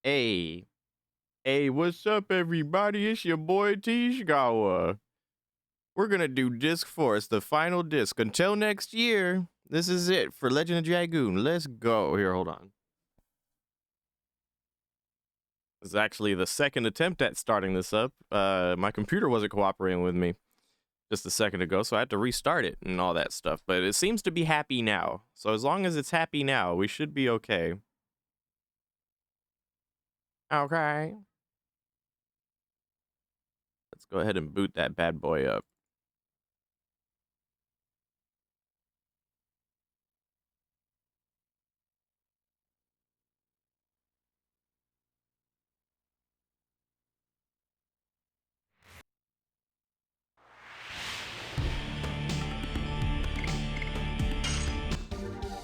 Hey, hey, what's up, everybody? It's your boy Tishgawa. We're gonna do Disc 4. It's the final disc. Until next year, this is it for Legend of Dragoon. Let's go. Here, hold on. This is actually the second attempt at starting this up. My computer wasn't cooperating with me just a second ago, so I had to restart it and all that stuff. But it seems to be happy now. So as long as it's happy now, we should be okay. Okay. Let's go ahead and boot that bad boy up.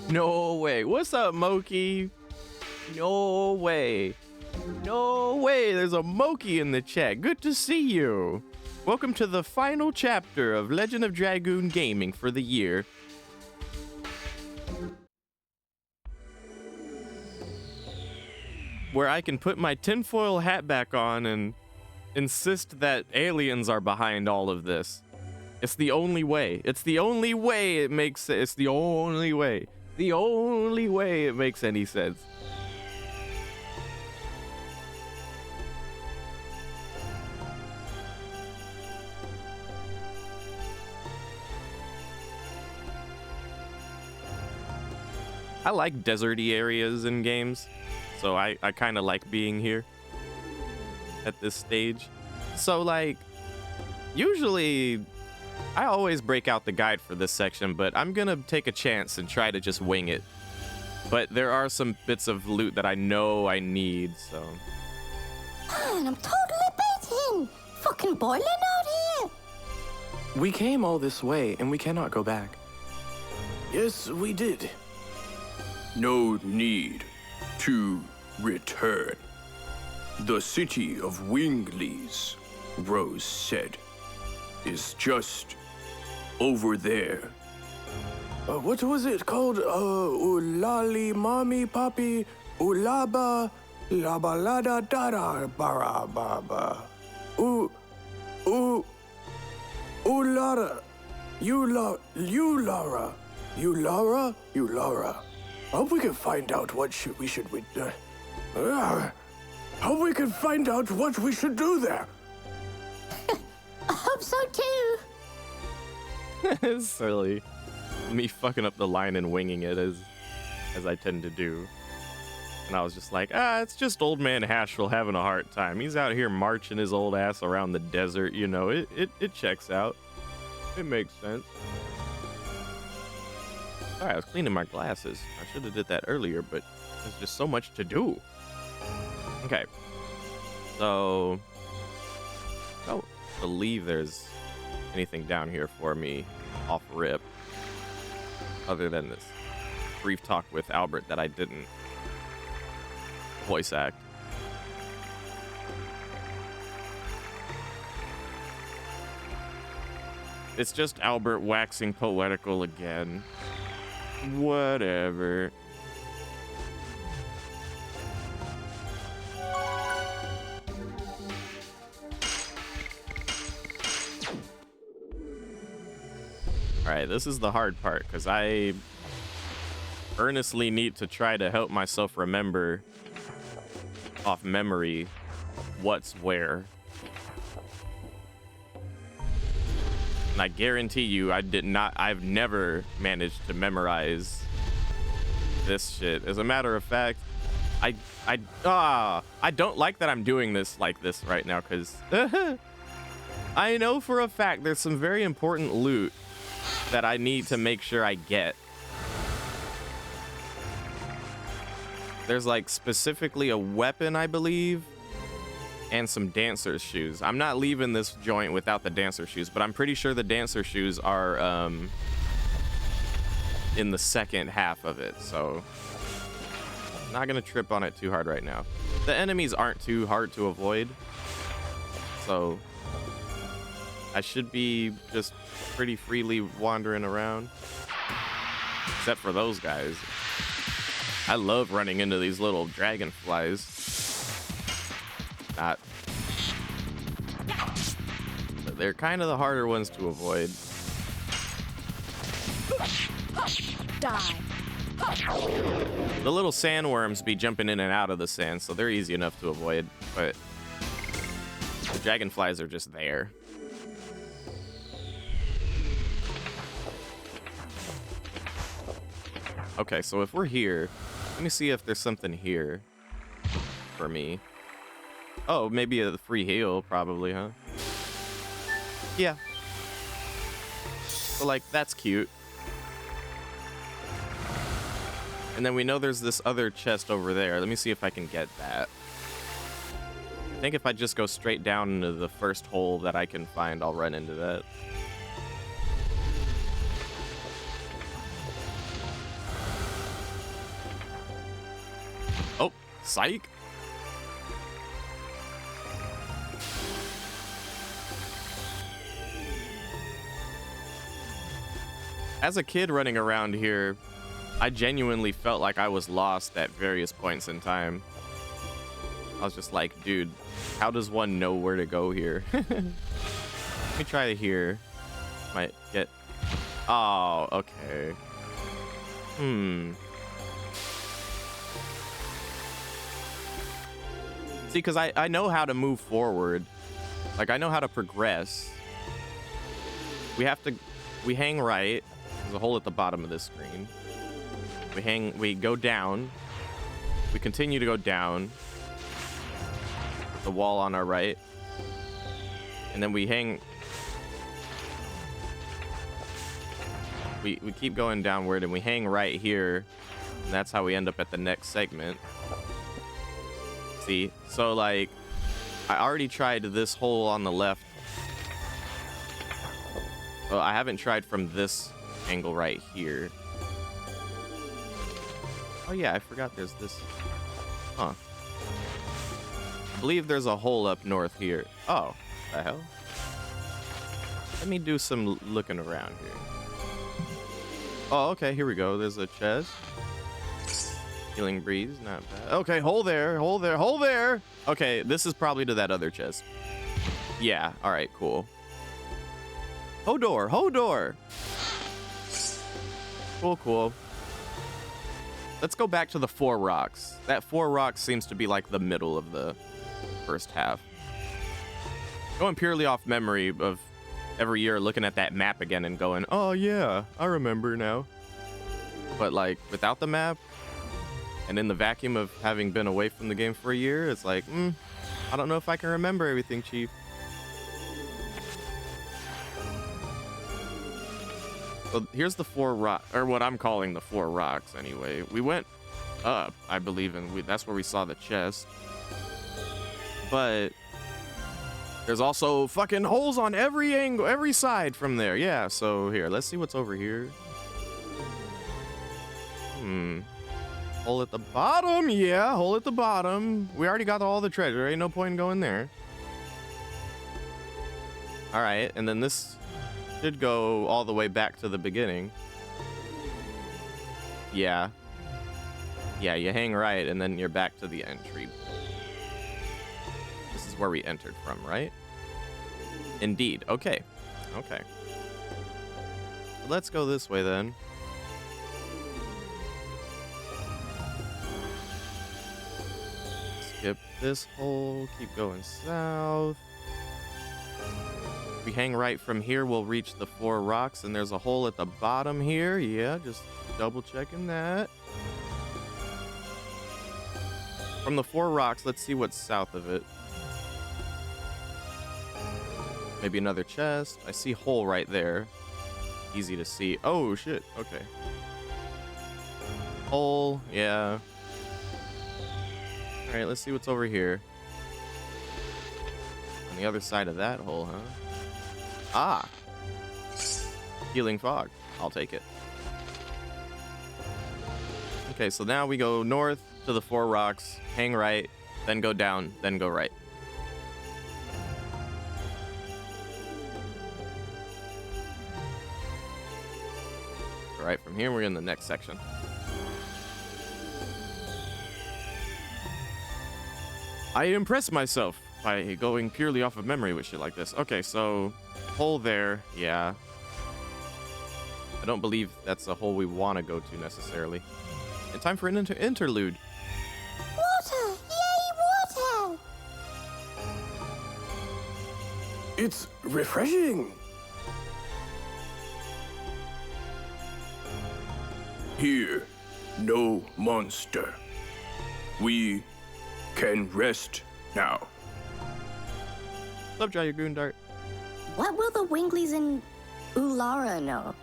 No way. What's up, Moki? No way. No way. There's a Moki in the chat. Good to see you. Welcome to the final chapter of Legend of Dragoon gaming for the year. Where I can put my tinfoil hat back on and insist that aliens are behind all of this. It's the only way. It's the only way it makes it. It's the only way. The only way it makes any sense. I like deserty areas in games, so I kind of like being here at this stage. So, like, usually I always break out the guide for this section, but I'm gonna take a chance and try to just wing it. But there are some bits of loot that I know I need, so. Man, I'm totally beaten. Fucking boiling out here. We came all this way, and we cannot go back. Yes, we did. No need to return. The city of Winglies, Rose said, is just over there. What was it called? Ulali Mami Papi Ulaba Labalada Dada Barababa. Ulara. Ulara. Hope we can find out what we should hope we can find out what we should do there. I hope so too. It's silly. Me fucking up the line and winging it as I tend to do. And I was just like, it's just old man Hashville having a hard time. He's out here marching his old ass around the desert, you know. It checks out. It makes sense. Sorry, I was cleaning my glasses. I should have did that earlier, but there's just so much to do. Okay. So I don't believe there's anything down here for me off rip other than this brief talk with Albert that I didn't voice act. It's just Albert waxing poetical again. Whatever. Alright, this is the hard part, because I earnestly need to try to help myself remember off memory what's where. And I guarantee you I've never managed to memorize this shit. As a matter of fact, I don't like that I'm doing this like this right now, because I know for a fact there's some very important loot that I need to make sure I get. There's like specifically a weapon, I believe, and some dancer's shoes. I'm not leaving this joint without the dancer shoes, but I'm pretty sure the dancer shoes are in the second half of it, so not gonna trip on it too hard right now. The enemies aren't too hard to avoid, so I should be just pretty freely wandering around, except for those guys. I love running into these little dragonflies. not. But they're kind of the harder ones to avoid. Die. The little sandworms be jumping in and out of the sand, so they're easy enough to avoid, but the dragonflies are just there. Okay, so if we're here, let me see if there's something here for me. Oh, maybe a free heal, probably, huh? Yeah. So, like, that's cute. And then we know there's this other chest over there. Let me see if I can get that. I think if I just go straight down into the first hole that I can find, I'll run into that. Oh, psych. As a kid running around here, I genuinely felt like I was lost at various points in time. I was just like, dude, how does one know where to go here? Let me try here. Might get... Oh, okay. See, because I know how to move forward. Like, I know how to progress. We hang right. There's a hole at the bottom of this screen. We go down. We continue to go down. The wall on our right. And then we hang. We keep going downward and we hang right here. And that's how we end up at the next segment. See? So, like, I already tried this hole on the left. Well, I haven't tried from this angle right here. Oh yeah, I forgot there's this. Huh. I believe there's a hole up north here. Oh, the hell? Let me do some looking around here. Oh, okay, here we go. There's a chest. Healing breeze, not bad. Okay, hold there, hold there, hold there! Okay, this is probably to that other chest. Yeah, alright, cool. Hodor, Hodor! Cool, cool. Let's go back to the 4 rocks. That 4 rocks seems to be like the middle of the first half. Going purely off memory of every year looking at that map again and going, oh yeah, I remember now. But like without the map and in the vacuum of having been away from the game for a year, it's like, I don't know if I can remember everything, Chief. So here's the 4 rock, or what I'm calling the 4 rocks anyway. We went up, I believe, and that's where we saw the chest. But there's also fucking holes on every angle, every side from there. Yeah, so here, let's see what's over here. Hole at the bottom, yeah, hole at the bottom. We already got all the treasure, ain't no point in going there. All right, and then this should go all the way back to the beginning. Yeah. Yeah, you hang right, and then you're back to the entry. This is where we entered from, right? Indeed. Okay. Okay. Let's go this way, then. Skip this hole. Keep going south. If we hang right from here, we'll reach the 4 rocks, and there's a hole at the bottom here. Yeah, just double checking that. From the 4 rocks, let's see what's south of it. Maybe another chest. I see hole right there. Easy to see. Oh, shit. Okay. Hole. Yeah. All right, let's see what's over here. On the other side of that hole, huh? Ah. Healing fog. I'll take it. Okay, so now we go north to the 4 rocks, hang right, then go down, then go right. All right, from here we're in the next section. I impress myself by going purely off of memory with shit like this. Okay, so hole there, yeah. I don't believe that's a hole we want to go to necessarily. And time for an interlude. Water! Yay, water! It's refreshing. Here, no monster. We can rest now. What's up, Dragoon Dart? What will the Wingleys and Ulara know?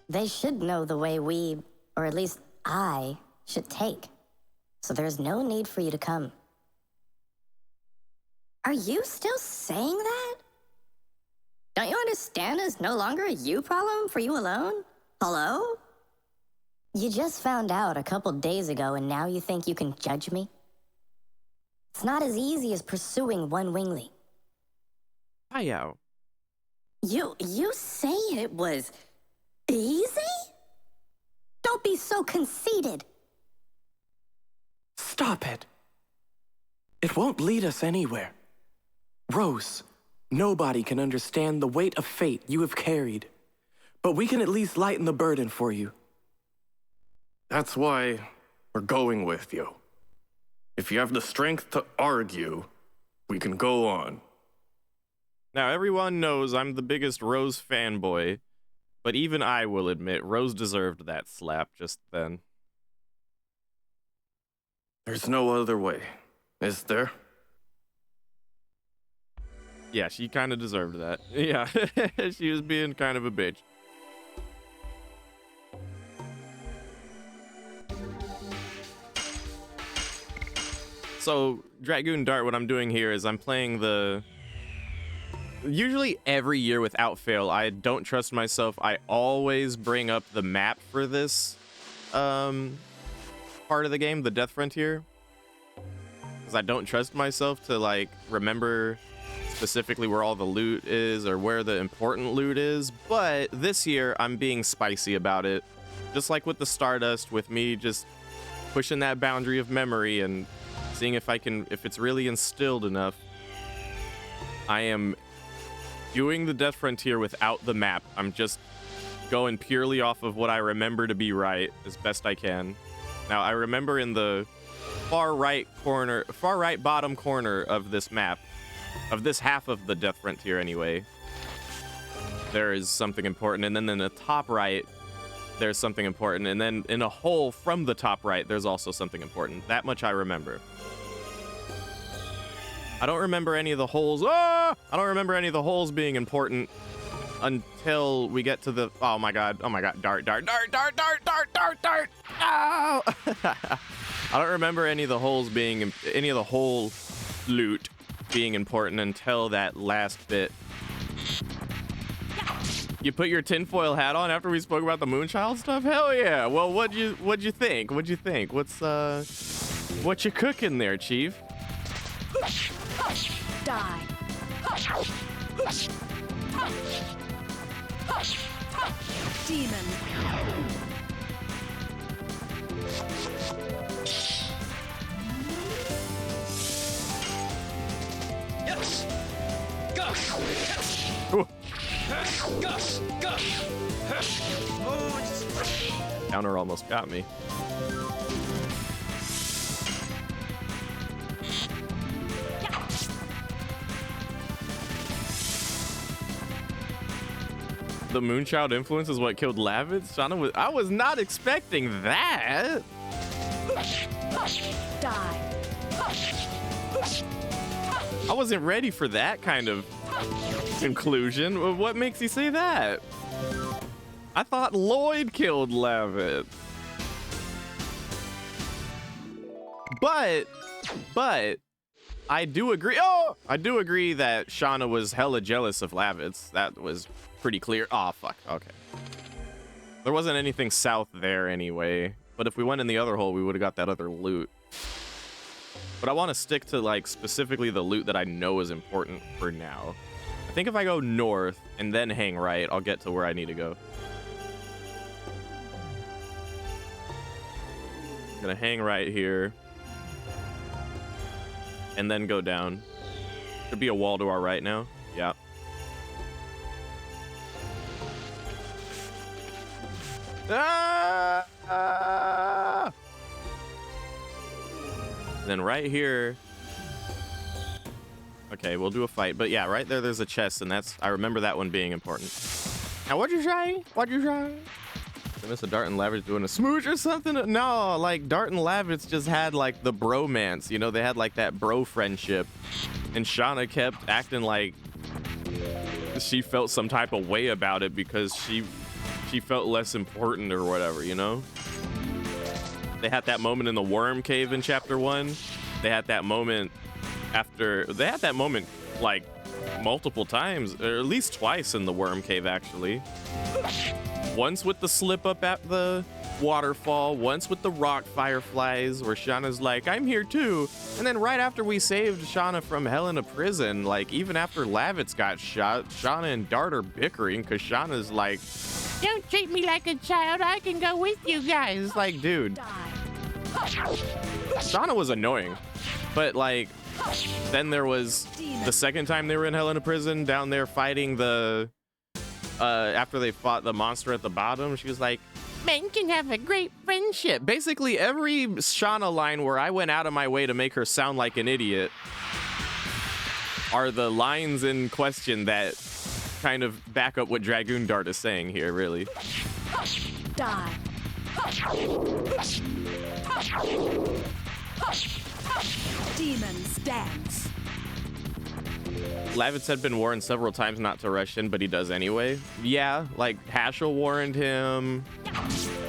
They should know the way we, or at least I, should take. So there's no need for you to come. Are you still saying that? Don't you understand it's no longer a you problem for you alone? Hello? You just found out a couple days ago and now you think you can judge me? It's not as easy as pursuing one Wingly. Hiyo. You say it was easy? Don't be so conceited. Stop it. It won't lead us anywhere. Rose, nobody can understand the weight of fate you have carried, but we can at least lighten the burden for you. That's why we're going with you. If you have the strength to argue, we can go on. Now, everyone knows I'm the biggest Rose fanboy, but even I will admit Rose deserved that slap just then. There's no other way, is there? Yeah, she kind of deserved that. Yeah, she was being kind of a bitch. So, Dragoon Dart, what I'm doing here is I'm playing the... Usually every year without fail, I don't trust myself. I always bring up the map for this part of the game, the Death Frontier. Because I don't trust myself to, like, remember specifically where all the loot is or where the important loot is. But this year, I'm being spicy about it. Just like with the Stardust, with me just pushing that boundary of memory and seeing if it's really instilled enough. I am doing the Death Frontier without the map. I'm just going purely off of what I remember to be right as best I can. Now, I remember in the far right bottom corner of this map, of this half of the Death Frontier anyway, there is something important. And then in the top right, there's something important. And then in a hole from the top right, there's also something important. That much I remember. I don't remember any of the holes. I don't remember any of the holes being important until we get to the... Oh my god. Oh my god. Dart. Oh! I don't remember any of the holes being... Any of the hole loot being important until that last bit. You put your tinfoil hat on after we spoke about the Moonchild stuff? Hell yeah. Well, what'd you think? What'd you think? What you cooking there, Chief? Die. Demon. Yes. Gush. Ooh. Gush. Gush. Counter almost got me. The Moonchild influence is what killed Lavitz? I was not expecting that. Die. I wasn't ready for that kind of conclusion. What makes you say that? I thought Lloyd killed Lavitz. But I do agree. Oh, I do agree that Shauna was hella jealous of Lavitz. That was pretty clear. Oh, fuck. Okay. There wasn't anything south there anyway. But if we went in the other hole, we would have got that other loot. But I want to stick to, like, specifically the loot that I know is important for now. I think if I go north and then hang right, I'll get to where I need to go. I'm gonna hang right here. and then go down. Should be a wall to our right now. Yeah. Ah! Then right here. Okay, we'll do a fight. But yeah, right there's a chest, and I remember that one being important. Now, what'd you say? What'd you say? Mr. Dart and Lavitz doing a smooch or something? No, like Dart and Lavitz just had like the bromance, you know, they had like that bro friendship. And Shauna kept acting like she felt some type of way about it because she felt less important or whatever, you know? They had that moment in the worm cave in chapter 1. They had that moment like multiple times, or at least twice in the worm cave actually. Once with the slip up at the waterfall, once with the rock fireflies where Shauna's like, I'm here too. And then right after we saved Shauna from Helena prison, like even after Lavitz got shot, Shauna and Dart are bickering because Shauna's like, don't treat me like a child, I can go with you guys. Like, dude, Shauna was annoying. But like, then there was the second time they were in Helena prison down there fighting the after they fought the monster at the bottom, she was like, men can have a great friendship. Basically, every Shauna line where I went out of my way to make her sound like an idiot are the lines in question that kind of back up what Dragoon Dart is saying here, really. Die. Demons dance. Lavitz had been warned several times not to rush in, but he does anyway. Yeah, like Haschel warned him.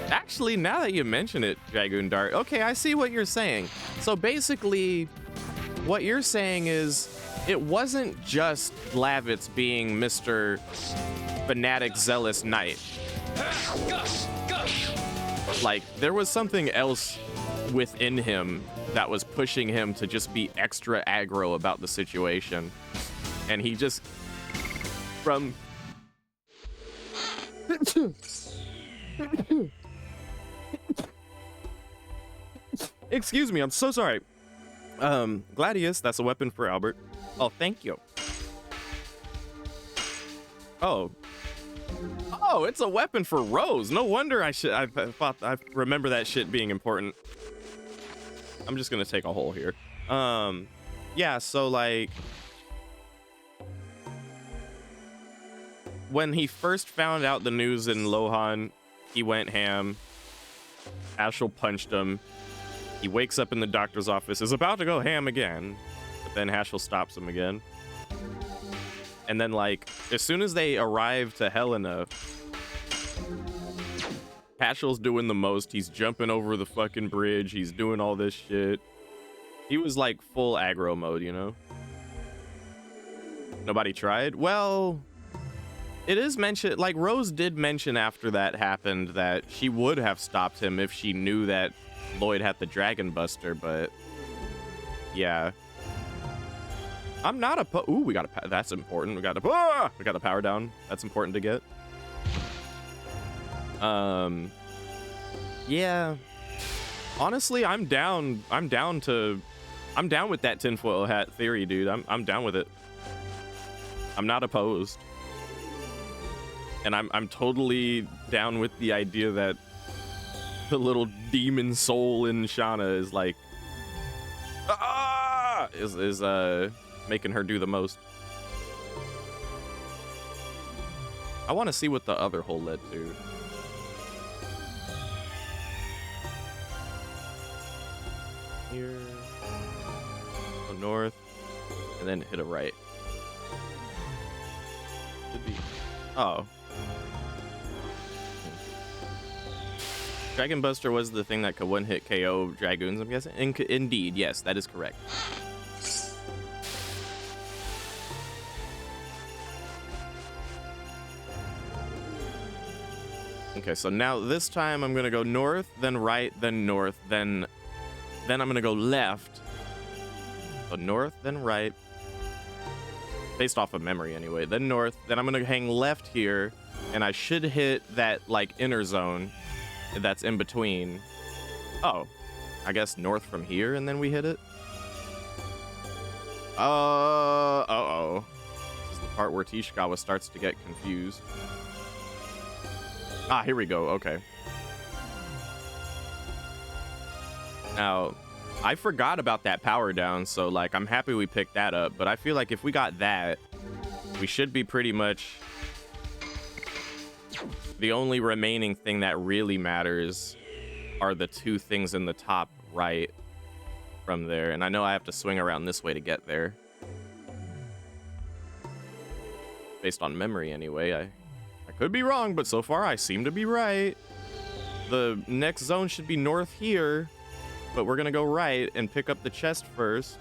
Actually, now that you mention it, Dragoon Dart, okay, I see what you're saying. So basically, what you're saying is it wasn't just Lavitz being Mr. Fanatic Zealous Knight. Like, there was something else within him that was pushing him to just be extra aggro about the situation. And he just, from excuse me, I'm so sorry. Gladius, that's a weapon for Albert. Oh, thank you. Oh, it's a weapon for Rose. No wonder I remember that shit being important. I'm just gonna take a hole here. Yeah, so like, when he first found out the news in Lohan, he went ham. Ashel punched him. He wakes up in the doctor's office, is about to go ham again, but then Ashel stops him again. And then, like, as soon as they arrive to Helena, Ashel's doing the most. He's jumping over the fucking bridge. He's doing all this shit. He was like full aggro mode, you know? Nobody tried? Well, it is mentioned, like Rose did mention after that happened that she would have stopped him if she knew that Lloyd had the Dragon Buster, but yeah. I'm not a ooh, we got a that's important. We got the power down. That's important to get. Yeah. Honestly, I'm down with that tinfoil hat theory, dude. I'm down with it. I'm not opposed. And I'm totally down with the idea that the little demon soul in Shauna is like is making her do the most. I want to see what the other hole led to. Here, go north, and then hit a right. Should be. Oh. Dragon Buster was the thing that could one-hit KO Dragoons, I'm guessing? Indeed, yes, that is correct. Okay, so now this time I'm gonna go north, then right, then north, then I'm gonna go left. So north, then right. Based off of memory anyway. Then north, then I'm gonna hang left here, and I should hit that like inner zone that's in between. Oh, I guess north from here, and then we hit it. Uh-oh. This is the part where Tishikawa starts to get confused. Ah, here we go. Okay. Now, I forgot about that power down, so, like, I'm happy we picked that up. But I feel like if we got that, we should be pretty much... The only remaining thing that really matters are the two things in the top right from there. And I know I have to swing around this way to get there. Based on memory, anyway. I could be wrong, but so far I seem to be right. The next zone should be north here, but we're gonna go right and pick up the chest first.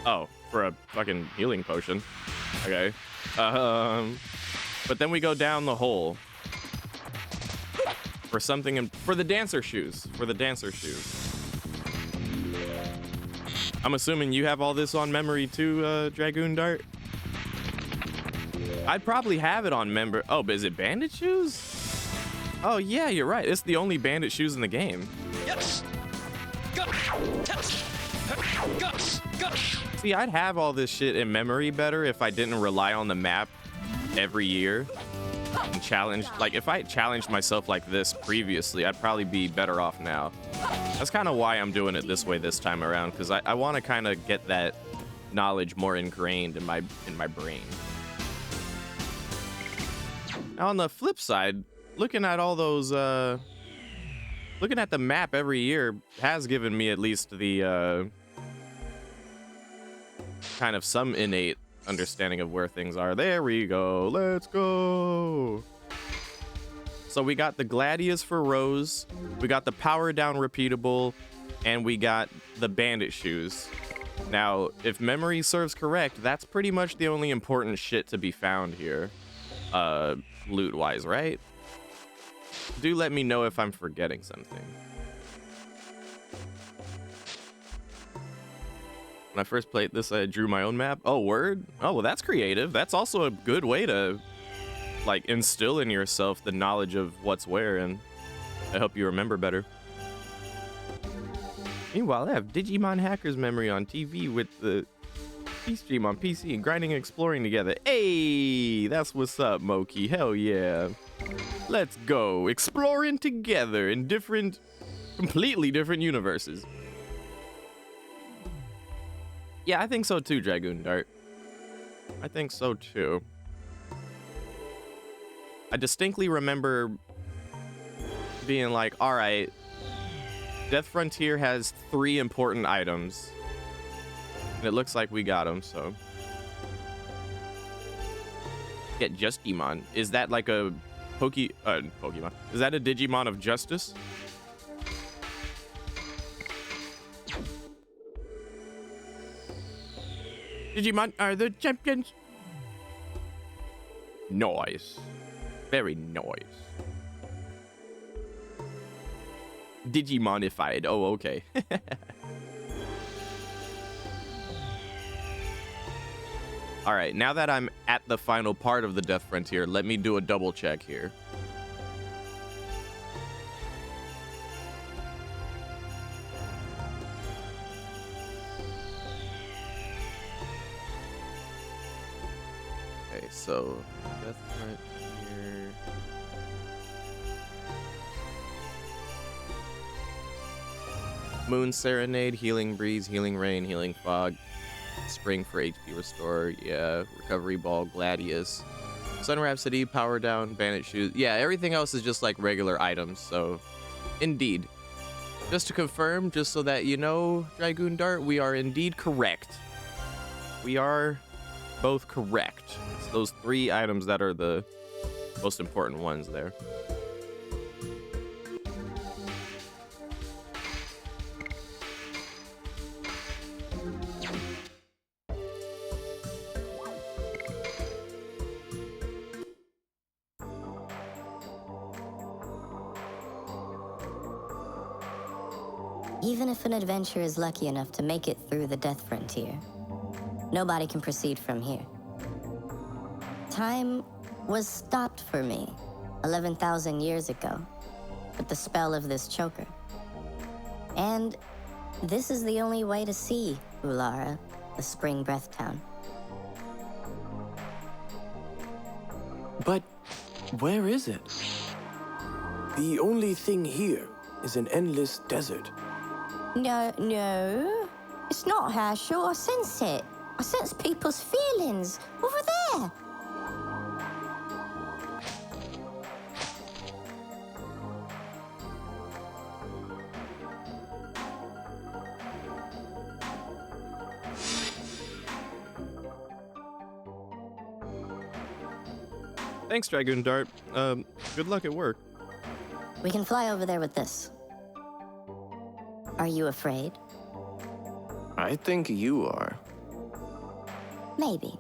Oh, for a fucking healing potion. Okay. But then we go down the hole for something for the dancer shoes. I'm assuming you have all this on memory too, Dragoon Dart? I'd probably have it on memory. Oh, but is it bandit shoes? Oh yeah, you're right. It's the only bandit shoes in the game. Yes. Go. Yes. Go. See, I'd have all this shit in memory better if I didn't rely on the map every year and challenge. Like, if I challenged myself like this previously, I'd probably be better off now. That's kind of why I'm doing it this way this time around, because I want to kind of get that knowledge more ingrained in my brain. Now, on the flip side, looking at all those, looking at the map every year has given me at least the, kind of some innate understanding of where things are. There we go. Let's go. So we got the Gladius for Rose, we got the power down repeatable, and we got the bandit shoes. Now, if memory serves correct, that's pretty much the only important shit to be found here, loot-wise, right? Do let me know if I'm forgetting something. When I first played this, I drew my own map. Oh, word? Oh, well, that's creative. That's also a good way to, like, instill in yourself the knowledge of what's where, and I hope you remember better. Meanwhile, I have Digimon Hacker's memory on TV with the P-Stream on PC and grinding and exploring together. Hey, that's what's up, Moki. Hell yeah. Let's go. Exploring together in completely different universes. Yeah, I think so too, Dragoon Dart. I think so too. I distinctly remember being like, all right, Death Frontier has 3 important items. And it looks like we got them, so. Get Justimon. Is that like a Pokemon? Is that a Digimon of Justice? Digimon are the champions. Noise. Very noise. Digimonified. Oh, okay. All right, now that I'm at the final part of the Death Frontier, let me do a double check here. Okay, so Death Frontier. Moon Serenade, Healing Breeze, Healing Rain, Healing Fog, Spring for HP Restore, yeah, Recovery Ball, Gladius, Sun Rhapsody, Power Down, Bandit Shoes. Yeah, everything else is just like regular items, so indeed. Just to confirm, just so that you know, Dragoon Dart, we are indeed correct. We are both correct. It's those 3 items that are the most important ones there. Even if an adventurer is lucky enough to make it through the Death Frontier, nobody can proceed from here. Time was stopped for me 11,000 years ago with the spell of this choker. And This is the only way to see Ulara, the spring breath town. But where is it? The only thing here is an endless desert. No. It's not Herschel. I sense it. I sense people's feelings. Over there. Thanks, Dragoon Dart. Good luck at work. We can fly over there with this. Are you afraid? I think you are. Maybe.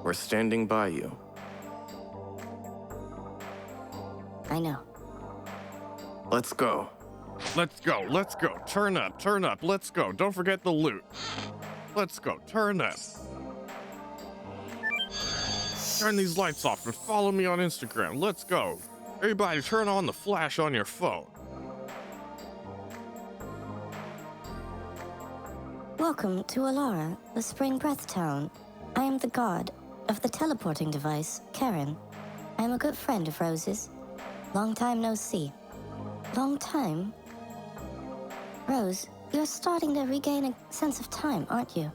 We're standing by you. I know. Let's go. Let's go. Turn up, let's go. Don't forget the loot. Let's go, turn up. Turn these lights off and follow me on Instagram. Let's go. Everybody turn on the flash on your phone. Welcome to Alara, the spring breath town. I am the god of the teleporting device, Karen. I am a good friend of Rose's. Long time no see. Long time? Rose, you're starting to regain a sense of time, aren't you?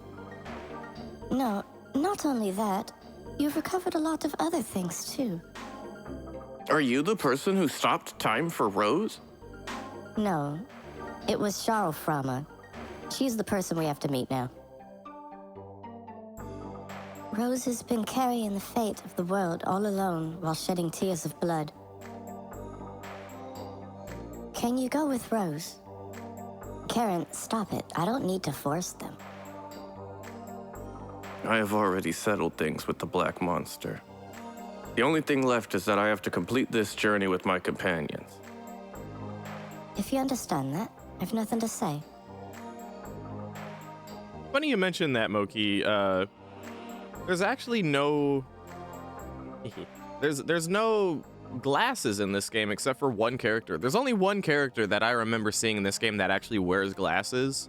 No, not only that, you've recovered a lot of other things too. Are you the person who stopped time for Rose? No, it was Charles Frama. She's the person we have to meet now. Rose has been carrying the fate of the world all alone while shedding tears of blood. Can you go with Rose? Karen, stop it. I don't need to force them. I have already settled things with the Black Monster. The only thing left is that I have to complete this journey with my companions. If you understand that, I've nothing to say. Funny you mentioned that, Moki. There's actually no... There's no glasses in this game except for one character. There's only one character that I remember seeing in this game that actually wears glasses,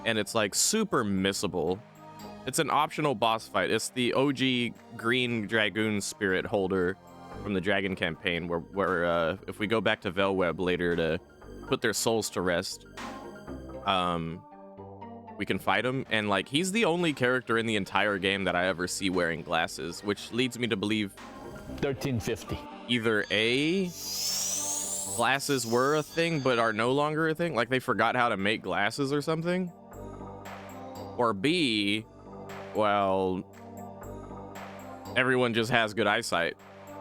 and it's like super missable. It's an optional boss fight. It's the OG green Dragoon spirit holder from the Dragon campaign, where if we go back to Velweb later to put their souls to rest, we can fight him. And like, he's the only character in the entire game that I ever see wearing glasses, which leads me to believe 1350. either A, glasses were a thing but are no longer a thing, like they forgot how to make glasses or something, or B, well, everyone just has good eyesight,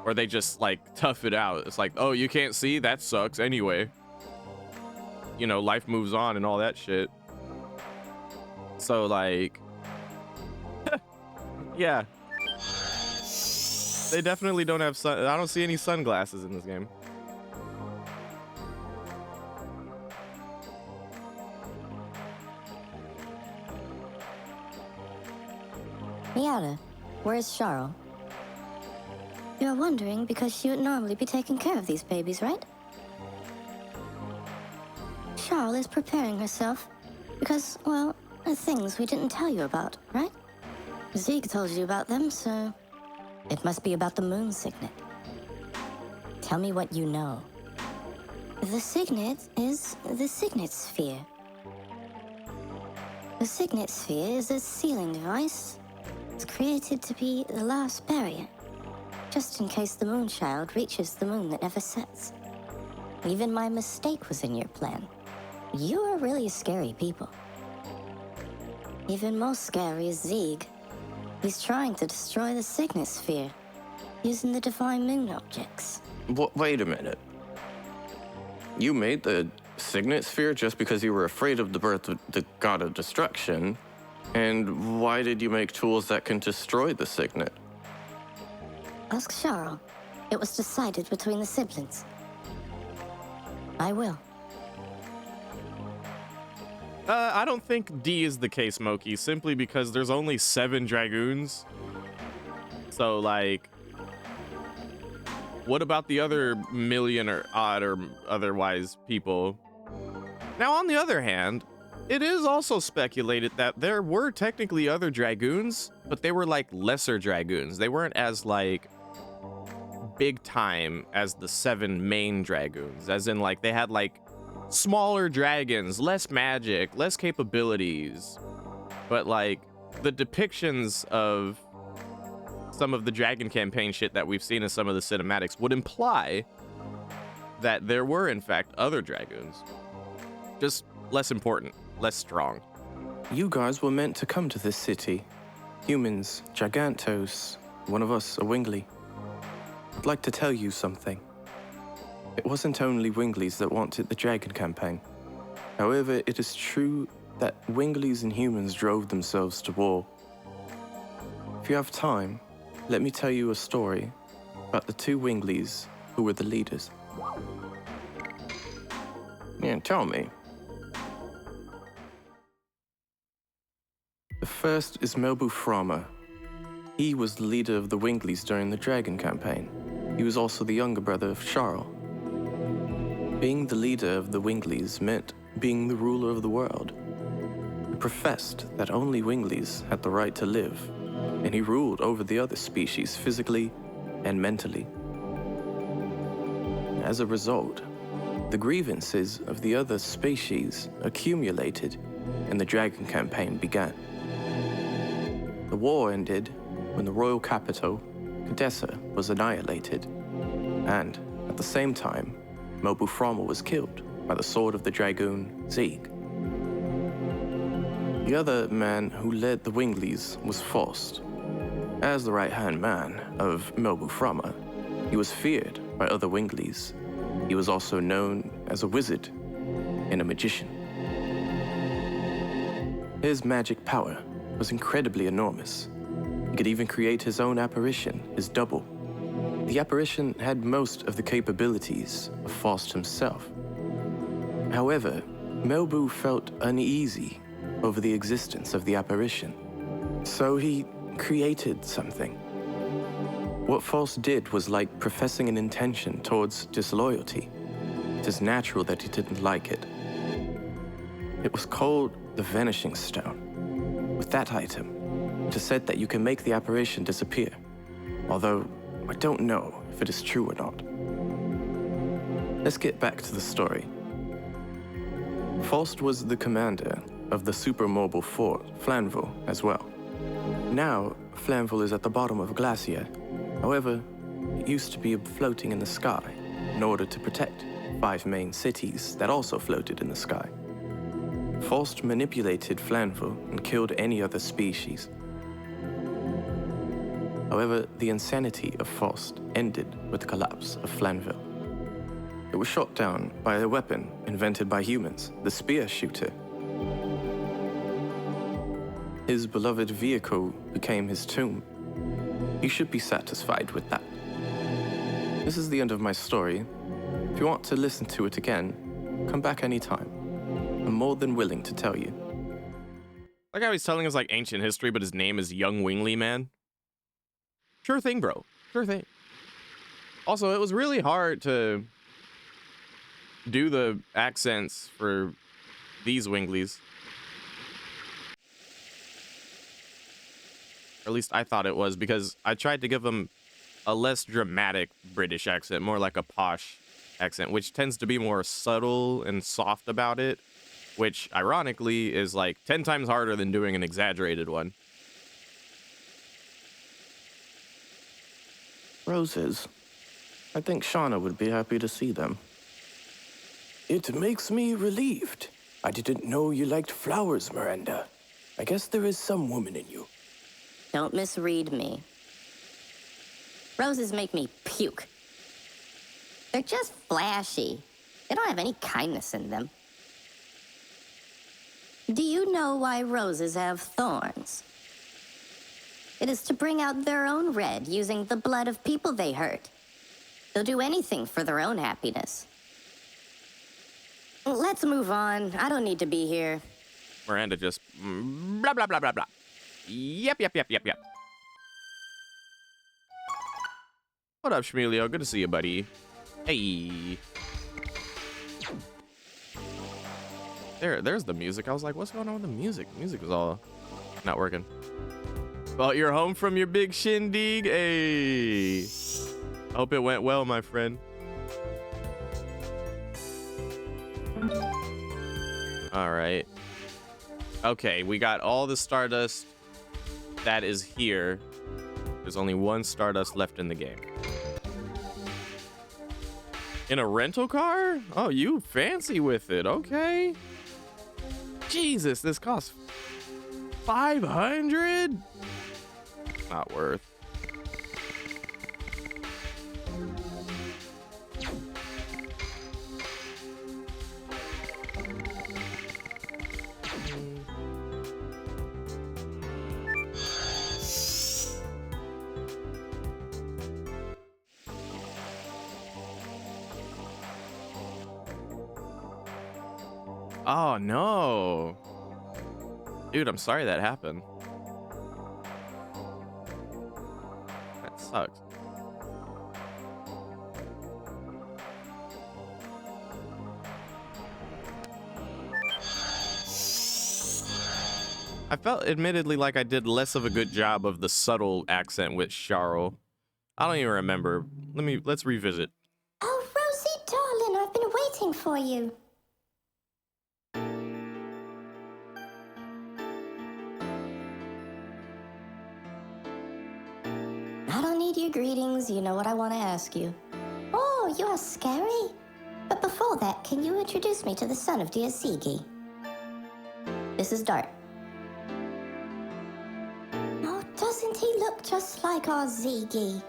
or they just like tough it out. It's like, oh, you can't see? That sucks anyway. You know, life moves on and all that shit. So like, yeah. They definitely don't have sun. I don't see any sunglasses in this game. Miata, where's Charles? You're wondering because she would normally be taking care of these babies, right? Charles is preparing herself because, well, the things we didn't tell you about, right? Zeke told you about them, so it must be about the moon signet. Tell me what you know. The signet is the signet sphere. The signet sphere is a sealing device. It's created to be the last barrier, just in case the Moonchild reaches the moon that never sets. Even my mistake was in your plan. You are really scary people. Even more scary is Zieg. He's trying to destroy the signet sphere, using the divine moon objects. Wait a minute. You made the signet sphere just because you were afraid of the birth of the god of destruction. And why did you make tools that can destroy the signet? Ask Charles. It was decided between the siblings. I will. I don't think D is the case, Moki, simply because there's only 7 Dragoons. So, like, what about the other million or odd or otherwise people? Now, on the other hand, it is also speculated that there were technically other Dragoons, but they were like lesser Dragoons. They weren't as like big time as the 7 main Dragoons, as in like they had like smaller dragons, less magic, less capabilities. But like the depictions of some of the Dragon campaign shit that we've seen in some of the cinematics would imply that there were in fact other Dragoons. Just less important, less strong. You guys were meant to come to this city. Humans, Gigantos, one of us, a Wingley. I'd like to tell you something. It wasn't only Wingleys that wanted the Dragon campaign. However, it is true that Wingleys and humans drove themselves to war. If you have time, let me tell you a story about the 2 Wingleys who were the leaders. Yeah, tell me. The first is Melbu Frama. He was the leader of the Wingleys during the Dragon campaign. He was also the younger brother of Charles. Being the leader of the Wingleys meant being the ruler of the world. He professed that only Wingleys had the right to live, and he ruled over the other species physically and mentally. As a result, the grievances of the other species accumulated, and the Dragon campaign began. The war ended when the royal capital, Cadessa, was annihilated, and at the same time, Melbu Frama was killed by the sword of the Dragoon, Zeeg. The other man who led the Wingleys was Faust. As the right-hand man of Melbu Frama, he was feared by other Wingleys. He was also known as a wizard and a magician. His magic power was incredibly enormous. He could even create his own apparition, his double. The apparition had most of the capabilities of Faust himself. However, Melbu felt uneasy over the existence of the apparition, so he created something. What Faust did was like professing an intention towards disloyalty. It is natural that he didn't like it. It was called the Vanishing Stone. With that item, it is said that you can make the apparition disappear, although I don't know if it is true or not. Let's get back to the story. Faust was the commander of the supermobile fort, Flanville, as well. Now, Flanville is at the bottom of Glacier. However, it used to be floating in the sky in order to protect 5 main cities that also floated in the sky. Faust manipulated Flanville and killed any other species. However, the insanity of Faust ended with the collapse of Flanville. It was shot down by a weapon invented by humans, the spear shooter. His beloved vehicle became his tomb. He should be satisfied with that. This is the end of my story. If you want to listen to it again, come back anytime. I'm more than willing to tell you. Like how he's telling us like ancient history, but his name is Young Wingley Man. Sure thing, bro. Sure thing. Also, it was really hard to do the accents for these Wingleys. Or at least I thought it was, because I tried to give them a less dramatic British accent, more like a posh accent, which tends to be more subtle and soft about it, which ironically is like 10 times harder than doing an exaggerated one. Roses. I think Shauna would be happy to see them. It makes me relieved. I didn't know you liked flowers, Miranda. I guess there is some woman in you. Don't misread me. Roses make me puke. They're just flashy. They don't have any kindness in them. Do you know why roses have thorns? It is to bring out their own red using the blood of people they hurt. They'll do anything for their own happiness. Let's move on. I don't need to be here. Miranda just blah, blah, blah, blah, blah. Yep. What up, Shmulio? Good to see you, buddy. Hey. There's the music. I was like, what's going on with the music? The music was all not working. Well, you're home from your big shindig. Hey. I hope it went well, my friend. All right. Okay, we got all the Stardust that is here. There's only one Stardust left in the game. In a rental car? Oh, you fancy with it. Okay. Jesus, this costs 500? Not worth. Oh no. Dude, I'm sorry that happened. That sucks. I felt admittedly like I did less of a good job of the subtle accent with Charles. I don't even remember. Let's revisit. Oh, Rosie, darling, I've been waiting for you. I don't need your greetings. You know what I want to ask you. Oh, you are scary. But before that, can you introduce me to the son of dear Ziggy? This is Dart. Oh, doesn't he look just like our Ziggy?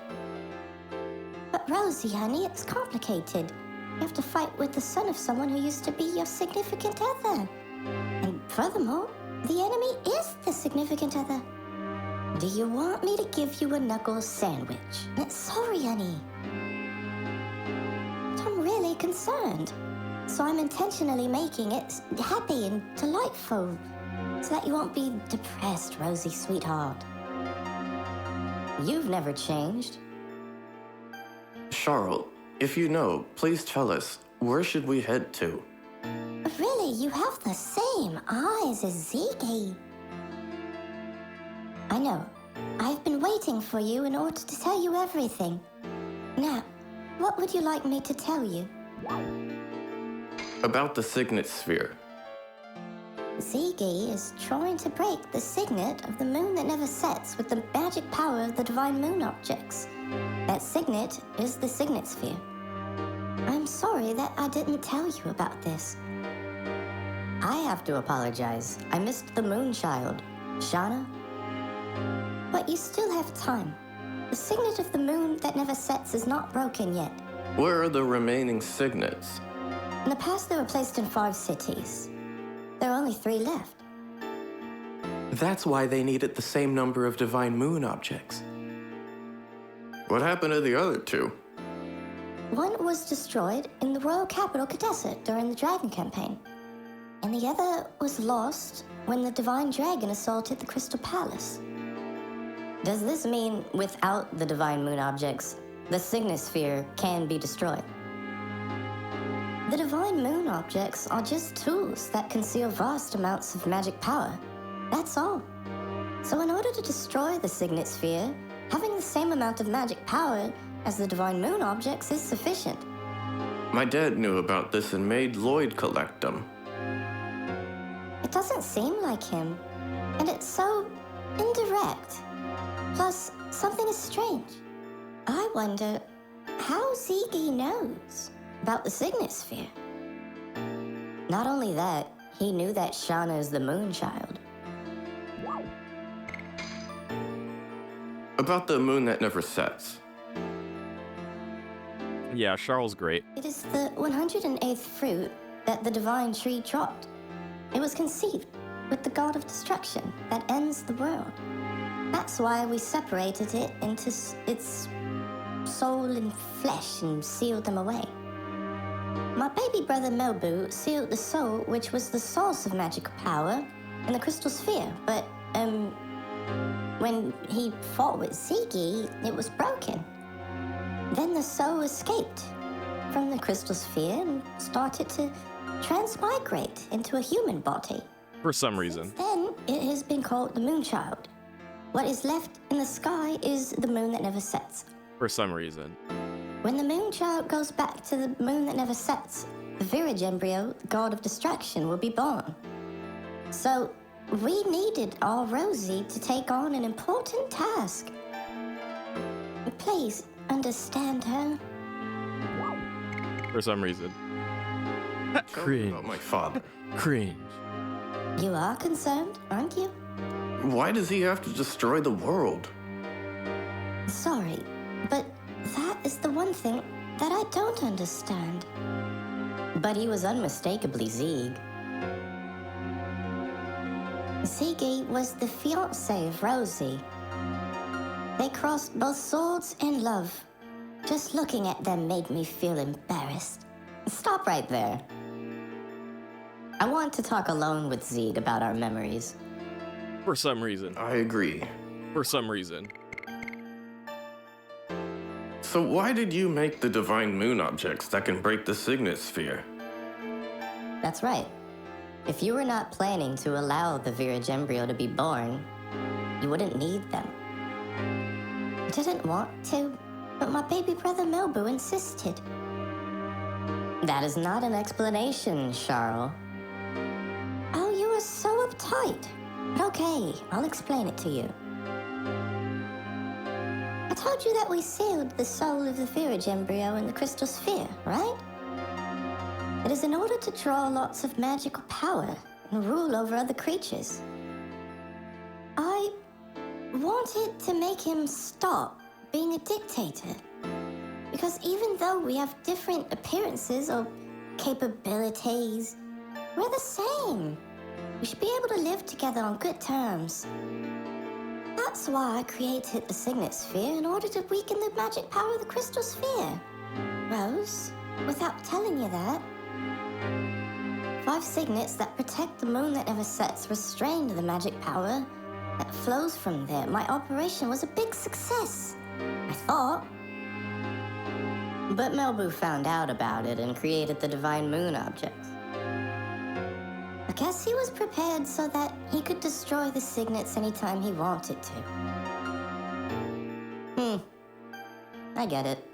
But Rosie, honey, it's complicated. You have to fight with the son of someone who used to be your significant other. And furthermore, the enemy is the significant other. Do you want me to give you a knuckle sandwich? Sorry, honey. But I'm really concerned. So I'm intentionally making it happy and delightful. So that you won't be depressed, Rosie, sweetheart. You've never changed. Charles, if you know, please tell us, where should we head to? Really, you have the same eyes as Ziggy. I know. I've been waiting for you in order to tell you everything. Now, what would you like me to tell you? About the signet sphere. Ziggy is trying to break the signet of the moon that never sets with the magic power of the divine moon objects. That signet is the signet sphere. I'm sorry that I didn't tell you about this. I have to apologize. I missed the moon child, Shauna. But you still have time. The signet of the moon that never sets is not broken yet. Where are the remaining signets? In the past, they were placed in 5 cities. There are only 3 left. That's why they needed the same number of divine moon objects. What happened to the other 2? One was destroyed in the royal capital, Cadessa, during the Dragon campaign. And the other was lost when the divine dragon assaulted the Crystal Palace. Does this mean without the divine moon objects, the signet sphere can be destroyed? The divine moon objects are just tools that conceal vast amounts of magic power. That's all. So in order to destroy the signet sphere, having the same amount of magic power as the divine moon objects is sufficient. My dad knew about this and made Lloyd collect them. It doesn't seem like him, and it's so indirect. Plus, something is strange. I wonder how Ziggy knows about the signet sphere. Not only that, he knew that Shauna is the moon child. About the moon that never sets. Yeah, Charles great. It is the 108th fruit that the divine tree dropped. It was conceived with the god of destruction that ends the world. That's why we separated it into its soul and flesh and sealed them away. My baby brother Melbu sealed the soul, which was the source of magical power, in the crystal sphere, but, when he fought with Ziggy, it was broken. Then the soul escaped from the crystal sphere and started to transmigrate into a human body. For some reason. Then it has been called the Moonchild. What is left in the sky is the moon that never sets. For some reason. When the Moonchild goes back to the moon that never sets, the Virage embryo, the god of destruction, will be born. So, we needed our Rosie to take on an important task. Please understand her. For some reason. Cringe. Oh, my father. Cringe. You are concerned, aren't you? Why does he have to destroy the world? Sorry, but that is the one thing that I don't understand. But he was unmistakably Zieg. Ziggy was the fiancé of Rosie. They crossed both swords and love. Just looking at them made me feel embarrassed. Stop right there. I want to talk alone with Zieg about our memories. For some reason. I agree. For some reason. So why did you make the divine moon objects that can break the signet sphere? That's right. If you were not planning to allow the Virage embryo to be born, you wouldn't need them. I didn't want to, but my baby brother Melbu insisted. That is not an explanation, Charles. Oh, you are so uptight. Okay, I'll explain it to you. I told you that we sealed the soul of the Virage embryo in the crystal sphere, right? It is in order to draw lots of magical power and rule over other creatures. I wanted to make him stop being a dictator. Because even though we have different appearances or capabilities, we're the same. We should be able to live together on good terms. That's why I created the signet sphere in order to weaken the magic power of the crystal sphere. Rose, without telling you that, 5 signets that protect the moon that never sets restrained the magic power that flows from there. My operation was a big success, I thought. But Melbu found out about it and created the divine moon objects. I guess he was prepared so that he could destroy the signets anytime he wanted to. I get it.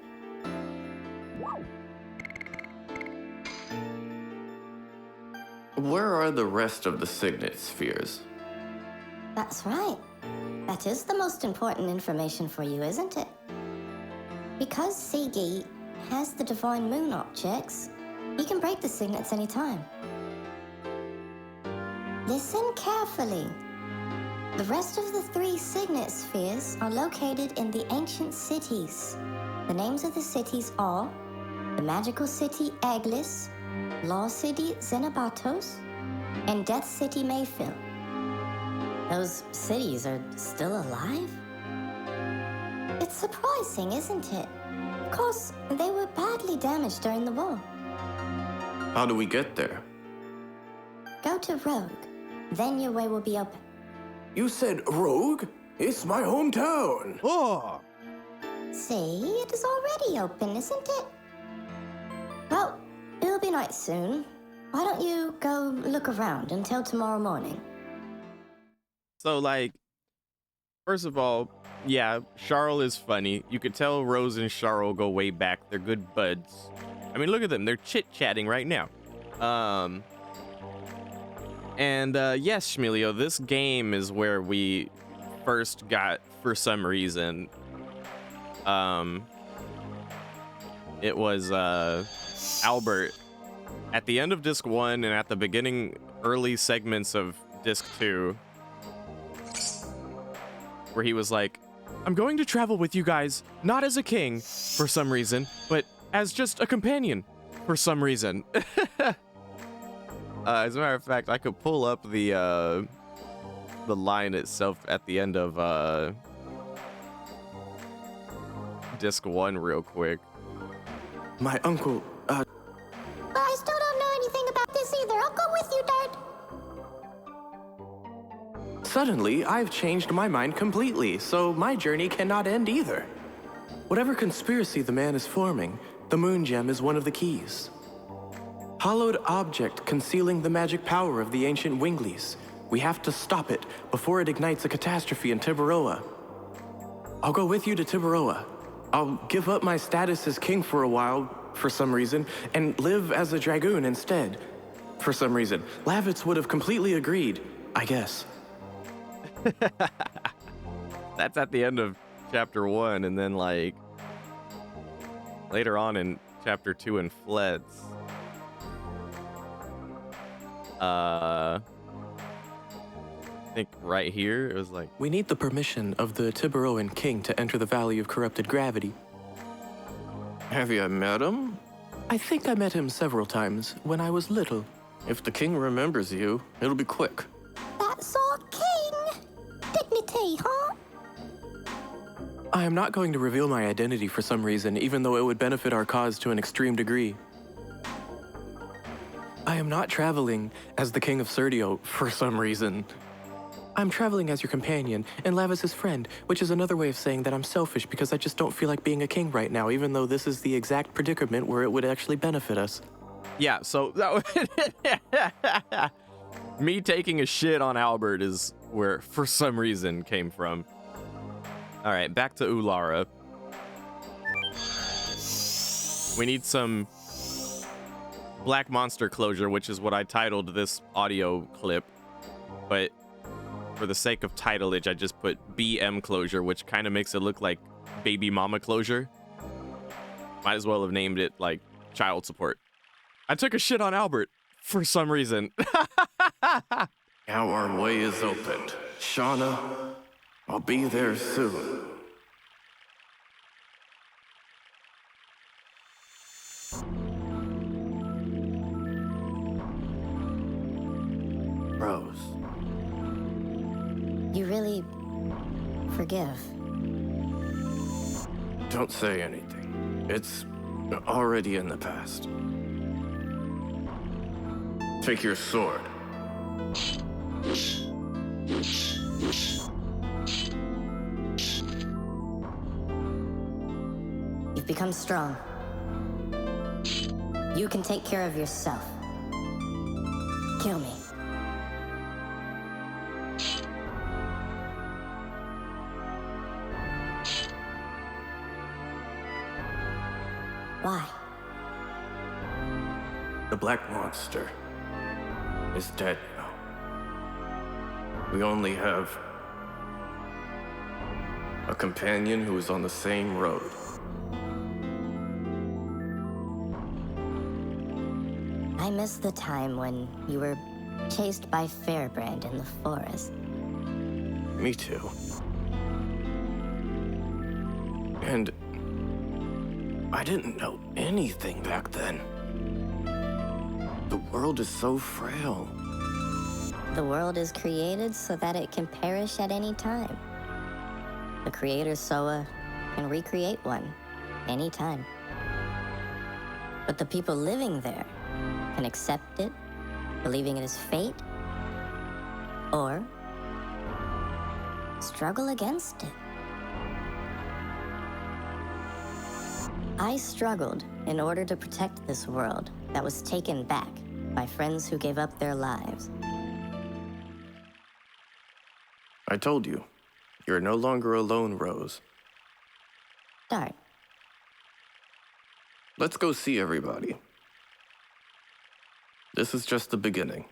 Where are the rest of the signet spheres? That's right. That is the most important information for you, isn't it? Because Sigi has the divine moon objects, he can break the signets anytime. Listen carefully. The rest of the 3 signet spheres are located in the ancient cities. The names of the cities are the magical city Aglis, Law City Xenobatos, and Death City Mayfield. Those cities are still alive? It's surprising, isn't it? Of course, they were badly damaged during the war. How do we get there? Go to Rogue. Then your way will be open. You said Rogue? It's my hometown. Oh! See, it is already open, isn't it? Well, it'll be night soon. Why don't you go look around until tomorrow morning? So, like, first of all, yeah, Charles is funny. You could tell Rose and Charles go way back. They're good buds. I mean, look at them. They're chit-chatting right now. Yes, Schmilio, this game is where we first got, for some reason, it was, Albert. At the end of Disc 1 and at the beginning, early segments of Disc 2, where he was like, I'm going to travel with you guys, not as a king, for some reason, but as just a companion, for some reason. As a matter of fact, I could pull up the line itself at the end of Disc 1 real quick. My uncle, But I still don't know anything about this either. I'll go with you, Dad. Suddenly, I've changed my mind completely, so my journey cannot end either. Whatever conspiracy the man is forming, the moon gem is one of the keys. Hollowed object concealing the magic power of the ancient Winglies. We have to stop it before it ignites a catastrophe in Tiburoa. I'll go with you to Tiburoa. I'll give up my status as king for a while, for some reason, and live as a Dragoon instead. For some reason. Lavitz would have completely agreed, I guess. That's at the end of chapter 1, and then like later on in chapter 2 in Fleds. I think right here it was like, We need the permission of the Tiburoan king to enter the Valley of Corrupted Gravity. Have you met him? I think I met him several times when I was little. If the king remembers you, it'll be quick. That's our king! Dignity, huh? I am not going to reveal my identity for some reason, even though it would benefit our cause to an extreme degree. I am not traveling as the King of Serdio for some reason. I'm traveling as your companion and Lavis's friend, which is another way of saying that I'm selfish because I just don't feel like being a king right now, even though this is the exact predicament where it would actually benefit us. yeah, so that me taking a shit on Albert is where for some reason came from. All right, back to Ulara. We need some Black Monster closure, which is what I titled this audio clip. But for the sake of titleage, I just put BM closure, which kind of makes it look like baby mama closure. Might as well have named it like child support. I took a shit on Albert for some reason. Now our way is opened. Shauna, I'll be there soon. Rose. You really forgive. Don't say anything. It's already in the past. Take your sword. You've become strong. You can take care of yourself. Kill me. Why? The Black Monster is dead now. We only have a companion who is on the same road. I miss the time when you were chased by Fairbrand in the forest. Me too. And I didn't know anything back then. The world is so frail. The world is created so that it can perish at any time. The creator Soa can recreate one anytime. But the people living there can accept it, believing it is fate, or struggle against it. I struggled in order to protect this world that was taken back by friends who gave up their lives. I told you, you're no longer alone, Rose. Darn. Let's go see everybody. This is just the beginning.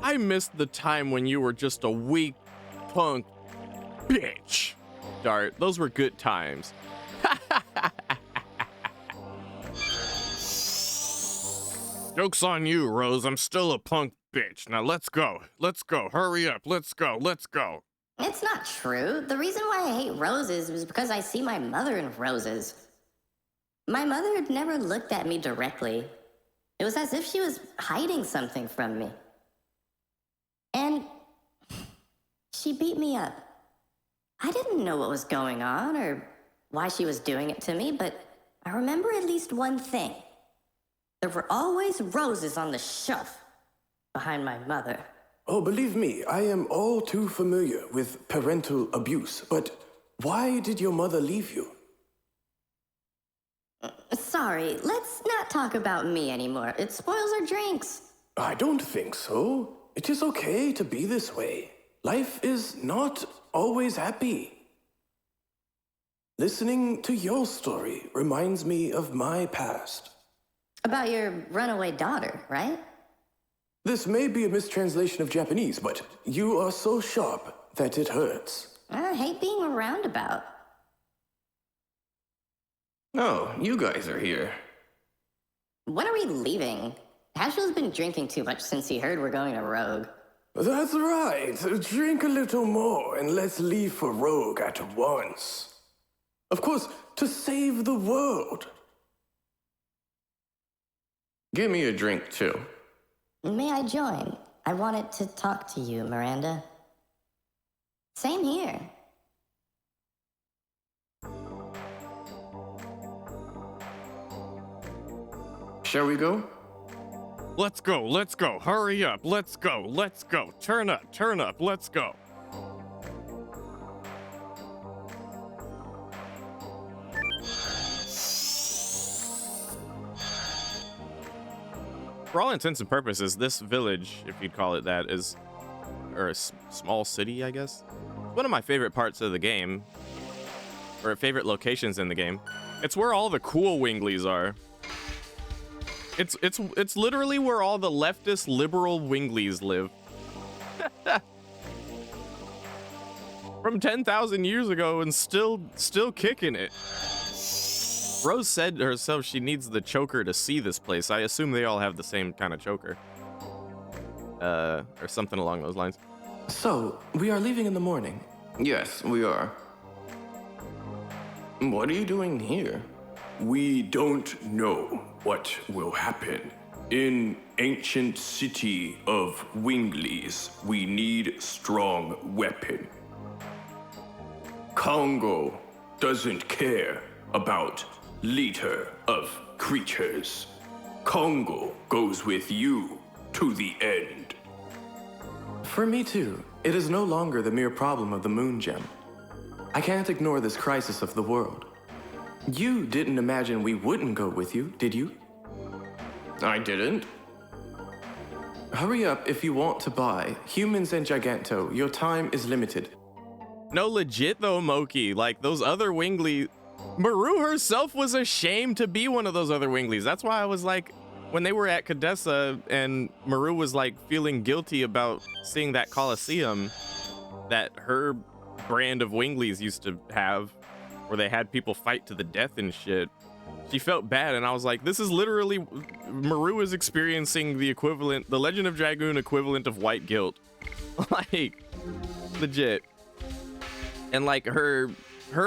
I missed the time when you were just a weak punk bitch. Dart, those were good times. Joke's on you, Rose. I'm still a punk bitch. Now let's go. Let's go. Hurry up. Let's go. Let's go. It's not true. The reason why I hate roses was because I see my mother in roses. My mother had never looked at me directly. It was as if she was hiding something from me. And she beat me up. I didn't know what was going on or why she was doing it to me, but I remember at least one thing. There were always roses on the shelf behind my mother. Oh, believe me, I am all too familiar with parental abuse, but why did your mother leave you? sorry, let's not talk about me anymore. It spoils our drinks. I don't think so. It is okay to be this way. Life is not always happy. Listening to your story reminds me of my past. About your runaway daughter, right? This may be a mistranslation of Japanese, but you are so sharp that it hurts. I hate being a roundabout. Oh, you guys are here. When are we leaving? Hashill's been drinking too much since he heard we're going to Rogue. That's right. Drink a little more and let's leave for Rogue at once. Of course, to save the world. Give me a drink, too. May I join? I wanted to talk to you, Miranda. Same here. Shall we go? Let's go. Hurry up. Let's go. Turn up. Let's go. For all intents and purposes, this village, if you'd call it that, is, or a small city, I guess. One of my favorite parts of the game, or favorite locations in the game. It's where all the cool Winglies are. It's literally where all the leftist liberal Winglies live. From 10,000 years ago and still kicking it. Rose said herself she needs the choker to see this place. I assume they all have the same kind of choker. Or something along those lines. So, we are leaving in the morning. Yes, we are. What are you doing here? We don't know what will happen. In ancient city of Winglies, we need strong weapon. Congo doesn't care about leader of creatures. Congo goes with you to the end. For me too, it is no longer the mere problem of the moon gem. I can't ignore this crisis of the world. You didn't imagine we wouldn't go with you, did you? I didn't. Hurry up if you want to buy. Humans and Giganto, your time is limited. No, legit though, Moki. Like, those other Winglies... Maru herself was ashamed to be one of those other Winglies. That's why I was like, when they were at Cadessa and Maru was like feeling guilty about seeing that Coliseum that her brand of Winglies used to have, where they had people fight to the death and shit. She felt bad, and I was like, this is literally... Maru is experiencing the equivalent, the Legend of Dragoon equivalent of white guilt. Like, legit. And like her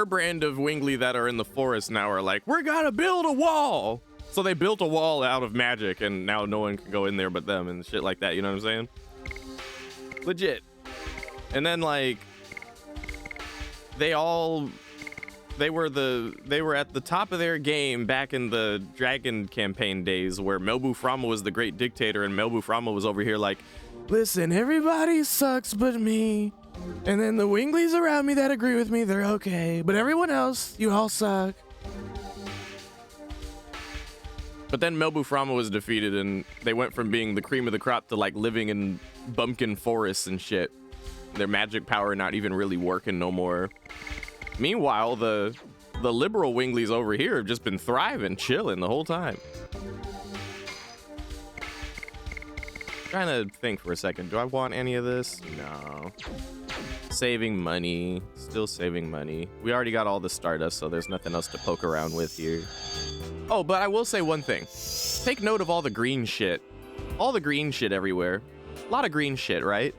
brand of Wingly that are in the forest now are like, we're gonna build a wall. So they built a wall out of magic, and now no one can go in there but them and shit like that. You know what I'm saying? Legit. And then like, they were at the top of their game back in the Dragon campaign days, where Melbu Frama was the great dictator, and Melbu Frama was over here like, listen, everybody sucks but me. And then the Winglies around me that agree with me, they're okay. But everyone else, you all suck. But then Melbu Frama was defeated, and they went from being the cream of the crop to like living in bumpkin forests and shit. Their magic power not even really working no more. Meanwhile, the liberal Winglies over here have just been thriving, chilling the whole time. Trying to think for a second. Do I want any of this? No. Saving money. Still saving money. We already got all the Stardust, so there's nothing else to poke around with here. Oh, but I will say one thing. Take note of all the green shit. All the green shit everywhere. A lot of green shit, right?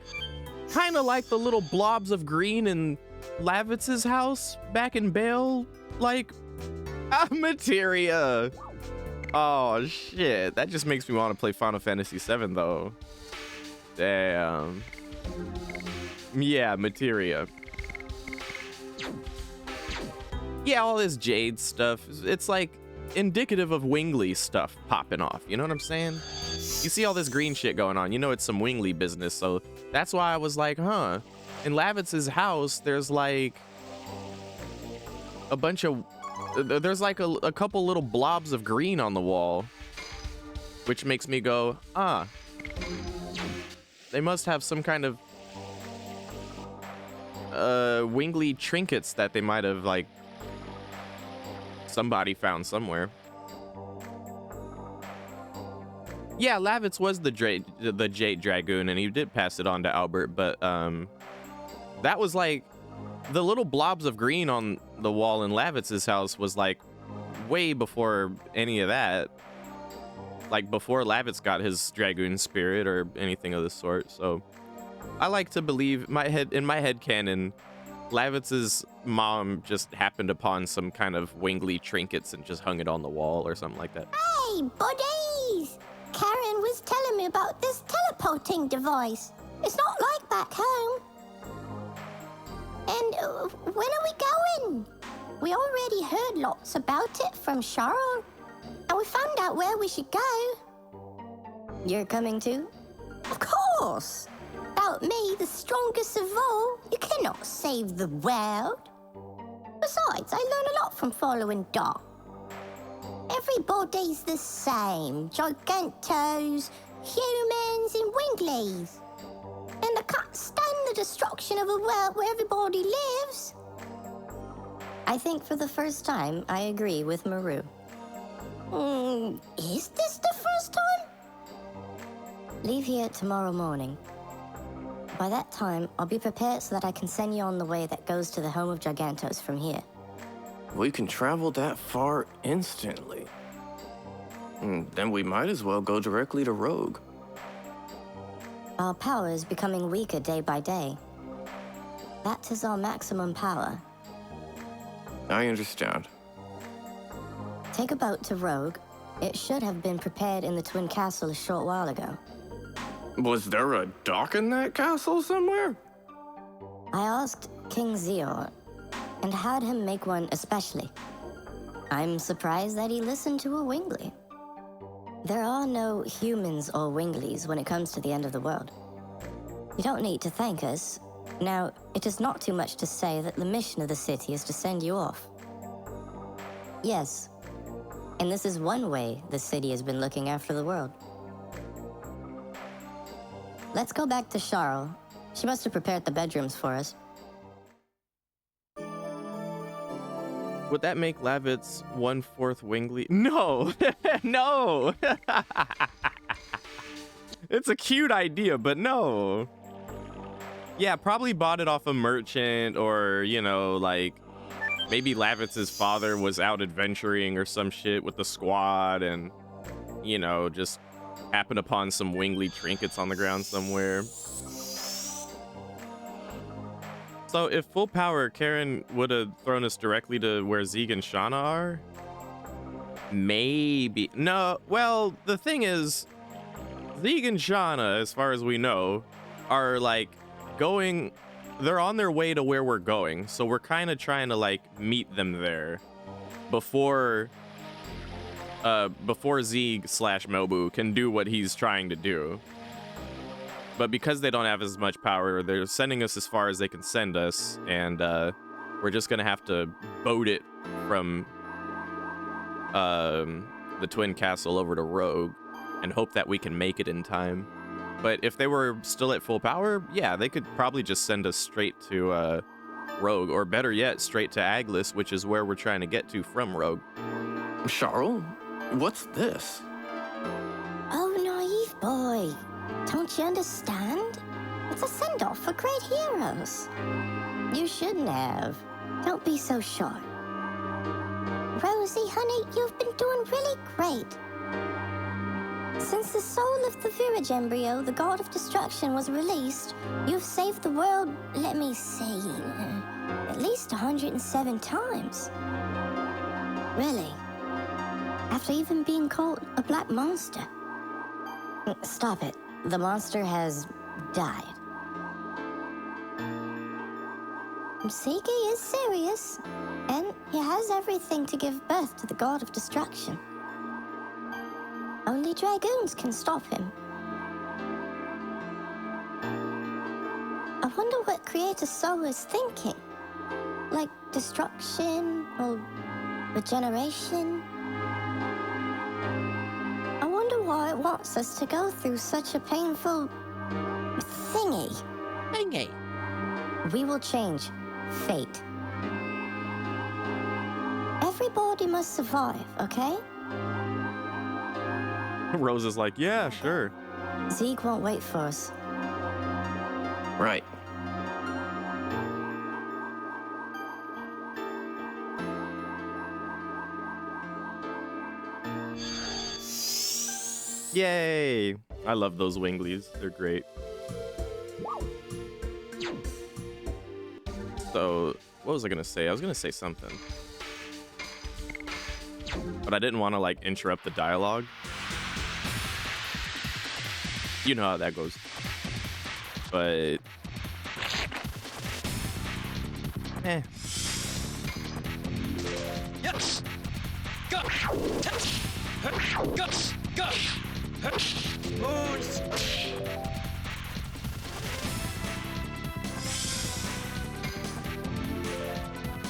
Kind of like the little blobs of green in Lavitz's house back in Bale. Like, materia. Oh, shit. That just makes me want to play Final Fantasy VII, though. Damn. Yeah, materia. Yeah, all this Jade stuff. It's like indicative of Wingly stuff popping off. You know what I'm saying? You see all this green shit going on. You know it's some Wingly business. So that's why I was like, huh. In Lavitz's house, there's like a bunch of There's like a couple little blobs of green on the wall, which makes me go, ah. They must have some kind of wingly trinkets that they might have, like, somebody found somewhere. Yeah, Lavitz was the Jade Dragoon, and he did pass it on to Albert, but that was like the little blobs of green on the wall in Lavitz's house was like way before any of that. Like before Lavitz got his Dragoon spirit or anything of the sort. So I like to believe in my head canon, Lavitz's mom just happened upon some kind of wingly trinkets and just hung it on the wall or something like that. Hey, buddies! Karen was telling me about this teleporting device. It's not like back home. And when are we going? We already heard lots about it from Charles, and we found out where we should go. You're coming too? Of course! Without me, the strongest of all, you cannot save the world. Besides, I learn a lot from following Doc. Everybody's the same. Gigantos, humans, and winglies. And I can't stand the destruction of a world where everybody lives. I think for the first time, I agree with Maru. Is this the first time? Leave here tomorrow morning. By that time, I'll be prepared so that I can send you on the way that goes to the home of Gigantos from here. We can travel that far instantly. Then we might as well go directly to Rogue. Our power is becoming weaker day by day. That is our maximum power. I understand. Take a boat to Rogue. It should have been prepared in the Twin Castle a short while ago. Was there a dock in that castle somewhere? I asked King Zior and had him make one especially. I'm surprised that he listened to a Wingly. There are no humans or Winglies when it comes to the end of the world. You don't need to thank us. Now, it is not too much to say that the mission of the city is to send you off. Yes, and this is one way the city has been looking after the world. Let's go back to Charles. She must have prepared the bedrooms for us. Would that make Lavitz 1/4 Wingly? No, no. It's a cute idea, but no. Yeah, probably bought it off a merchant, or, you know, like maybe Lavitz's father was out adventuring or some shit with the squad and, you know, just happened upon some Wingly trinkets on the ground somewhere. So if full power, Karen would have thrown us directly to where Zeeg and Shauna are? Maybe. No, well, the thing is, Zeeg and Shauna, as far as we know, are like going, they're on their way to where we're going. So we're kind of trying to like meet them there before Zeeg/Mobu can do what he's trying to do. But because they don't have as much power, they're sending us as far as they can send us, and we're just gonna have to boat it from the Twin Castle over to Rogue and hope that we can make it in time. But if they were still at full power, yeah, they could probably just send us straight to Rogue, or better yet, straight to Aglis, which is where we're trying to get to from Rogue. Charles, what's this? Oh, naive boy. Don't you understand? It's a send-off for great heroes. You shouldn't have. Don't be so short. Rosie, honey, you've been doing really great. Since the soul of the Virage embryo, the god of destruction, was released, you've saved the world, let me see, at least 107 times. Really? After even being called a black monster. Stop it. The monster has died. Msiki is serious, and he has everything to give birth to the god of destruction. Only Dragoons can stop him. I wonder what Creator Soul is thinking. Like destruction, or Regeneration? I wonder why it wants us to go through such a painful thingy. We will change fate. Everybody must survive, okay? Rose is like, yeah, sure. Zeke won't wait for us. Right. Yay! I love those Winglies. They're great. So, what was I gonna say? I was gonna say something. But I didn't want to, like, interrupt the dialogue. You know how that goes. But... Yes. Go. Touch. Guts. Go. Moves.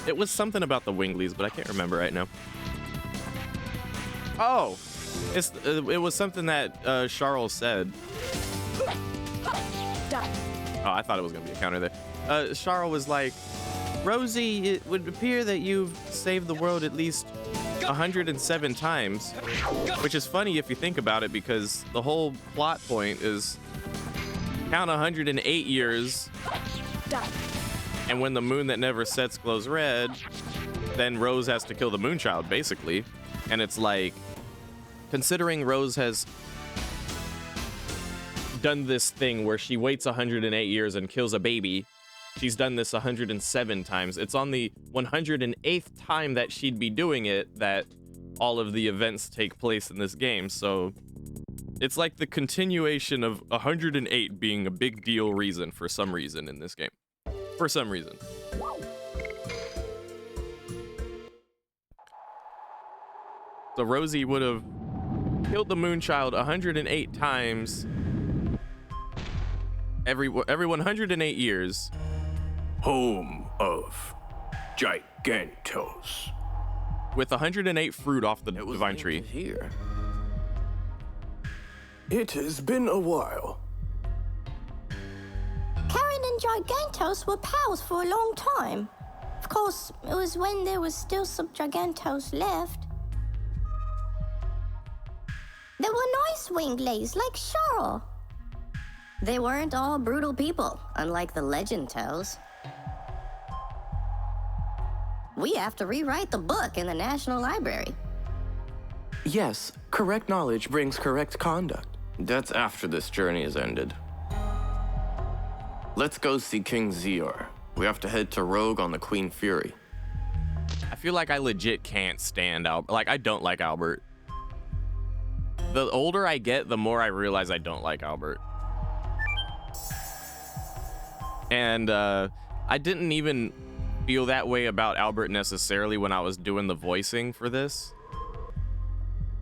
It was something about the Winglies, but I can't remember right now. Oh! It was something that Charles said. Done. Oh, I thought it was going to be a counter there. Charles was like, Rosie, it would appear that you've saved the world at least 107 times, which is funny if you think about it, because the whole plot point is count 108 years, Done. and when the moon that never sets glows red, then Rose has to kill the Moonchild, basically. And it's like, considering Rose has done this thing where she waits 108 years and kills a baby, she's done this 107 times. It's on the 108th time that she'd be doing it that all of the events take place in this game. So it's like the continuation of 108 being a big deal reason for some reason in this game. For some reason. So Rosie would have killed the Moonchild 108 times every 108 years. Home of Gigantos. With 108 fruit off the divine tree. Here. It has been a while. Karen and Gigantos were pals for a long time. Of course, it was when there was still some Gigantos left. There were nice Winglies like Cheryl. They weren't all brutal people, unlike the legend tells. We have to rewrite the book in the National Library. Yes, correct knowledge brings correct conduct. That's after this journey is ended. Let's go see King Zior. We have to head to Rogue on the Queen Fury. I feel like I legit can't stand Albert. Like, I don't like Albert. The older I get, the more I realize I don't like Albert. And I didn't even feel that way about Albert necessarily when I was doing the voicing for this.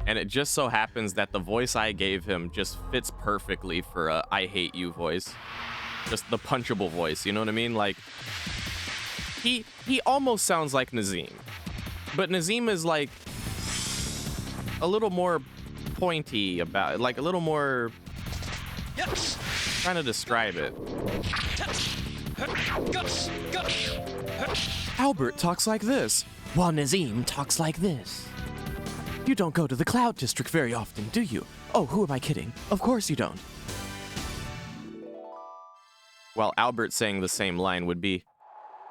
And it just so happens that the voice I gave him just fits perfectly for a I hate you voice. Just the punchable voice, you know what I mean? Like, he almost sounds like Nazim. But Nazim is like a little more pointy about it, like a little more, Yes. trying to describe it. Guts. Albert talks like this, while Nazim talks like this. You don't go to the Cloud District very often, do you? Oh, who am I kidding? Of course you don't. While Albert saying the same line would be,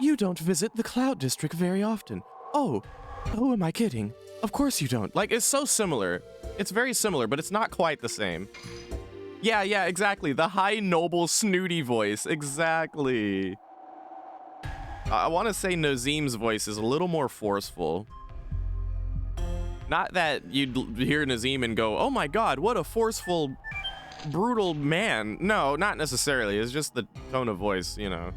You don't visit the Cloud District very often. Oh, who am I kidding? Of course you don't. like, it's so similar. It's very similar, but it's not quite the same. Yeah, exactly. The high, noble, snooty voice. Exactly. I want to say Nazim's voice is a little more forceful. Not that you'd hear Nazim and go, oh my god, what a forceful, brutal man. No, not necessarily. It's just the tone of voice, you know.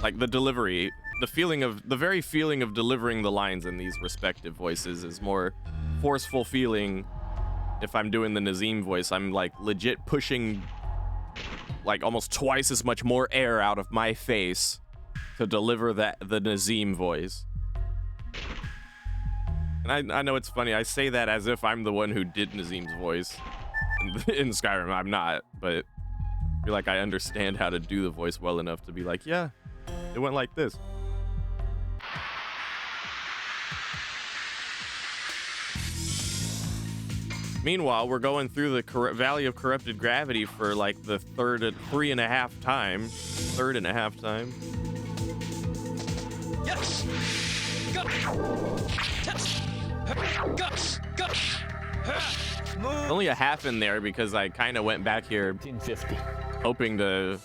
Like the delivery. The very feeling of delivering the lines in these respective voices is more forceful feeling. If I'm doing the Nazim voice, I'm like legit pushing like almost twice as much more air out of my face to deliver the Nazim voice. And I know it's funny. I say that as if I'm the one who did Nazim's voice in Skyrim. I'm not, but I feel like I understand how to do the voice well enough to be like, yeah, it went like this. Meanwhile, we're going through the Valley of Corrupted Gravity for like the third and a half time. Yes. Go. Go. Move. Only a half in there because I kind of went back here 1350. hoping to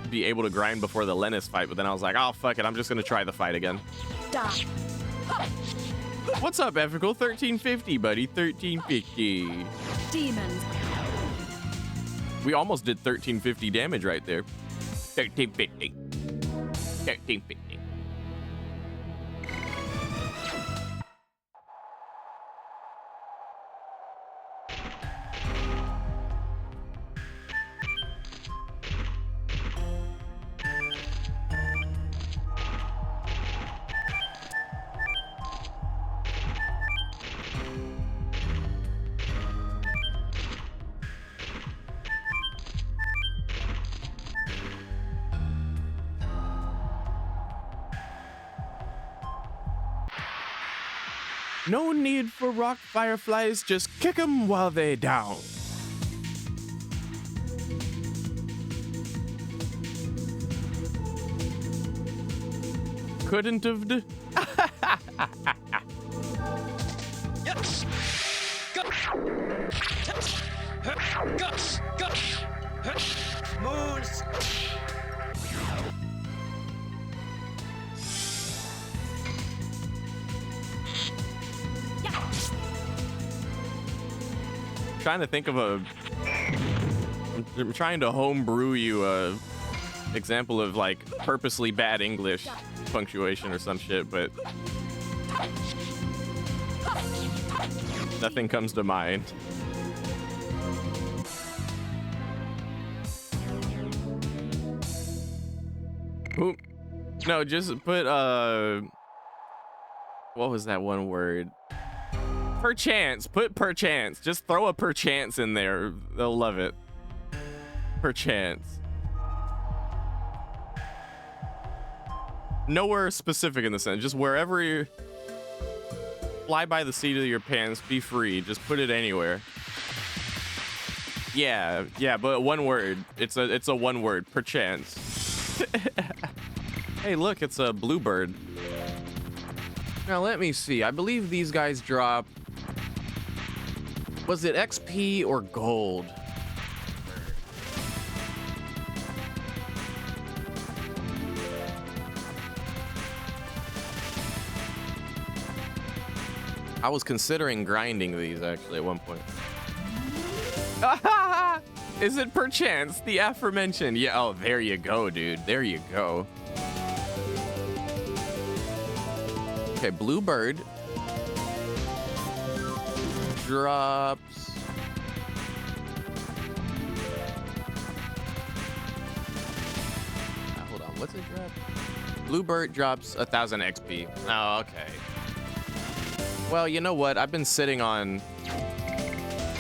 be able to grind before the Lennis fight, but then I was like, oh, fuck it. I'm just going to try the fight again. Die. What's up, Ethical? 1350, buddy. 1350. Demons. We almost did 1350 damage right there. 1350. 1350. No need for rock fireflies, just kick 'em while they down. Couldn't have Yes. Go. Go. Moves. trying to think of I'm trying to homebrew you a example of like purposely bad English punctuation or some shit, but nothing comes to mind. Oop. No, just put what was that one word? Perchance. Put perchance. Just throw a perchance in there. They'll love it. Perchance. Nowhere specific in the sentence. Just wherever you fly by the seat of your pants, be free. Just put it anywhere. Yeah, but one word. It's a one word. Perchance. Hey, look, it's a bluebird. Now let me see. I believe these guys drop. Was it XP or gold? I was considering grinding these actually at one point. Is it perchance the aforementioned? Yeah, oh, there you go, dude. There you go. Okay, bluebird drops. Hold on, what's it drop? Bluebird drops 1,000 XP. Oh, okay. Well, you know what? I've been sitting on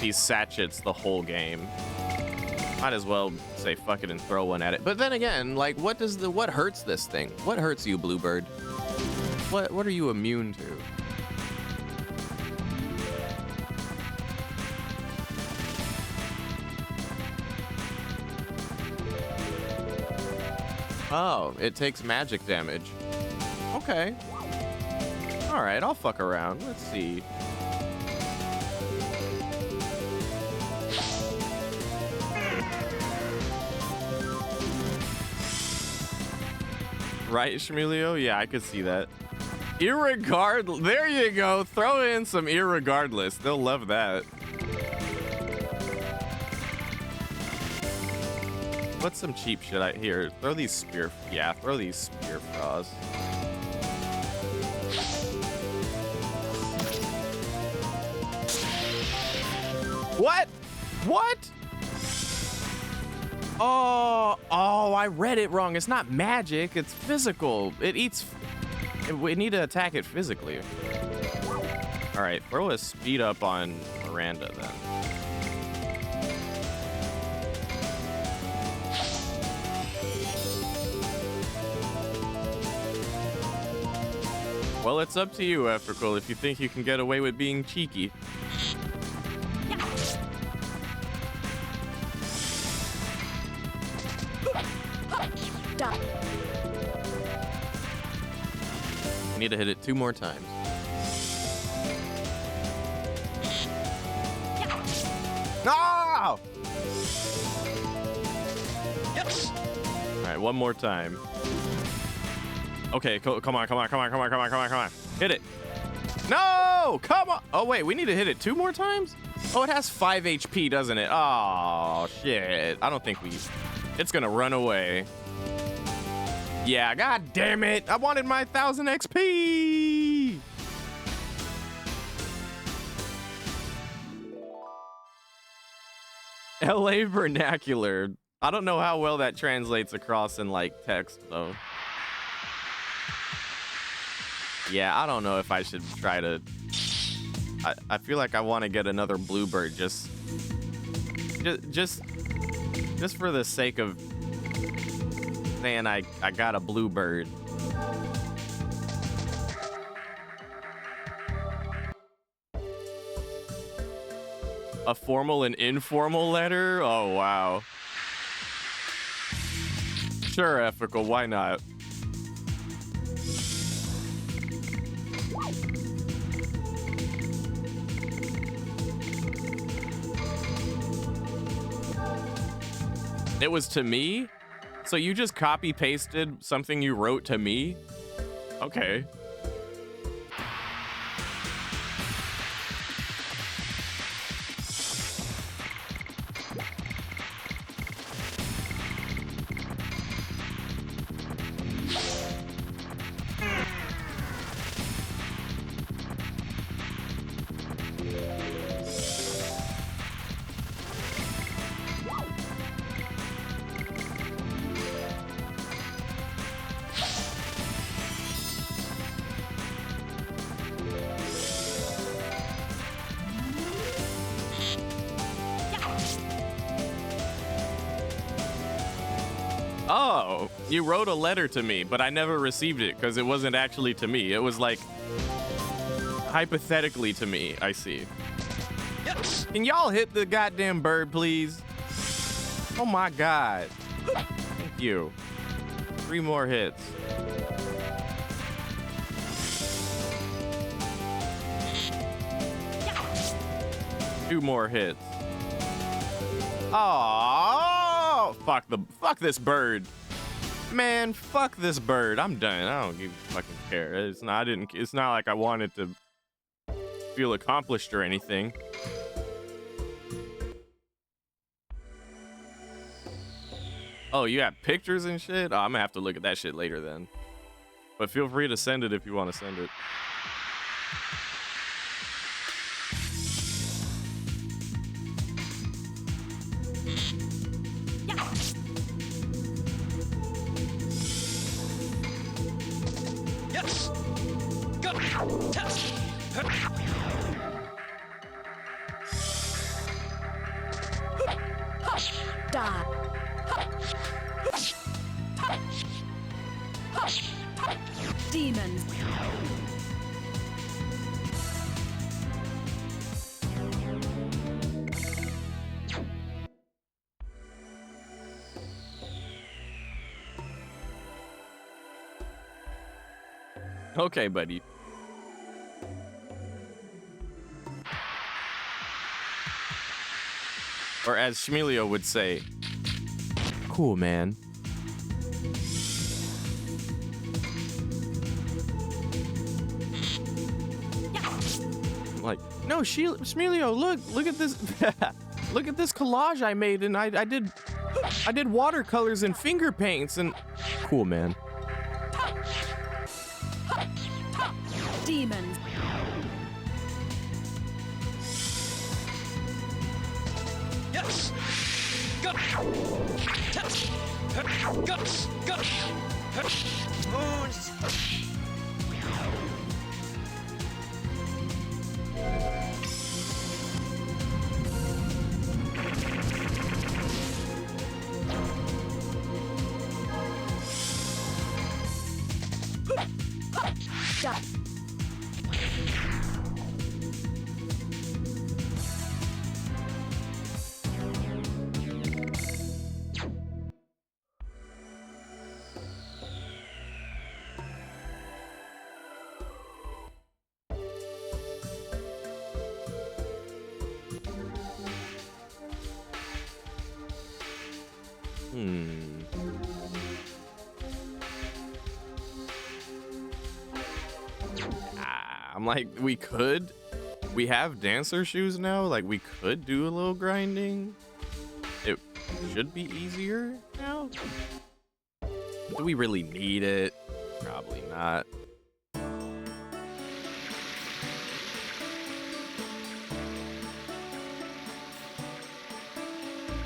these sachets the whole game. Might as well say fuck it and throw one at it. But then again, like, what hurts this thing? What hurts you, bluebird? What are you immune to? Oh, it takes magic damage. Okay. All right, I'll fuck around. Let's see. Right, Shmulio? Yeah, I could see that. Irregardless. There you go. Throw in some irregardless. They'll love that. What's some cheap shit out here? Throw these spear. Yeah, throw these spear frogs. What? What? Oh, I read it wrong. It's not magic. It's physical. It eats. We need to attack it physically. All right, throw a speed up on Miranda then. Well, it's up to you, Efrical, if you think you can get away with being cheeky. Die. I need to hit it 2 more times. No! Yes. All right, 1 more time. Okay, come on. Hit it. No! Come on. Oh, wait, we need to hit it 2 more times? Oh, it has 5 HP, doesn't it? Oh, shit. I don't think it's gonna run away. Yeah, god damn it. I wanted my 1000 XP. LA vernacular. I don't know how well that translates across in like text though. Yeah, I don't know if I should try to. I feel like I want to get another bluebird just for the sake of saying I got a bluebird. A formal and informal letter? Oh wow. Sure, Ethical, why not? It was to me? So you just copy pasted something you wrote to me? Okay. Oh, you wrote a letter to me, but I never received it because it wasn't actually to me. It was like hypothetically to me. I see. Yes. Can y'all hit the goddamn bird, please? Oh my god. Thank you. 3 more hits. Two more hits. Oh, fuck this bird. Man, fuck this bird. I'm done. I don't even fucking care. It's not like I wanted to feel accomplished or anything. Oh, you have pictures and shit? Oh, I'm gonna have to look at that shit later then. But feel free to send it if you want to send it. Yes. Go. Test. Die. Demons. Okay, buddy. Or as Shmelio would say, cool, man. I'm like, no, Shmelio, look at this. Look at this collage I made, and I did watercolors and finger paints, and cool, man. Demons. Yes. Go. Test. Go. Go. Moons. I'm like, we have dancer shoes now. Like, we could do a little grinding. It should be easier now. Do we really need it? Probably not.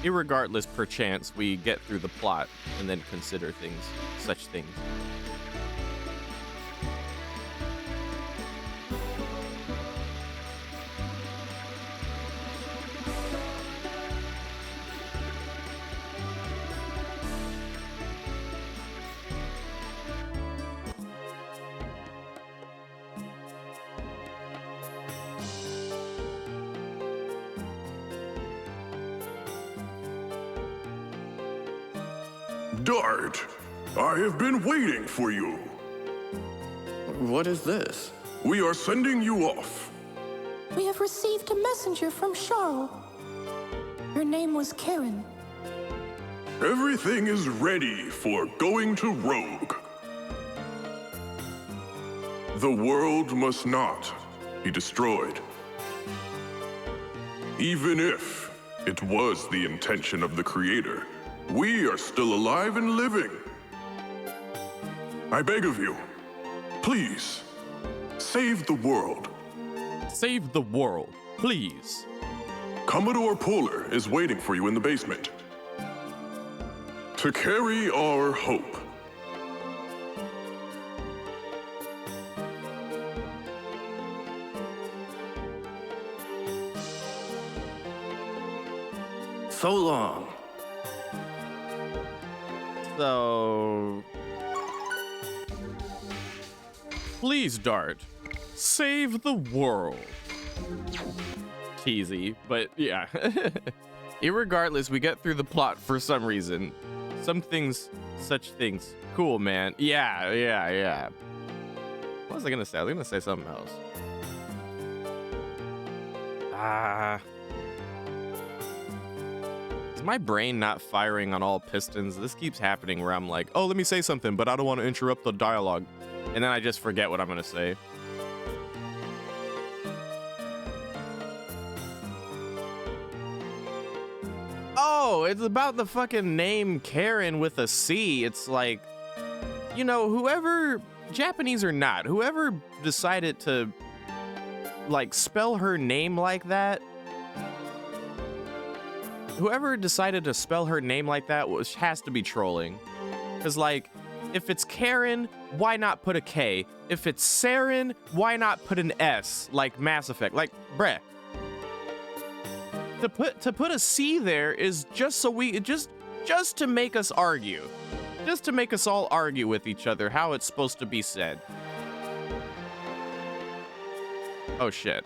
Irregardless, perchance we get through the plot and then consider such things. Dart, I have been waiting for you. What is this? We are sending you off. We have received a messenger from Charles. Her name was Karen. Everything is ready for going to Rogue. The world must not be destroyed. Even if it was the intention of the Creator, we are still alive and living. I beg of you, please, save the world. Save the world, please. Commodore Polar is waiting for you in the basement. To carry our hope. So long. So, please, Dart, save the world. Cheesy, but yeah. Irregardless, we get through the plot for some reason. Such things. Cool, man. Yeah. What was I gonna say? I was gonna say something else. Is my brain not firing on all pistons? This keeps happening where I'm like, oh, let me say something, but I don't want to interrupt the dialogue. And then I just forget what I'm gonna say. Oh, it's about the fucking name Karen with a C. It's like, you know, whoever, Japanese or not, whoever decided to, like, spell her name like that, whoever decided to spell her name like that has to be trolling. Because, like, if it's Karen, why not put a K? If it's Saren, why not put an S, like Mass Effect? Like, bruh. To put a C there is just so we, just to make us argue. Just to make us all argue with each other how it's supposed to be said. Oh, shit.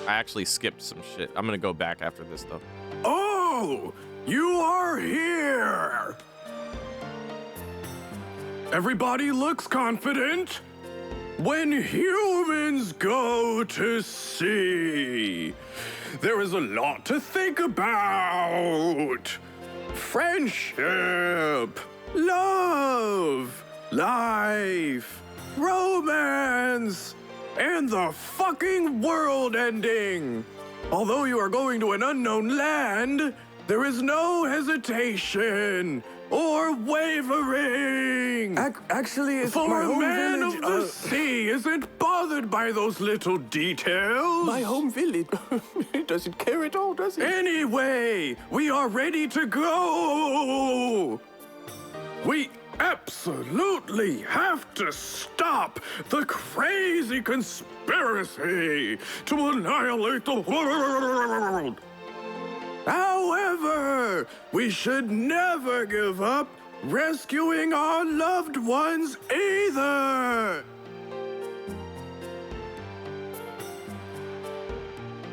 I actually skipped some shit. I'm gonna go back after this, though. Oh, you are here. Everybody looks confident. When humans go to sea, there is a lot to think about. Friendship, love, life, romance, and the fucking world ending. Although you are going to an unknown land, there is no hesitation or wavering. Actually, it's For my a home man village. of the sea isn't bothered by those little details. My home village. It doesn't care at all, does it? Anyway, we are ready to go. We absolutely have to stop the crazy conspiracy to annihilate the world. However, we should never give up rescuing our loved ones either.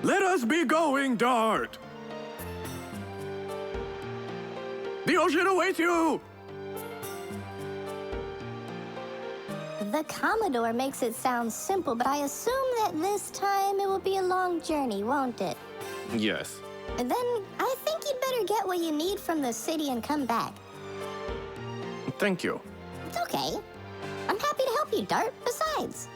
Let us be going, Dart. The ocean awaits you. The Commodore makes it sound simple, but I assume that this time it will be a long journey, won't it? Yes. And then I think you'd better get what you need from the city and come back. Thank you. It's okay. I'm happy to help you, Dart. Besides,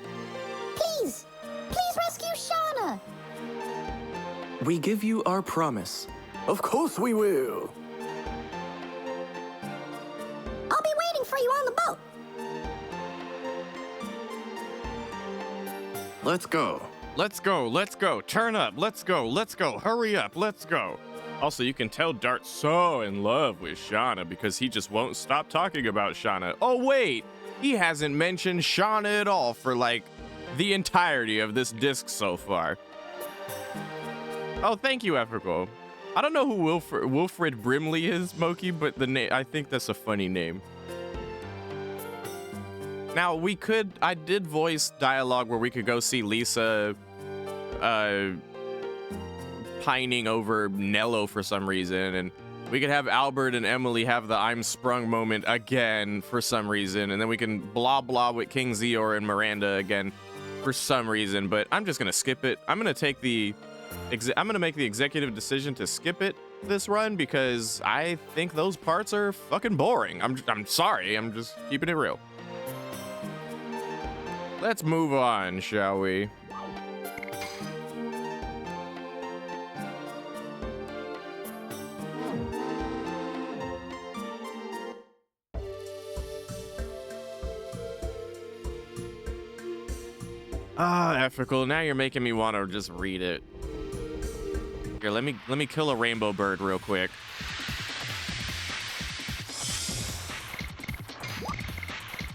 We give you our promise. Of course we will. I'll be waiting for you on the boat. Let's go. Let's go, let's go. Turn up, let's go, let's go. Hurry up, let's go. Also, you can tell Dart's so in love with Shauna because he just won't stop talking about Shauna. Oh, wait, he hasn't mentioned Shauna at all for like the entirety of this disc so far. Oh, thank you, Efrico. I don't know who Wilfred Brimley is, Moki, but the name, I think that's a funny name. Now, I did voice dialogue where we could go see Lisa pining over Nello for some reason, and we could have Albert and Emily have the I'm sprung moment again for some reason, and then we can blah blah with King Zior and Miranda again for some reason, but I'm just gonna skip it. I'm gonna make the executive decision to skip it this run because I think those parts are fucking boring. I'm sorry, I'm just keeping it real. Let's move on, shall we? Ethical, now you're making me want to just read it. Here, let me kill a rainbow bird real quick.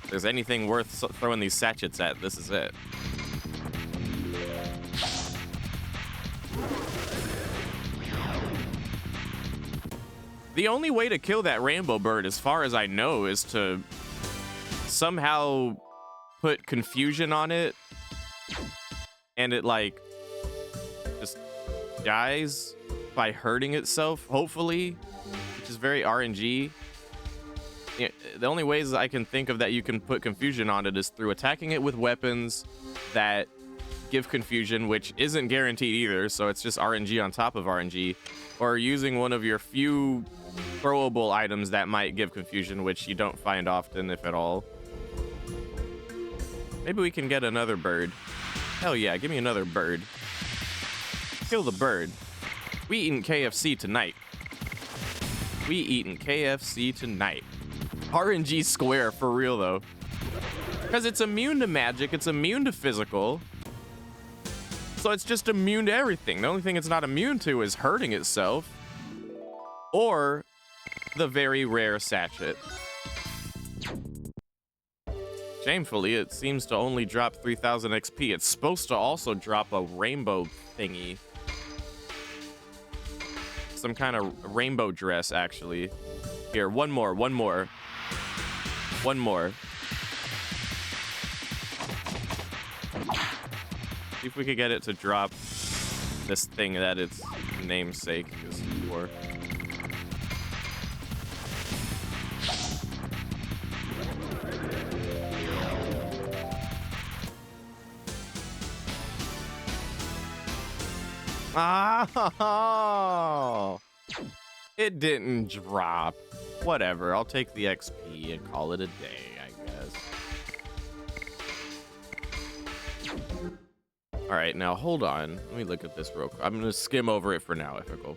If there's anything worth throwing these sachets at, this is it. The only way to kill that rainbow bird, as far as I know, is to somehow put confusion on it, and it like just dies by hurting itself, hopefully, which is very RNG. Yeah, the only ways I can think of that you can put confusion on it is through attacking it with weapons that give confusion, which isn't guaranteed either, so it's just RNG on top of RNG, or using one of your few throwable items that might give confusion, which you don't find often, if at all. Maybe we can get another bird. Hell yeah, give me another bird. Kill the bird. We eating KFC tonight. We eating KFC tonight. RNG square, for real though. Because it's immune to magic, it's immune to physical. So it's just immune to everything. The only thing it's not immune to is hurting itself. Or the very rare sachet. Shamefully, it seems to only drop 3000 XP. It's supposed to also drop a rainbow thingy. Some kind of rainbow dress, actually. Here, one more. See if we could get it to drop this thing that its namesake is for. Oh, it didn't drop. Whatever, I'll take the XP and call it a day, I guess. All right, now hold on. Let me look at this real quick. I'm gonna skim over it for now, Ethical.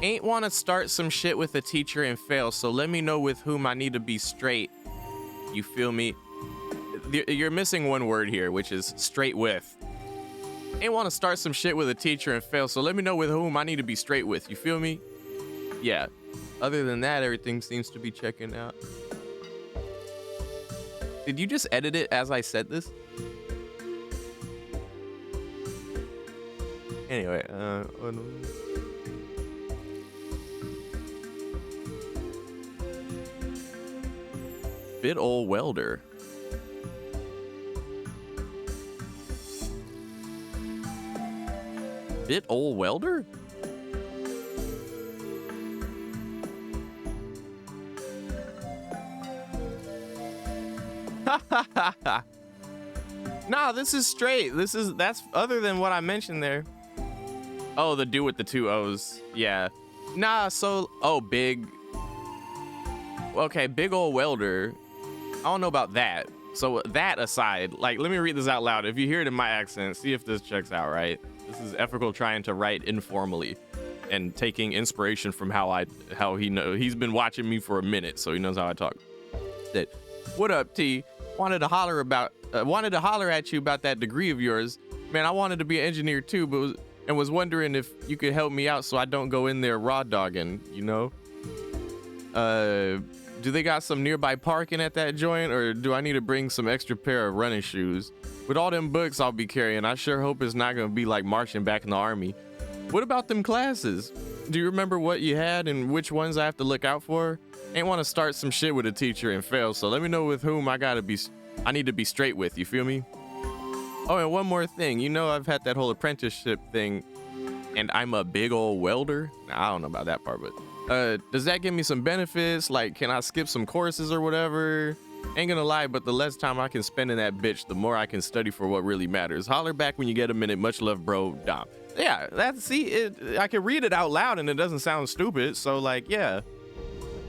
Ain't wanna start some shit with a teacher and fail, so let me know with whom I need to be straight. You feel me? You're missing one word here, which is straight with. Ain't wanna start some shit with a teacher and fail, so let me know with whom I need to be straight with. You feel me? Yeah. Other than that, everything seems to be checking out. Did you just edit it as I said this? Anyway, Bit ol' welder. Bit old welder? Nah, this is straight. That's other than what I mentioned there. Oh, the dude with the 2 O's. Yeah. Nah, so, oh, big. Okay, big old welder. I don't know about that. So that aside, like, let me read this out loud. If you hear it in my accent, see if this checks out, right? This is Ethical trying to write informally and taking inspiration from how he knows. He's been watching me for a minute, so he knows how I talk. That, what up, T? Wanted to holler at you about that degree of yours. Man, I wanted to be an engineer too, but was wondering if you could help me out so I don't go in there raw dogging, you know? Do they got some nearby parking at that joint, or do I need to bring some extra pair of running shoes? With all them books I'll be carrying, I sure hope it's not gonna be like marching back in the army. What about them classes? Do you remember what you had and which ones I have to look out for? Ain't want to start some shit with a teacher and fail, so let me know with whom I need to be straight with, you feel me? Oh, and one more thing, you know I've had that whole apprenticeship thing, and I'm a big old welder? I don't know about that part, but does that give me some benefits? Like, can I skip some courses or whatever? Ain't gonna lie, but the less time I can spend in that bitch, the more I can study for what really matters. Holler back when you get a minute. Much love, bro. Dom. Yeah, I can read it out loud and it doesn't sound stupid. So, like, yeah,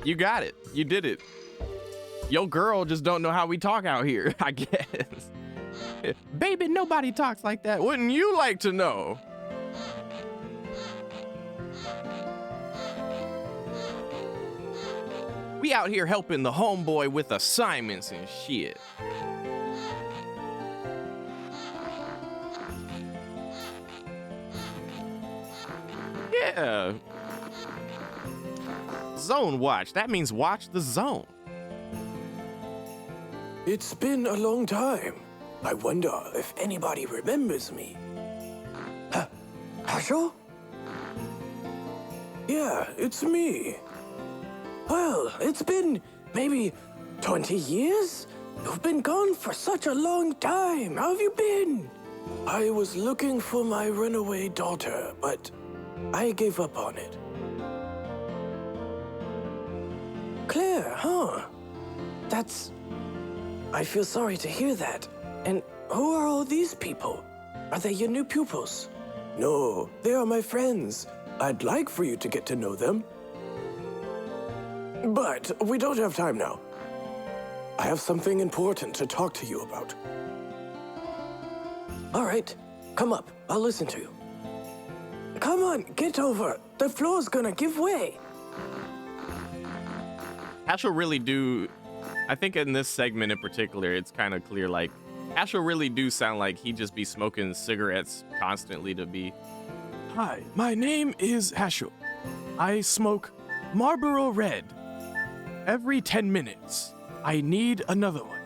you got it. You did it. Yo, girl just don't know how we talk out here, I guess. Baby, nobody talks like that. Wouldn't you like to know? We out here helping the homeboy with assignments and shit. Yeah. Zone watch. That means watch the zone. It's been a long time. I wonder if anybody remembers me. Hasho? Yeah, it's me. Well, it's been maybe 20 years? You've been gone for such a long time. How have you been? I was looking for my runaway daughter, but I gave up on it. Claire, huh? I feel sorry to hear that. And who are all these people? Are they your new pupils? No, they are my friends. I'd like for you to get to know them. But we don't have time now. I have something important to talk to you about. All right, come up. I'll listen to you. Come on, get over. The floor's gonna give way. Ash will really do, I think in this segment in particular, it's kind of clear, like, Ash will really do sound like he'd just be smoking cigarettes constantly to be. Hi, my name is Hasho. I smoke Marlboro Red. Every 10 minutes, I need another one.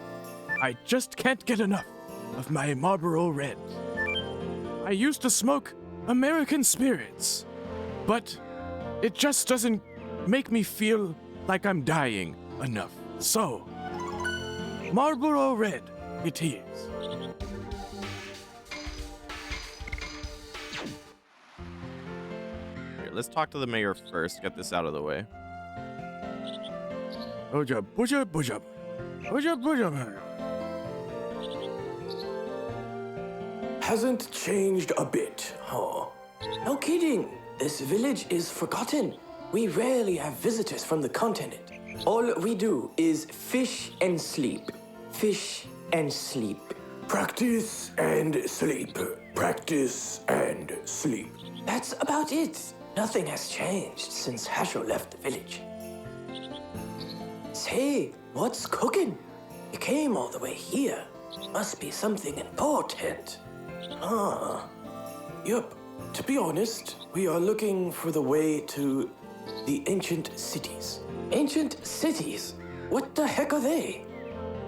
I just can't get enough of my Marlboro Red. I used to smoke American Spirits, but it just doesn't make me feel like I'm dying enough. So, Marlboro Red it is. Here, let's talk to the mayor first, get this out of the way. Hasn't changed a bit, huh? No kidding. This village is forgotten. We rarely have visitors from the continent. All we do is fish and sleep. Fish and sleep. Practice and sleep. Practice and sleep. That's about it. Nothing has changed since Hasho left the village. Say, what's cooking? You came all the way here. Must be something important. Huh. Yup. To be honest, we are looking for the way to the ancient cities. Ancient cities? What the heck are they?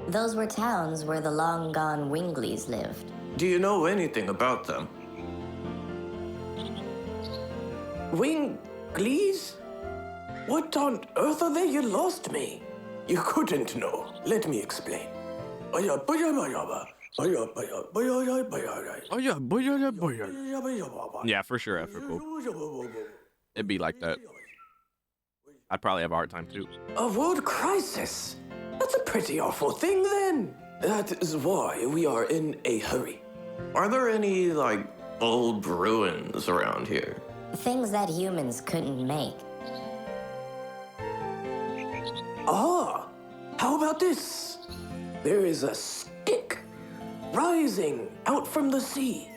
Those were towns where the long-gone Wingleys lived. Do you know anything about them? Wingleys? What on earth are they? You lost me. You couldn't know. Let me explain. Oh yeah, yeah, for sure, ethical. It'd be like that. I'd probably have a hard time too. A world crisis? That's a pretty awful thing then. That is why we are in a hurry. Are there any, like, old ruins around here? Things that humans couldn't make. Ah, how about this? There is a stick rising out from the sea.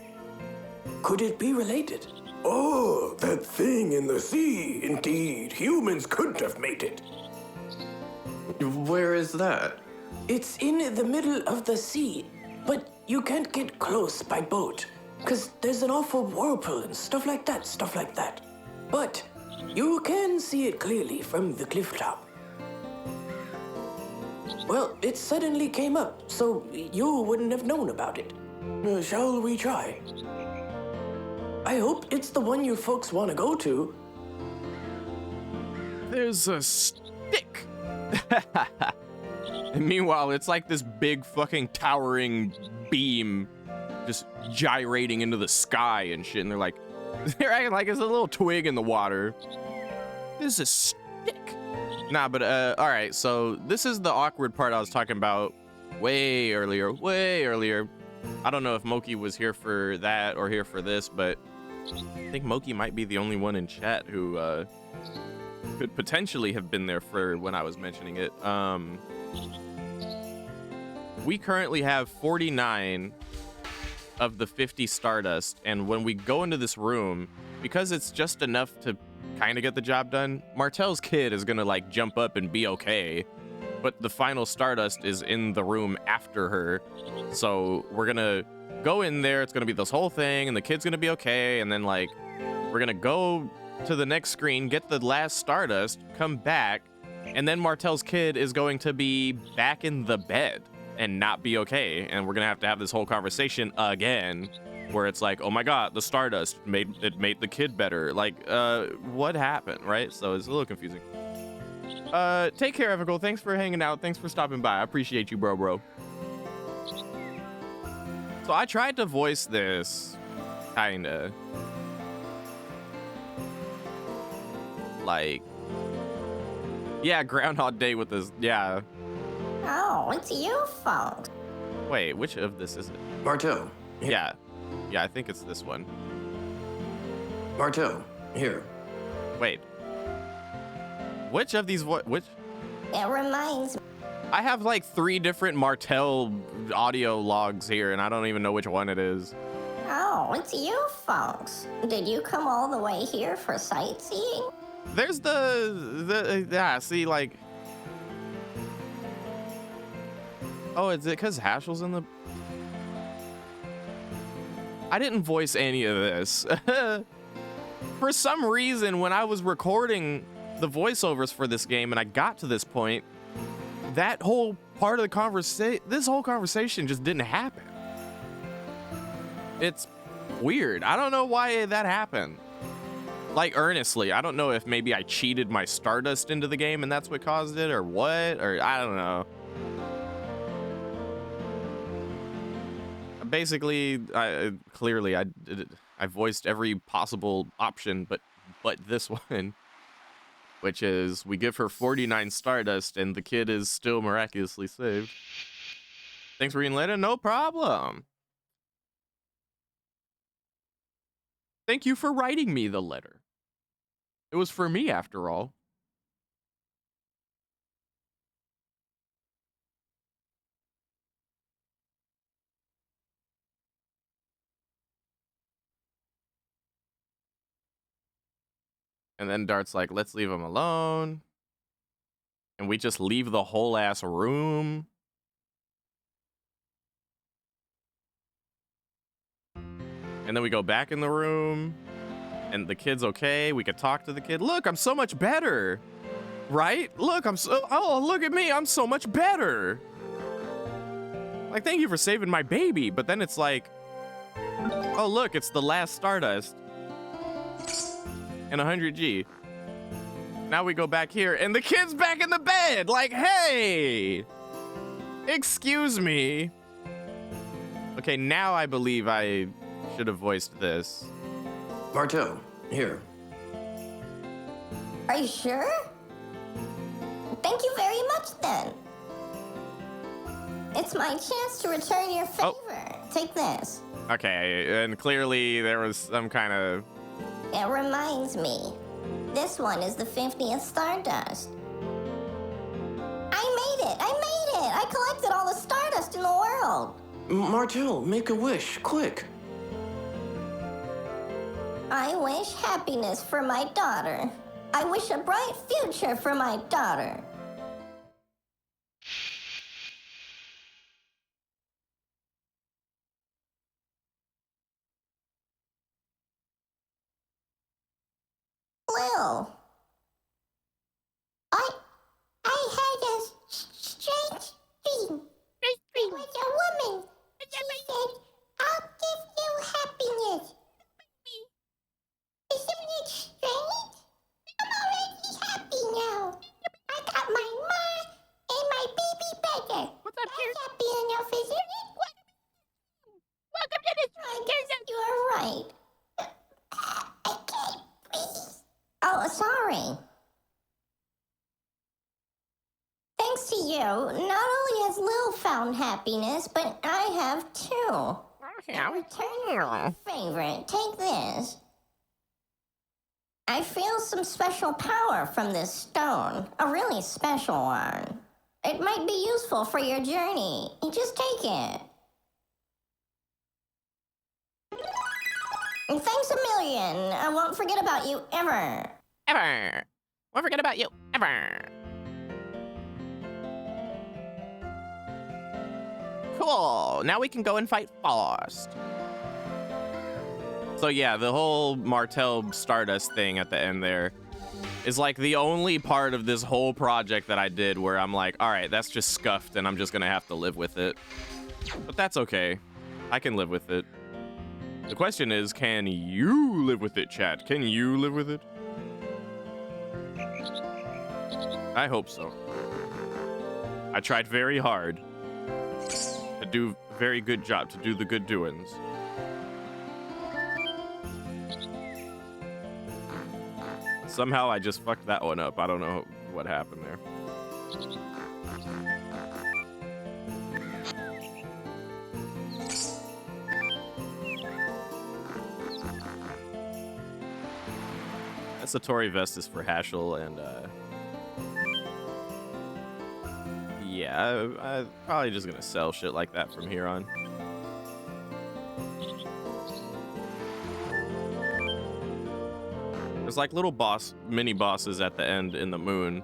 Could it be related? Oh, that thing in the sea. Indeed, humans couldn't have made it. Where is that? It's in the middle of the sea, but you can't get close by boat, because there's an awful whirlpool and stuff like that. But you can see it clearly from the cliff top. Well, it suddenly came up, so you wouldn't have known about it. Shall we try? I hope it's the one you folks want to go to. There's a stick. And meanwhile, it's like this big fucking towering beam just gyrating into the sky and shit. And they're acting like it's a little twig in the water. There's a stick. Nah, but all right, so this is the awkward part I was talking about way earlier. I don't know if Moki was here for that or here for this, but I think Moki might be the only one in chat who could potentially have been there for when I was mentioning it. We currently have 49 of the 50 Stardust, and when we go into this room, because it's just enough to kind of get the job done, Martel's kid is gonna like jump up and be okay, but the final Stardust is in the room after her, so we're gonna go in there, it's gonna be this whole thing, and the kid's gonna be okay, and then like we're gonna go to the next screen, get the last Stardust, come back, and then Martel's kid is going to be back in the bed and not be okay, and we're gonna have to have this whole conversation again where it's like, oh my god, the Stardust made the kid better, like what happened, right? So it's a little confusing. Take care, Ethical. Thanks for hanging out, thanks for stopping by. I appreciate you, bro. So I tried to voice this kinda like, yeah, Groundhog Day with this, yeah. Oh, it's you folks. Wait, which of this is it? Martel. Yeah, I think it's this one. Martel, here. Wait. Which of these, which? It reminds me. I have like 3 different Martel audio logs here, and I don't even know which one it is. Oh, it's you folks. Did you come all the way here for sightseeing? There's yeah, see, like, oh, is it because Hashel's in the... I didn't voice any of this. For some reason, when I was recording the voiceovers for this game and I got to this point, that whole part of the conversation, this whole conversation just didn't happen. It's weird. I don't know why that happened. Like, earnestly, I don't know if maybe I cheated my Stardust into the game and that's what caused it, or what, or I don't know. Basically, I voiced every possible option, but this one, which is we give her 49 Stardust and the kid is still miraculously saved. Thanks for reading later, no problem. Thank you for writing me the letter. It was for me, after all. And then Dart's like, let's leave him alone. And we just leave the whole ass room. And then we go back in the room. And the kid's okay. We could talk to the kid. Look, I'm so much better. Right? Look, oh, look at me. I'm so much better. Like, thank you for saving my baby. But then it's like, oh, look, it's the last Stardust. And 100G. Now we go back here and the kid's back in the bed. Like, hey, excuse me. Okay, now I believe I should have voiced this. Martel, here. Are you sure? Thank you very much, then. It's my chance to return your favor. Take this. Okay, and clearly there was some kind of... It reminds me. This one is the 50th Stardust. I made it! I collected all the Stardust in the world. Martel, make a wish, quick. I wish happiness for my daughter. I wish a bright future for my daughter. Lil, I had a strange dream. It was a woman. She said, I'll give you happiness. Isn't it strange? I'm already happy now. I got my mom and my baby brother. What's up, That's happy enough, isn't it? Welcome to this. I guess you're right. I can't breathe. Oh, sorry. Thanks to you, not only has Lil found happiness, but I have too. Now return your favorite. Take this. I feel some special power from this stone. A really special one. It might be useful for your journey. Just take it. And thanks a million. I won't forget about you ever. Ever. Won't forget about you, ever. Cool. Now we can go and fight Faust. So yeah, the whole Martel Stardust thing at the end there is like the only part of this whole project that I did where I'm like, all right, that's just scuffed and I'm just gonna have to live with it. But that's okay. I can live with it. The question is, can you live with it, chat? Can you live with it? I hope so. I tried very hard to do a very good job, to do the good doings. Somehow I just fucked that one up. I don't know what happened there. That Satori vest is for Hashel, and yeah, I'm probably just gonna sell shit like that from here on. There's like little mini bosses at the end in the moon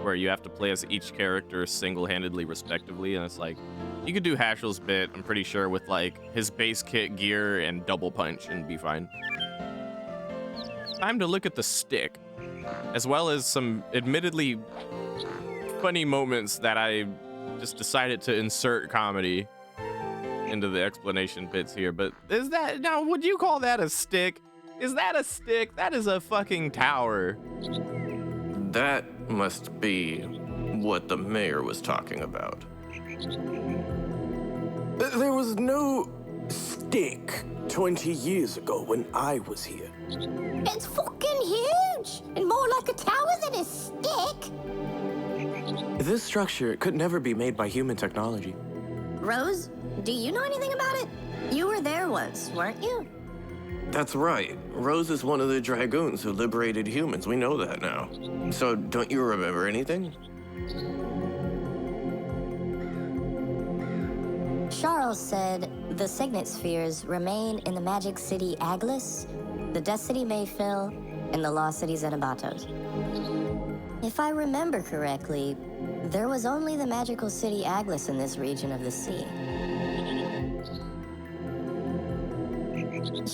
where you have to play as each character single-handedly respectively, and it's like, you could do Hashel's bit, I'm pretty sure, with like his base kit gear and double punch and be fine. Time to look at the stick, as well as some admittedly funny moments that I just decided to insert comedy into the explanation bits here. But is that, now, would you call that a stick? Is that a stick? That is a fucking tower. That must be what the mayor was talking about. There was no stick 20 years ago when I was here. It's fucking huge! And more like a tower than a stick! This structure could never be made by human technology. Rose, do you know anything about it? You were there once, weren't you? That's right. Rose is one of the Dragoons who liberated humans. We know that now. So, don't you remember anything? Charles said the signet spheres remain in the magic city Aglis, the Death City Mayfill, and the Lost City Zenabatos. If I remember correctly, there was only the magical city Aglis in this region of the sea.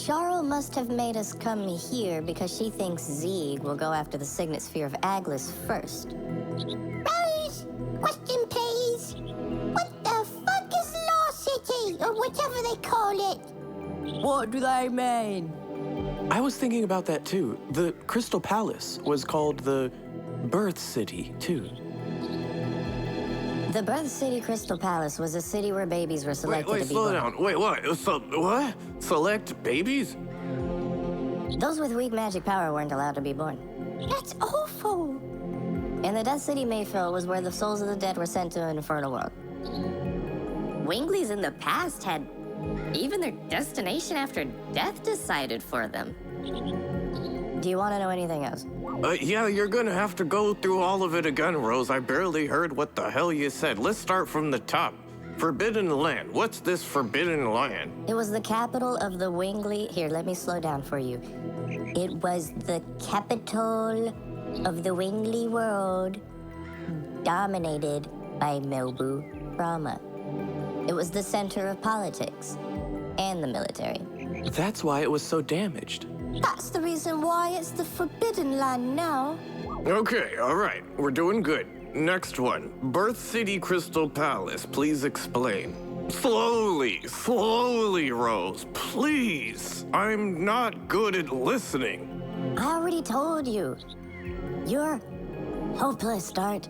Charles must have made us come here because she thinks Zeeg will go after the signet sphere of Aglis first. Rose, question please. What the fuck is Lost City, or whatever they call it? What do they mean? I was thinking about that too. The Crystal Palace was called the Birth City, too. The Birth City Crystal Palace was a city where babies were selected Wait, to be slow born. down. Wait, what? What? Select babies? Those with weak magic power weren't allowed to be born. That's awful. And the Death City Mayfield was where the souls of the dead were sent to an infernal world. Winglies in the past had even their destination after death decided for them. Do you want to know anything else? Yeah, you're gonna have to go through all of it again, Rose. I barely heard what the hell you said. Let's start from the top. Forbidden Land. What's this Forbidden Land? It was the capital of the Wingly... Here, let me slow down for you. It was the capital of the Wingly world, dominated by Melbu Brahma. It was the center of politics and the military. That's why it was so damaged. That's the reason why it's the Forbidden Land now. Okay, all right. We're doing good. Next one. Birth City Crystal Palace. Please explain. Slowly, Rose. Please. I'm not good at listening. I already told you. You're hopeless, Dart.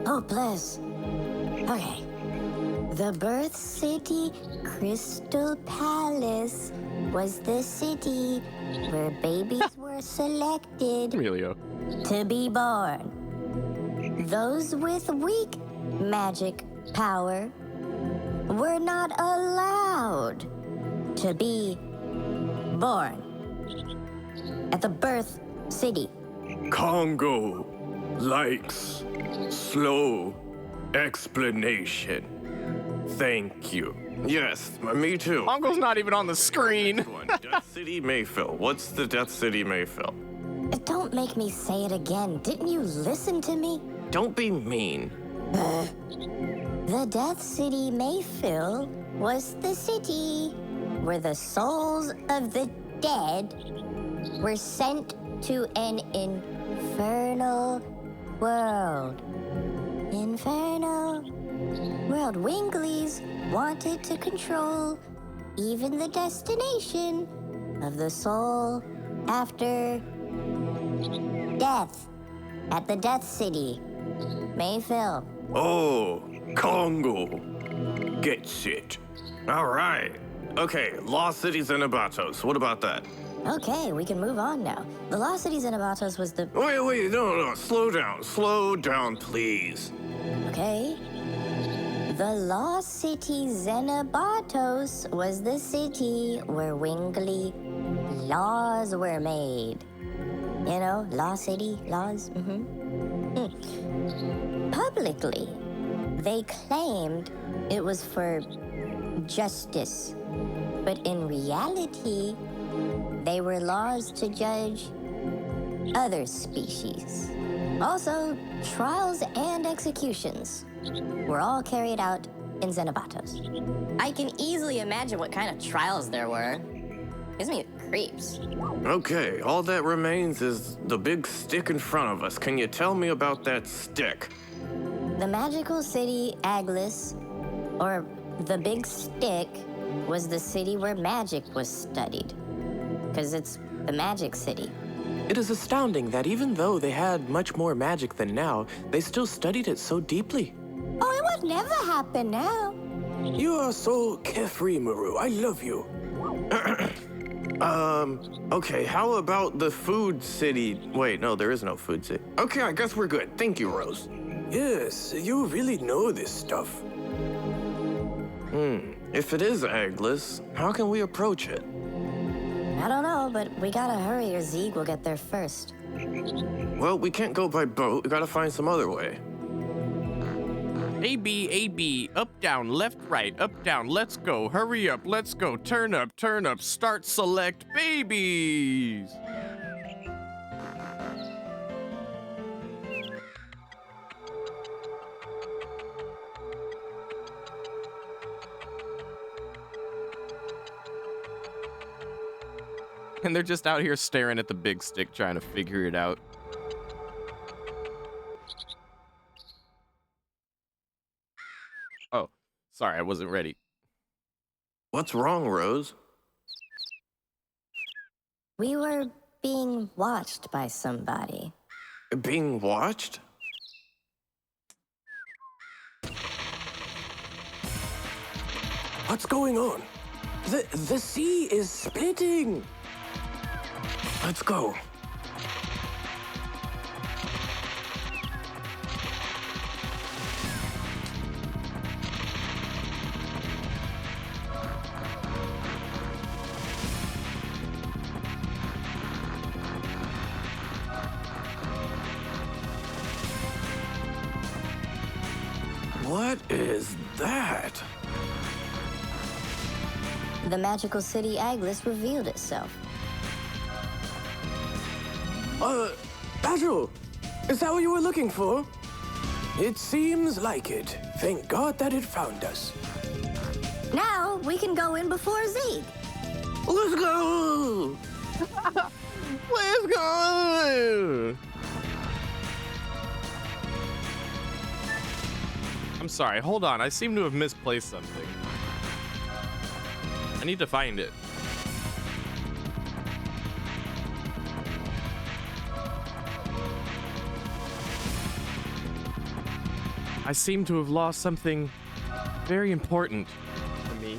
Hopeless. Okay. The Birth City Crystal Palace was the city where babies were selected Emilio. to be born. Those with weak magic power were not allowed to be born at the Birth City. Congo likes slow explanation. Thank you. Yes, me too. Mongo's not even on the screen. Death City Mayfield. What's the Death City Mayfield? Don't make me say it again. Didn't you listen to me? Don't be mean. The Death City Mayfield was the city where the souls of the dead were sent to an infernal world. Infernal world. Winglies wanted to control even the destination of the soul after death at the Death City Mayfield. Oh, Congo gets it. All right. Okay, Lost Cities and Abatos. What about that? Okay, we can move on now. The Lost City Xenobatos was the... Wait, no. Slow down, please. Okay. The Lost City Xenobatos was the city where Wingly laws were made. You know, Law City, laws, Publicly, they claimed it was for justice. But in reality, they were laws to judge other species. Also, trials and executions were all carried out in Xenobatos. I can easily imagine what kind of trials there were. Gives me the creeps. Okay, all that remains is the big stick in front of us. Can you tell me about that stick? The magical city Aglis, or the Big Stick, was the city where magic was studied. Because it's the magic city. It is astounding that even though they had much more magic than now, they still studied it so deeply. Oh, it would never happen now. You are so carefree, Maru. I love you. Okay, how about the food city? Wait, no, there is no food city. Okay, I guess we're good. Thank you, Rose. Yes, you really know this stuff. If it is Aglis, how can we approach it? I don't know, but we gotta hurry or Zeeg will get there first. Well, we can't go by boat. We gotta find some other way. A, B, up, down, left, right, up, down, let's go, hurry up, let's go, turn up, start, select, babies! And they're just out here staring at the big stick trying to figure it out. Oh, sorry, I wasn't ready. What's wrong, Rose? We were being watched by somebody. Being watched? What's going on? The sea is splitting. Let's go. What is that? The magical city Aglis revealed itself. Badger, is that what you were looking for? It seems like it. Thank God that it found us. Now we can go in before Zeke. Let's go! Let's go! I'm sorry, hold on. I seem to have misplaced something. I need to find it. I seem to have lost something very important to me.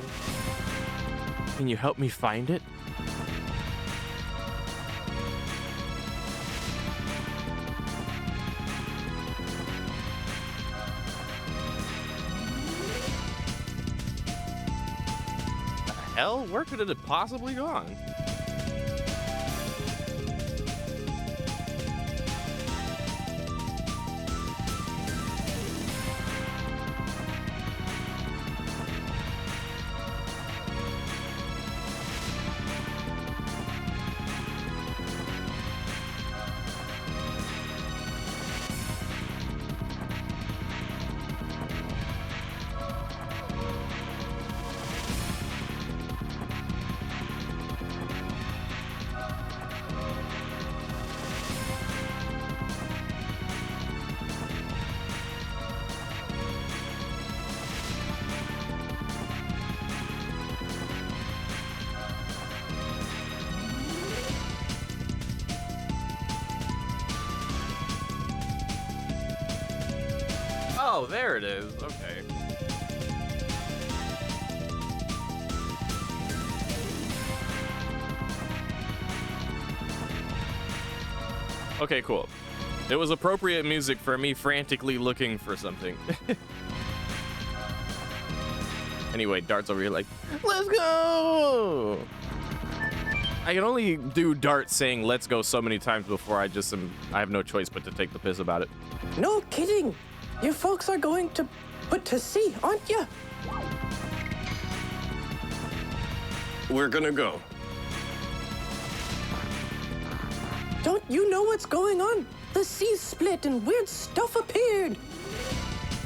Can you help me find it? Hell, where could it have possibly gone? Oh, there it is. Okay. Okay, cool. It was appropriate music for me frantically looking for something. Anyway, Dart's over here like, let's go! I can only do Dart saying let's go so many times before I have no choice but to take the piss about it. No kidding. You folks are going to put to sea, aren't you? We're gonna go. Don't you know what's going on? The sea split and weird stuff appeared.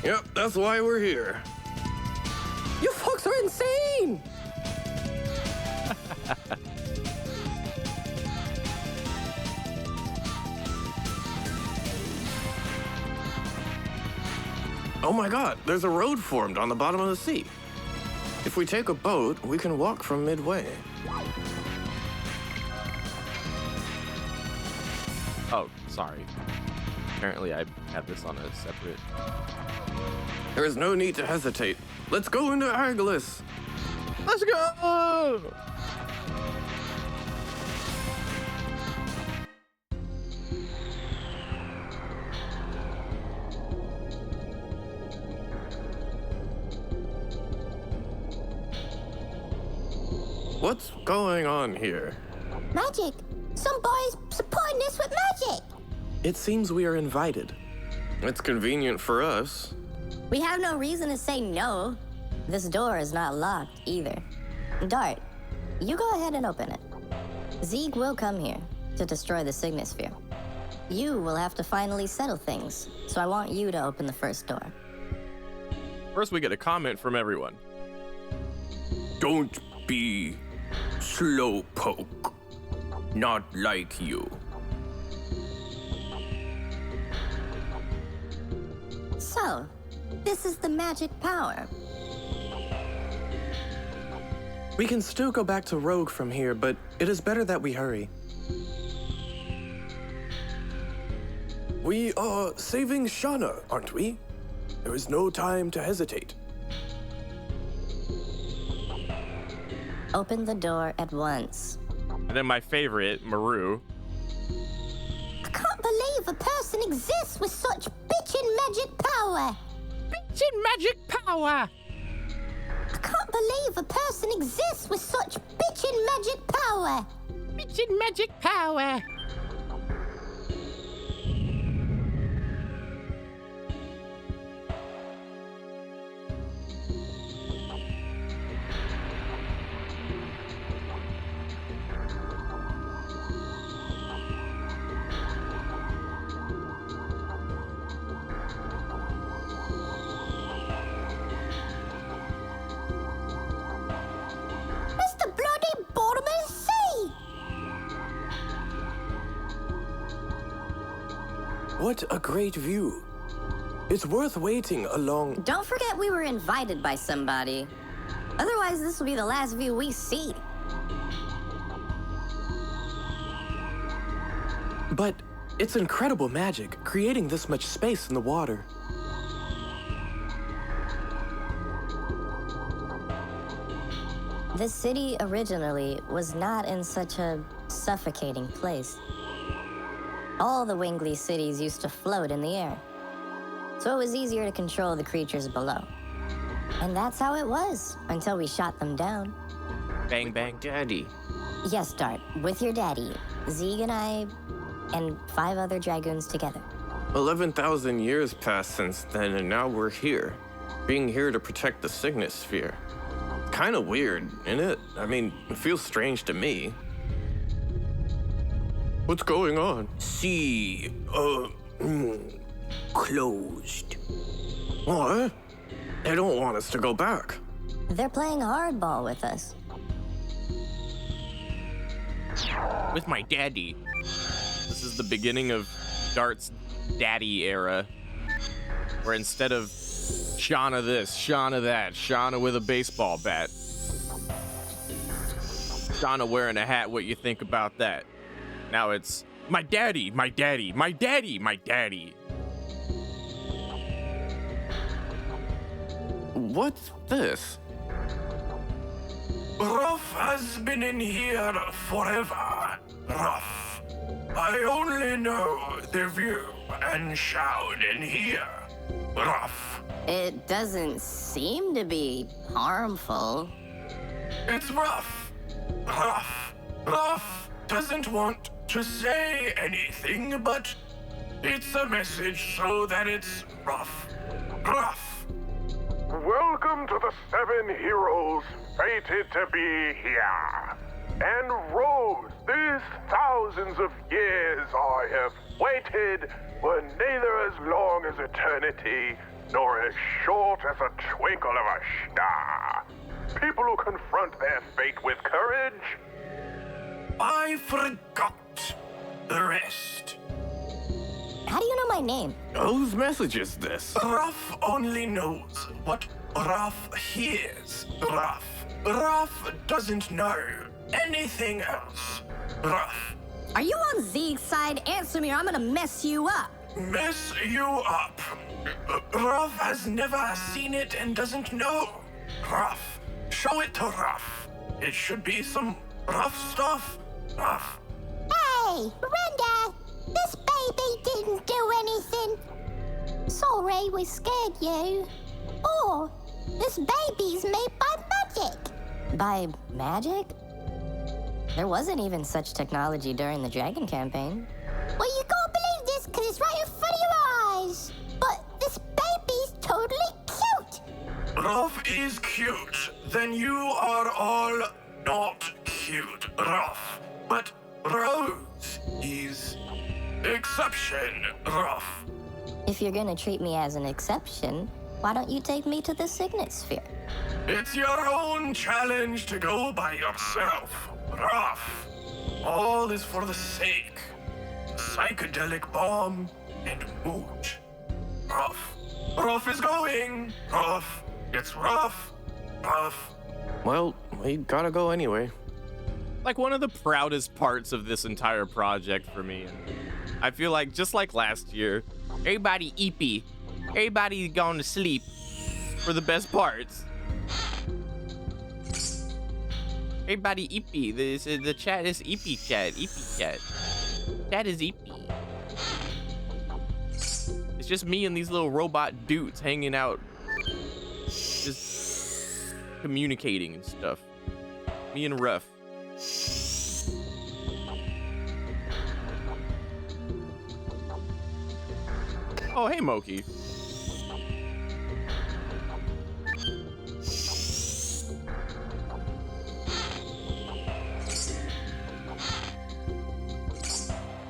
Yep, that's why we're here. You folks are insane! Oh my God, there's a road formed on the bottom of the sea. If we take a boat, we can walk from midway. Oh, sorry. Apparently I have this on a separate... There is no need to hesitate. Let's go into Aglis. Let's go! What's going on here? Magic! Some boys supporting us with magic! It seems we are invited. It's convenient for us. We have no reason to say no. This door is not locked either. Dart, you go ahead and open it. Zeke will come here to destroy the Signet Sphere. You will have to finally settle things, so I want you to open the first door. First, we get a comment from everyone. Don't be slowpoke. Not like you. So, this is the magic power. We can still go back to Rogue from here, but it is better that we hurry. We are saving Shauna, aren't we? There is no time to hesitate. Open the door at once. And then my favorite, Maru. I can't believe a person exists with such bitchin' magic power. Bitchin' magic power! I can't believe a person exists with such bitchin' magic power. Bitchin' magic power! It's the bloody bottom of the sea. What a great view. It's worth waiting a long... Don't forget we were invited by somebody. Otherwise, this will be the last view we see. But it's incredible magic, creating this much space in the water. This city originally was not in such a suffocating place. All the Wingley cities used to float in the air, so it was easier to control the creatures below. And that's how it was until we shot them down. Bang, bang. Daddy. Yes, Dart, with your daddy, Zeeg and I, and 5 other Dragoons together. 11,000 years passed since then, and now we're here. Being here to protect the Signet Sphere. Kind of weird, isn't it? I mean, it feels strange to me. What's going on? See, closed. What? They don't want us to go back. They're playing hardball with us. With my daddy. This is the beginning of Dart's daddy era. Where instead of Shauna this, Shauna that, Shauna with a baseball bat, Shauna wearing a hat, what you think about that? Now it's my daddy, my daddy, my daddy, my daddy. What's this? Ruff has been in here forever. Ruff. I only know the view and shout in here. Ruff. It doesn't seem to be harmful. It's rough. Ruff. Ruff doesn't want to say anything, but it's a message so that it's rough. Rough. Welcome to the 7 heroes fated to be here. And Rose, these thousands of years I have waited were neither as long as eternity nor as short as a twinkle of a star. People who confront their fate with courage. I forgot the rest. How do you know my name? Whose message is this? Ruff only knows what Ruff hears. Ruff. Ruff doesn't know anything else. Ruff. Are you on Zeeg's side? Answer me or I'm gonna mess you up. Mess you up. Ruff has never seen it and doesn't know. Ruff. Show it to Ruff. It should be some rough stuff. Ruff. Hey, Miranda, this baby didn't do anything. Sorry we scared you. Oh, this baby's made by magic. By magic? There wasn't even such technology during the Dragon campaign. Well, you gotta believe this because it's right in front of your eyes. But this baby's totally cute. Ruff is cute. Then you are all not cute, Ruff. But Rose is exception, Ruff. If you're gonna treat me as an exception, why don't you take me to the Signet Sphere? It's your own challenge to go by yourself, Ruff. All is for the sake. Psychedelic bomb and moot. Ruff. Ruff is going. Ruff. It's rough. Ruff. Well, we gotta go anyway. Like one of the proudest parts of this entire project for me. I feel like just like last year, everybody eepy. Everybody going to sleep for the best parts. Everybody eepy. The chat is eepy chat. Eepy chat. Chat is eepy. It's just me and these little robot dudes hanging out. Just communicating and stuff. Me and Ruff. Oh, hey, Moki.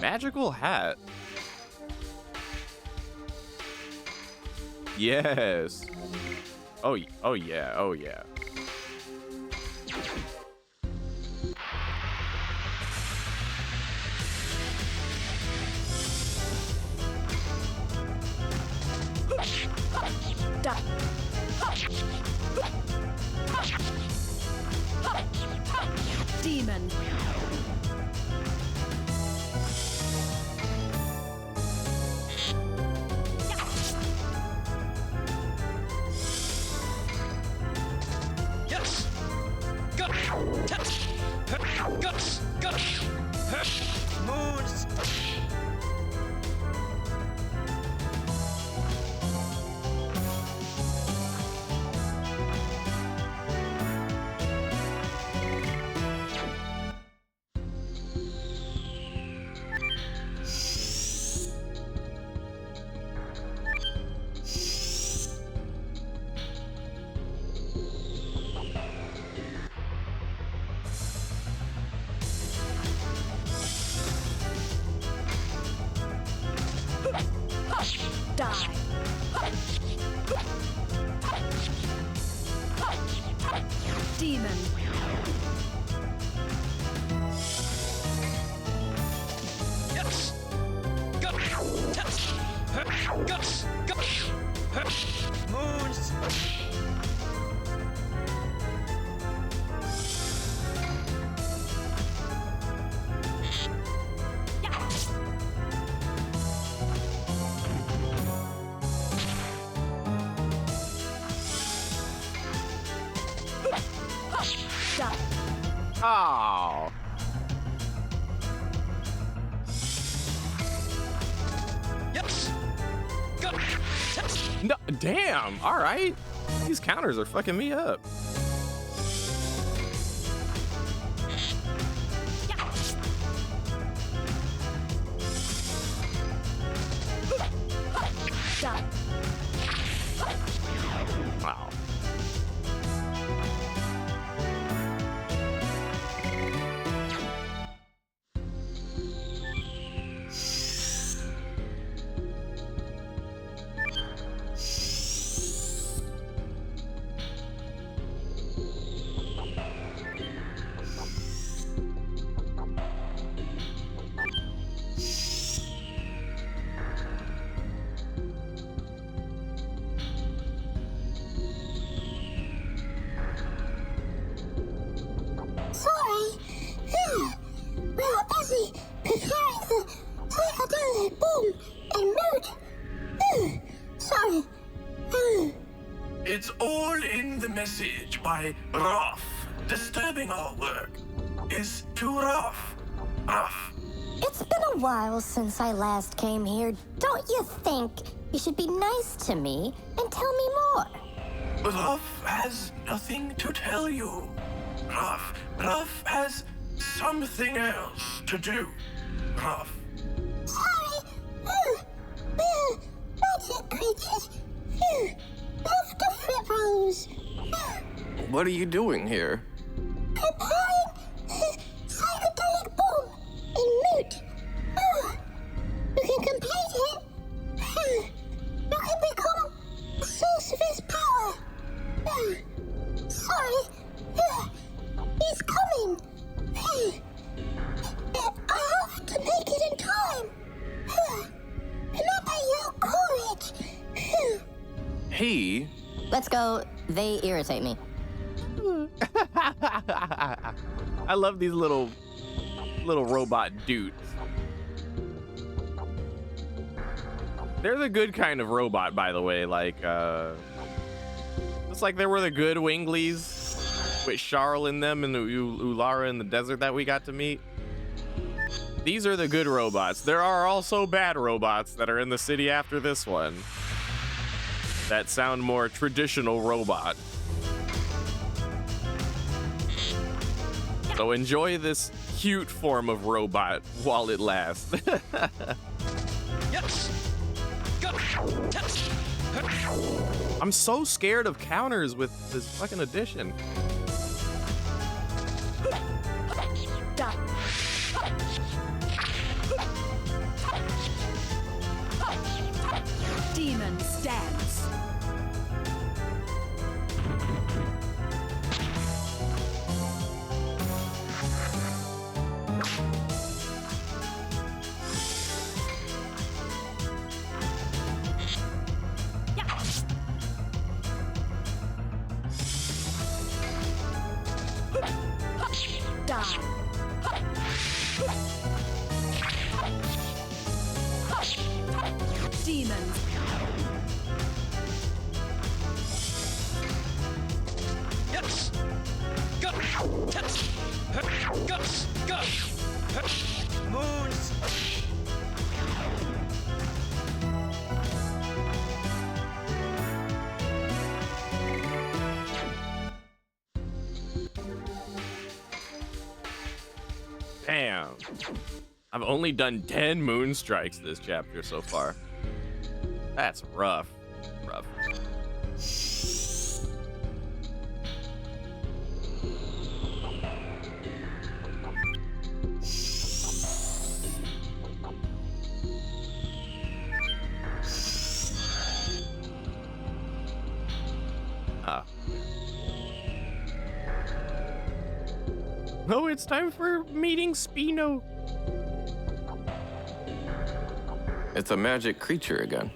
Magical hat. Yes. Oh yeah. Oh yeah. Demon. Yes. Got test. Guts. Moons. Die. Demon. Yes. Got test. Guts. Moons. Die. Oh. Yes. Got test. No, damn. All right. These counters are fucking me up. Die. Wow. Sorry. We were busy preparing the psychedelic boom and mood. Sorry. It's all in the message by Rough. Disturbing our work is too rough. Rough. It's been a while since I last came here. Don't you think you should be nice to me and tell me more? Ruff has nothing to tell you. Ruff has something else to do. Ruff. Sorry. We're magic creatures. Love to flip rolls. What are you doing here? Preparing psychedelic boom in mood. You can complete it. You can become the source of his power. Sorry. He's coming. I have to make it in time. Remember your courage. He? Let's go. They irritate me. I love these little robot dudes. They're the good kind of robot, by the way. Like, it's like they were the good Winglies. with Charl and them and Ulara in the desert that we got to meet. These are the good robots. There are also bad robots that are in the city after this one that sound more traditional robot. So enjoy this cute form of robot while it lasts. I'm so scared of counters with this fucking addition. Demon stance. Demons. Yes. Go. Test. Guts. Go. Moons. Damn. I've only done 10 moon strikes this chapter so far. That's rough. Rough. Oh, it's time for meeting Spino. It's a magic creature again.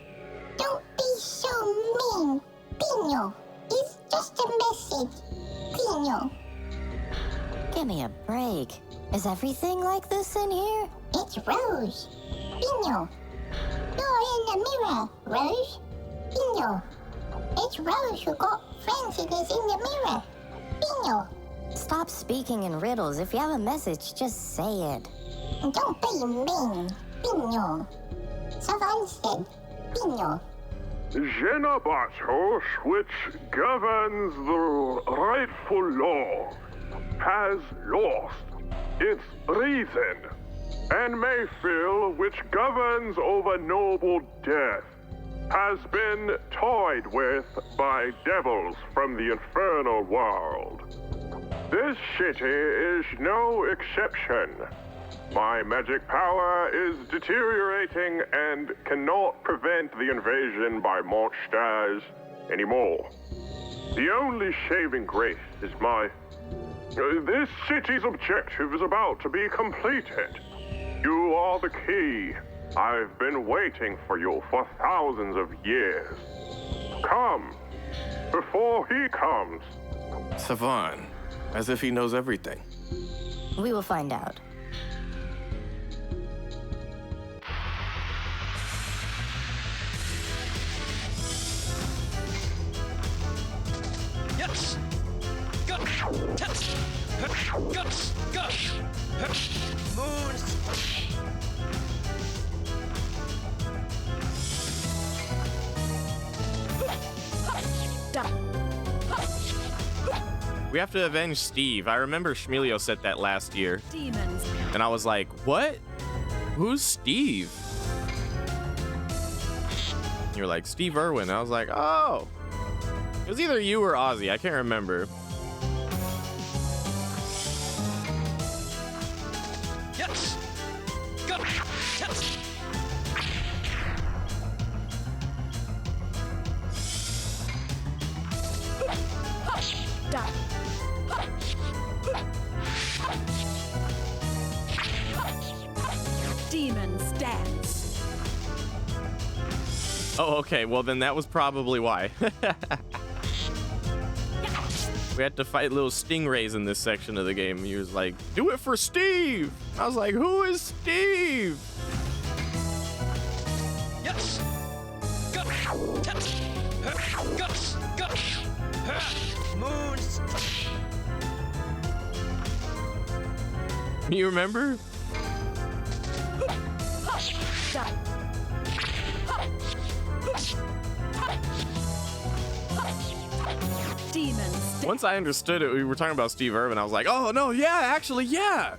Don't be so mean, Pino. It's just a message, Pino. Give me a break. Is everything like this in here? It's Rose. Pino. You're in the mirror, Rose. Pino. It's Rose who got Francis in the mirror. Pino. Stop speaking in riddles. If you have a message, just say it. Don't be mean, Pino. Someone said, Pino. Genabatos, which governs the rightful law, has lost its reason, and Mayfield, which governs over noble death, has been toyed with by devils from the infernal world. This city is no exception. My magic power is deteriorating and cannot prevent the invasion by monsters anymore. The only saving grace is this city's objective is about to be completed. You are the key. I've been waiting for you for thousands of years. Come, before he comes. Savan, as if he knows everything. We will find out. Yes. Go. Test. Guts. Go. Moons. We have to avenge Steve. I remember Shmelio said that last year. Demons. And I was like, what? Who's Steve? And you're like, Steve Irwin. I was like, oh. It was either you or Ozzy. I can't remember. Yes. Go. Test. Demon stance. Oh, okay. Well, then that was probably why. We had to fight little stingrays in this section of the game. He was like, do it for Steve. I was like, who is Steve? Yes. Go. Test. Guts. Go. Moons. You remember? Demons. Once I understood it, we were talking about Steve Irwin. I was like, oh no, yeah, actually, yeah.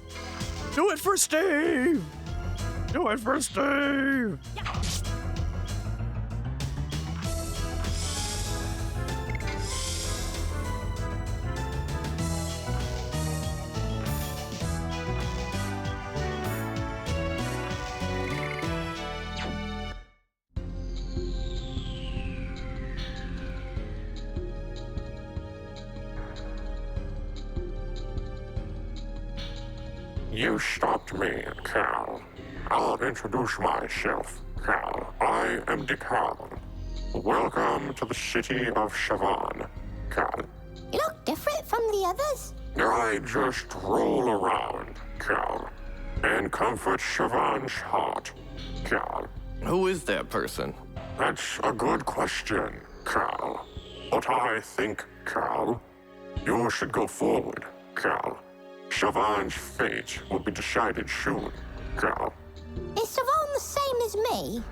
Do it for Steve. Do it for Steve. You stopped me, Cal. I'll introduce myself, Cal. I am Cal. Welcome to the city of Siobhan, Cal. You look different from the others. I just roll around, Cal, and comfort Siobhan's heart, Cal. Who is that person? That's a good question, Cal. But I think, Cal, you should go forward, Cal. Siobhan's fate will be decided soon, Cal. Is Savon the same as me?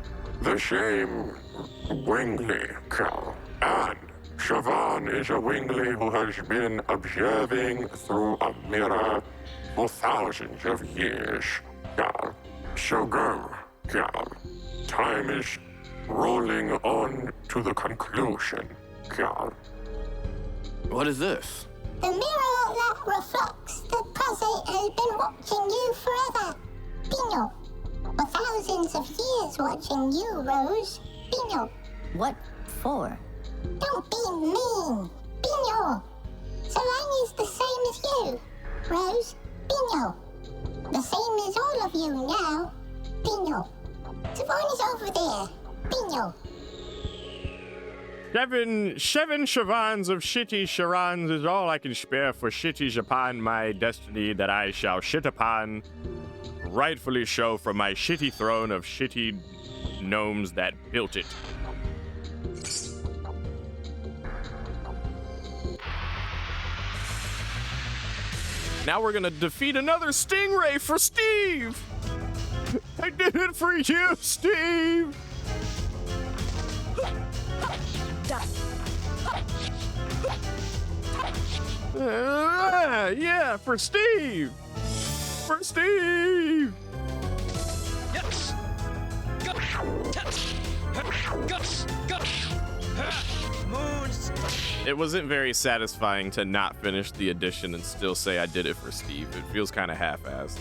The same Wingley, Cal. And Siobhan is a Wingley who has been observing through a mirror for thousands of years, Cal. So go, Cal. Time is rolling on to the conclusion, Cal. What is this? The mirror that reflects the present has been watching you forever. Pino. For thousands of years watching you, Rose. Pino. What for? Don't be mean. Pino. Solange is the same as you. Rose. Pino. The same as all of you now. Pino. Savon is over there. Pino. Seven Shavans of shitty charans is all I can spare for shitty upon my destiny that I shall shit upon, rightfully show from my shitty throne of shitty gnomes that built it. Now we're gonna defeat another stingray for Steve! I did it for you, Steve! Yeah, for Steve! For Steve! Yes! Go! Yes! Guts! Guts! Moons! It wasn't very satisfying to not finish the addition and still say I did it for Steve. It feels kind of half-assed.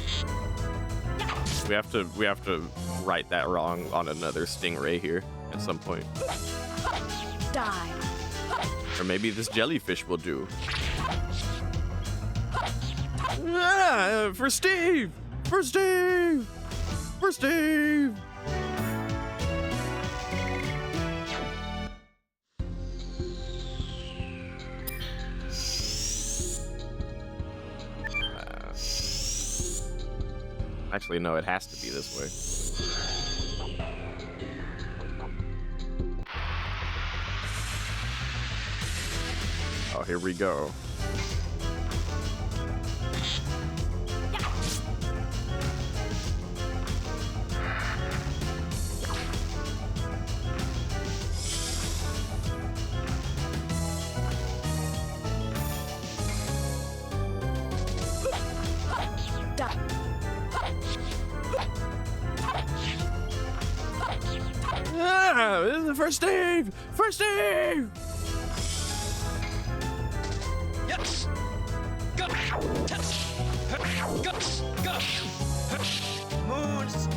We have to right that wrong on another stingray here at some point. Die. Or maybe this jellyfish will do. Ah, for Steve! For Steve! For Steve! Actually, no, it has to be this way. Oh, here we go. Ah, this is for Steve! For Steve! Yes! Go! Yes! Guts! Go! Moons!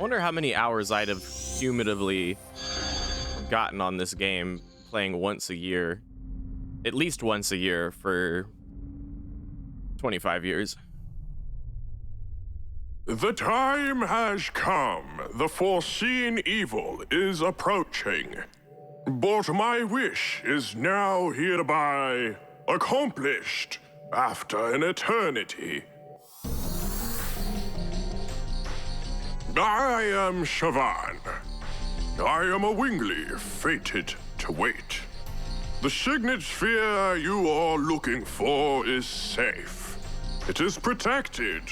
wonder how many hours I'd have cumulatively gotten on this game playing once a year, at least once a year for 25 years. The time has come. The foreseen evil is approaching. But my wish is now hereby accomplished after an eternity. I am Shavan. I am a wingly fated to wait. The signet sphere you are looking for is safe. It is protected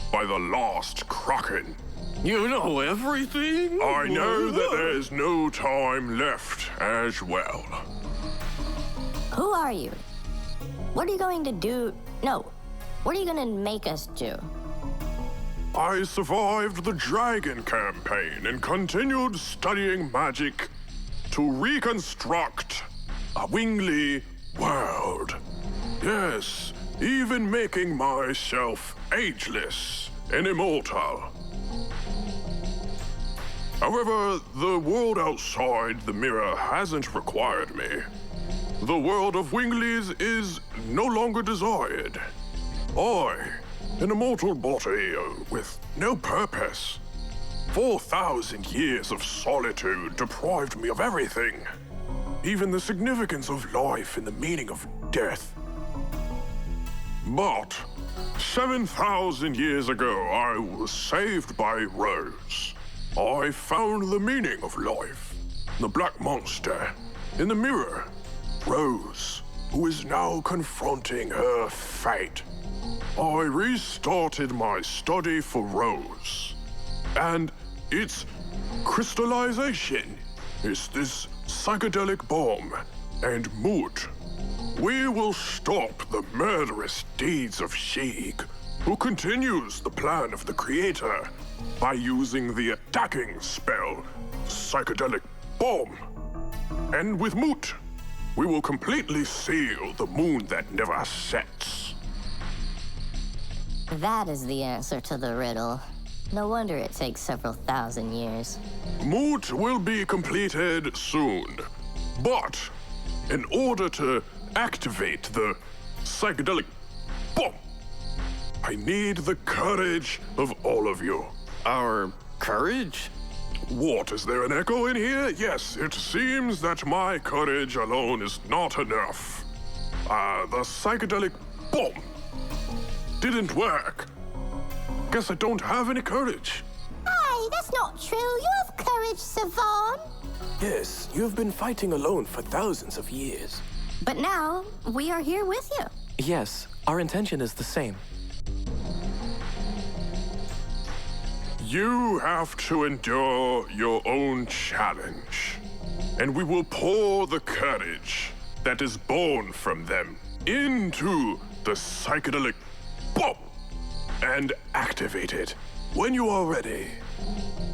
by the lost Kraken. You know everything? I know that there's no time left as well. Who are you? What are you going to do? No. What are you going to make us do? I survived the Dragon campaign and continued studying magic to reconstruct a wingly world. Yes, even making myself ageless and immortal. However, the world outside the mirror hasn't required me. The world of winglies is no longer desired. I, an immortal body with no purpose. 4,000 years of solitude deprived me of everything. Even the significance of life and the meaning of death. But 7,000 years ago, I was saved by Rose. I found the meaning of life. The black monster in the mirror. Rose, who is now confronting her fate. I restarted my study for Rose. And its crystallization is this psychedelic bomb and Moot. We will stop the murderous deeds of Sheik, who continues the plan of the Creator by using the attacking spell, Psychedelic Bomb. And with Moot, we will completely seal the moon that never sets. That is the answer to the riddle. No wonder it takes several thousand years. Moot will be completed soon. But in order to activate the psychedelic bomb, I need the courage of all of you. Our courage? What, is there an echo in here? Yes, it seems that my courage alone is not enough. The psychedelic bomb didn't work. Guess I don't have any courage. Hey, that's not true. You have courage, Savan. Yes, you've been fighting alone for thousands of years. But now, we are here with you. Yes, our intention is the same. You have to endure your own challenge, and we will pour the courage that is born from them into the psychedelic bomb and activate it. When you are ready,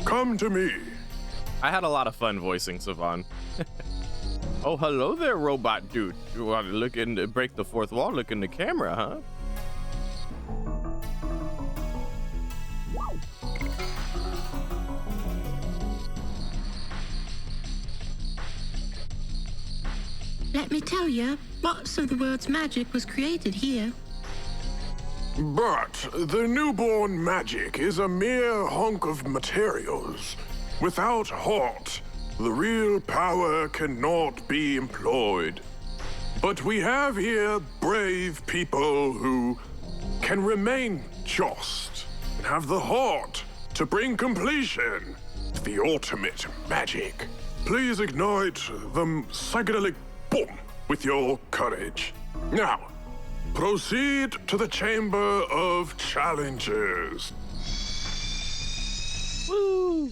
come to me. I had a lot of fun voicing Savan. Oh, hello there, robot dude. You want to look in, break the fourth wall, look in the camera, huh? Let me tell you, lots of the world's magic was created here. But the newborn magic is a mere hunk of materials. Without heart, the real power cannot be employed. But we have here brave people who can remain just and have the heart to bring completion to the ultimate magic. Please ignite the psychedelic bomb with your courage. Now, proceed to the Chamber of Challenges. Woo!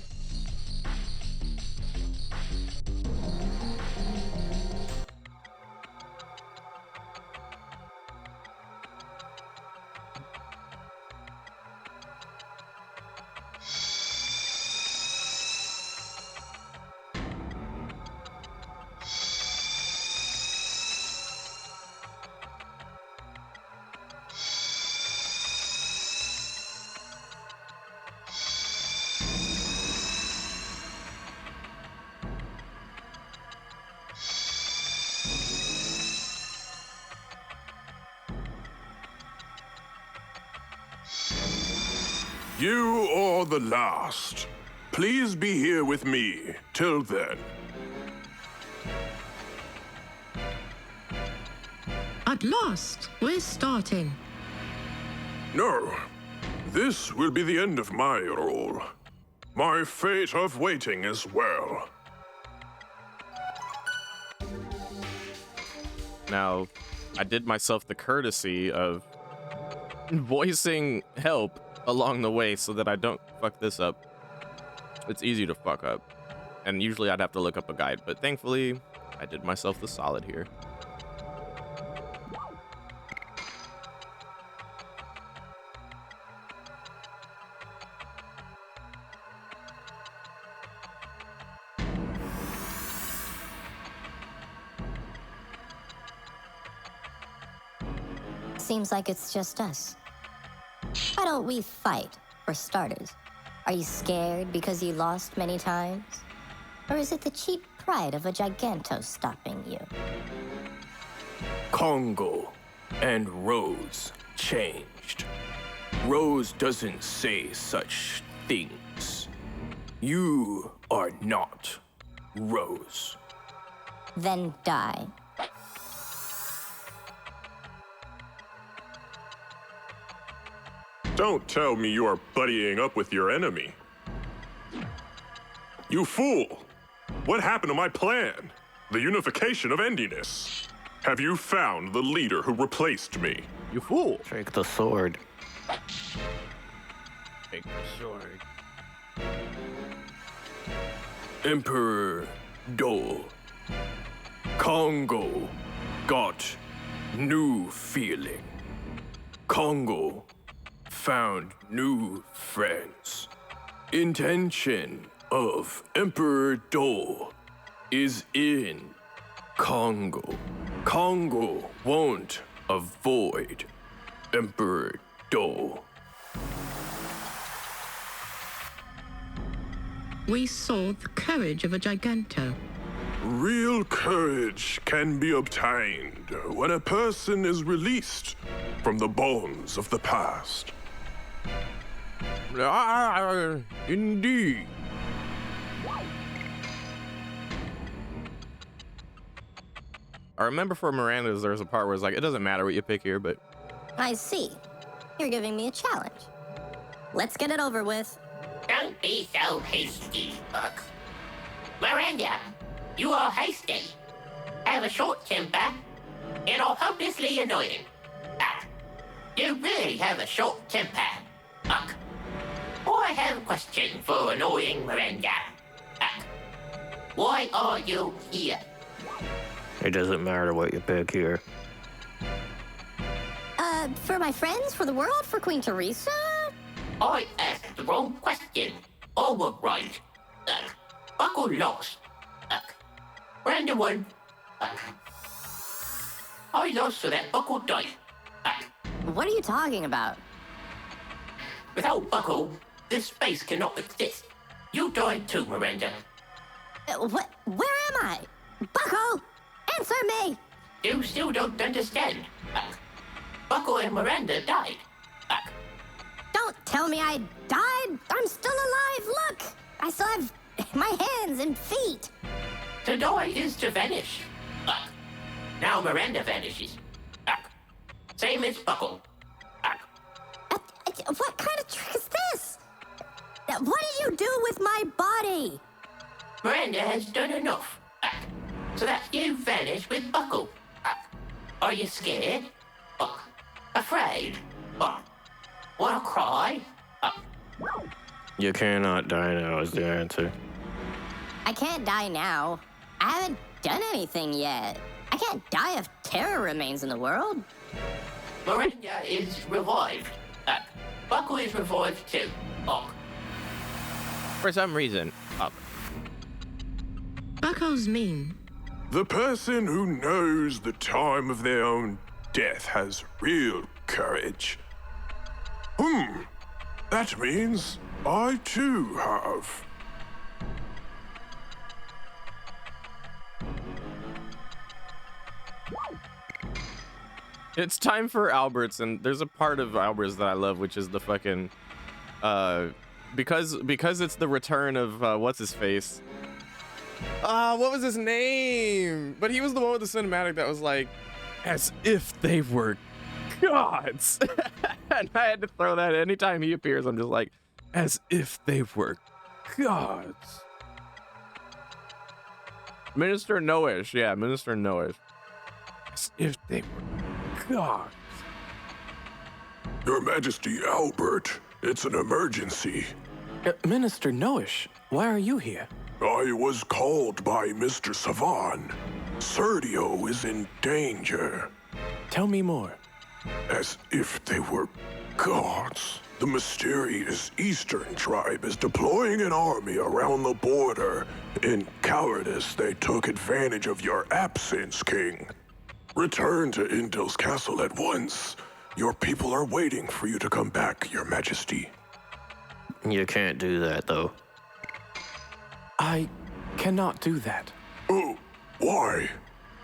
You are the last. Please be here with me till then. At last, we're starting. No, this will be the end of my role. My fate of waiting as well. Now, I did myself the courtesy of voicing help along the way so that I don't fuck this up. It's easy to fuck up, and usually I'd have to look up a guide, but thankfully, I did myself the solid here. Seems like it's just us. Why don't we fight, for starters? Are you scared because you lost many times? Or is it the cheap pride of a Giganto stopping you? Congo and Rose changed. Rose doesn't say such things. You are not Rose. Then die. Don't tell me you are buddying up with your enemy. You fool! What happened to my plan? The unification of endiness. Have you found the leader who replaced me? You fool! Take the sword. Take the sword. Emperor Dole. Congo got new feeling. Congo found new friends. Intention of Emperor Dole is in Congo. Congo won't avoid Emperor Dole. We saw the courage of a Giganto. Real courage can be obtained when a person is released from the bonds of the past. Indeed. I remember for Miranda's, there's a part where it's like, it doesn't matter what you pick here, but... I see. You're giving me a challenge. Let's get it over with. Don't be so hasty, Buck. Miranda, you are hasty. Have a short temper and are hopelessly annoying. You really have a short temper, Buck. I have a question for annoying Miranda. Why are you here? It doesn't matter what you pick here. For my friends, for the world, for Queen Teresa? I asked the wrong question. All were right. Buckle lost. Miranda won. I lost so that Buckle died. What are you talking about? Without Buckle, this space cannot exist. You died too, Miranda. What? Where am I? Buckle! Answer me! You still don't understand. Buckle and Miranda died. Don't tell me I died! I'm still alive, look! I still have my hands and feet! To die is to vanish. Now Miranda vanishes. Same as Buckle. What kind of trick is this? What did you do with my body? Miranda has done enough. So that you vanish with Buckle. Are you scared? Afraid? Wanna cry? You cannot die now is the answer. I can't die now. I haven't done anything yet. I can't die if terror remains in the world. Miranda is revived. Buckle is revived too. For some reason, Buckle's mean. The person who knows the time of their own death has real courage. That means I too have. it's time for Albert's, and there's a part of Albert's that I love, which is the fucking because it's the return of what's his face. What was his name? But he was the one with the cinematic that was like, as if they were gods. And I had to throw that anytime he appears. I'm just like, as if they were gods. Minister Noish, yeah, Minister Noish. As if they were gods. Your Majesty, Albert, it's an emergency. Minister Noish, why are you here? I was called by Mr. Savan. Sergio is in danger. Tell me more. As if they were gods. The mysterious Eastern tribe is deploying an army around the border. In cowardice, they took advantage of your absence, King. Return to Indel's castle at once. Your people are waiting for you to come back, Your Majesty. You can't do that, though. I cannot do that. Oh, why?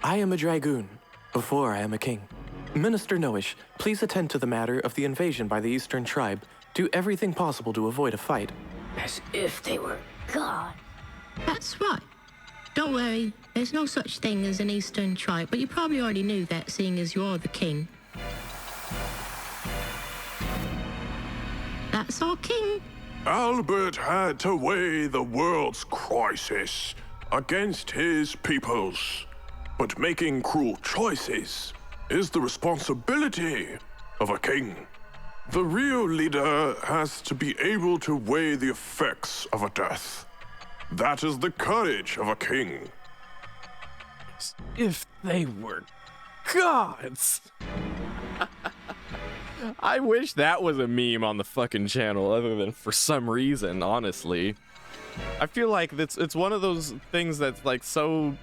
I am a Dragoon, before I am a king. Minister Noish, please attend to the matter of the invasion by the Eastern tribe. Do everything possible to avoid a fight. As if they were God. That's right. Don't worry, there's no such thing as an Eastern tribe, but you probably already knew that, seeing as you're the king. That's our king. Albert had to weigh the world's crisis against his people's. But making cruel choices is the responsibility of a king. The real leader has to be able to weigh the effects of a death. That is the courage of a king. As if they were gods. I wish that was a meme on the fucking channel, other than for some reason, honestly. I feel like it's one of those things that's like so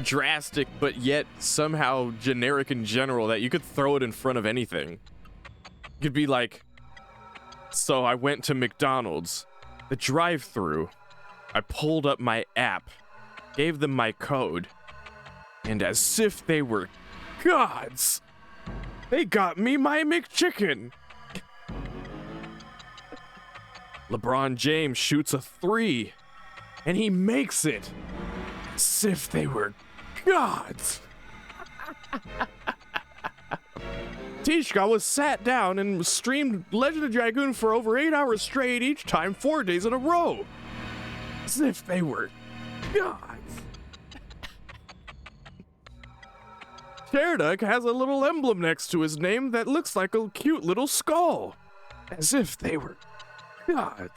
drastic, but yet somehow generic in general that you could throw it in front of anything. You could be like, so I went to McDonald's, the drive-thru. I pulled up my app, gave them my code, and as if they were gods, they got me my McChicken. LeBron James shoots a 3, and he makes it. As if they were gods. Tishka was sat down and streamed Legend of Dragoon for over 8 hours straight, each time 4 days in a row. As if they were gods. Sherduk has a little emblem next to his name that looks like a cute little skull. As if they were gods.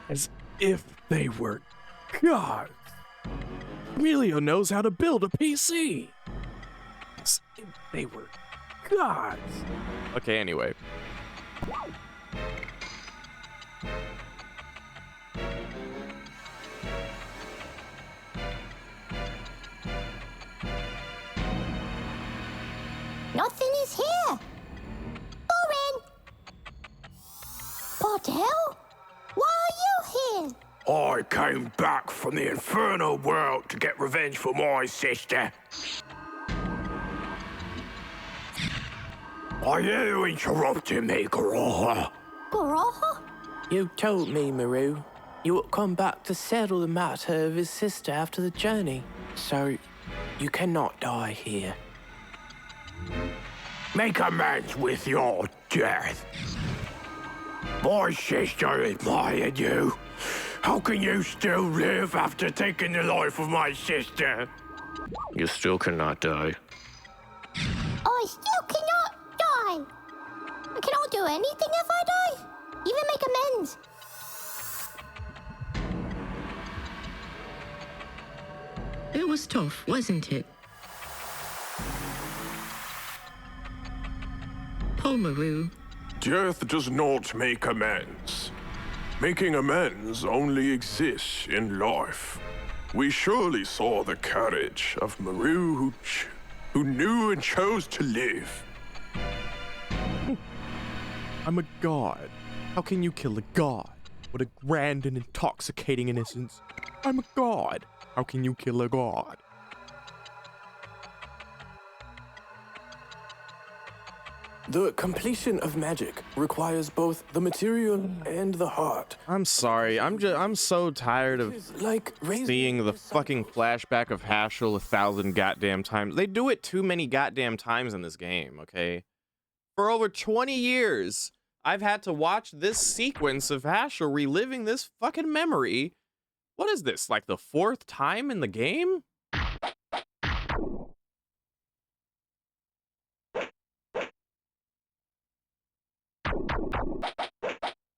As if they were gods. Emilio knows how to build a PC. As if they were gods. Okay, anyway. Nothing is here. Boring. What the hell? Why are you here? I came back from the infernal world to get revenge for my sister. Are you interrupting me, Goroha? Goroha? You told me, Maru, you would come back to settle the matter of his sister after the journey. So, you cannot die here. Make amends with your death. My sister admired you. How can you still live after taking the life of my sister? You still cannot die. I still cannot die. I cannot do anything if I die. Even make amends. It was tough, wasn't it? Pomaru. Death does not make amends. Making amends only exists in life. We surely saw the courage of Maru who knew and chose to live. I'm a god. How can you kill a god? What a grand and intoxicating innocence. I'm a god. How can you kill a god? The completion of magic requires both the material and the heart. I'm sorry. I'm so tired of Like seeing the fucking flashback of Haschel 1,000 goddamn times. They do it too many goddamn times in this game, okay? For over 20 years, I've had to watch this sequence of Haschel reliving this fucking memory. What is this, like the 4th time in the game?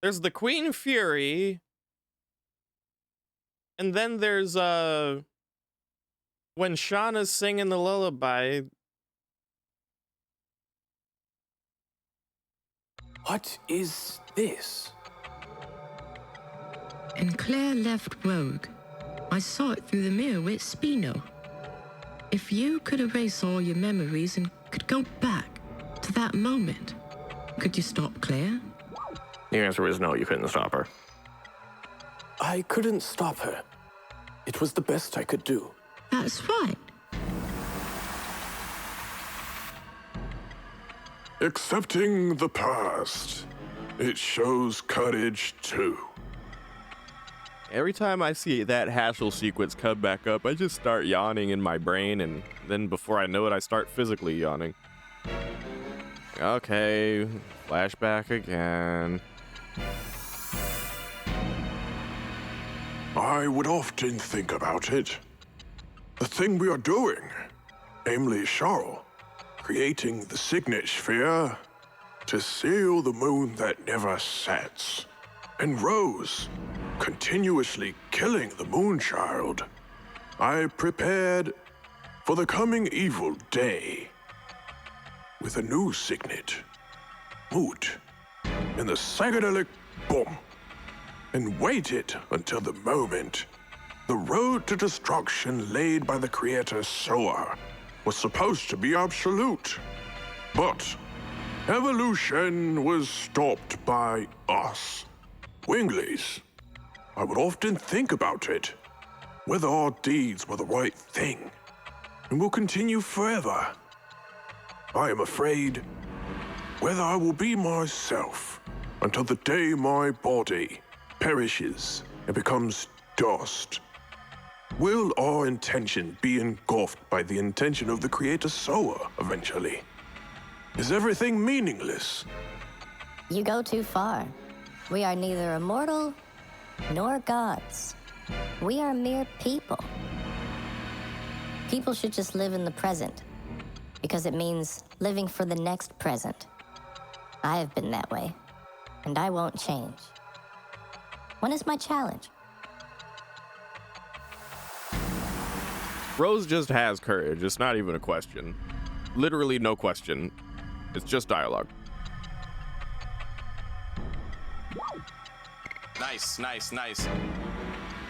There's the Queen Fury, and then there's when Shauna's singing the lullaby. What is this? And Claire left Rogue. I saw it through the mirror with Spino. If you could erase all your memories and could go back to that moment, could you stop Claire? The answer was no, you couldn't stop her. I couldn't stop her. It was the best I could do. That's right. Accepting the past. It shows courage too. Every time I see that Haschel sequence come back up, I just start yawning in my brain, and then before I know it, I start physically yawning. Okay, flashback again. I would often think about it. The thing we are doing, namely Charles, creating the signet sphere to seal the moon that never sets, and Rose, continuously killing the Moonchild. I prepared for the coming evil day with a new signet, Moot, and the psychedelic bomb, and waited until the moment the road to destruction laid by the creator Soa was supposed to be absolute. But evolution was stopped by us, Winglies. I would often think about it, whether our deeds were the right thing, and will continue forever. I am afraid whether I will be myself until the day my body perishes and becomes dust. Will our intention be engulfed by the intention of the creator Soa eventually? Is everything meaningless? You go too far. We are neither immortal nor gods. We are mere people. People should just live in the present, because it means living for the next present. I have been that way, and I won't change. When is my challenge? Rose just has courage. It's not even a question. Literally no question. It's just dialogue. Nice, nice, nice.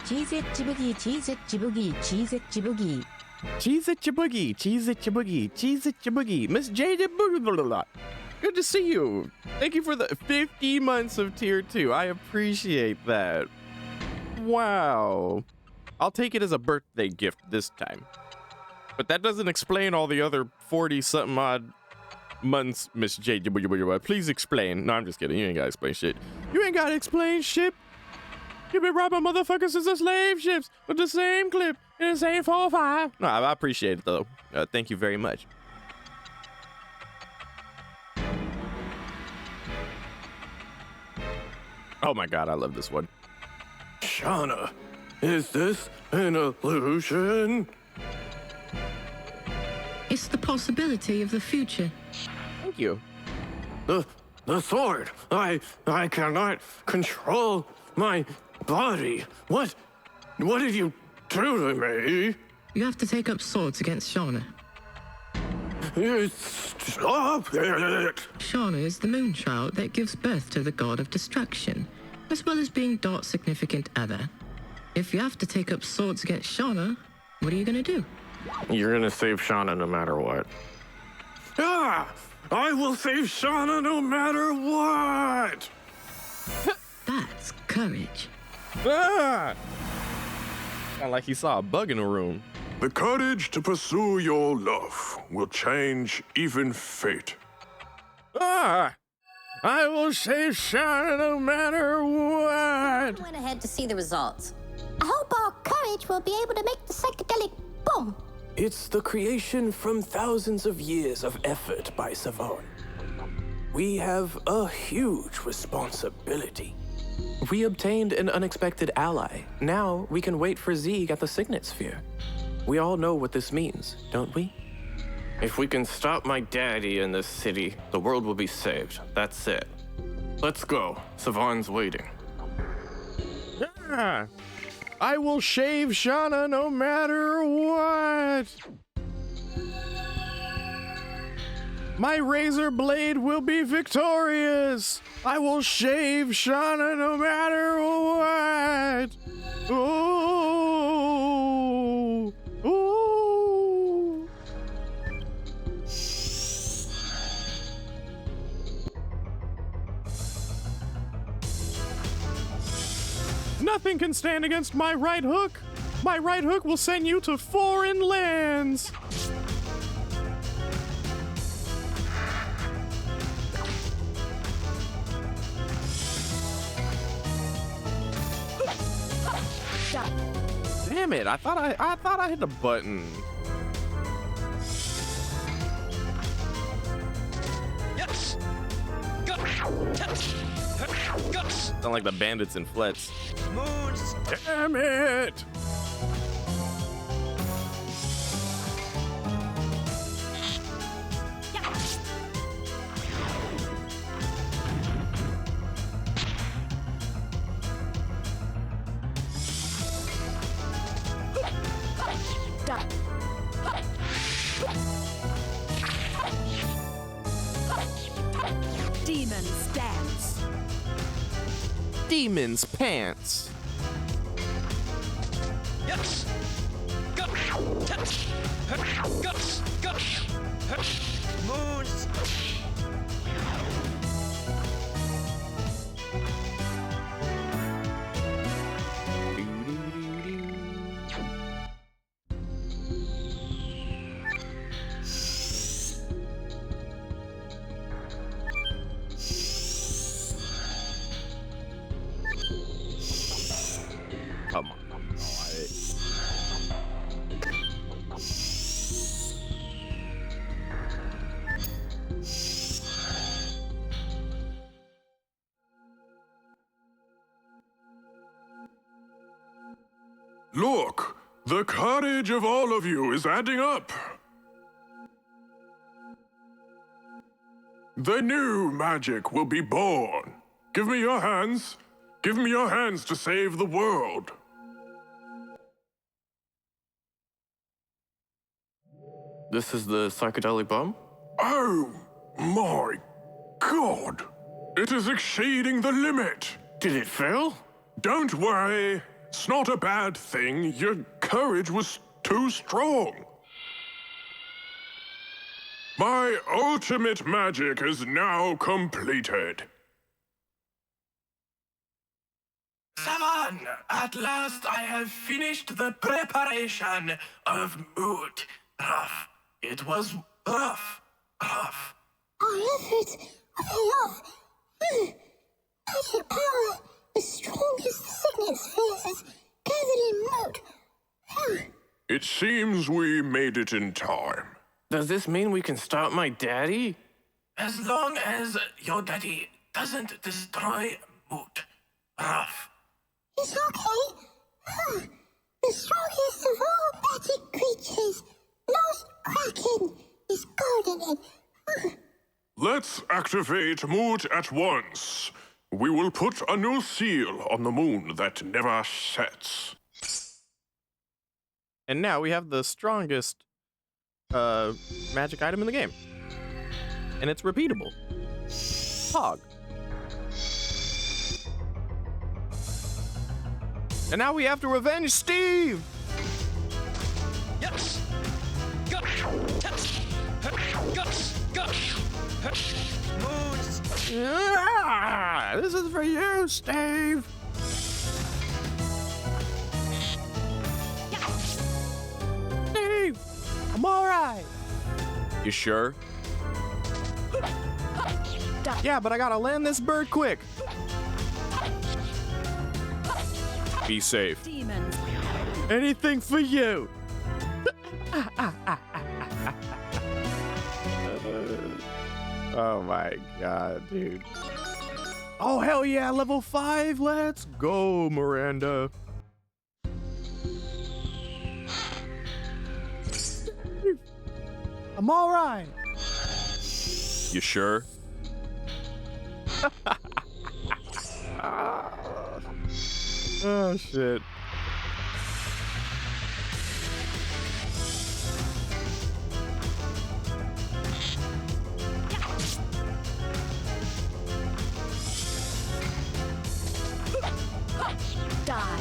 Cheese it, jiboogie, cheese it, jiboogie, cheese it, jiboogie. Cheese it, your boogie, cheese it, your boogie, cheese it, your boogie. Miss J. Good to see you. Thank you for the 50 months of tier 2. I appreciate that. Wow. I'll take it as a birthday gift this time. But that doesn't explain all the other 40-something odd months, Miss J. Please explain. No, I'm just kidding. You ain't gotta explain shit. You ain't gotta explain shit. You've been robbing motherfuckers since the slave ships with the same clip in the same 4-5. No, I appreciate it, though. Thank you very much. Oh my god, I love this one. Shauna, is this an illusion? It's the possibility of the future. Thank you. The sword. I cannot control my body. What did you do to me? You have to take up swords against Shauna. Stop it! Shauna is the Moonchild that gives birth to the god of destruction, as well as being Dart's significant other. If you have to take up swords against Shauna, what are you gonna do? You're gonna save Shauna no matter what. Ah! I will save Shauna no matter what! That's courage. Ah! Sound like he saw a bug in the room. The courage to pursue your love will change even fate. I will save Shauna no matter what. I went ahead to see the results. I hope our courage will be able to make the psychedelic bomb. It's the creation from thousands of years of effort by Savon. We have a huge responsibility. We obtained an unexpected ally. Now we can wait for Zeeg at the Signet Sphere. We all know what this means, don't we? If we can stop my daddy in this city, the world will be saved. That's it. Let's go. Savon's waiting. Yeah. I will shave Shauna no matter what. My razor blade will be victorious. I will shave Shauna no matter what. Ooh. Ooh. Nothing can stand against my right hook. My right hook will send you to foreign lands. Damn it! I thought I hit the button. Yes. Go. Sound like the bandits in Flets. Moons. Damn it! Demon's dance. Demon's pants. Yes. Go. Go. Moons. Come on. Look, the courage of all of you is adding up. The new magic will be born. Give me your hands. Give me your hands to save the world. This is the psychedelic bomb? Oh my God! It is exceeding the limit. Did it fail? Don't worry. It's not a bad thing. Your courage was too strong. My ultimate magic is now completed. Savon, at last I have finished the preparation of mood. Rough. It was rough. Rough. Our efforts pay off. Magic power, the strongest signet spheres gathered in moat. It seems we made it in time. Does this mean we can stop my daddy? As long as your daddy doesn't destroy mood. Rough. It's okay. The strongest of all magic creatures, Lost Kraken, is guarding it. Let's activate Moot at once. We will put a new seal on the moon that never sets. And now we have the strongest magic item in the game. And it's repeatable. Pog. And now we have to revenge Steve! Yes. Go. Go. Moons. Ah, this is for you, Steve. Steve, I'm all right. You sure? Yeah, but I gotta land this bird quick. Be safe. Demons. Anything for you. Oh my god, dude. Oh, hell yeah, level 5. Let's go, Miranda. I'm all right. You sure? Oh, shit. Die.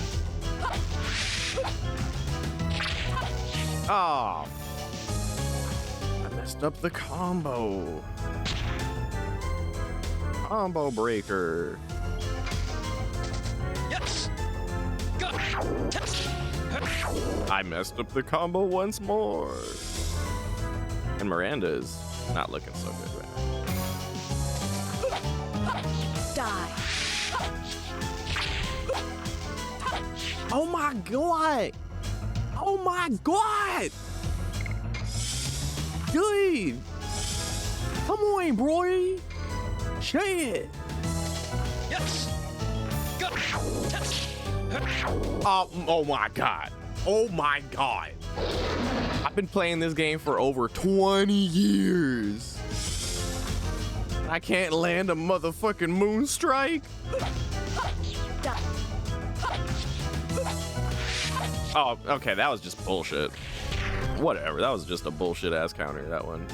Oh. I messed up the combo. Combo breaker. Yes. Go. I messed up the combo once more. And Miranda's not looking so good right now. Die. Oh my god! Oh my god! Dude! Come on, bro! Shit! Yes. Go. Oh my god. Oh my god. I've been playing this game for over 20 years. I can't land a motherfucking moon strike. Oh, okay, that was just bullshit. Whatever, that was just a bullshit ass counter, that one.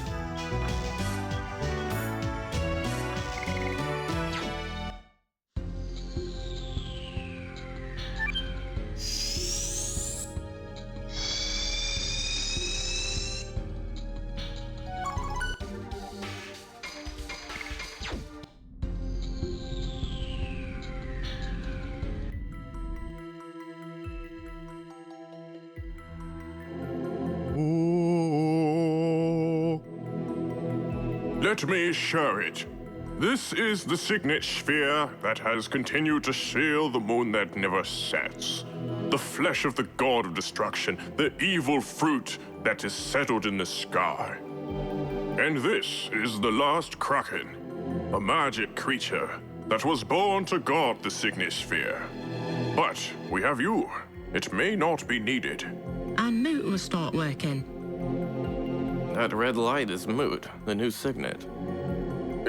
Let me show it. This is the signet sphere that has continued to seal the moon that never sets. The flesh of the god of destruction, the evil fruit that is settled in the sky. And this is the last Kraken, a magic creature that was born to guard the signet sphere. But we have you. It may not be needed. And Moot will start working. That red light is Moot, the new signet.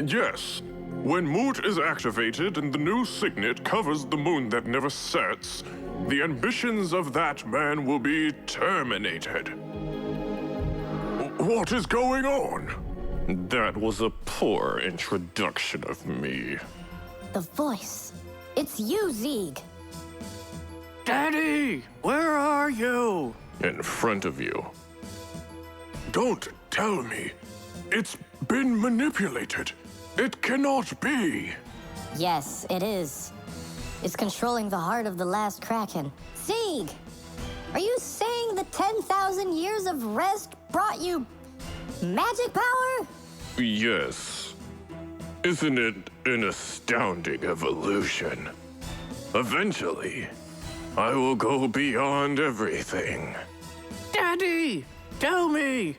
Yes. When Moot is activated and the new signet covers the moon that never sets, the ambitions of that man will be terminated. What is going on? That was a poor introduction of me. The voice. It's you, Zeeg. Daddy, where are you? In front of you. Don't tell me. It's been manipulated. It cannot be. Yes, it is. It's controlling the heart of the last Kraken. Zeeg! Are you saying the 10,000 years of rest brought you magic power? Yes. Isn't it an astounding evolution? Eventually, I will go beyond everything. Daddy, tell me,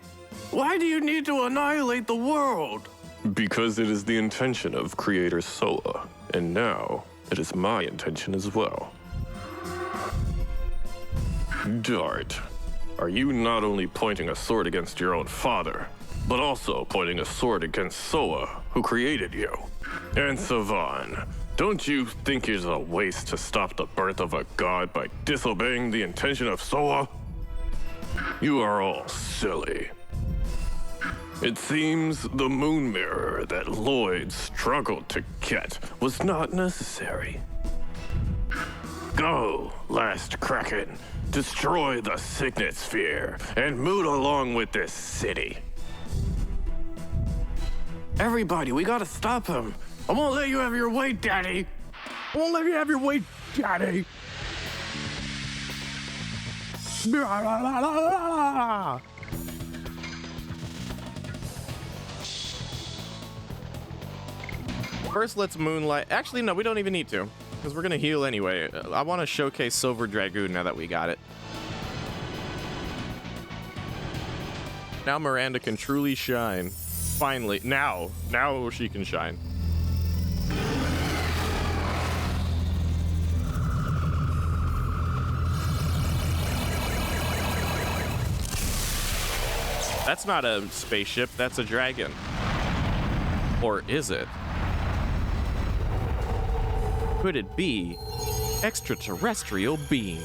why do you need to annihilate the world? Because it is the intention of Creator Soa, and now it is my intention as well. Dart, are you not only pointing a sword against your own father, but also pointing a sword against Soa, who created you? And Savan, don't you think it is a waste to stop the birth of a god by disobeying the intention of Soa? You are all silly. It seems the moon mirror that Lloyd struggled to get was not necessary. Go, last Kraken. Destroy the signet sphere and move along with this city. Everybody, we gotta stop him. I won't let you have your way, Daddy. I won't let you have your way, Daddy. First, let's moonlight. Actually, no, we don't even need to, because we're gonna heal anyway. I want to showcase Silver Dragoon now that we got it. Now Miranda can truly shine. Finally, now she can shine. That's not a spaceship, that's a dragon. Or is it? Could it be extraterrestrial beings?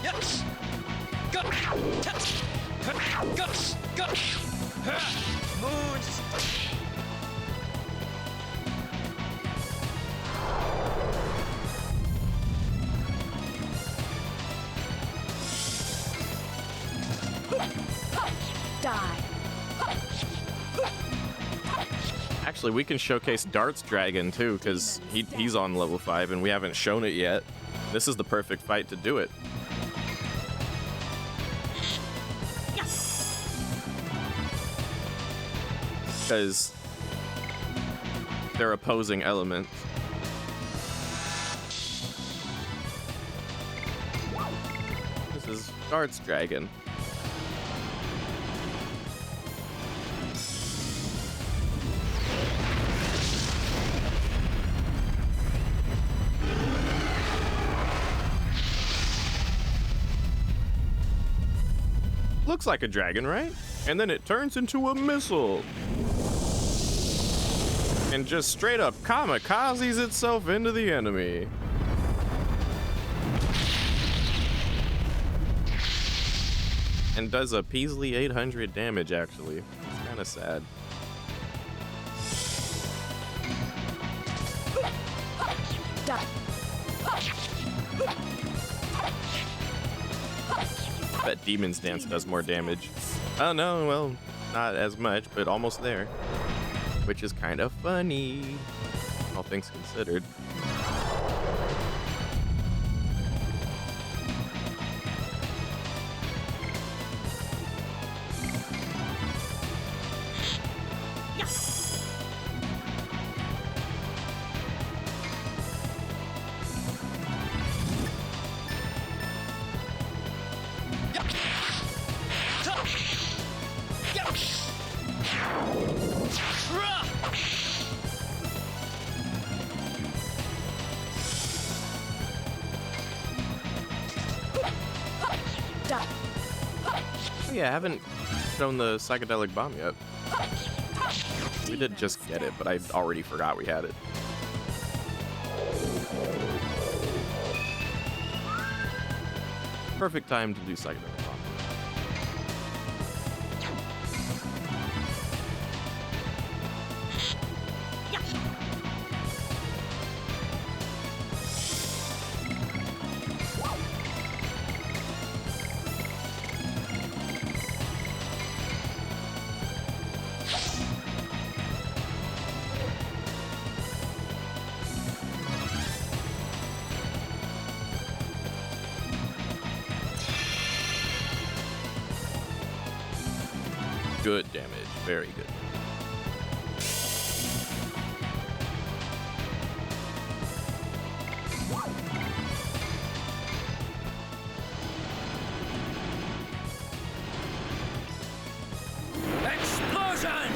Yes. Go. Go. Moons. Die. Actually, we can showcase Dart's Dragon too, because he's on level 5 and we haven't shown it yet. This is the perfect fight to do it. Because they're opposing elements. This is Dart's Dragon. Looks like a dragon, right? And then it turns into a missile. And just straight up kamikazes itself into the enemy. And does a Peaslee 800 damage, actually. It's kind of sad. Bet Demon's Dance does more damage. Oh no, well, not as much, but almost there. Which is kind of funny, all things considered. Yeah, I haven't shown the psychedelic bomb yet. We did just get it, but I already forgot we had it. Perfect time to do psychedelic bomb. Good damage, very good. Explosion!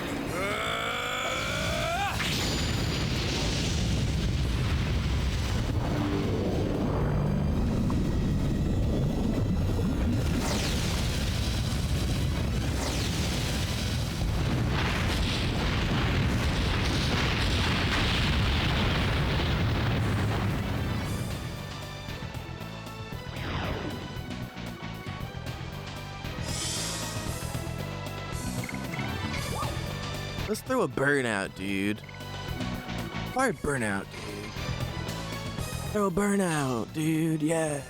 Let's throw a burnout, dude. Hard burnout, dude. Throw a burnout, dude, yeah.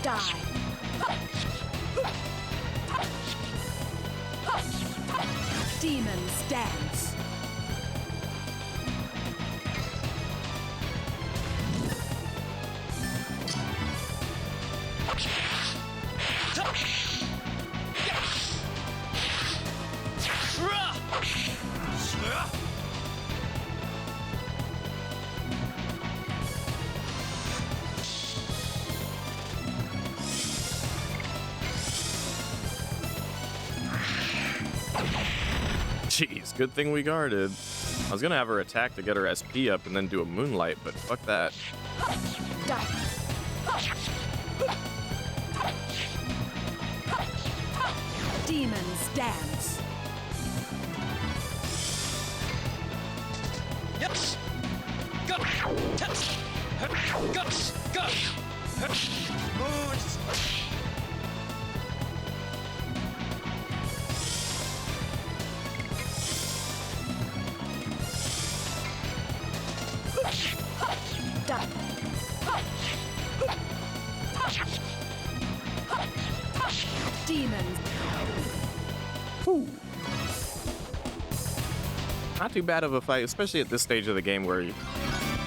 Die. Demons dance. Jeez, good thing we guarded. I was gonna have her attack to get her SP up and then do a moonlight, but fuck that. Demons dance. Yes. Go. Touch. Guts. Go. Moves. Demons. Whew. Not too bad of a fight, especially at this stage of the game where you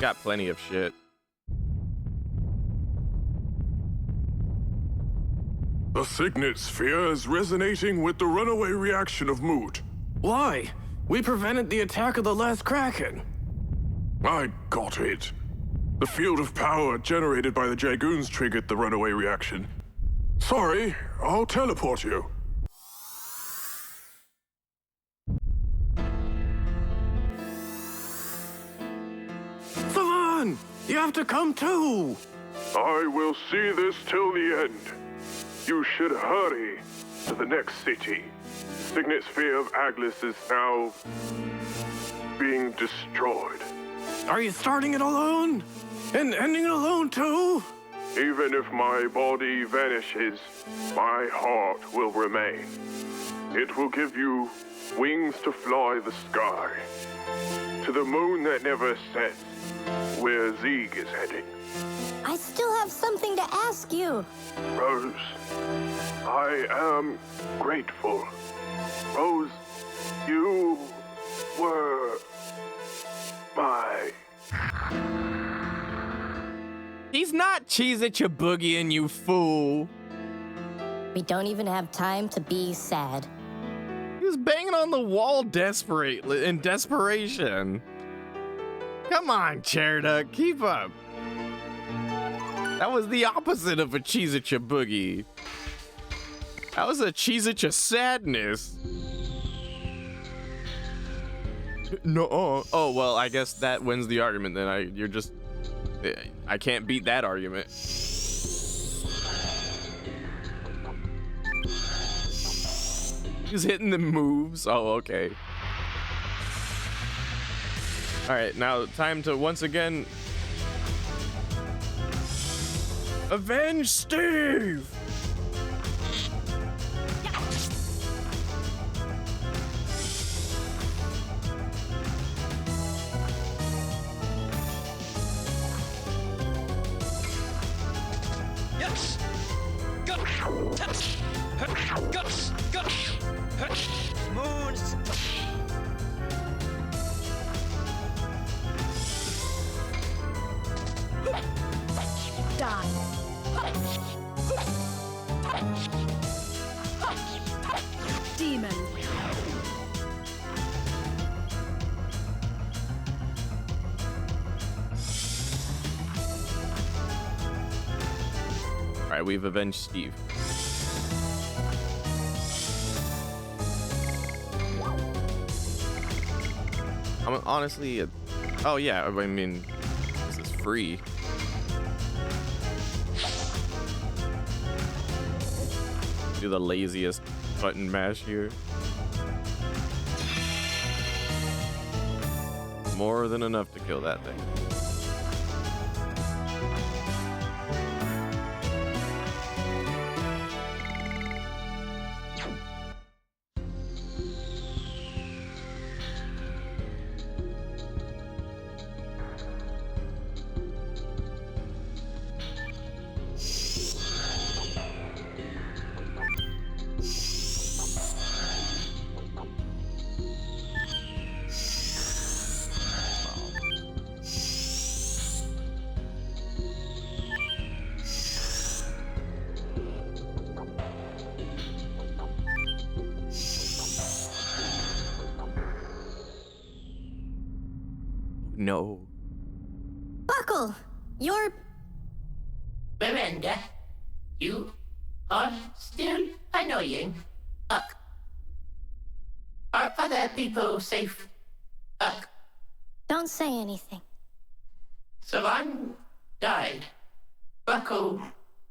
got plenty of shit. The Signet Sphere is resonating with the runaway reaction of Moot. Why? We prevented the attack of the last Kraken. I got it. The field of power generated by the Dragoons triggered the runaway reaction. Sorry, I'll teleport you. Savan! You have to come too! I will see this till the end. You should hurry to the next city. The Signet Sphere of Aglis is now being destroyed. Are you starting it alone? And ending it alone too? Even if my body vanishes, my heart will remain. It will give you wings to fly the sky. To the moon that never sets, where Zeeg is heading. I still have something to ask you. Rose, I am grateful. Rose, you were my... He's not cheese at your boogieing, you fool. We don't even have time to be sad. He was banging on the wall in desperation. Come on, Cherda, keep up. That was the opposite of a cheese at your boogie. That was a cheese at your sadness. No. Oh, well, I guess that wins the argument then. I can't beat that argument. He's hitting the moves. Oh, okay. All right, now time to once again avenge Steve. Yes. Go. Touch. Guts. Go. Moons. Die. Demon. All right, we've avenged Steve. I'm honestly, oh yeah, I mean, this is free. Do the laziest button mash here. More than enough to kill that thing. no. Buckle, you're... Miranda, you are still annoying. Uck. Are other people safe? Uck. Don't say anything. Savan died. Bucko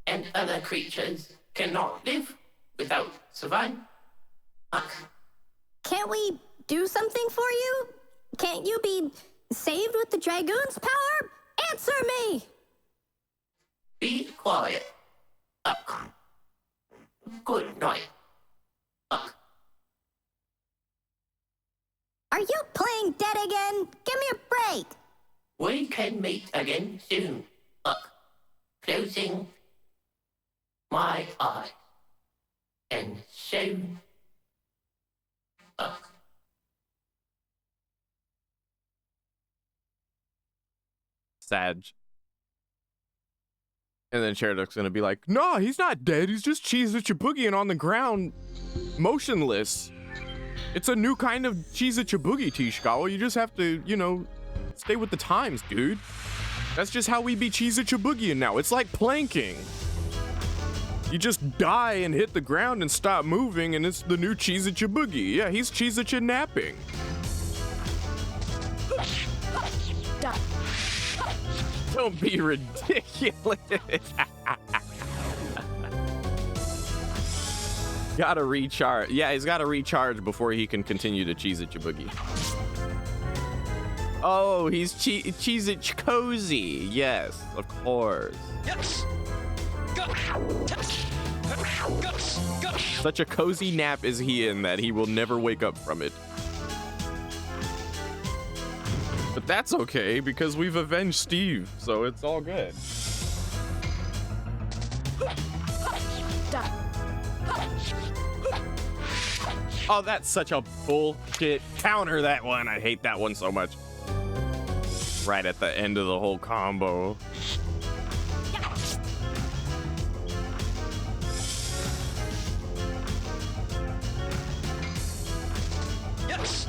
and other creatures cannot live without Savan. Uck. Can't we do something for you? Can't you be saved with the Dragoon's power? Answer me! Be quiet. Uck. Good night. Uck. Are you playing dead again? Give me a break! We can meet again soon. Uck. Closing my eyes. And soon. Uck. Sag. And then Charaduk's gonna be like, "No, he's not dead. He's just Cheez-It-Chaboogieing on the ground, motionless. It's a new kind of Cheez-It-Chaboogie, Tishkawa. You just have to, you know, stay with the times, dude. That's just how we be Cheez-It-Chaboogieing now. It's like planking. You die and hit the ground and stop moving, and it's the new Cheez-It-Chaboogie. Yeah, he's Cheez-It-Napping. Don't be ridiculous. Gotta recharge. Yeah, he's gotta recharge before he can continue to Cheez-It-Chaboogie. Oh, he's Cheez-It-Cozy. Yes, of course. Yes. Such a cozy nap is he in that he will never wake up from it. But that's okay, because we've avenged Steve, so it's all good. Oh, that's such a bullshit counter, that one. I hate that one so much. Right at the end of the whole combo. Yes.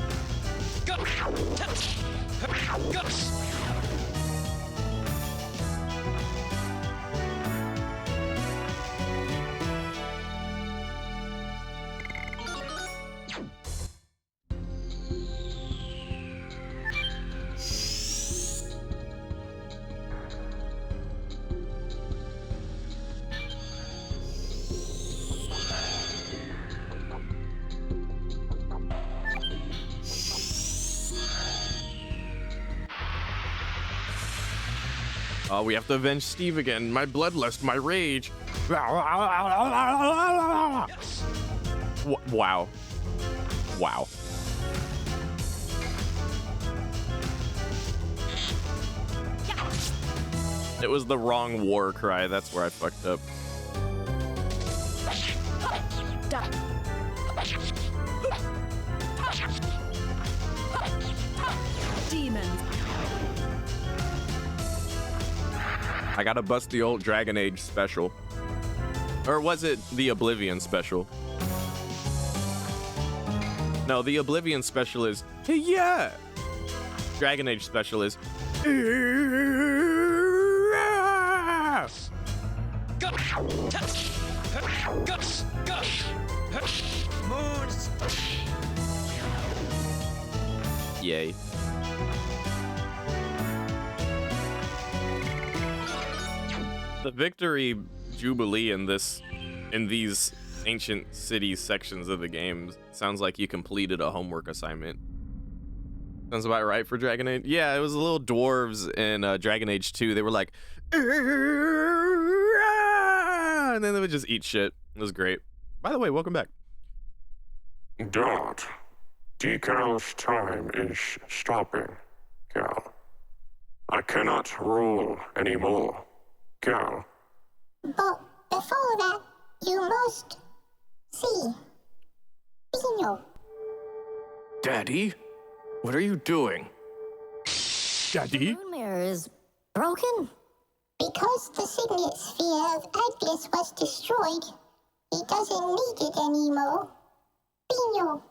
Go. Go. Oh, we have to avenge Steve again. My bloodlust, my rage. Wow. Wow. It was the wrong war cry. That's where I fucked up. Demons. I gotta bust the old Dragon Age special. Or was it the Oblivion special? No, the Oblivion special is, hey, yeah. Dragon Age special is, yay. The victory jubilee in these ancient city sections of the game sounds like you completed a homework assignment. Sounds about right for Dragon Age. Yeah, it was the little dwarves in Dragon Age 2. They were like, and then they would just eat shit. It was great. By the way, welcome back. Dad, Decal's time is stopping, Cal. I cannot rule anymore, Cal. But before that, you must see Pino. Daddy? What are you doing? Daddy? The moon mirror is broken? Because the signet sphere of Atlas was destroyed, he doesn't need it anymore. Pino.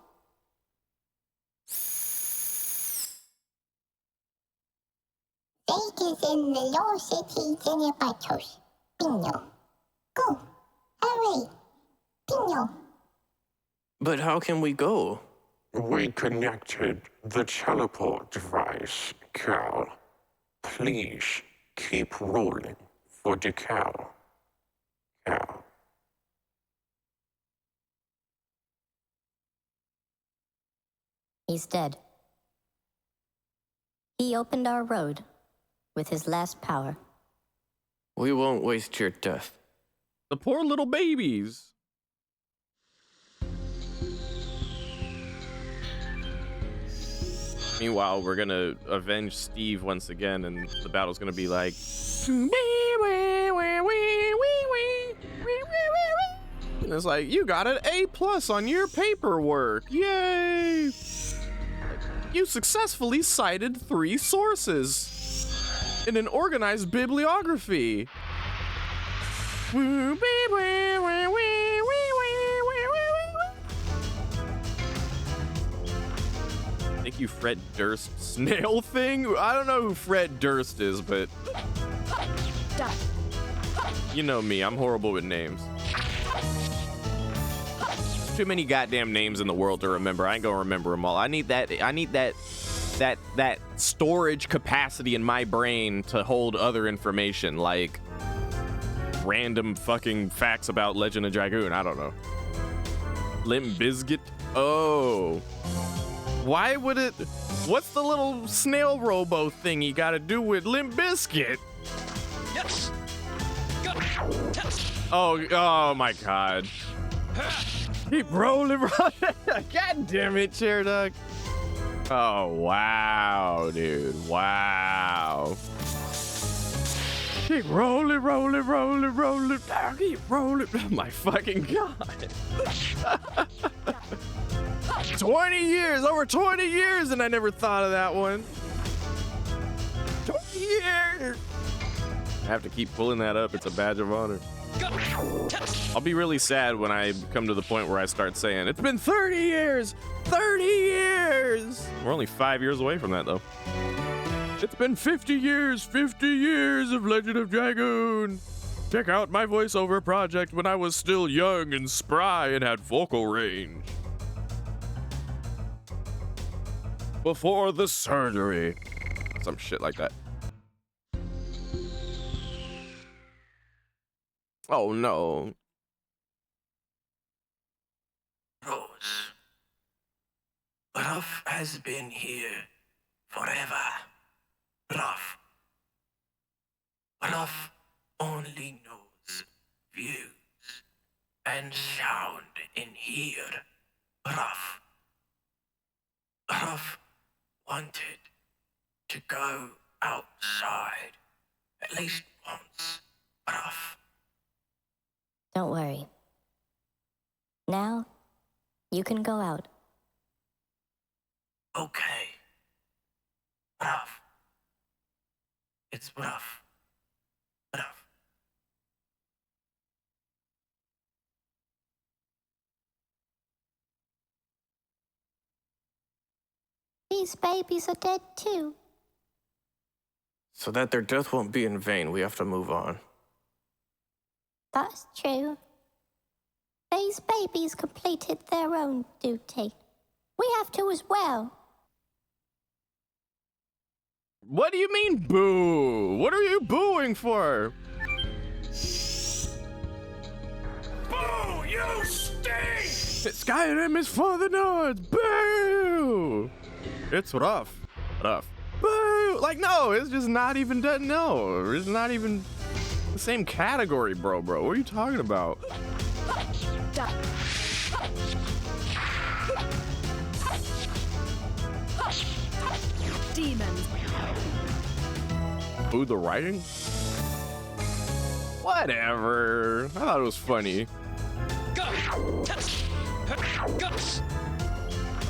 is in the lost city Genepatos. Pino. Go. Hurry. Pino. But how can we go? We connected the teleport device, Cal. Please keep rolling for decal. Cal. He's dead. He opened our road with his last power. We won't waste your death. The poor little babies. Meanwhile, we're gonna avenge Steve once again, and the battle's gonna be like... And it's like, you got an A+ on your paperwork. Yay! You successfully cited 3 sources in an organized bibliography. Thank you, Fred Durst. Snail thing? I don't know who Fred Durst is, but you know me, I'm horrible with names. Too many goddamn names in the world to remember. I ain't gonna remember them all. I need that storage capacity in my brain to hold other information, like random fucking facts about Legend of Dragoon. I don't know. Limp Bizkit? Oh. Why would it? What's the little snail robo thing you gotta do with Limp Bizkit? Yes. Go. Oh my god. Keep rolling. God damn it, Chair Duck. Oh, wow, dude. Wow. Keep rolling. Keep rolling. Oh, my fucking God. 20 years, over 20 years, and I never thought of that one. 20 years. I have to keep pulling that up. It's a badge of honor. I'll be really sad when I come to the point where I start saying, it's been 30 years! 30 years! We're only 5 years away from that, though. It's been 50 years of Legend of Dragoon! Check out my voiceover project when I was still young and spry and had vocal range. Before the surgery. Some shit like that. Oh no. Rose. Ruff has been here forever. Ruff. Ruff only knows views and sound in here. Ruff. Ruff wanted to go outside at least once. Ruff. Don't worry. Now, you can go out. Okay. Rough. It's rough. Rough. These babies are dead too. So that their death won't be in vain, we have to move on. That's true. These babies completed their own duty. We have to as well. What do you mean, boo? What are you booing for? Boo! You stink! Skyrim is for the Nords. Boo! It's rough. Rough. Boo! Like, no, it's just not even done. No, it's not even the same category, bro. What are you talking about? Demons. Boo the writing? Whatever. I thought it was funny.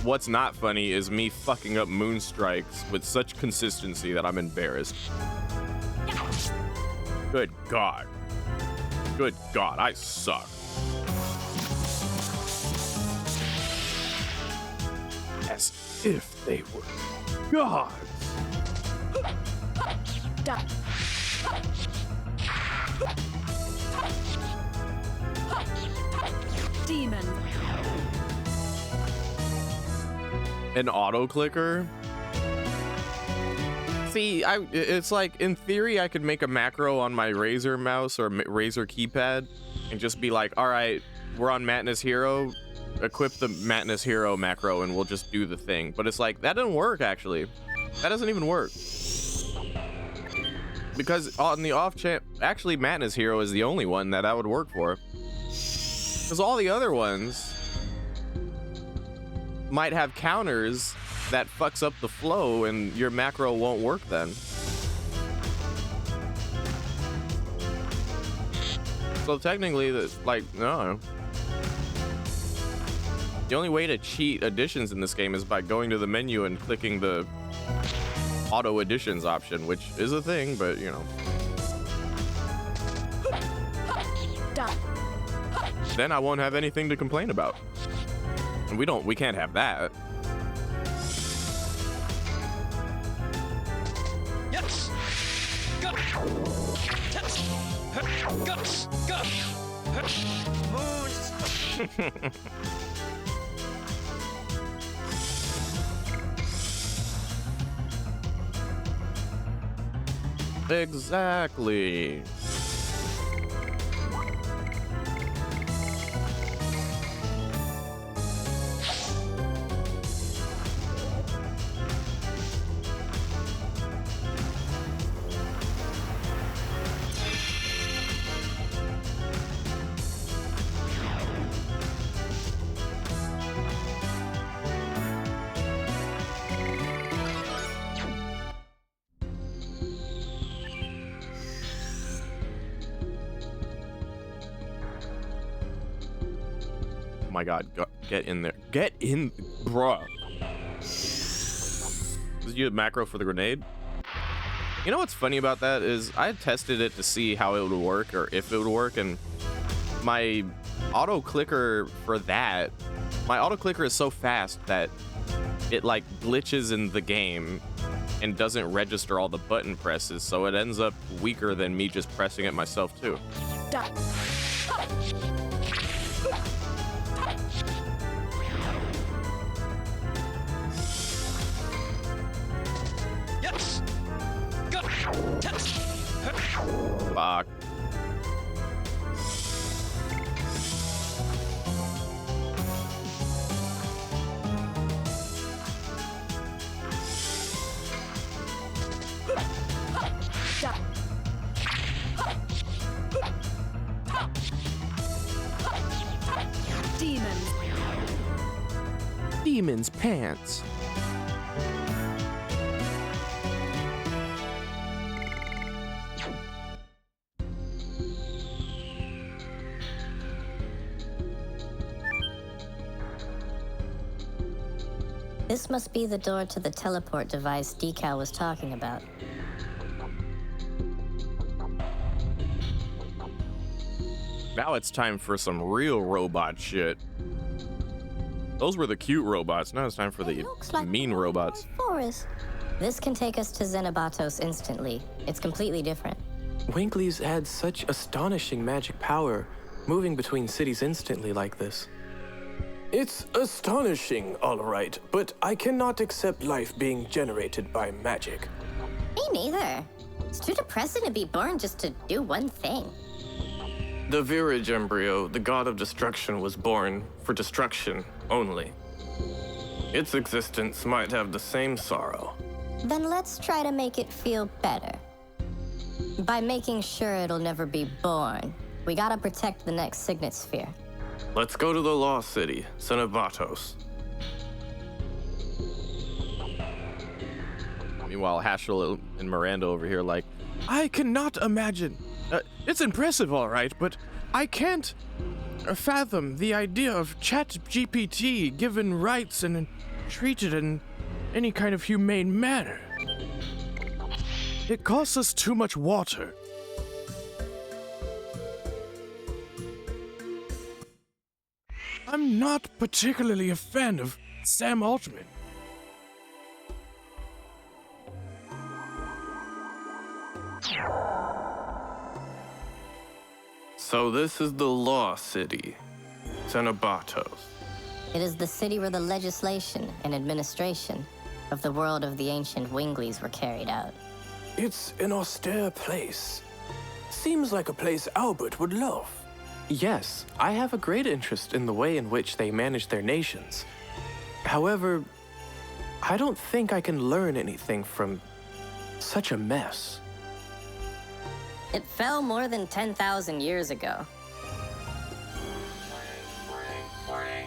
What's not funny is me fucking up Moonstrikes with such consistency that I'm embarrassed. Good God. Good God, I suck. As if they were gods. Demon. An auto clicker? See, it's like, in theory, I could make a macro on my Razer mouse or Razer keypad and just be like, all right, we're on Madness Hero, equip the Madness Hero macro and we'll just do the thing. But it's like, that doesn't work, actually. That doesn't even work. Because on the off chance, actually Madness Hero is the only one that would work for. Because all the other ones might have counters that fucks up the flow and your macro won't work then. So technically, like, no. The only way to cheat additions in this game is by going to the menu and clicking the auto additions option, which is a thing, but you know. Then I won't have anything to complain about. And we can't have that. Yes. Go. Yes. Go. Moons. Exactly. Oh my god, get in there. Get in, bruh. Did you have macro for the grenade? You know what's funny about that is I tested it to see how it would work or if it would work, and my auto clicker for that, my auto clicker is so fast that it like glitches in the game and doesn't register all the button presses, so it ends up weaker than me just pressing it myself too. Yes. Go. Fuck. Demon. Demon's pants. This must be the door to the teleport device Decal was talking about. Now it's time for some real robot shit. Those were the cute robots. Now it's time for the mean robots. Forest. This can take us to Xenobatos instantly. It's completely different. Winkley's had such astonishing magic power, moving between cities instantly like this. It's astonishing, all right, but I cannot accept life being generated by magic. Me neither. It's too depressing to be born just to do one thing. The Virage embryo, the god of destruction, was born for destruction only. Its existence might have the same sorrow. Then let's try to make it feel better. By making sure it'll never be born. We gotta protect the next Signet Sphere. Let's go to the Lost City, Xenobatos. Meanwhile, Haschel and Miranda over here like, I cannot imagine. It's impressive, all right, but I can't fathom the idea of ChatGPT given rights and treated in any kind of humane manner. It costs us too much water. I'm not particularly a fan of Sam Altman. So this is the Law City, Xenobatos. It is the city where the legislation and administration of the world of the ancient Winglies were carried out. It's an austere place. Seems like a place Albert would love. Yes, I have a great interest in the way in which they manage their nations. However, I don't think I can learn anything from such a mess. It fell more than 10,000 years ago. Warning.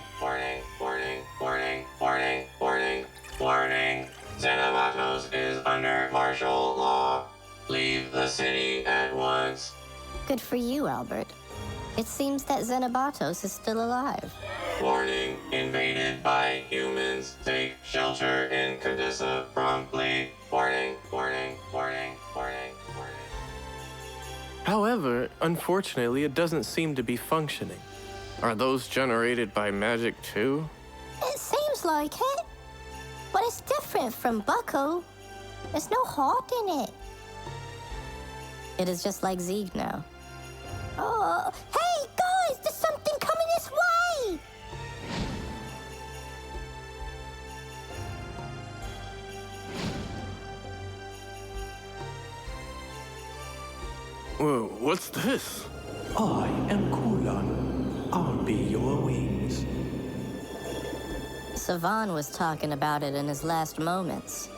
Xenobatos is under martial law. Leave the city at once. Good for you, Albert. It seems that Xenobatos is still alive. Warning. Invaded by humans. Take shelter in Cadissa promptly. Warning. However, unfortunately, it doesn't seem to be functioning. Are those generated by magic too? It seems like it. But it's different from Bucko. There's no heart in it. It is just like Zeeg now. Oh, hey guys, there's something coming this way! Whoa, what's this? I am Kulan. I'll be your wings. Savan was talking about it in his last moments.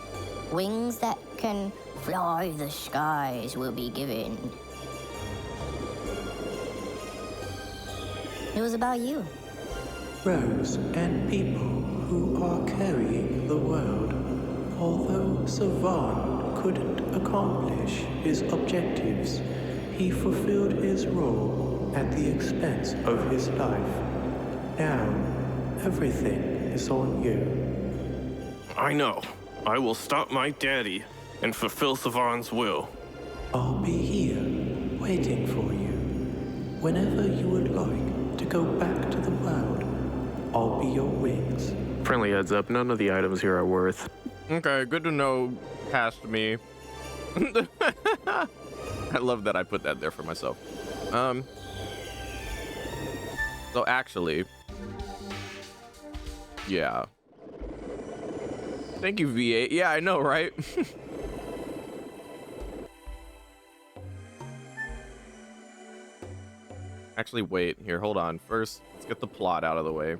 Wings that can fly the skies will be given. It was about you. Rose and people who are carrying the world. Although Savan couldn't accomplish his objectives, he fulfilled his role at the expense of his life. Now, everything is on you. I know. I will stop my daddy and fulfill Savan's will. I'll be here, waiting for you. Whenever you would like to go back to the world, I'll be your wings. Friendly heads up, none of the items here are worth. Okay, good to know past me. I love that I put that there for myself. So actually, yeah. Thank you, V8. Yeah, I know, right? Actually, wait. Here, hold on. First, let's get the plot out of the way.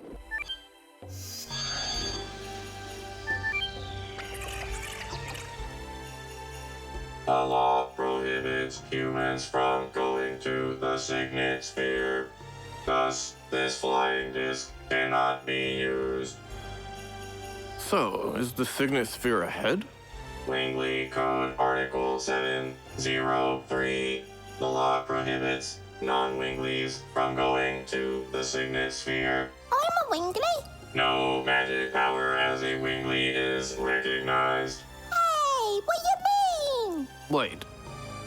The law prohibits humans from going to the Signet Sphere. Thus, this flying disc cannot be used. So, is the Signet Sphere ahead? Wingly Code Article 703. The law prohibits non-Winglies from going to the Signet Sphere. I'm a Wingly. No magic power as a Wingly is recognized. Hey, what you mean? Wait.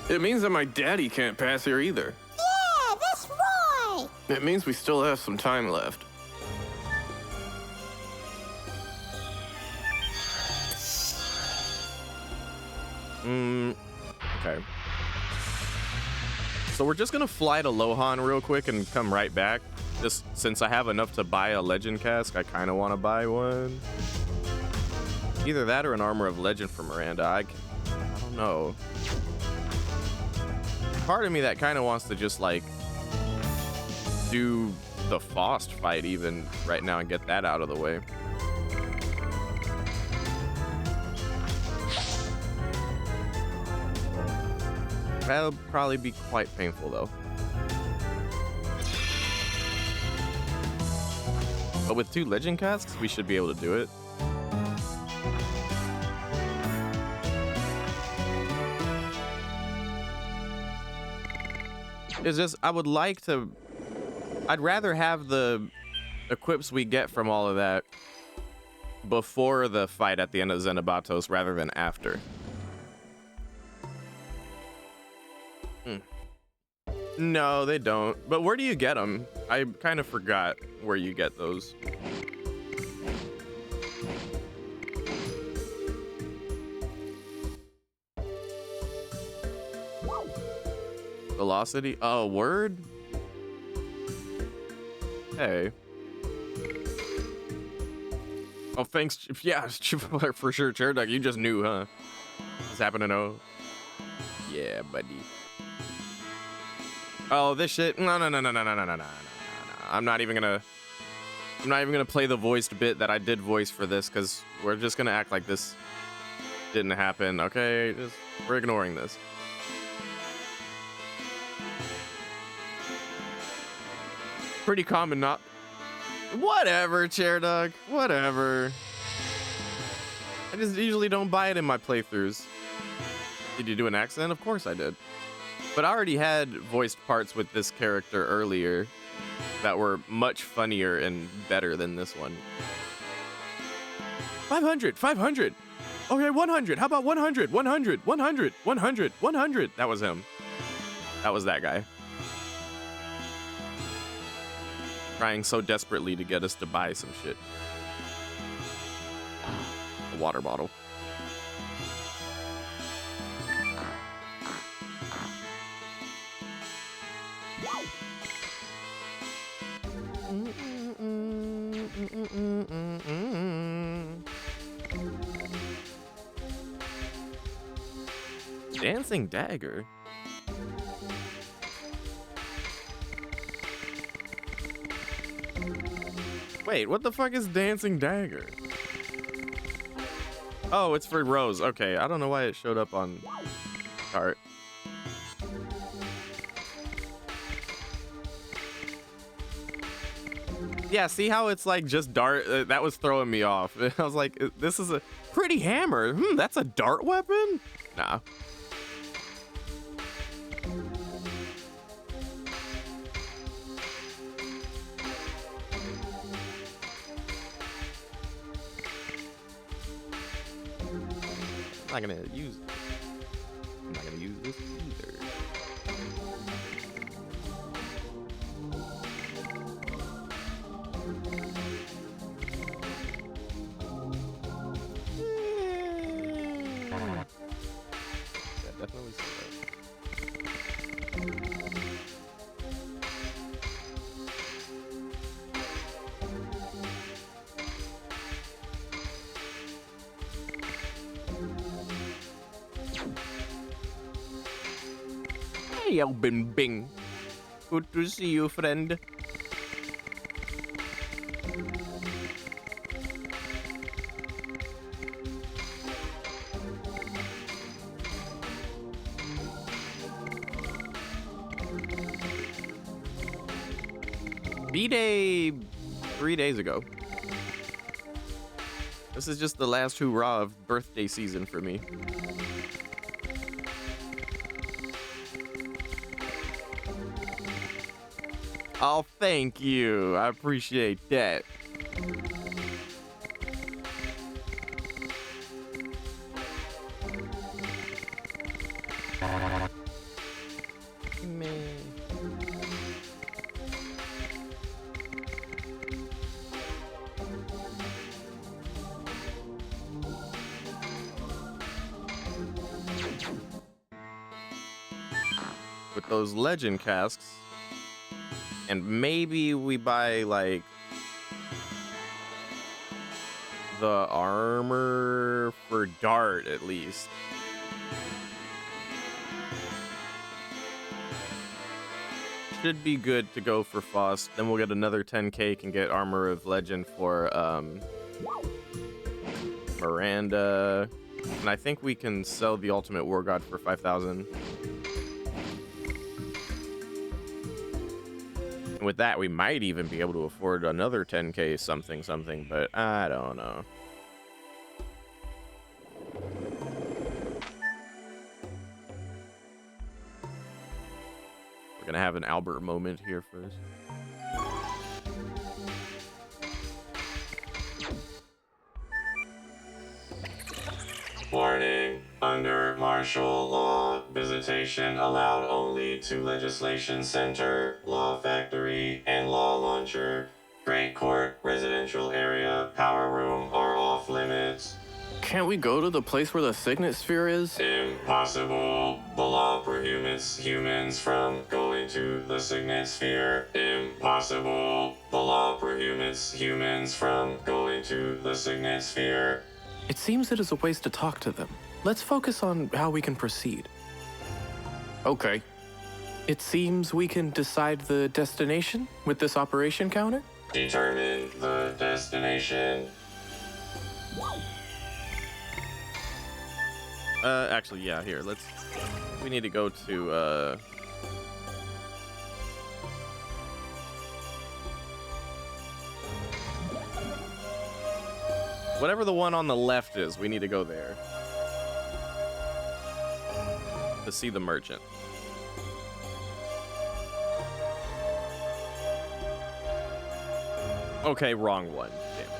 It means that my daddy can't pass here either. Yeah, that's right. It means we still have some time left. Okay. So we're just gonna fly to Lohan real quick and come right back. Just since I have enough to buy a legend cask, I kind of want to buy one. Either that or an armor of legend for Miranda. I don't know. Part of me that kind of wants to just like do the Faust fight even right now and get that out of the way. That'll probably be quite painful though. But with 2 legend casks, we should be able to do it. It's just, I would like to, I'd rather have the equips we get from all of that before the fight at the end of Xenobatos rather than after. No, they don't. But where do you get them? I kind of forgot where you get those. Velocity? Oh, word? Hey. Oh, thanks. Yeah, for sure, Chair Dog. You just knew, huh? Just happen to know. Yeah, buddy. Oh, this shit. No. I'm not even gonna play the voiced bit that I did voice for this, because we're just gonna act like this didn't happen. Okay, we're ignoring this. Pretty common, not. Whatever, Chair Dog. Whatever. I just usually don't buy it in my playthroughs. Did you do an accent? Of course I did. But I already had voiced parts with this character earlier that were much funnier and better than this one. 500. Okay, 100. How about 100? 100. That was him. That was that guy. Trying so desperately to get us to buy some shit. A water bottle. Dancing dagger. Wait, what the fuck is dancing dagger? Oh, it's for Rose. Okay, I don't know why it showed up on chart. Yeah, see how it's like just dart? That was throwing me off. I was like, this is a pretty hammer. That's a dart weapon? Nah. I'm not gonna use it. I'm not gonna use this either. Yeah, definitely see that. Hey, Albin Bing. Good to see you, friend. B-Day 3 days ago. This is just the last hurrah of birthday season for me. Oh, thank you. I appreciate that. Man. With those legend casks. And maybe we buy, like, the armor for Dart, at least. Should be good to go for Faust. Then we'll get another 10k, can get Armor of Legend for, Miranda. And I think we can sell the Ultimate War God for 5,000. And with that, we might even be able to afford another 10k something, but I don't know. We're gonna have an Albert moment here first. Warning. Under martial law, visitation allowed only to Legislation Center, Law Factory, and Law Launcher. Great Court, Residential Area, Power Room are off limits. Can't we go to the place where the Signet Sphere is? Impossible. The law prohibits humans from going to the Signet Sphere. Impossible. The The law prohibits humans from going to the signet sphere. It seems it is a waste to talk to them. Let's focus on how we can proceed. Okay. It seems we can decide the destination with this operation counter? Determine the destination. Actually, yeah, here, we need to go to, whatever the one on the left is, we need to go there. To see the merchant. Okay, wrong one. Damn it.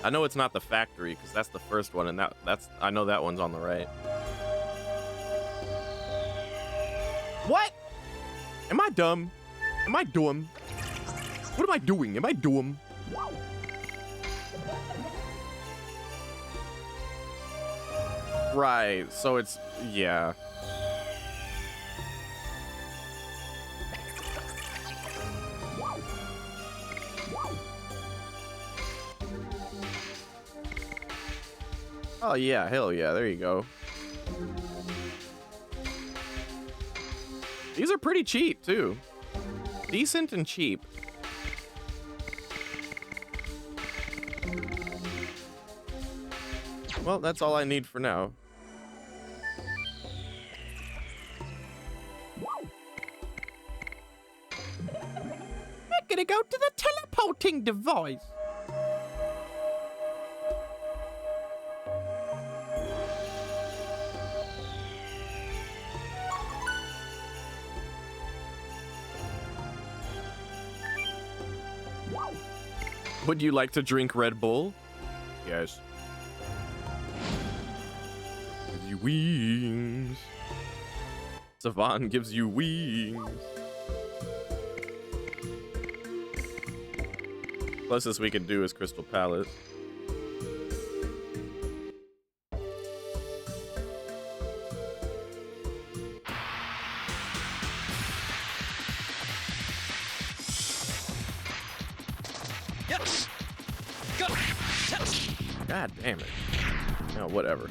I know it's not the factory because that's the first one, and that's I know that one's on the right. What? Am I dumb? Am I dumb? What am I doing? Am I dumb? Right, so it's, yeah. Oh yeah, hell yeah, there you go. These are pretty cheap too. Decent and cheap. Well, that's all I need for now. We're gonna go to the teleporting device. Would you like to drink Red Bull? Yes. Gives you wings. Savan gives you wings. Closest we can do is Crystal Palace. God damn it. No, whatever.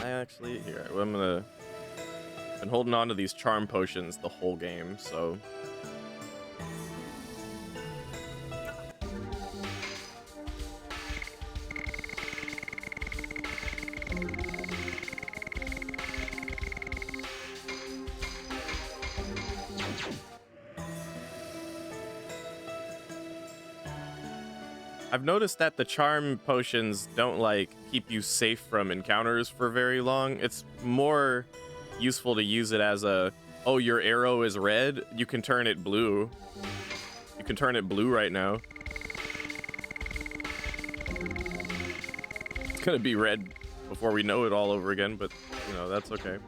Actually, here, I'm gonna... been holding on to these charm potions the whole game, so... I've noticed that the charm potions don't, like, keep you safe from encounters for very long. It's more useful to use it as a, oh, your arrow is red, you can turn it blue. You can turn it blue right now. It's gonna be red before we know it all over again, but, you know, that's okay.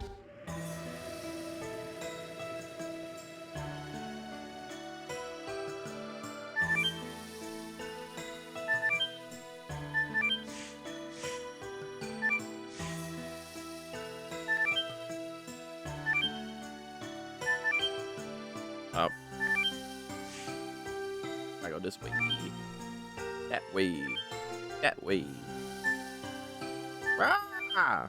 Up. I go this way. That way. That way. Ah!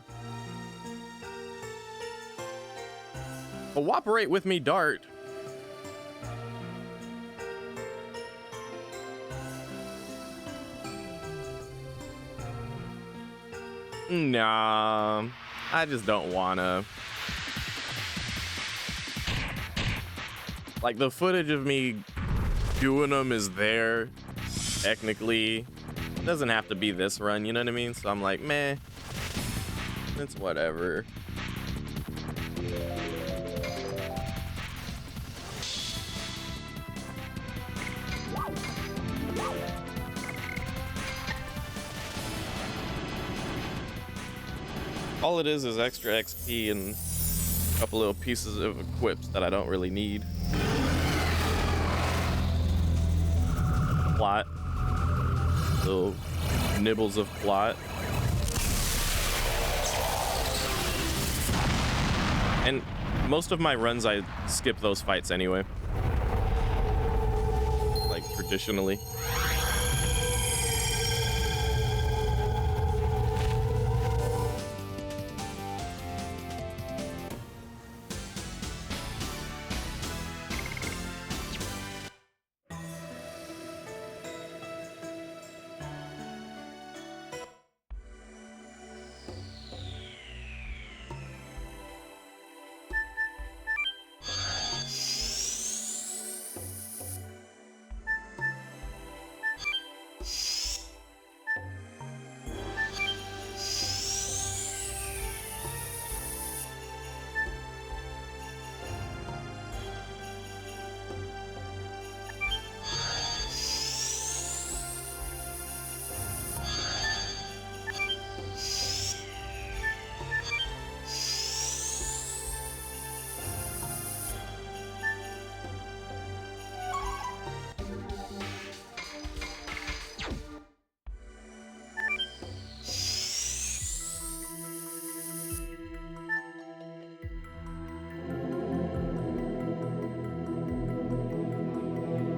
Cooperate with me, Dart. Nah, I just don't wanna. Like, the footage of me doing them is there, technically. It doesn't have to be this run, you know what I mean? So I'm like, meh, it's whatever. All it is extra XP and a couple little pieces of equips that I don't really need. Plot. Little nibbles of plot. And most of my runs, I skip those fights anyway. Like, traditionally.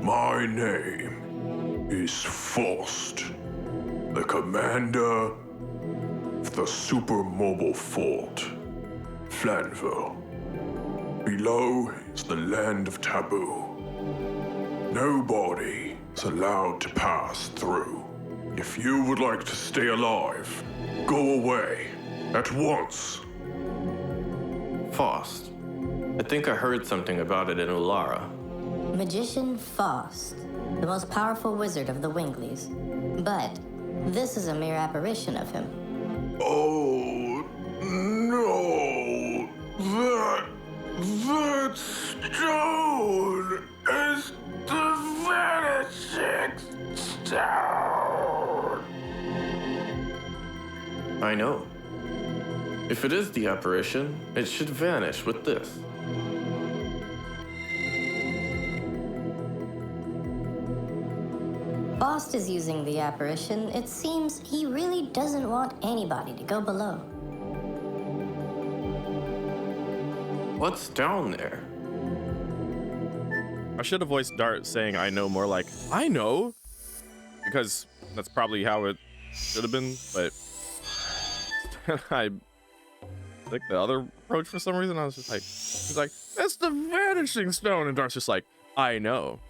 My name is Faust, the commander of the Super Mobile Fort, Flanville. Below is the land of taboo. Nobody is allowed to pass through. If you would like to stay alive, go away at once. Faust. I think I heard something about it in Ulara. Magician Faust, the most powerful wizard of the Wingleys. But this is a mere apparition of him. Oh, no. That stone is the vanishing stone. I know. If it is the apparition, it should vanish with this. Faust is using the apparition. It seems he really doesn't want anybody to go below. What's down there? I should have voiced Dart saying I know more like, I know, because that's probably how it should have been, but I like the other approach for some reason. I was just like, he's like, that's the vanishing stone, and Dart's just like, I know,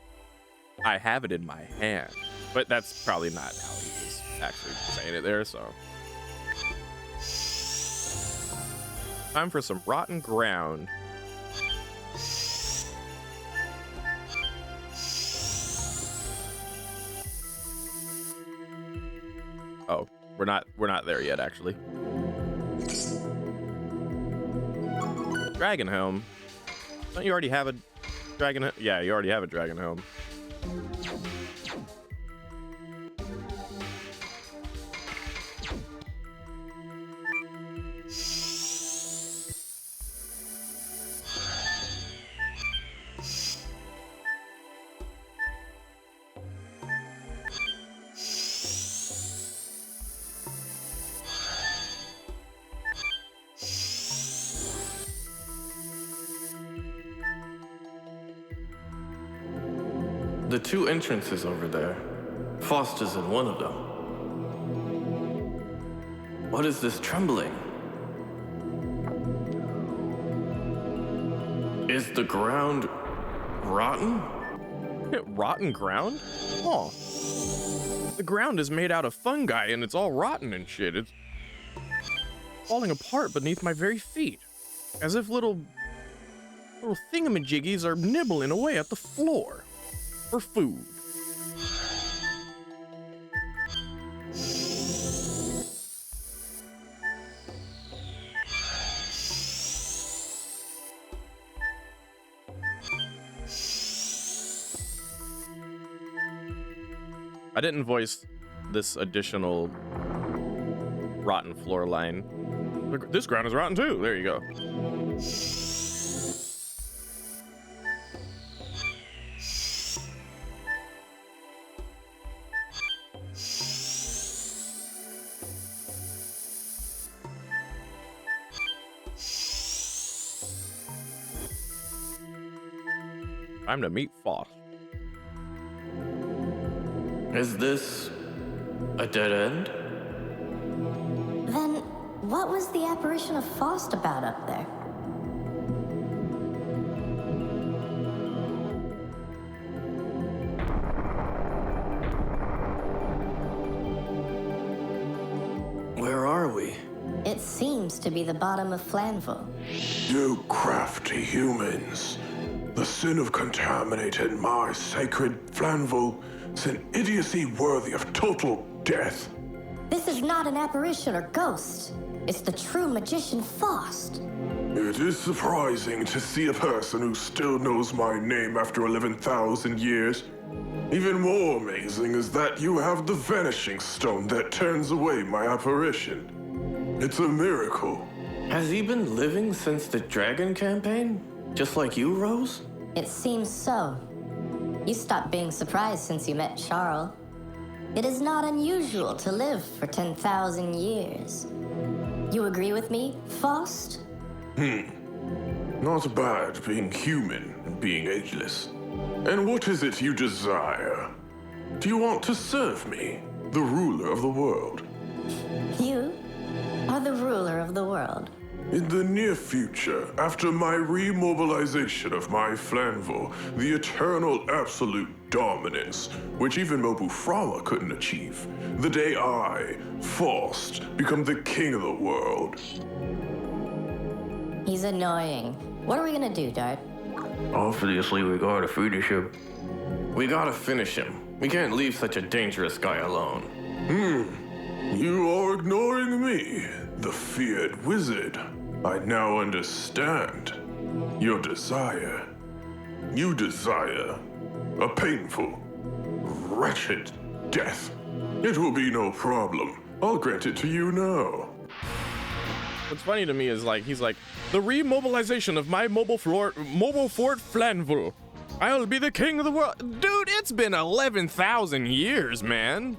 I have it in my hand, but that's probably not how he was actually saying it there. So time for some rotten ground. Oh, we're not there yet, actually. Dragon Helm. Don't you already have a dragon? Yeah, you already have a Dragon Helm. The two entrances over there. Faust is in one of them. What is this trembling? Is the ground rotten? Rotten ground? Oh. The ground is made out of fungi and it's all rotten and shit. It's falling apart beneath my very feet. As if little thingamajiggies are nibbling away at the floor. For food. I didn't voice this additional rotten floor line Look, this ground is rotten too. There you go. Time to meet Foss. Is this a dead end? Then, what was the apparition of Faust about up there? Where are we? It seems to be the bottom of Flanville. You crafty humans. The sin of contaminating my sacred Flanville is an idiocy worthy of total death. This is not an apparition or ghost. It's the true magician Faust. It is surprising to see a person who still knows my name after 11,000 years. Even more amazing is that you have the vanishing stone that turns away my apparition. It's a miracle. Has he been living since the Dragon campaign? Just like you, Rose? It seems so. You stopped being surprised since you met Charles. It is not unusual to live for 10,000 years. You agree with me, Faust? Not bad being human and being ageless. And what is it you desire? Do you want to serve me, the ruler of the world? You are the ruler of the world. In the near future, after my remobilization of my Flanville, the eternal absolute dominance, which even Mobuframa couldn't achieve, the day I, Faust, become the king of the world. He's annoying. What are we gonna do, Dart? Obviously, we gotta finish him. We gotta finish him. We can't leave such a dangerous guy alone. You are ignoring me, the feared wizard. I now understand your desire. You desire a painful, wretched death. It will be no problem. I'll grant it to you now. What's funny to me is like he's like the remobilization of my mobile fort Flanville. I'll be the king of the world. Dude, it's been 11,000 years, man.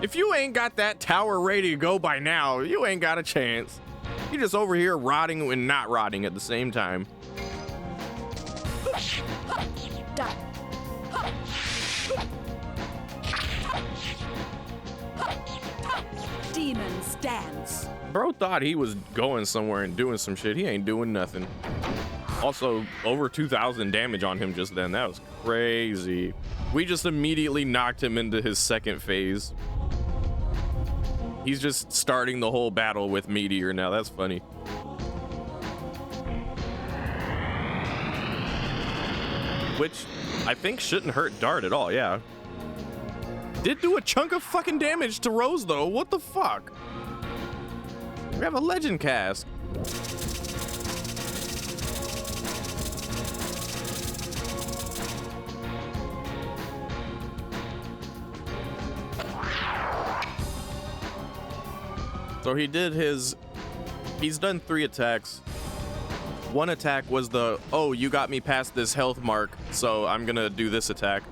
If you ain't got that tower ready to go by now, you ain't got a chance. You're just over here rotting and not rotting at the same time. Demons dance. Bro thought he was going somewhere and doing some shit. He ain't doing nothing. Also, over 2,000 damage on him just then. That was crazy. We just immediately knocked him into his second phase. He's just starting the whole battle with Meteor now. That's funny. Which I think shouldn't hurt Dart at all, yeah. Did do a chunk of fucking damage to Rose though. What the fuck? We have a legend cask. So he did he's done 3 attacks. One attack was the, oh, you got me past this health mark, so I'm gonna do this attack.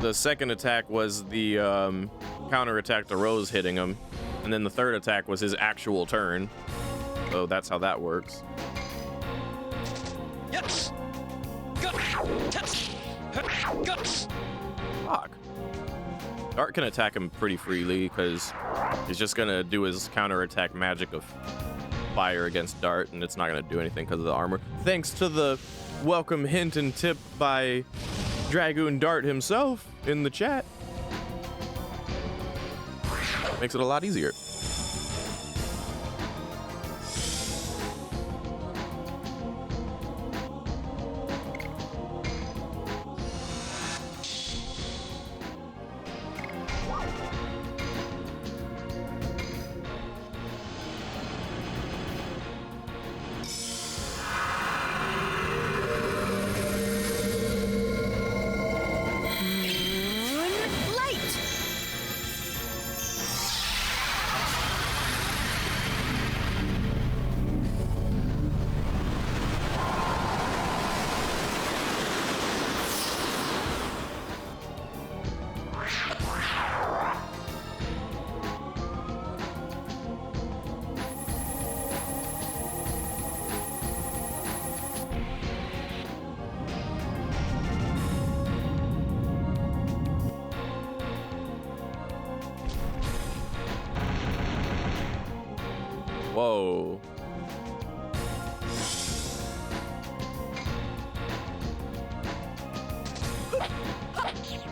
The second attack was the counter attack to Rose hitting him. And then the third attack was his actual turn. So that's how that works. Yes. Fuck. Dart can attack him pretty freely because he's just gonna do his counter attack magic of fire against Dart, and it's not gonna do anything because of the armor. Thanks to the welcome hint and tip by Dragoon Dart himself in the chat. Makes it a lot easier. Whoa.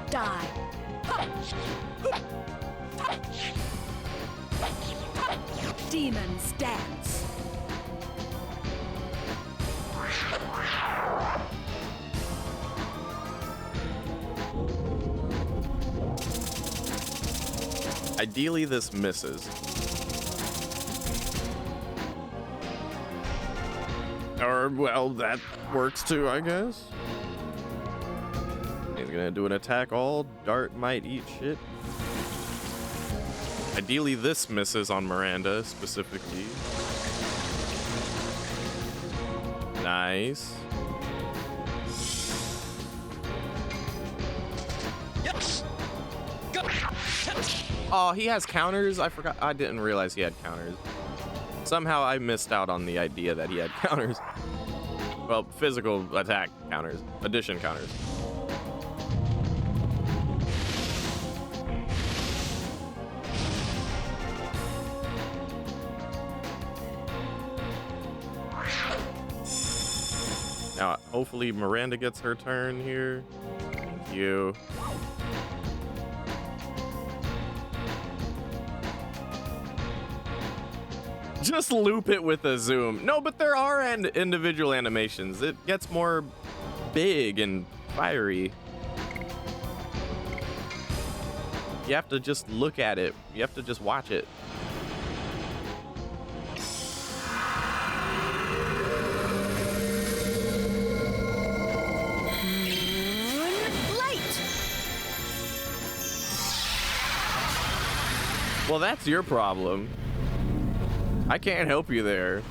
Die. Demon's Dance. Ideally, this misses. Or, well, that works too, I guess. He's gonna do an attack all. Dart might eat shit. Ideally, this misses on Miranda, specifically. Nice. Yes. Go. Oh, he has counters? I forgot. I didn't realize he had counters. Somehow I missed out on the idea that he had counters. Well, physical attack counters. Addition counters. Now, hopefully Miranda gets her turn here. Thank you. Just loop it with a zoom. No, but there are individual animations. It gets more big and fiery. You have to just look at it. You have to just watch it. Well, that's your problem. I can't help you there.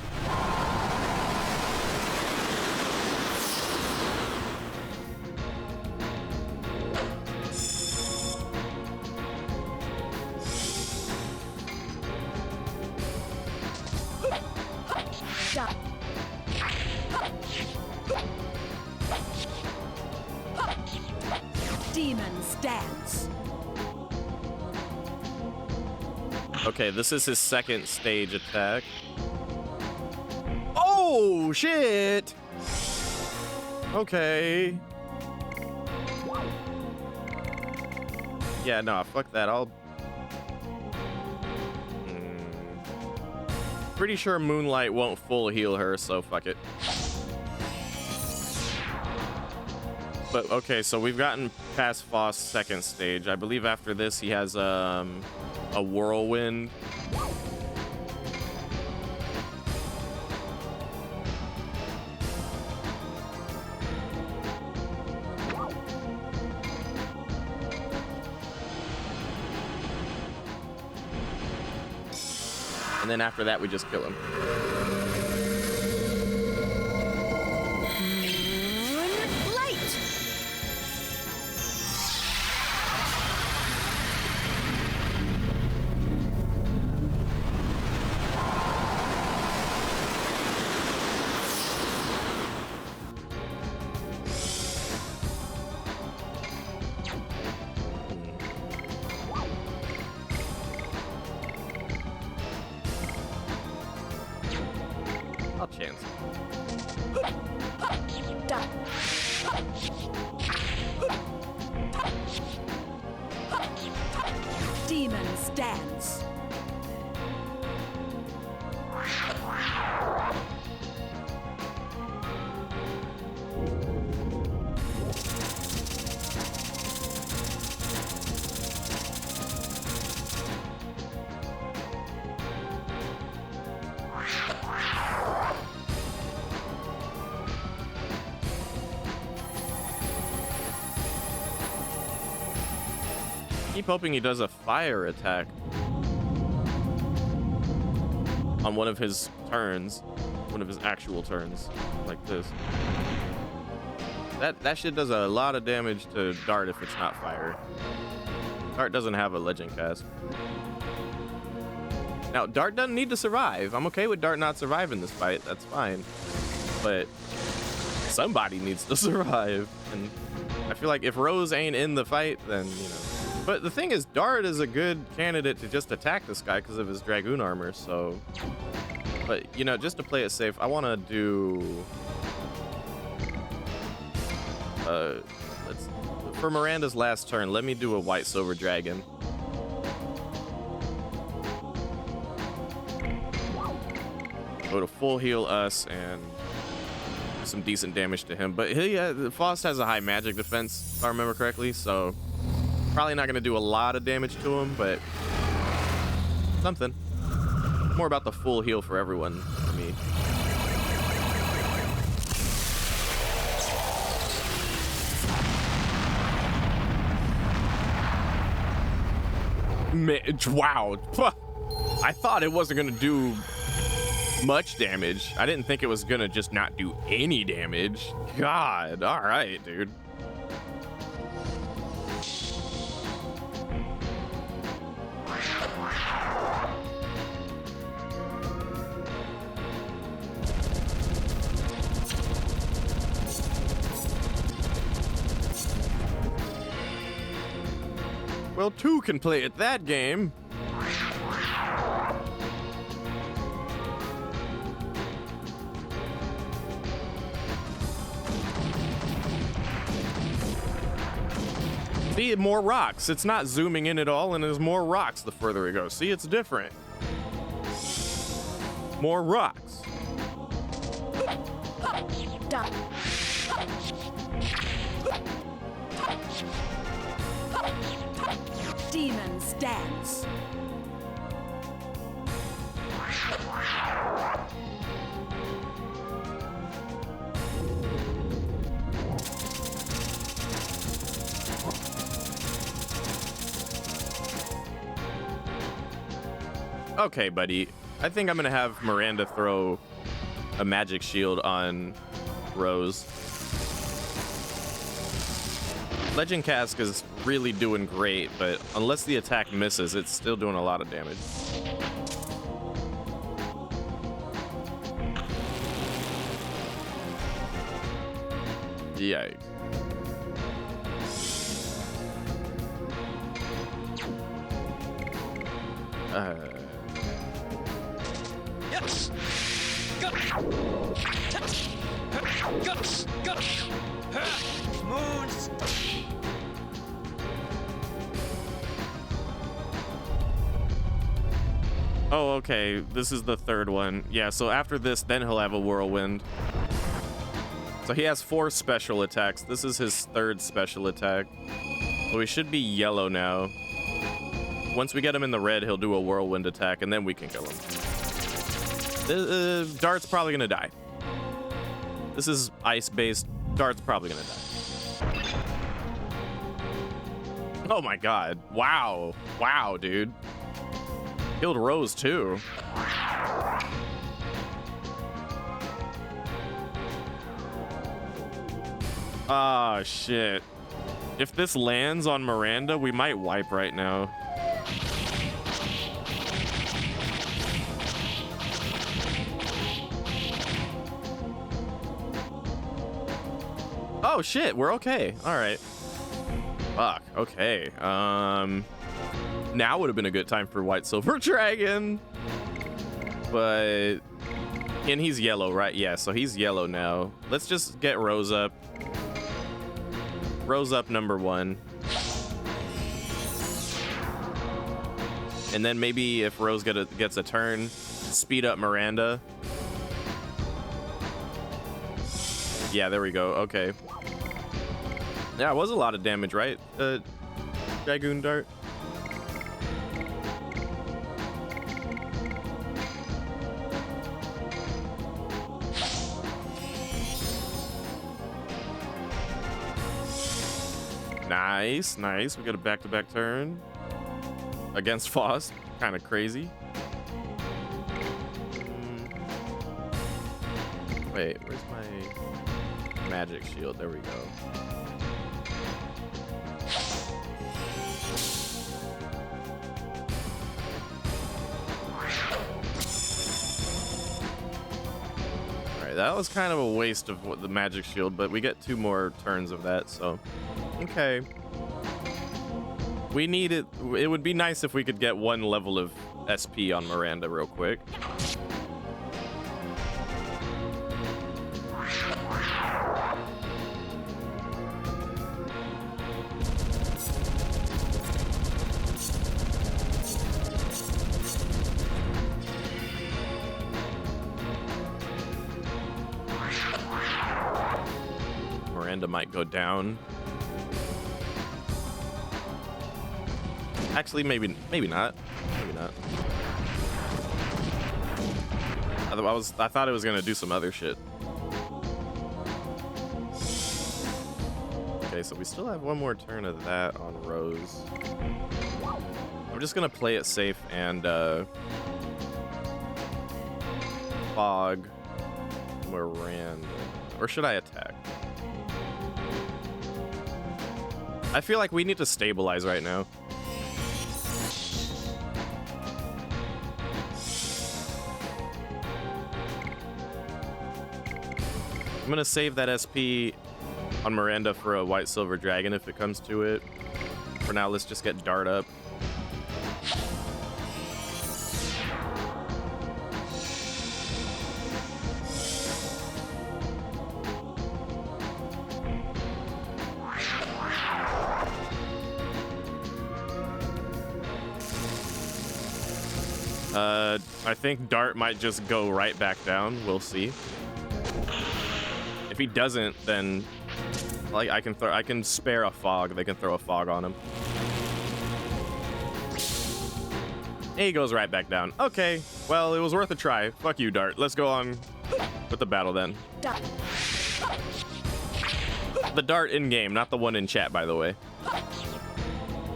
Demon's Dance. Okay, this is his second stage attack. Oh, shit! Okay. Yeah, no, fuck that. I'll... Pretty sure Moonlight won't full heal her, so fuck it. But, okay, so we've gotten past Foss' second stage. I believe after this he has, a whirlwind. And then after that, we just kill him. I'll chance. Demon's Dance. Keep hoping he does a fire attack on one of his turns, one of his actual turns, like this. That shit does a lot of damage to Dart if it's not fire. Dart doesn't have a legend cast. Now, Dart doesn't need to survive. I'm okay with Dart not surviving this fight. That's fine. But somebody needs to survive. And I feel like if Rose ain't in the fight, then, you know. But the thing is, Dart is a good candidate to just attack this guy because of his Dragoon armor, so But, you know, just to play it safe, I want to do... For Miranda's last turn, let me do a white silver dragon. Go to full heal us and do some decent damage to him. But Faust has a high magic defense, if I remember correctly, so probably not going to do a lot of damage to him, but something. More about the full heal for everyone for me. Wow. I thought it wasn't going to do much damage. I didn't think it was going to just not do any damage. God. All right, dude. Well, two can play at that game. See, more rocks. It's not zooming in at all, and there's more rocks the further it goes. See, it's different. More rocks. Demon's Dance. Okay, buddy. I think I'm gonna have Miranda throw a magic shield on Rose. Legend Cask is really doing great, but unless the attack misses, it's still doing a lot of damage. Yikes. Yes. Guts. Moons. Oh, okay. This is the third one. Yeah, so after this, then he'll have a whirlwind. So he has 4 special attacks. This is his 3rd special attack. So he should be yellow now. Once we get him in the red, he'll do a whirlwind attack, and then we can kill him. Dart's probably gonna die. This is ice-based. Dart's probably gonna die. Oh my god. Wow. Wow, dude. Killed Rose, too. Ah, shit. If this lands on Miranda, we might wipe right now. Oh, shit. We're okay. All right. Fuck. Okay. Now would have been a good time for White Silver Dragon. But... And he's yellow, right? Yeah, so he's yellow now. Let's just get Rose up. Rose up number 1. And then maybe if Rose gets a turn, speed up Miranda. Yeah, there we go. Okay. Yeah, it was a lot of damage, right? Dragoon Dart. Nice, nice. We got a back-to-back turn against Faust. Kind of crazy. Wait, where's my magic shield? There we go. Alright, that was kind of a waste of the magic shield, but we get 2 more turns of that, so... Okay. We need it. It would be nice if we could get 1 level of SP on Miranda real quick. Miranda might go down. Actually, maybe not. Maybe not. I thought it was gonna do some other shit. Okay, so we still have one more turn of that on Rose. I'm just gonna play it safe and fog Miranda. Or should I attack? I feel like we need to stabilize right now. I'm gonna save that SP on Miranda for a white silver dragon if it comes to it. For now, let's just get Dart up. I think Dart might just go right back down. We'll see. If he doesn't, then like I can spare a fog. They can throw a fog on him. And he goes right back down. Okay, well, it was worth a try. Fuck you, Dart. Let's go on with the battle then. The Dart in game, not the one in chat, by the way. I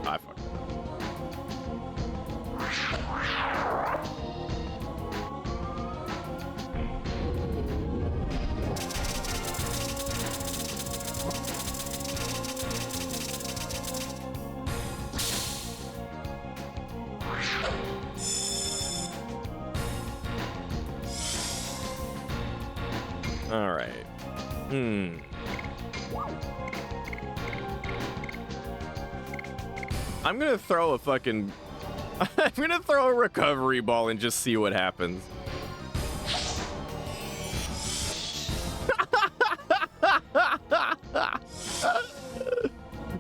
fucked up. All right. I'm gonna throw a fucking... I'm gonna throw a recovery ball and just see what happens.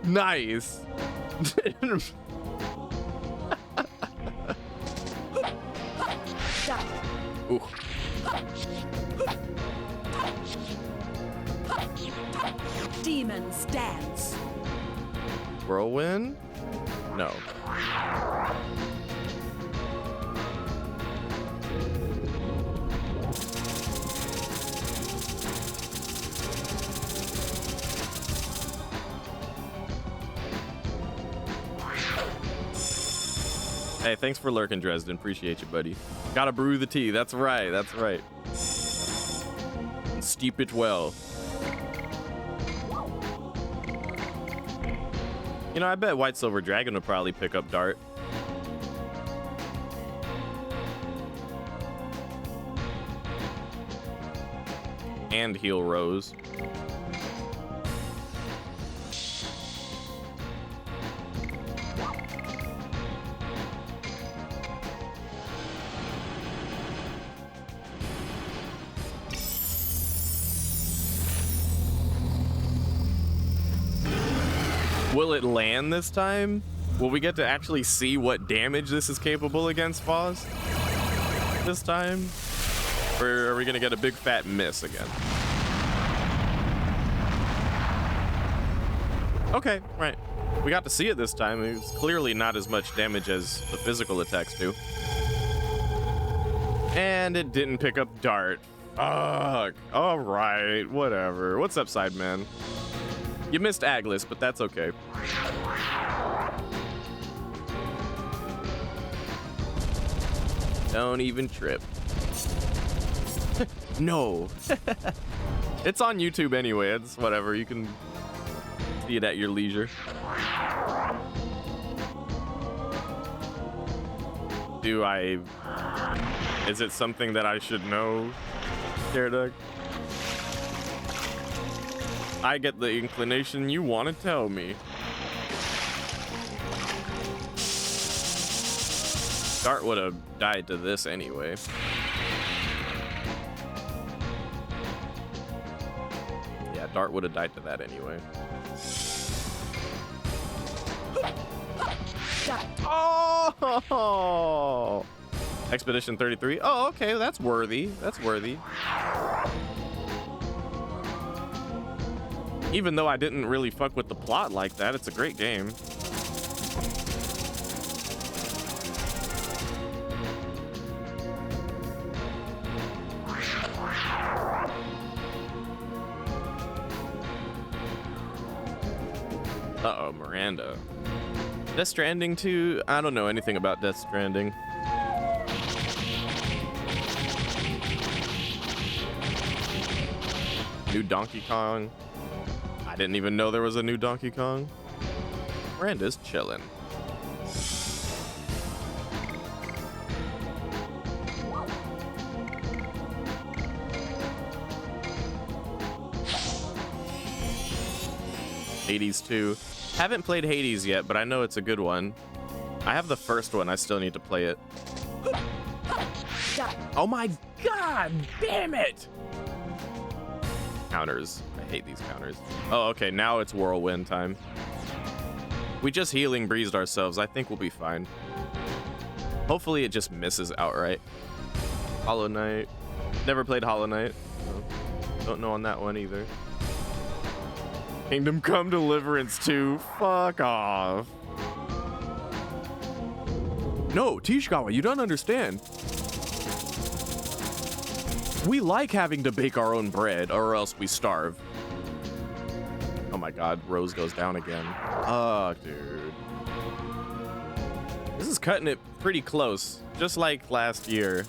Nice. Ooh. Demons dance. Whirlwind? No. Hey, thanks for lurking, Dresden. Appreciate you, buddy. Gotta brew the tea. That's right. That's right. And steep it well. You know, I bet White Silver Dragon will probably pick up Dart. And heal Rose. Will it land this time? Will we get to actually see what damage this is capable against Foz this time? Or are we gonna get a big fat miss again? Okay, right. We got to see it this time. It's clearly not as much damage as the physical attacks do. And it didn't pick up Dart. Fuck. All right, whatever. What's up, Sideman? You missed Aglis, but that's okay. Don't even trip. No. It's on YouTube anyway. It's whatever. You can see it at your leisure. Is it something that I should know, Daredog? I get the inclination you want to tell me. Dart would have died to this anyway. Yeah, Dart would have died to that anyway. Oh! Expedition 33. Oh, okay, that's worthy. That's worthy. Even though I didn't really fuck with the plot like that, it's a great game. Uh-oh, Miranda. Death Stranding 2? I don't know anything about Death Stranding. New Donkey Kong. I didn't even know there was a new Donkey Kong. Miranda's chillin'. Hades 2. Haven't played Hades yet, but I know it's a good one. I have the first one. I still need to play it. Oh my god! Damn it! Counters. I hate these counters. Oh, okay. Now it's whirlwind time. We just healing breezed ourselves. I think we'll be fine. Hopefully it just misses outright. Hollow Knight. Never played Hollow Knight. So don't know on that one either. Kingdom Come Deliverance 2. Fuck off. No, Tishikawa, you don't understand. We like having to bake our own bread, or else we starve. Oh my god, Rose goes down again. Oh, dude. This is cutting it pretty close, just like last year.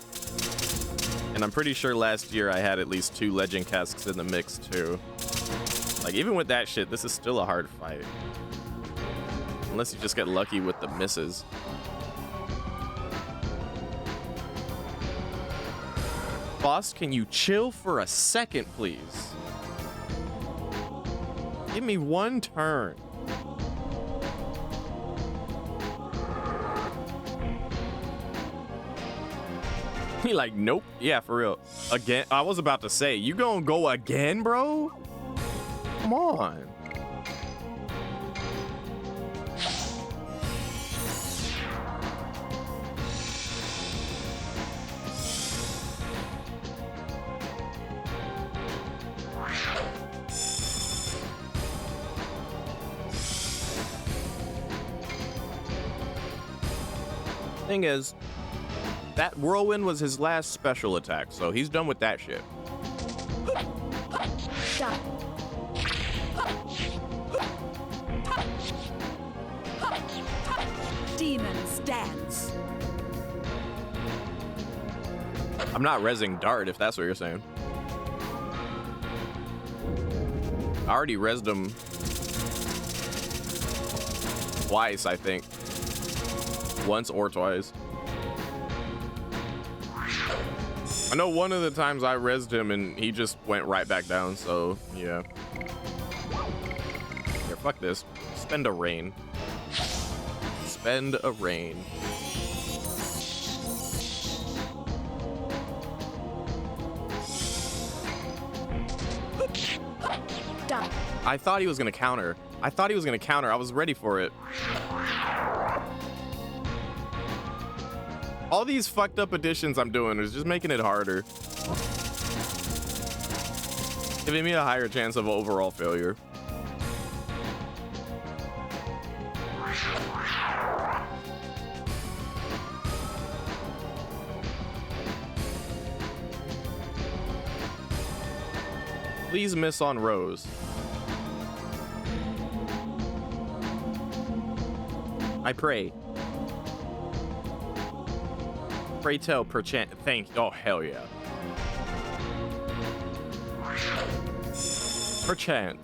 And I'm pretty sure last year I had at least 2 legend casks in the mix too. Like, even with that shit, this is still a hard fight. Unless you just get lucky with the misses. Boss, can you chill for a second, please? Give me one turn. He like, nope. Yeah, for real. Again, I was about to say, you gonna go again, bro? Come on. Thing is, that whirlwind was his last special attack, so he's done with that shit. Demon's Dance. I'm not rezzing Dart, if that's what you're saying. I already rezzed him twice, I think. Once or twice. I know one of the times I rezzed him and he just went right back down, so yeah. Here, fuck this. Spend a rain. Spend a rain. I thought he was gonna counter. I was ready for it. All these fucked up additions I'm doing is just making it harder. Giving me a higher chance of overall failure. Please miss on Rose. I pray. Pray tell, perchance. Thank. Oh, hell yeah. Perchance.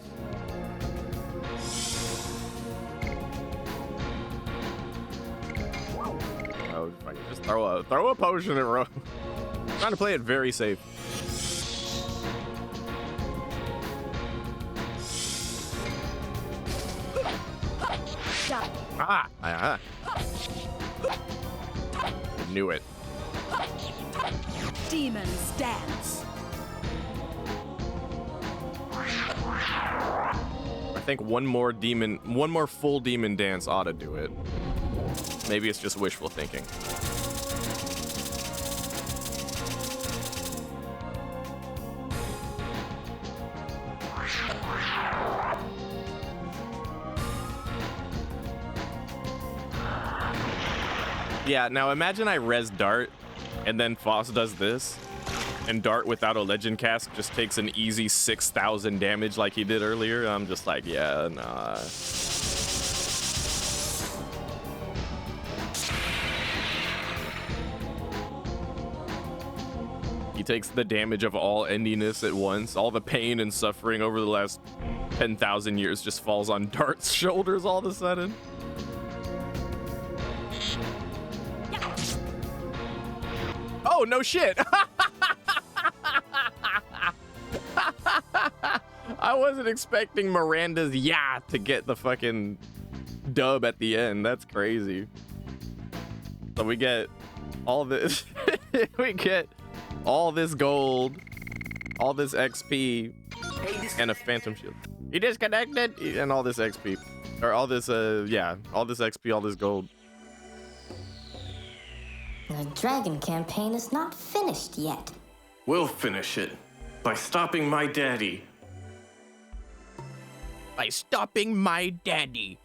Oh, if I can just throw a potion at Rose. Trying to play it very safe. Ah! Knew it. Demon's Dance. I think one more full demon dance ought to do it. Maybe it's just wishful thinking. Yeah, now imagine I res Dart, and then Foss does this, and Dart without a legend cast just takes an easy 6,000 damage like he did earlier. I'm just like, yeah, nah. He takes the damage of all endiness at once. All the pain and suffering over the last 10,000 years just falls on Dart's shoulders all of a sudden. Oh, no shit. I wasn't expecting Miranda's yeah to get the fucking dub at the end. That's crazy. So we get all this. We get all this gold, all this XP, and a phantom shield. He disconnected, and all this XP. Or all this, yeah, all this XP, all this gold. The dragon campaign is not finished yet. We'll finish it by stopping my daddy. By stopping my daddy.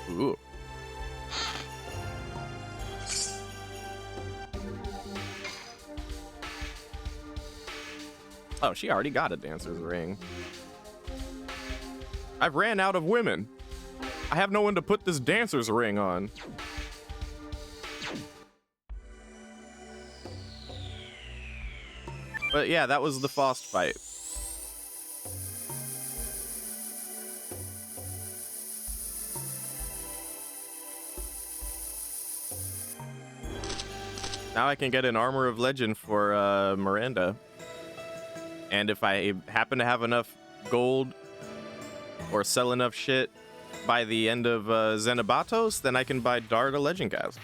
Ooh. Oh, she already got a dancer's ring. I've ran out of women. I have no one to put this dancer's ring on. But yeah, that was the Faust fight. Now I can get an Armor of Legend for Miranda. And if I happen to have enough gold or sell enough shit by the end of Xenobatos, then I can buy Dart a Legend Cast.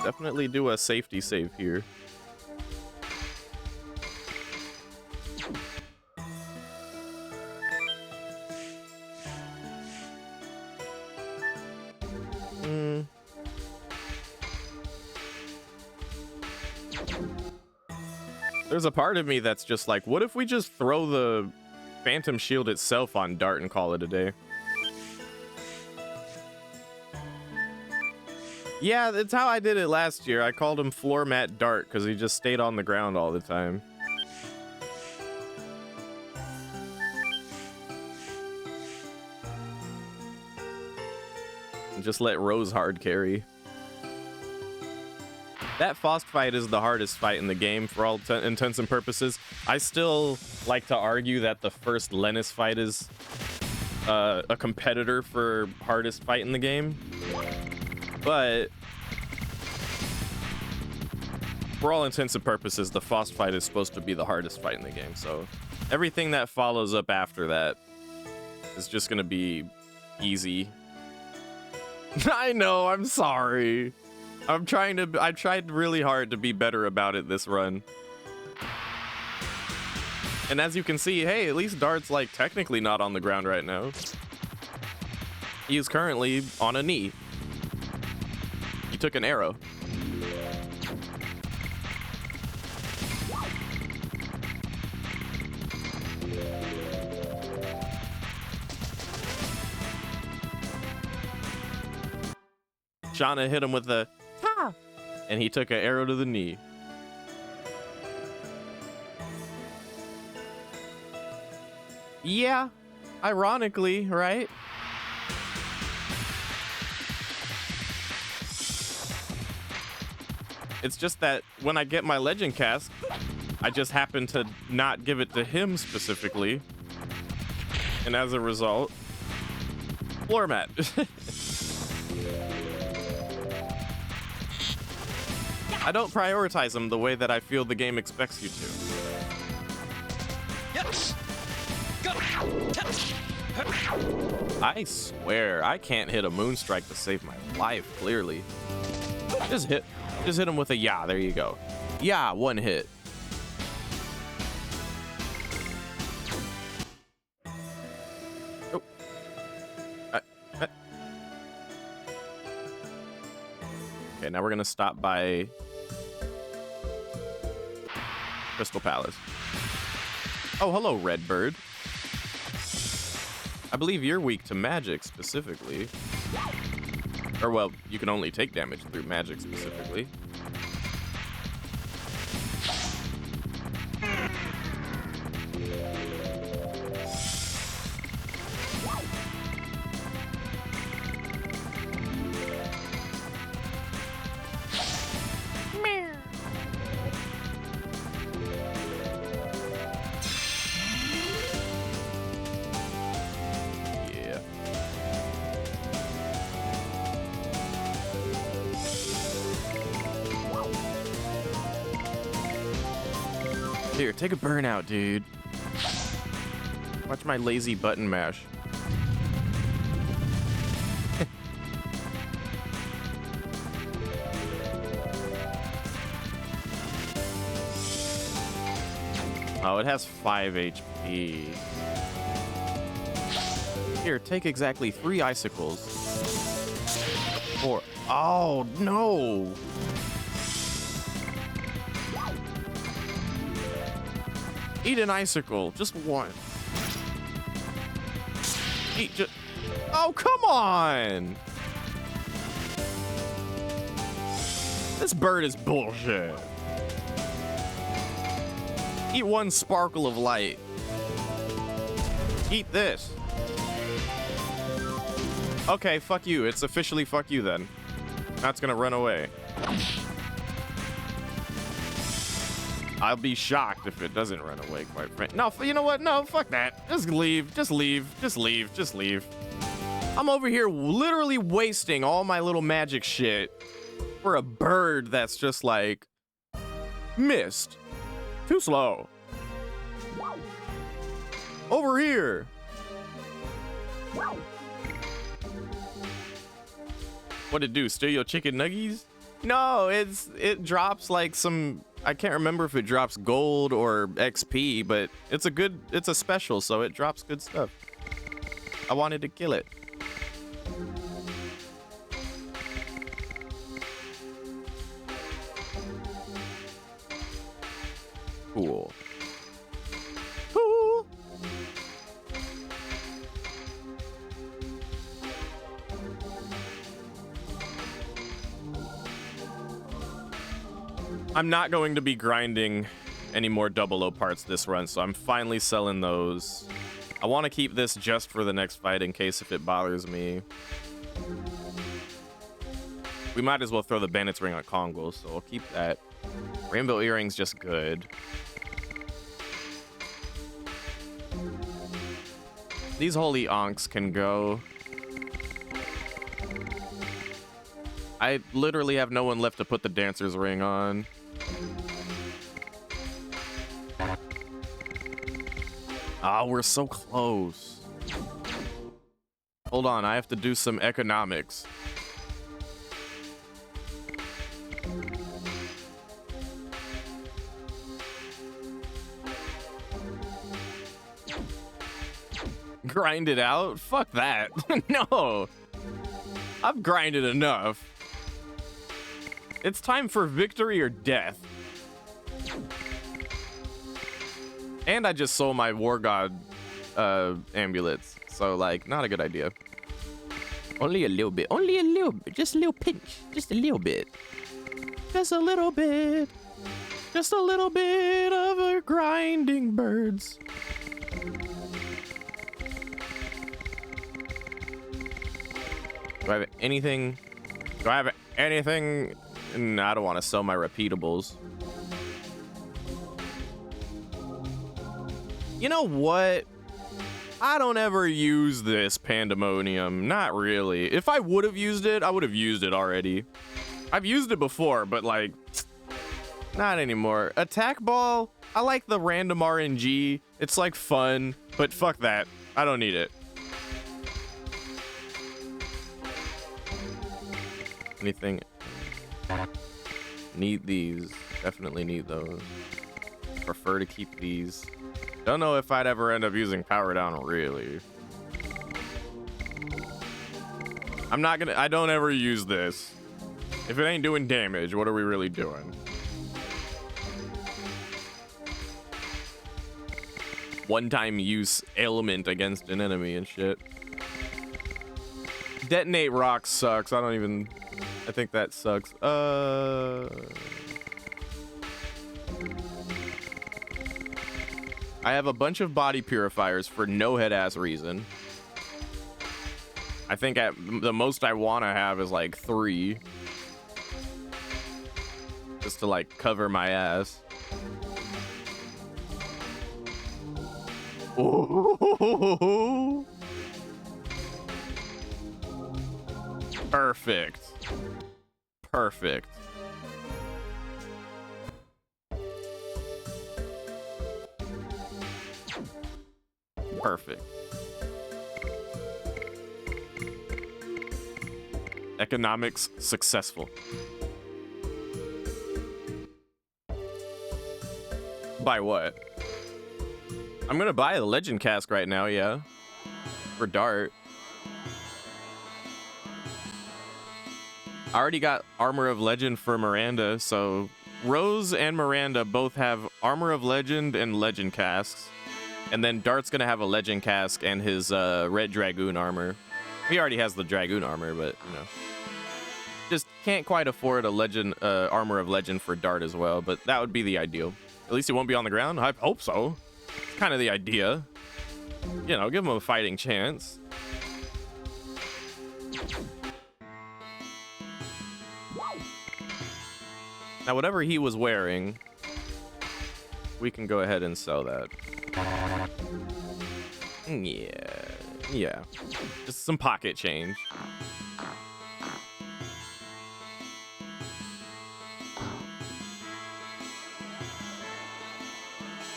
Definitely do a safety save here. There's a part of me that's just like, what if we just throw the Phantom Shield itself on Dart and call it a day? Yeah, that's how I did it last year. I called him Floor Mat Dart because he just stayed on the ground all the time. And just let Rose hard carry. That Faust fight is the hardest fight in the game for all intents and purposes. I still like to argue that the first Lennis fight is a competitor for hardest fight in the game. But for all intents and purposes, the Faust fight is supposed to be the hardest fight in the game. So everything that follows up after that is just going to be easy. I know, I'm sorry. I tried really hard to be better about it this run. And as you can see, hey, at least Dart's like technically not on the ground right now. He is currently on a knee. He took an arrow. Shauna hit him with a ha, and he took an arrow to the knee. Yeah, ironically, right? It's just that when I get my legend cast, I just happen to not give it to him specifically. And as a result, floor mat. I don't prioritize them the way that I feel the game expects you to. Yes. Go. I swear, I can't hit a Moonstrike to save my life, clearly. Just hit him with a yeah. There you go. Yeah, one hit. Oh. Okay, now we're gonna stop by Crystal Palace. Oh, hello, Redbird. I believe you're weak to magic specifically. Or, well, you can only take damage through magic specifically. Here, take a burnout, dude. Watch my lazy button mash. Oh, it has 5 HP. Here, take exactly 3 icicles. 4. Oh, no! Eat an icicle, just one. Eat just. Oh, come on! This bird is bullshit. Eat one sparkle of light. Eat this. Okay, fuck you. It's officially fuck you then. That's gonna run away. I'll be shocked if it doesn't run away, quite frankly. No, you know what? No, fuck that. Just leave. Just leave. Just leave. Just leave. I'm over here literally wasting all my little magic shit for a bird that's just like missed. Too slow. Over here. What'd it do? Steal your chicken nuggies? No, it drops like some. I can't remember if it drops gold or XP, but it's a special, so it drops good stuff. I wanted to kill it. Cool. Cool. I'm not going to be grinding any more 00 parts this run, so I'm finally selling those. I want to keep this just for the next fight in case if it bothers me. We might as well throw the Bandit's Ring on Kongo, so I'll keep that. Rainbow Earring's just good. These holy onks can go. I literally have no one left to put the Dancer's Ring on. Ah, we're so close. Hold on, I have to do some economics. Grind it out? Fuck that. No. I've grinded enough. It's time for victory or death. And I just sold my War God amulets. So, like, not a good idea. Only a little bit. Only a little bit. Just a little pinch. Just a little bit. Just a little bit. Just a little bit of a grinding birds. Do I have anything? Do I have anything? No, I don't want to sell my repeatables. You know what? I don't ever use this pandemonium. Not really. If I would have used it, I would have used it already. I've used it before, but like, not anymore. Attack ball, I like the random RNG. It's like fun, but fuck that. I don't need it. Anything? Need these. Definitely need those. Prefer to keep these. Don't know if I'd ever end up using power down, really. I don't ever use this. If it ain't doing damage, what are we really doing? One-time use element against an enemy and shit. Detonate rocks sucks. I think that sucks. I have a bunch of body purifiers for no head-ass reason. I think at the most I want to have is like 3. Just to like cover my ass. Ooh. Perfect. Perfect. Perfect. Economics successful. Buy what? I'm gonna buy a legend cask right now, yeah. For Dart. I already got Armor of Legend for Miranda, so Rose and Miranda both have Armor of Legend and Legend casks. And then Dart's gonna have a Legend cask and his Red Dragoon armor. He already has the Dragoon armor, but you know. Just can't quite afford a Legend Armor of Legend for Dart as well, but that would be the ideal. At least he won't be on the ground. I hope so. It's kind of the idea. You know, give him a fighting chance. Now, whatever he was wearing, we can go ahead and sell that. Yeah. Just some pocket change.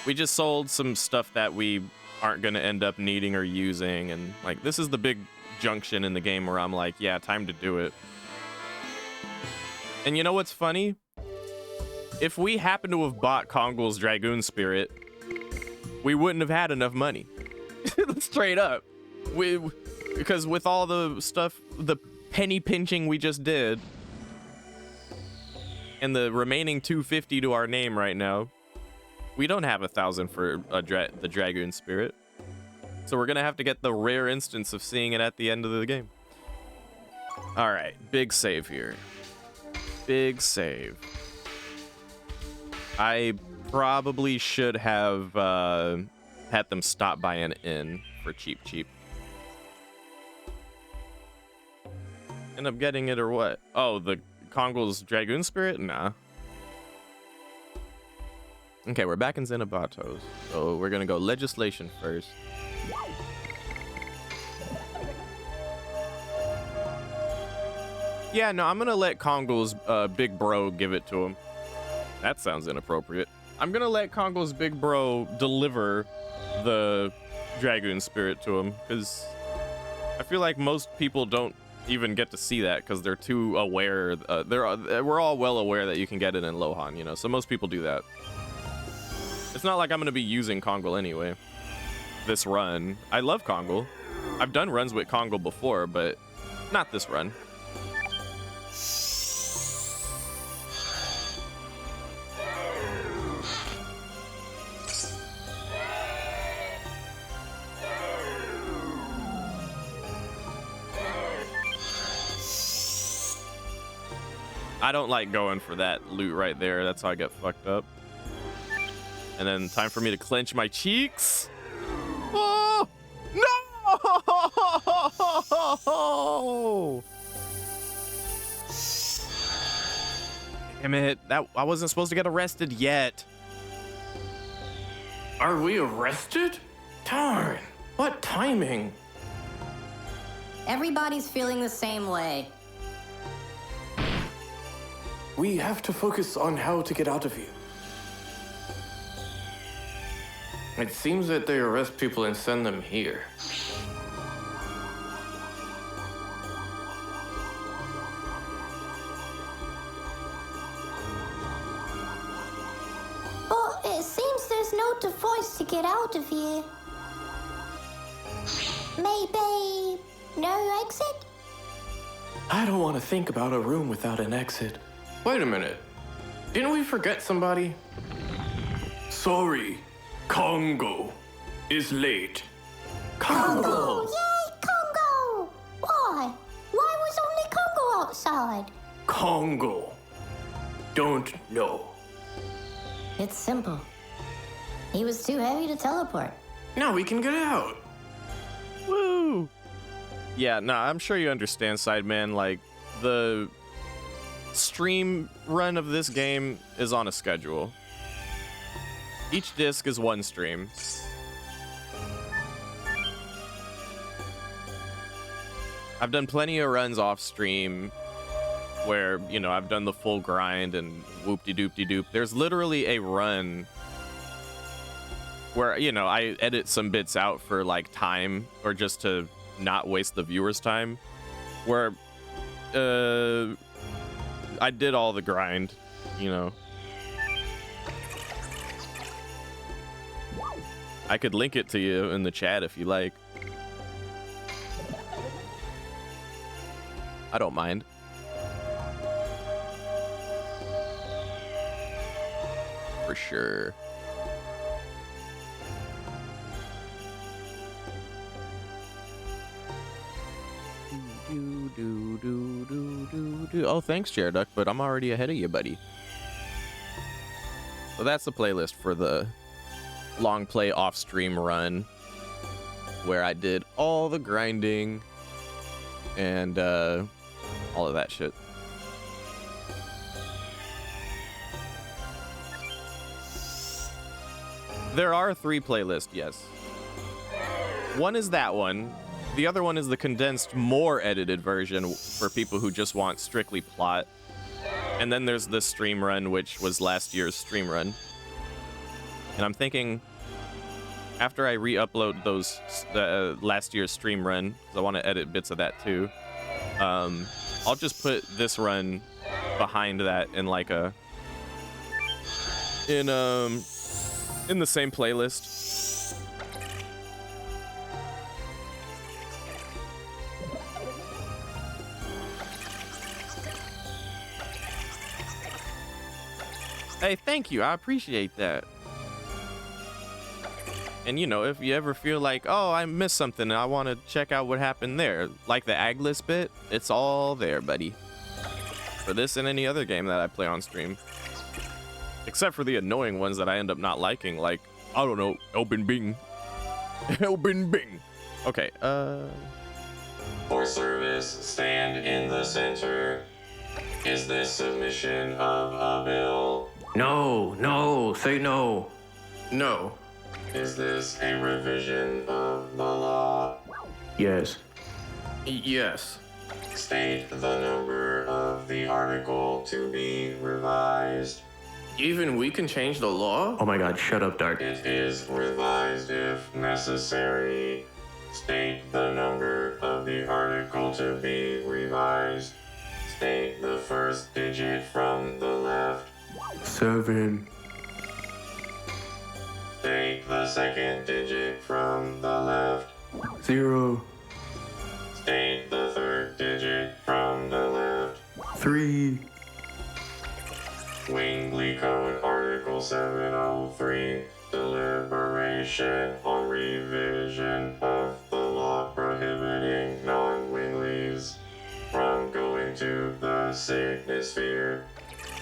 We just sold some stuff that we aren't going to end up needing or using. And like, this is the big junction in the game where I'm like, yeah, time to do it. And you know what's funny? If we happen to have bought Kongol's Dragoon Spirit, we wouldn't have had enough money. Straight up. Because with all the stuff, the penny pinching we just did, and the remaining 250 to our name right now, we don't have 1,000 for the Dragoon Spirit. So we're gonna have to get the rare instance of seeing it at the end of the game. All right, big save here. Big save. I probably should have had them stop by an inn for cheap. End up getting it or what? Oh, the Kongol's Dragoon Spirit? Nah. Okay, we're back in Xenobatos. So we're gonna go legislation first. Yeah, no, I'm gonna let Kongol's big bro give it to him. That sounds inappropriate. I'm gonna let Kongol's big bro deliver the Dragoon Spirit to him, because I feel like most people don't even get to see that because they're too aware. We're all well aware that you can get it in Lohan, you know, so most people do that. It's not like I'm gonna be using Kongol anyway. This run. I love Kongol. I've done runs with Kongol before, but not this run. I don't like going for that loot right there. That's how I get fucked up. And then time for me to clench my cheeks. Oh, no! Damn it. I wasn't supposed to get arrested yet. Are we arrested? Darn, what timing? Everybody's feeling the same way. We have to focus on how to get out of here. It seems that they arrest people and send them here. out a voice to get out of here. Maybe no exit? I don't want to think about a room without an exit. Wait a minute. Didn't we forget somebody? Sorry, Congo is late. Congo! Yay, Congo! Why? Why was only Congo outside? Congo. Don't know. It's simple. He was too heavy to teleport. Now we can get out. Woo! Yeah, no, I'm sure you understand, Sideman. Like, the stream run of this game is on a schedule. Each disc is one stream. I've done plenty of runs off stream where, you know, I've done the full grind and whoop-de-doop-de-doop. There's literally a run where, you know, I edit some bits out for like time or just to not waste the viewer's time, where I did all the grind, you know. I could link it to you in the chat if you like. I don't mind. For sure. Oh, thanks, Jareduck, but I'm already ahead of you, buddy. So that's the playlist for the long play off stream run where I did all the grinding and all of that shit. There are 3 playlists, yes. One is that one. The other one is the condensed, more edited version for people who just want strictly plot. And then there's the stream run, which was last year's stream run. And I'm thinking, after I re-upload those last year's stream run, because I want to edit bits of that too, I'll just put this run behind that in like a in the same playlist. Hey, thank you. I appreciate that. And, you know, if you ever feel like, oh, I missed something and I want to check out what happened there, like the Aglis bit, it's all there, buddy. For this and any other game that I play on stream. Except for the annoying ones that I end up not liking, like, I don't know, Open Bing. Open Bing. Okay, For service, stand in the center. Is this submission of a bill? No, no, say no. No. Is this a revision of the law? Yes. Yes. State the number of the article to be revised. Even we can change the law? Oh my god, shut up, Dark. It is revised if necessary. State the number of the article to be revised. State the first digit from the left. 7. State the second digit from the left. 0. State the third digit from the left. 3. Wingley Code Article 703. Deliberation on revision of the law prohibiting non-Wingleys from going to the Signisphere.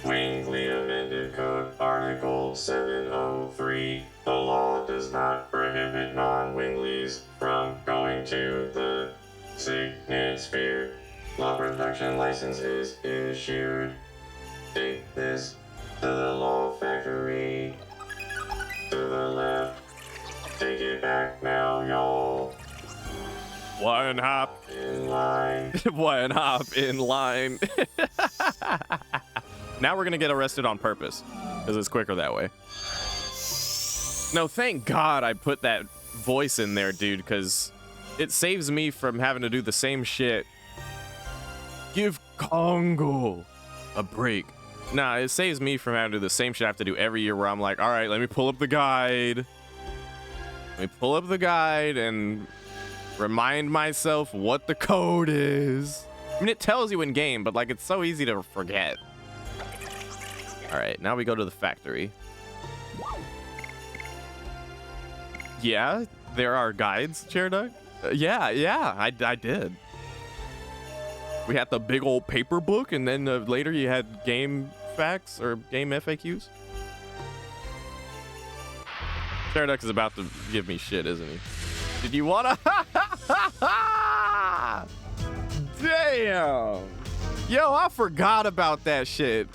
Wingley Amended Code Article 703. The law does not prohibit non-Wingleys from going to the Signisphere. Law production license is issued. Take this to the law factory. To the left. Take it back now, y'all. One hop in line. One hop in line. Now we're gonna get arrested on purpose because it's quicker that way. No, thank God I put that voice in there, dude, because it saves me from having to do the same shit. Give Congo a break. Nah, it saves me from having to do the same shit I have to do every year where I'm like, all right, let me pull up the guide. Let me pull up the guide and remind myself what the code is. I mean, it tells you in game, but like, it's so easy to forget. All right, now we go to the factory. Yeah, there are guides, Chairduck. Yeah, I did. We had the big old paper book, and then later you had game facts or game FAQs. Chairduck is about to give me shit, isn't he? Did you wanna? Damn. Yo, I forgot about that shit.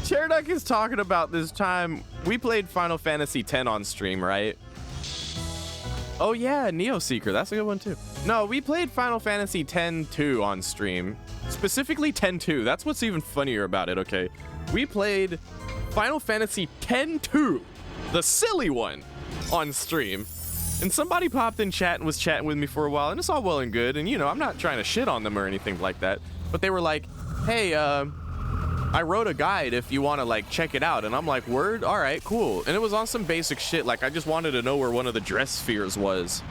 Chairduck is talking about this time we played Final Fantasy X on stream, right? Oh yeah, Neo Seeker, that's a good one too. No, we played Final Fantasy X-2 on stream. Specifically X-2, that's what's even funnier about it, okay? We played Final Fantasy X-2, the silly one, on stream. And somebody popped in chat and was chatting with me for a while, and it's all well and good, and you know, I'm not trying to shit on them or anything like that. But they were like, hey, I wrote a guide if you want to like check it out. And I'm like, word? All right, cool. And it was on some basic shit. Like, I just wanted to know where one of the dress spheres was.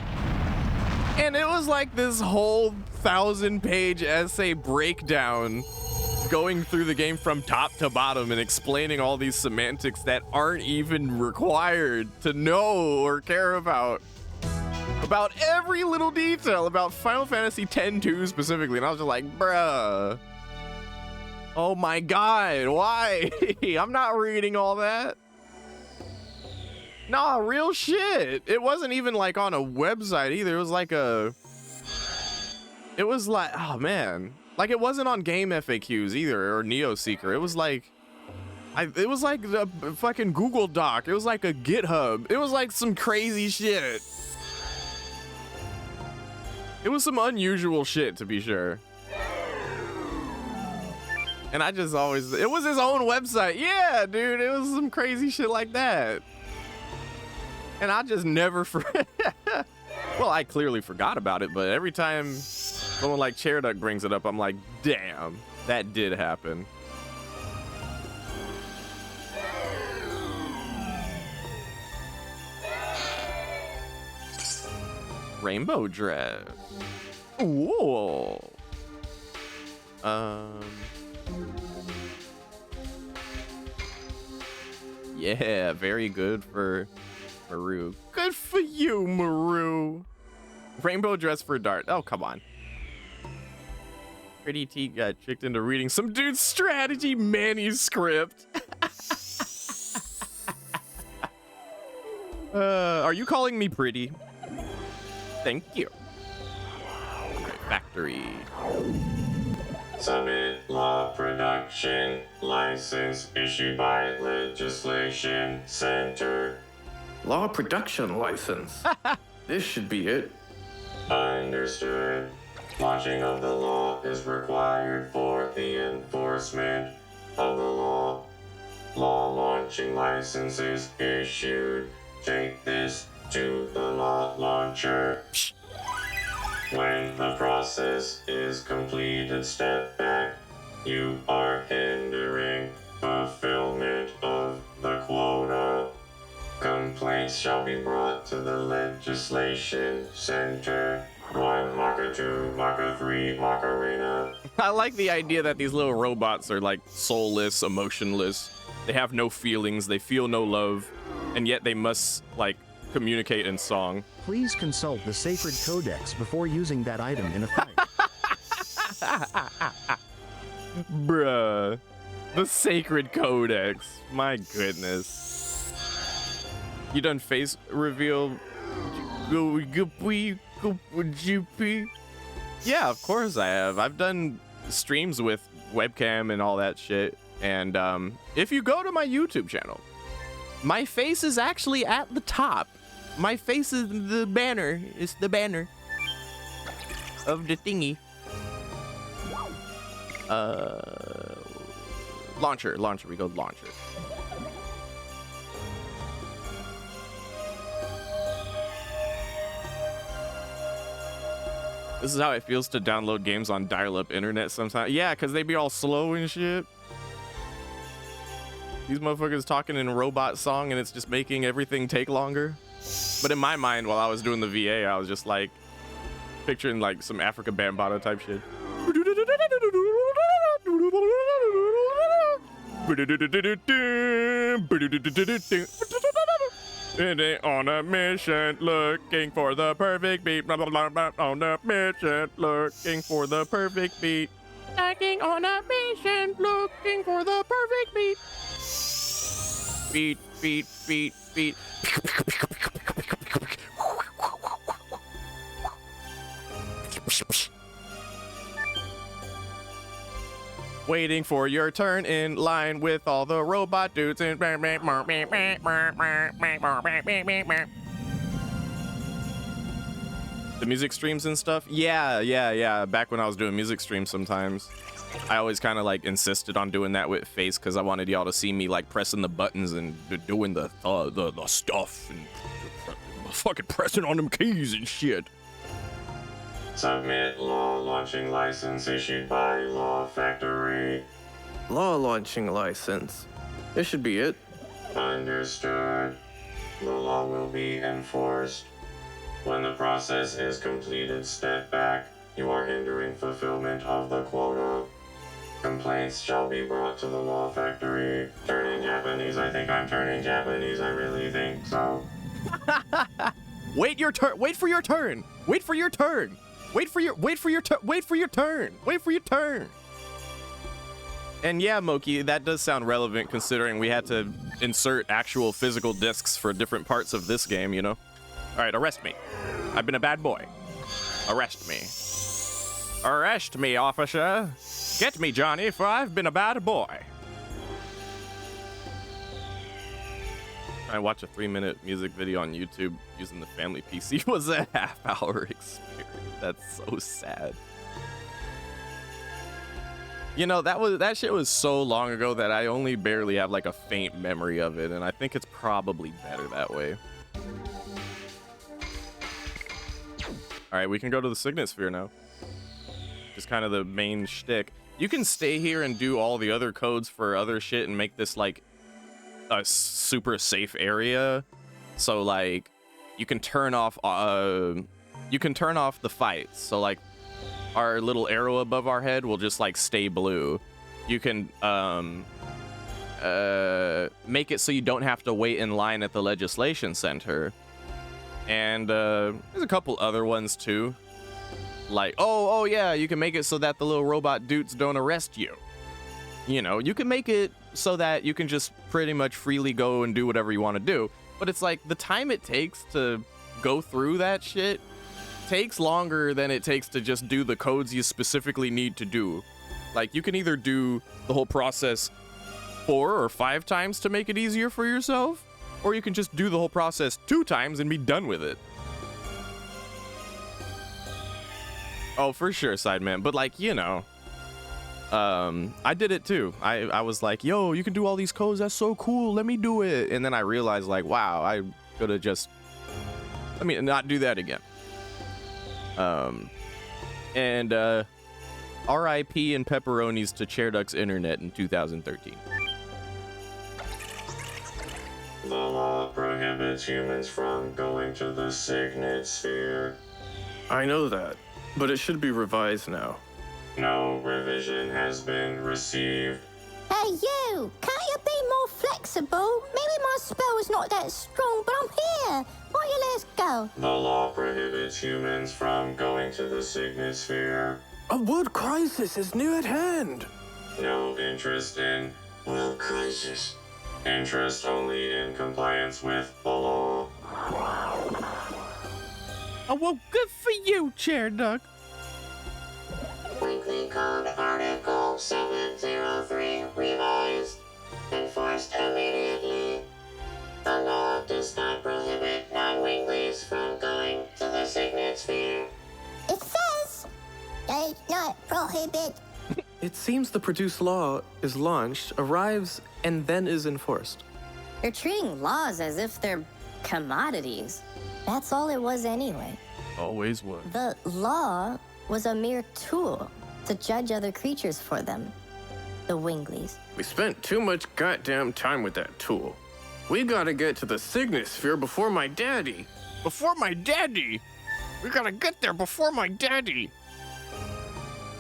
And it was like this whole 1,000-page essay breakdown going through the game from top to bottom and explaining all these semantics that aren't even required to know or care about every little detail about Final Fantasy X-2 specifically. And I was just like, bruh. Oh my god, why? I'm not reading all that. Nah, real shit. It wasn't even like on a website either. It was like, oh man. Like, it wasn't on game FAQs either, or Neo Seeker. It was like, it was like a fucking Google Doc. It was like a GitHub. It was like some crazy shit. It was some unusual shit, to be sure. And I just always, it was his own website. Yeah, dude, it was some crazy shit like that. And I just never well, I clearly forgot about it, but every time someone like Chairduck brings it up, I'm like, damn, that did happen. Rainbow dress. Ooh. Yeah, very good for Maru. Good for you, Maru. Rainbow dress for Dart. Oh, come on. Pretty T got tricked into reading some dude's strategy manuscript. Are you calling me pretty? Thank you. Right, factory. Summit Law Production License issued by Legislation Center. Law Production License. This should be it. Understood. Launching of the law is required for the enforcement of the law. Law launching licenses issued. Take this to the law launcher. When the process is completed, step back. You are hindering fulfillment of the quota. Complaints shall be brought to the Legislation Center. 1, Marker 2, Marker 3, Macarena. I like the idea that these little robots are like soulless, emotionless. They have no feelings, they feel no love, and yet they must like communicate in song. Please consult the sacred codex before using that item in a fight. Bruh. The sacred codex. My goodness. You done face reveal? Yeah, of course I have. I've done streams with webcam and all that shit. And if you go to my YouTube channel, my face is actually at the top. My face is the banner. It's the banner of the thingy. Launcher. We go launcher. This is how it feels to download games on dial-up internet sometimes. Yeah, because they be all slow and shit. These motherfuckers talking in robot song and it's just making everything take longer. But in my mind, while I was doing the VA, I was just like picturing like some Africa Bambaataa type shit. And they on a mission looking for the perfect beat. Blah, blah, blah, blah. On a mission looking for the perfect beat. Acting on a mission looking for the perfect beat. Beat, beat, beat, beat. Waiting for your turn in line with all the robot dudes and the music streams and stuff. Yeah. Back when I was doing music streams sometimes, I always kind of like insisted on doing that with face because I wanted y'all to see me like pressing the buttons and doing the stuff and fucking pressing on them keys and shit. Submit law launching license issued by Law Factory. Law launching license. This should be it. Understood. The law will be enforced. When the process is completed, step back. You are hindering fulfillment of the quota. Complaints shall be brought to the Law Factory. Turning Japanese, I think I'm turning Japanese, I really think so. Wait your turn. Wait for your turn. Wait for your turn. Wait for your turn. And yeah, Moki, that does sound relevant considering we had to insert actual physical discs for different parts of this game, you know? All right, arrest me. I've been a bad boy. Arrest me. Arrest me, officer. Get me, Johnny, for I've been a bad boy. I watched a 3-minute music video on YouTube using the family PC. Was a half-hour experience. That's so sad. You know, that shit was so long ago that I only barely have like a faint memory of it, and I think it's probably better that way. All right, we can go to the Signet Sphere now. Just kind of the main shtick. You can stay here and do all the other codes for other shit and make this like a super safe area. So like you can turn off the fights. So like our little arrow above our head will just like stay blue. You can make it so you don't have to wait in line at the legislation center. And there's a couple other ones too. Like, oh yeah, you can make it so that the little robot dudes don't arrest you. You know, you can make it so that you can just pretty much freely go and do whatever you want to do. But it's like the time it takes to go through that shit takes longer than it takes to just do the codes you specifically need to do. Like, you can either do the whole process 4 or 5 times to make it easier for yourself, or you can just do the whole process 2 times and be done with it. Oh, for sure, Sideman. But like, you know, I did it too. I was like, yo, you can do all these codes. That's so cool. Let me do it. And then I realized like, wow, I could have just, let me not do that again. And RIP and pepperonis to Chairduck's internet in 2013. The law prohibits humans from going to the Signet Sphere. I know that, but it should be revised now. No revision has been received. Hey, you! Can't you be more flexible? Maybe my spell is not that strong, but I'm here. Why don't you let us go? The law prohibits humans from going to the Signet Sphere. A world crisis is near at hand. No interest in world crisis. Interest only in compliance with the law. Oh, well, good for you, Chairduck. Weekly Code Article 703 revised. Enforced immediately. The law does not prohibit non-weeklies from going to the Signet Sphere. It says, does not prohibit. It seems the produced law is launched, arrives, and then is enforced. They're treating laws as if they're commodities. That's all it was anyway. Always was. The law was a mere tool to judge other creatures for them. The Wingleys. We spent too much goddamn time with that tool. We gotta get to the Signet Sphere before my daddy. Before my daddy? We gotta get there before my daddy.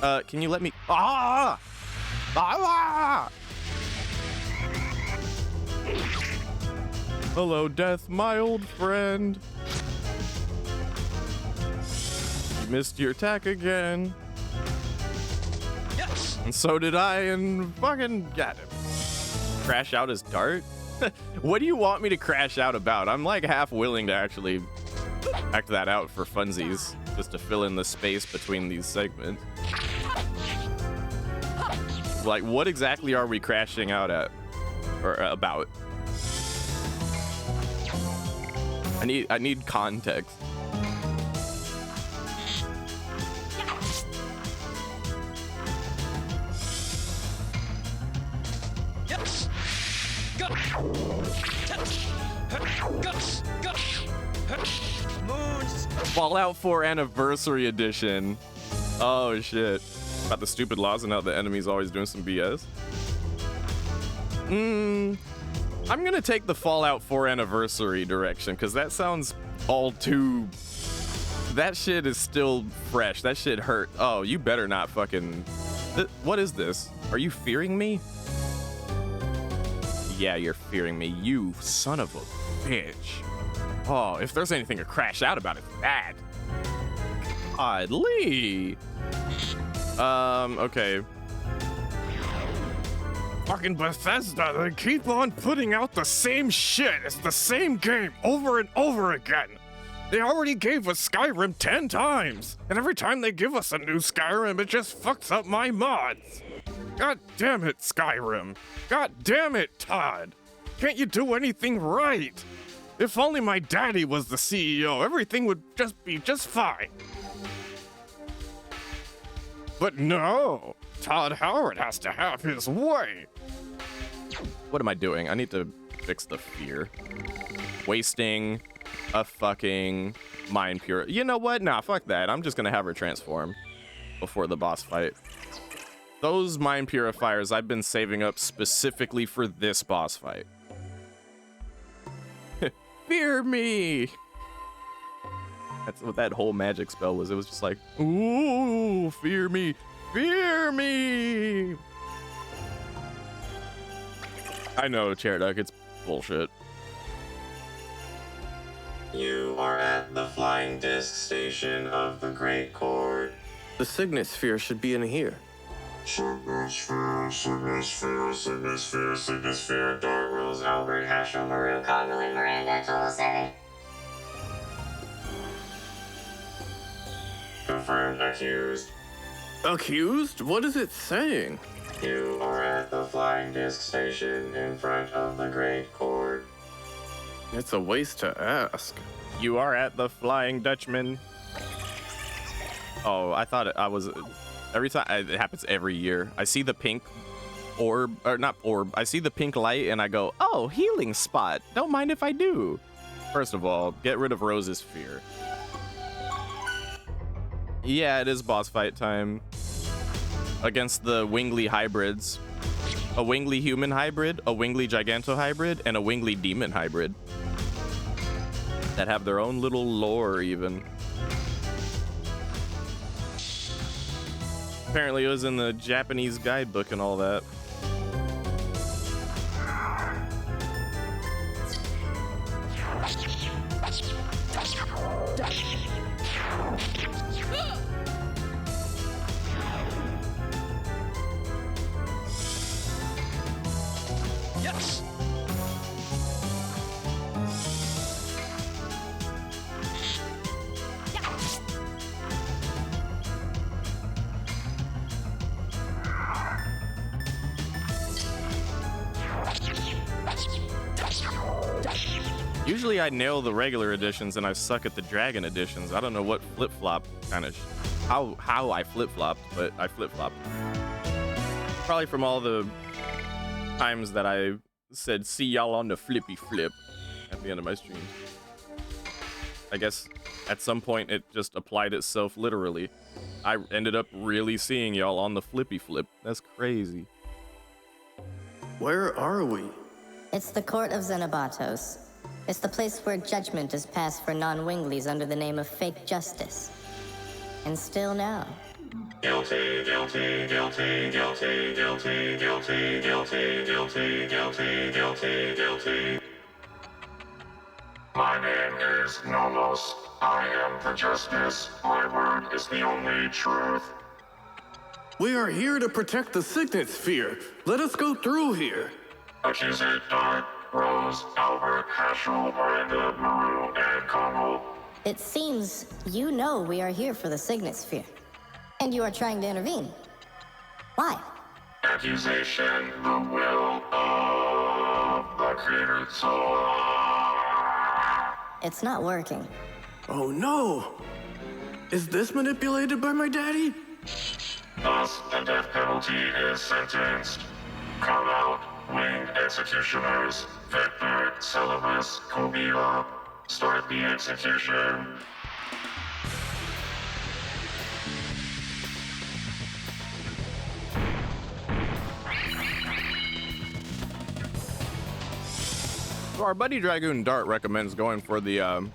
Can you let me? Ah! Ah! Hello, Death, my old friend. You missed your attack again. Yes. And so did I, and fucking got him. Crash out his dart? What do you want me to crash out about? I'm like half willing to actually act that out for funsies, just to fill in the space between these segments. Like, what exactly are we crashing out at? Or about? I need context. Yes. Go. Go. Go. Moons. Fallout 4 Anniversary Edition. Oh shit. About the stupid laws and how the enemy's always doing some BS. I'm gonna take the Fallout 4 Anniversary direction, because that sounds all too... That shit is still fresh. That shit hurt. Oh, you better not fucking... What is this? Are you fearing me? Yeah, you're fearing me, you son of a bitch. Oh, if there's anything to crash out about, it's that. Oddly. Okay. Fucking Bethesda, they keep on putting out the same shit. It's the same game over and over again. They already gave us Skyrim 10 times, and every time they give us a new Skyrim, it just fucks up my mods. God damn it, Skyrim. God damn it, Todd. Can't you do anything right? If only my daddy was the CEO, everything would just be just fine. But no, Todd Howard has to have his way. What am I doing? I need to fix the fear. Wasting a fucking mind pure. You know what? Nah, fuck that. I'm just gonna have her transform before the boss fight. Those mind purifiers I've been saving up specifically for this boss fight. Fear me! That's what that whole magic spell was. It was just like, ooh, fear me, fear me! I know, Chairduck, it's bullshit. You are at the flying disc station of the Great Chord. The Signet Sphere should be in here. Signet Sphere, Signet Sphere, Signet Sphere, Signet Sphere, Dart Rules, Albert, Hashem, Maru, Connolly, Miranda, total 7. Confirmed accused. Accused? What is it saying? You are at the flying disc station in front of the Great Chord. It's a waste to ask. You are at the Flying Dutchman. Oh, I thought I was... Every time, it happens every year. I see the pink orb, or not orb, I see the pink light and I go, oh, healing spot. Don't mind if I do. First of all, get rid of Rose's fear. Yeah, it is boss fight time. Against the Wingley hybrids. A Wingley human hybrid, a Wingley giganto hybrid, and a Wingley demon hybrid. That have their own little lore even. Apparently it was in the Japanese guidebook and all that. Yes. Usually I nail the regular editions and I suck at the dragon editions. I don't know what flip-flop kind of... how I flip-flopped, but I flip-flopped. Probably from all the times that I said, see y'all on the flippy flip at the end of my streams. I guess at some point it just applied itself literally. I ended up really seeing y'all on the flippy flip. That's crazy. Where are we? It's the court of Xenobatos. It's the place where judgment is passed for non-winglies under the name of fake justice. And still now. Guilty, guilty, guilty, guilty, guilty, guilty, guilty, guilty, guilty, guilty, guilty. My name is Nomos. I am the justice. My word is the only truth. We are here to protect the Signet Sphere. Let us go through here. Accused Dart, Rose, Albert, Haschel, Miranda, Maru, and Connell. It seems you know we are here for the Signet Sphere. And you are trying to intervene. Why? Accusation, the will of the creator soul. It's not working. Oh no! Is this manipulated by my daddy? Thus, the death penalty is sentenced. Come out, winged executioners. Vector, Celebus, Kobila. Start the execution. So our buddy Dragoon Dart recommends going for the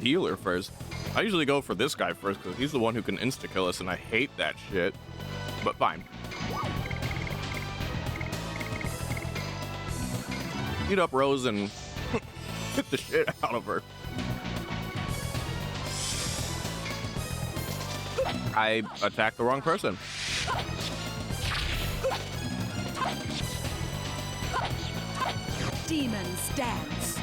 healer first. I usually go for this guy first because he's the one who can insta-kill us, and I hate that shit. But fine. Beat up Rose and hit the shit out of her. I attacked the wrong person. Demons dance.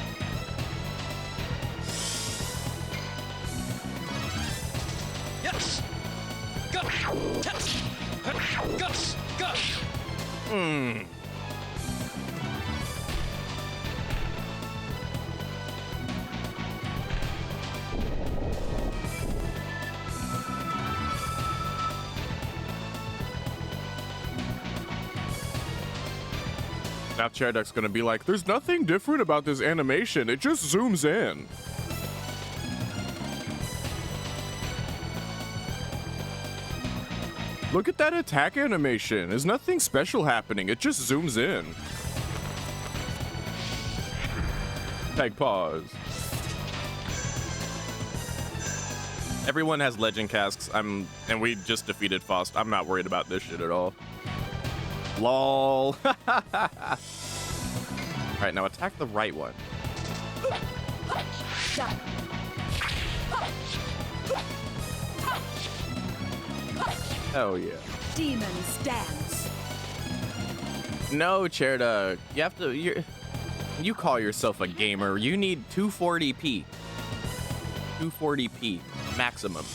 Yes. Go. Yes. Guts. Go. Now Cherdek's gonna be like, there's nothing different about this animation. It just zooms in. Look at that attack animation. There's nothing special happening. It just zooms in. Take pause. Everyone has legend casks. And we just defeated Faust. I'm not worried about this shit at all. LOL. Alright, now attack the right one. Oh yeah. Demons dance. No, Cherda. You have to. You call yourself a gamer. You need 240p. 240p maximum.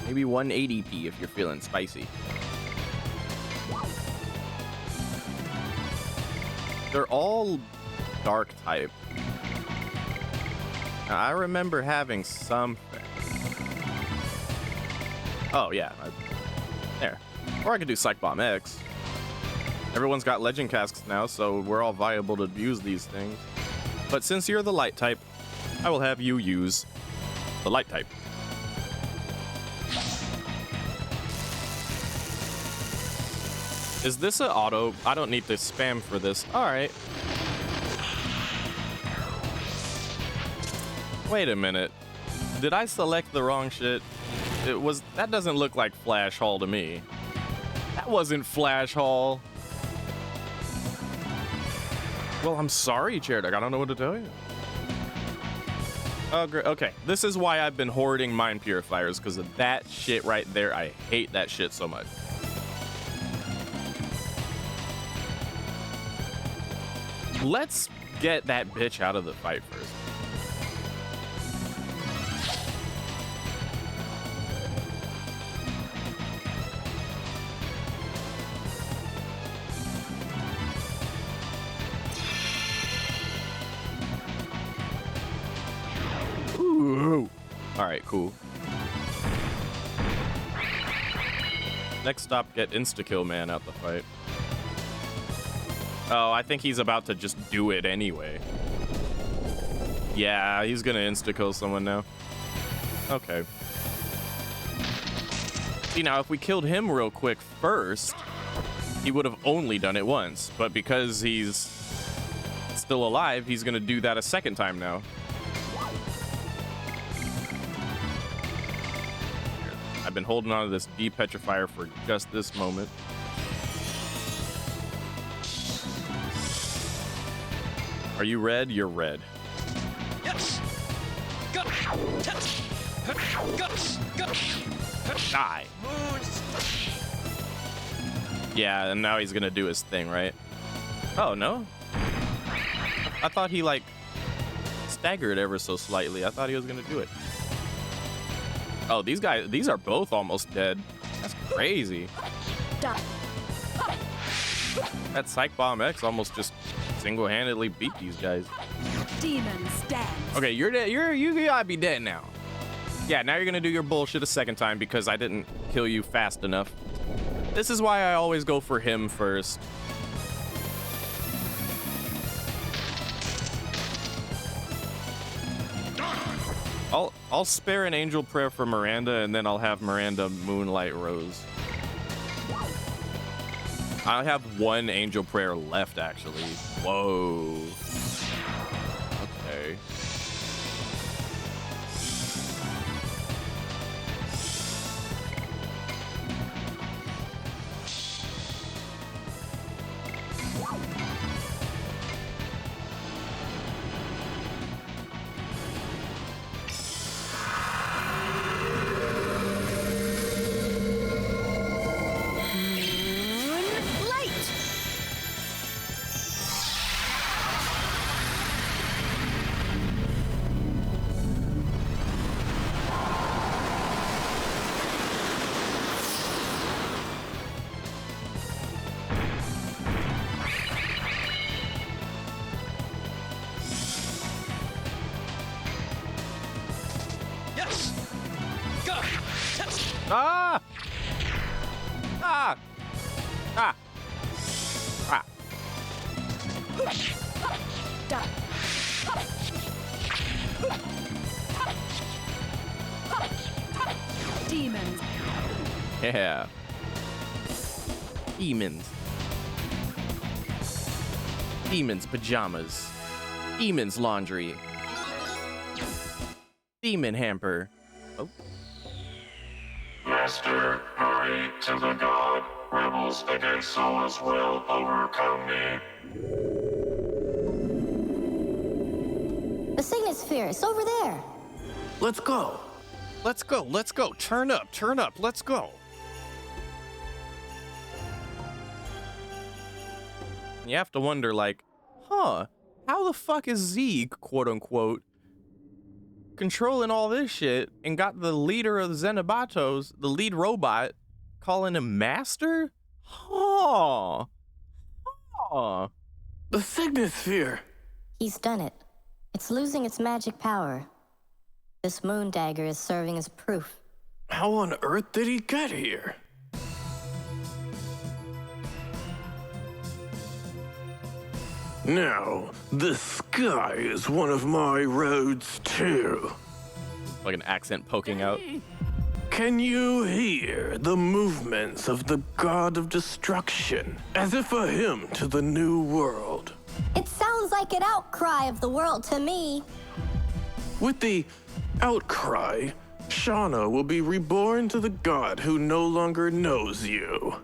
Maybe 180p if you're feeling spicy. They're all dark type. Now, I remember having something. Oh, yeah. There. Or I could do Psych Bomb X. Everyone's got legend casks now, so we're all viable to use these things. But since you're the light type, I will have you use the light type. Is this an auto? I don't need to spam for this. All right. Wait a minute. Did I select the wrong shit? That doesn't look like Flash Hall to me. That wasn't Flash Hall. Well, I'm sorry, Cherdek. I don't know what to tell you. Oh, great. Okay, this is why I've been hoarding Mind Purifiers, because of that shit right there. I hate that shit so much. Let's get that bitch out of the fight first. Ooh. All right, cool. Next stop, get insta-kill man out the fight. Oh, I think he's about to just do it anyway. Yeah, he's gonna insta-kill someone now. Okay. See, now if we killed him real quick first, he would have only done it once, but because he's still alive, he's gonna do that a second time now. I've been holding on to this depetrifier for just this moment. Are you red? You're red. Yes. Go. Die. Yeah, and now he's gonna do his thing, right? Oh, no? I thought he, like, staggered ever so slightly. I thought he was gonna do it. Oh, these are both almost dead. That's crazy. That Psych Bomb X almost just single-handedly beat these guys. Demon stands. Okay, you're dead. You gotta be dead now. Yeah, now you're gonna do your bullshit a second time because I didn't kill you fast enough. This is why I always go for him first. I'll spare an angel prayer for Miranda, and then I'll have Miranda Moonlight Rose. I have one angel prayer left, actually. Whoa. Okay. Ah! Ah! Ah! Ah! Demons. Yeah. Demons. Demons pajamas. Demons laundry. Demon hamper. Oh. Master, hurry to the god. Rebels against Solace will overcome me. The Signet Sphere, it's over there. Let's go. Let's go. Let's go. Turn up. Turn up. Let's go. You have to wonder, like, huh, how the fuck is Zeke, quote unquote, controlling all this shit and got the leader of the Xenobatos, the lead robot, calling him master? Huh. Huh. The Signet Sphere. He's done it. It's losing its magic power. This moon dagger is serving as proof. How on earth did he get here? Now, the sky is one of my roads too. Like an accent poking out. Can you hear the movements of the god of destruction, as if a hymn to the new world? It sounds like an outcry of the world to me. With the outcry, Shauna will be reborn to the god who no longer knows you.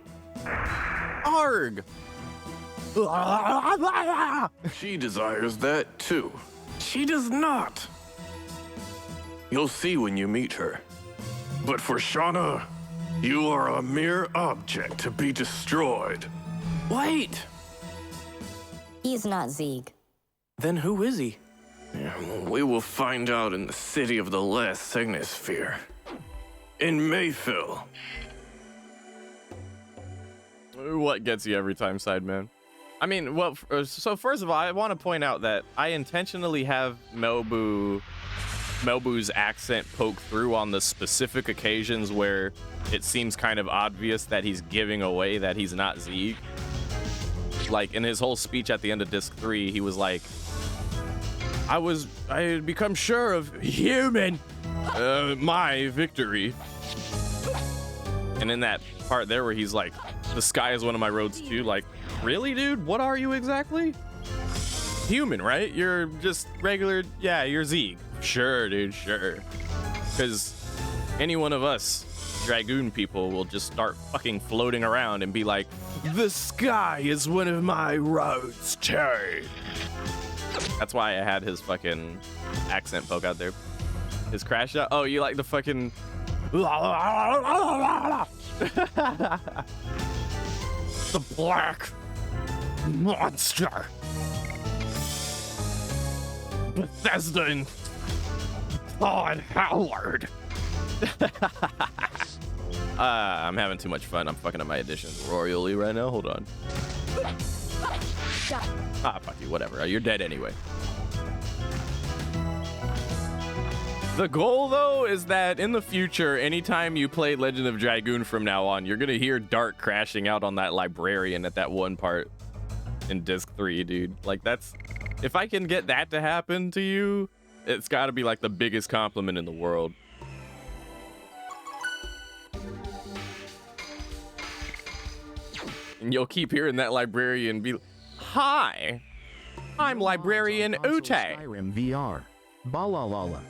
Arg! She desires that too. She does not. You'll see when you meet her. But for Shauna, you are a mere object to be destroyed. Wait! He's not Zeke. Then who is he? We will find out in the city of the last Signet Sphere. In Mayfield. What gets you every time, Sideman? I mean, well, so first of all, I want to point out that I intentionally have Melbu's accent poke through on the specific occasions where it seems kind of obvious that he's giving away that he's not Zeke. Like in his whole speech at the end of Disc 3, he was like, I had become sure of my victory. And in that part there where he's like, The sky is one of my roads too. Like, really, dude? What are you exactly? Human, right? You're just regular. Yeah, you're Zeke. Sure, dude, sure. Because any one of us Dragoon people will just start fucking floating around and be like, the sky is one of my roads too. That's why I had his fucking accent poke out there. His crash out. Oh, you like the fucking. The black monster. Bethesda and Todd Howard. I'm having too much fun. I'm fucking up my additions royally right now. Hold on. Ah, fuck you. Whatever. You're dead anyway. The goal, though, is that in the future, anytime you play Legend of Dragoon from now on, you're gonna hear Dart crashing out on that librarian at that one part in Disc 3, dude. Like, that's... If I can get that to happen to you, it's gotta be, like, the biggest compliment in the world. And you'll keep hearing that librarian be, hi, I'm Librarian Ute. Skyrim VR. Balalala.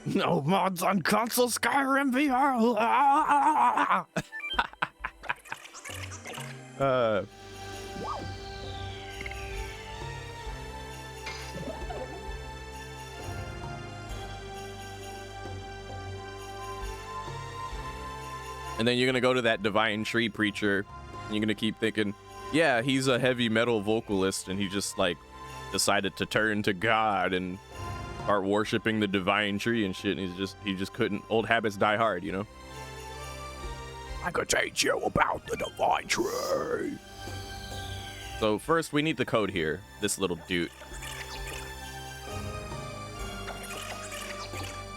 No mods on console Skyrim VR. And then you're gonna go to that Divine Tree Preacher, and you're gonna keep thinking, yeah, he's a heavy metal vocalist, and he just like decided to turn to God and start worshiping the Divine Tree and shit. And he just couldn't. Old habits die hard, you know. I could teach you about the Divine Tree. So first, we need the code here. This little dude.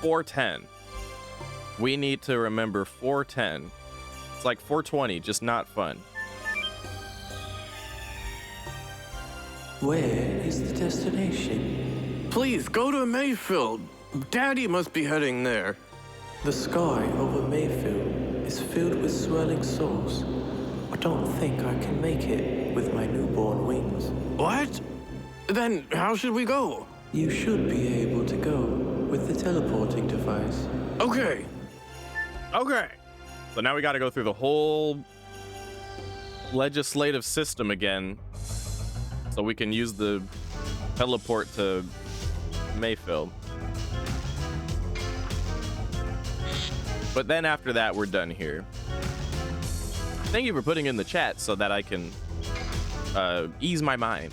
410. We need to remember 410. It's like 420, just not fun. Where is the destination? Please, go to Mayfield. Daddy must be heading there. The sky over Mayfield is filled with swirling souls. I don't think I can make it with my newborn wings. What? Then how should we go? You should be able to go with the teleporting device. Okay. Okay. So now we got to go through the whole legislative system again so we can use the teleport to Mayfield. But then after that, we're done here. Thank you for putting in the chat so that I can ease my mind.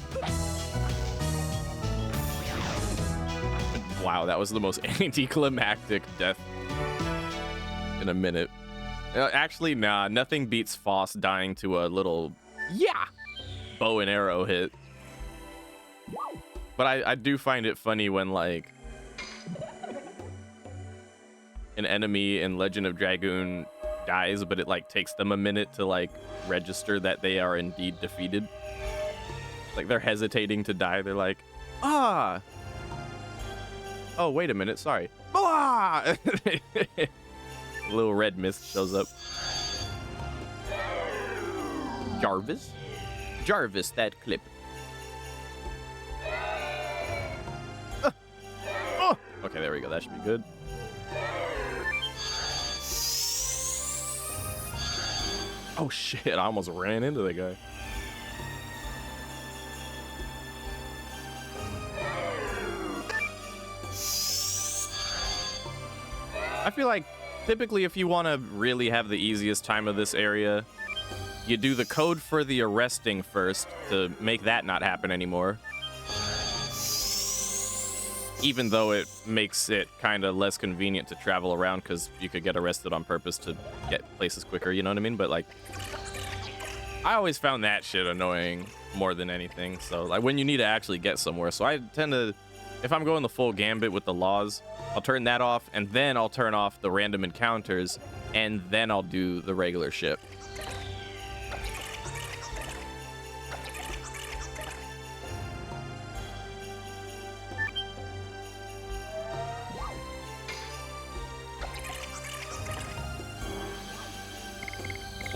Wow, that was the most anticlimactic death in a minute. Actually, nah, nothing beats Foss dying to a little, yeah, bow and arrow hit. But I do find it funny when, like, an enemy in Legend of Dragoon dies, but it, like, takes them a minute to, like, register that they are indeed defeated. Like, they're hesitating to die. They're like, ah. Oh, wait a minute, sorry. Ah! Little red mist shows up. Jarvis? Jarvis, that clip. Okay, there we go. That should be good. Oh shit, I almost ran into the guy. I feel like typically if you want to really have the easiest time of this area, you do the code for the arresting first to make that not happen anymore. Even though it makes it kind of less convenient to travel around because you could get arrested on purpose to get places quicker, you know what I mean? But like, I always found that shit annoying more than anything. So like when you need to actually get somewhere. So I tend to, if I'm going the full gambit with the laws, I'll turn that off and then I'll turn off the random encounters and then I'll do the regular ship.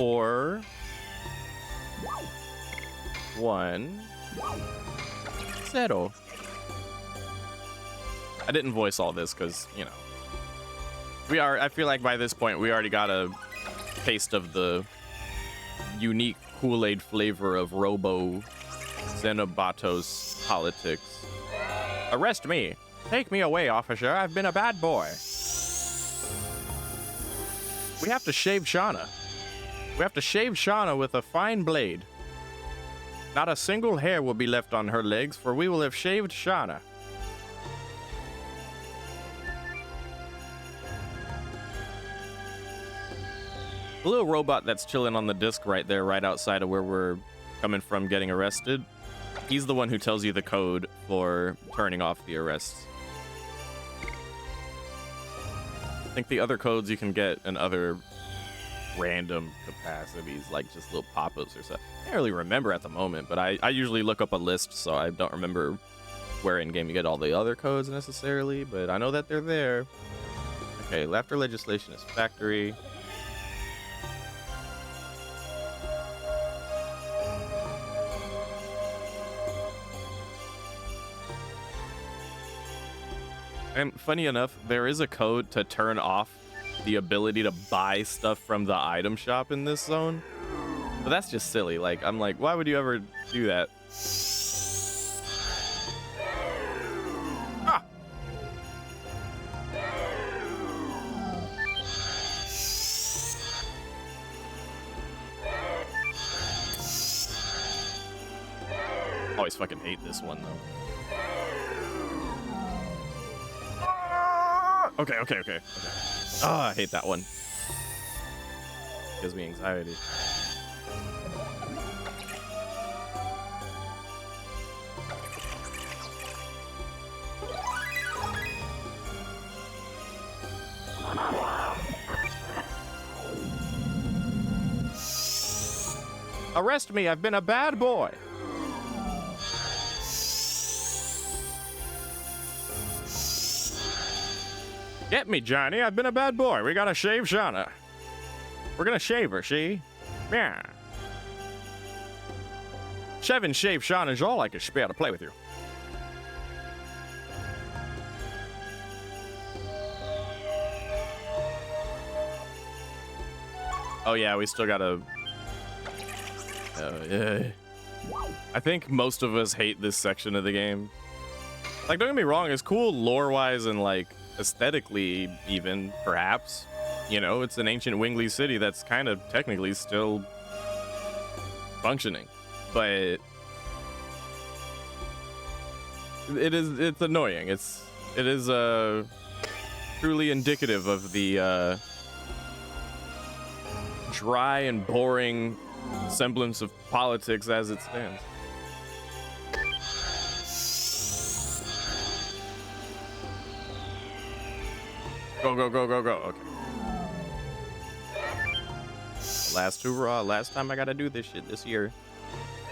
Or one. Settle. I didn't voice all this because, you know, I feel like by this point we already got a taste of the unique Kool-Aid flavor of Robo Xenobatos politics. Arrest me. Take me away, officer. I've been a bad boy. We have to shave Shauna. We have to shave Shauna with a fine blade. Not a single hair will be left on her legs, for we will have shaved Shauna. The little robot that's chilling on the disc right there, right outside of where we're coming from getting arrested, he's the one who tells you the code for turning off the arrests. I think the other codes you can get in other random capacities, like just little pop-ups or stuff. I can't really remember at the moment, but I usually look up a list, so I don't remember where in-game you get all the other codes necessarily, but I know that they're there. Okay, laughter legislation is factory. And funny enough, there is a code to turn off the ability to buy stuff from the item shop in this zone. But that's just silly. Like, I'm like, why would you ever do that? Ah! Always fucking hate this one, though. Okay. Oh, I hate that one. Gives me anxiety. Arrest me, I've been a bad boy. Get me, Johnny. I've been a bad boy. We gotta shave Shauna. We're gonna shave her, see? Yeah. Shave Shauna is all I can spare to play with you. Oh yeah, we still gotta... yeah. I think most of us hate this section of the game. Like, don't get me wrong, it's cool lore-wise and, like, aesthetically even, perhaps. You know, it's an ancient Wingley city that's kind of technically still functioning. But it's annoying. It is truly indicative of the dry and boring semblance of politics as it stands. Go. Okay. Last hurrah. Last time I gotta do this shit this year.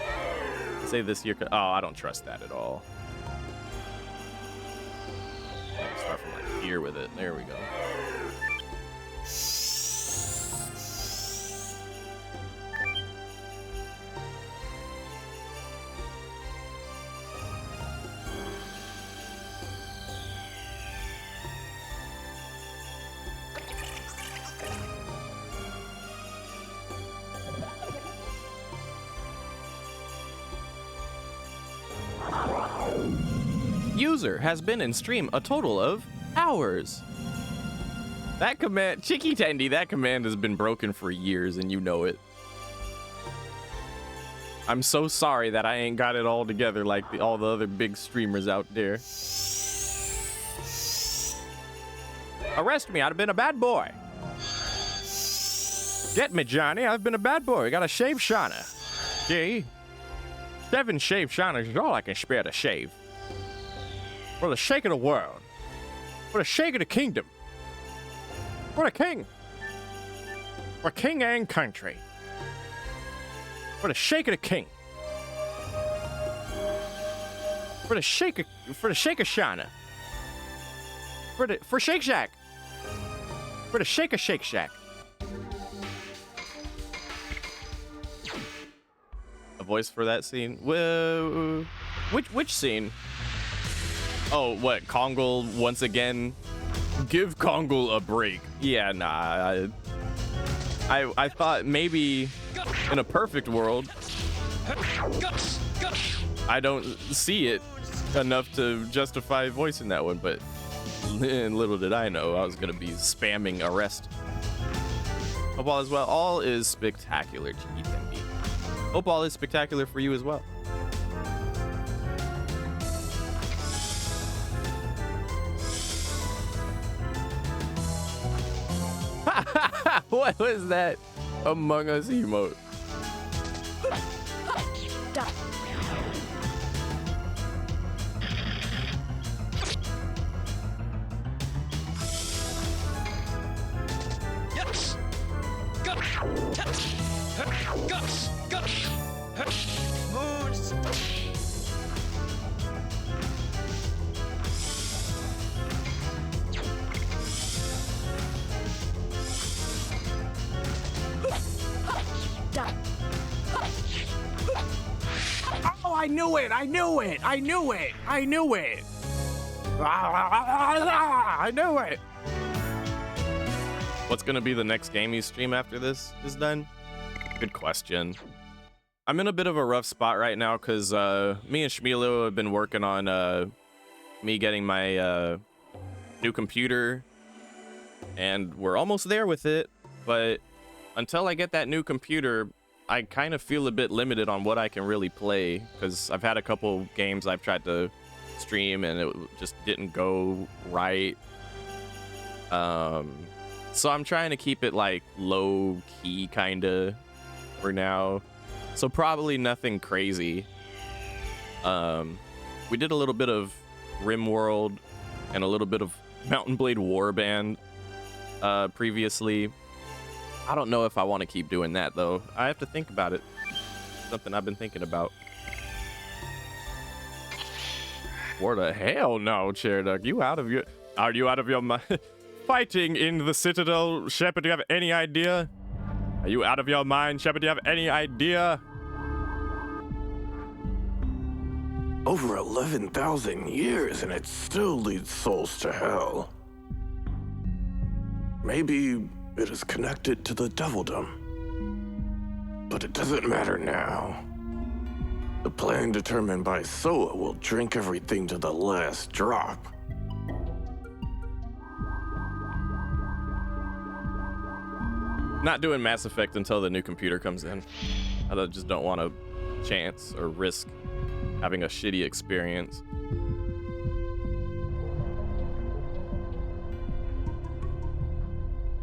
I say this year. Oh, I don't trust that at all. Start from like here with it. There we go. User has been in stream a total of hours. That command, Chicky Tendy, that command has been broken for years and you know it. I'm so sorry that I ain't got it all together like all the other big streamers out there. Arrest me, I've been a bad boy. Get me, Johnny, I've been a bad boy. We gotta shave Shauna. Gee, shave Shauna is all I can spare to shave. For the sake of the world. For the sake of the kingdom. For the king. For king and country. For the sake of the king. For the shake of Shauna. For Shake Shack. For the shake of Shake Shack. voice for that scene. Whoa, which scene? Oh, what? Kongal once again? Give Kongal a break. Yeah, nah. I thought maybe in a perfect world, I don't see it enough to justify voicing that one, but little did I know I was gonna be spamming arrest. Hope all is well. All is spectacular, GTMB. Hope all is spectacular for you as well. What was that Among Us emote? Oh, I knew it! I knew it! I knew it! I knew it! I knew it! What's gonna be the next game you stream after this is done? Good question. I'm in a bit of a rough spot right now because me and Shmilo have been working on me getting my new computer, and we're almost there with it, but until I get that new computer, I kind of feel a bit limited on what I can really play, because I've had a couple games I've tried to stream and it just didn't go right. So I'm trying to keep it like low key kind of for now. So probably nothing crazy. We did a little bit of RimWorld and a little bit of Mountain Blade Warband previously. I don't know if I want to keep doing that though. I have to think about it. Something I've been thinking about. What the hell no, Chairduck? Are you out of your mind? Fighting in the Citadel, Shepard, do you have any idea? Are you out of your mind, Shepard? Do you have any idea? Over 11,000 years and it still leads souls to hell. Maybe it is connected to the Devildom. But it doesn't matter now. The plan determined by Soa will drink everything to the last drop. Not doing Mass Effect until the new computer comes in. I just don't want to chance or risk having a shitty experience.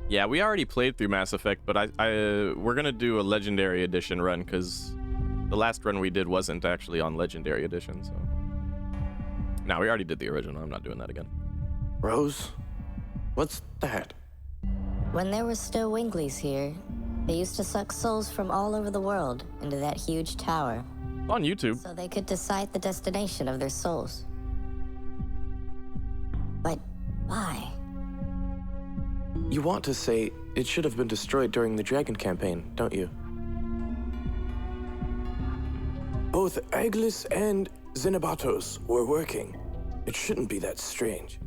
Yeah, we already played through Mass Effect, but we're gonna do a Legendary Edition run because the last run we did wasn't actually on Legendary Edition. So, no, we already did the original. I'm not doing that again. Rose, what's that? When there were still Winglies here, they used to suck souls from all over the world into that huge tower. On YouTube. So they could decide the destination of their souls. But why? You want to say it should have been destroyed during the Dragon campaign, don't you? Both Aglis and Xenobatos were working. It shouldn't be that strange.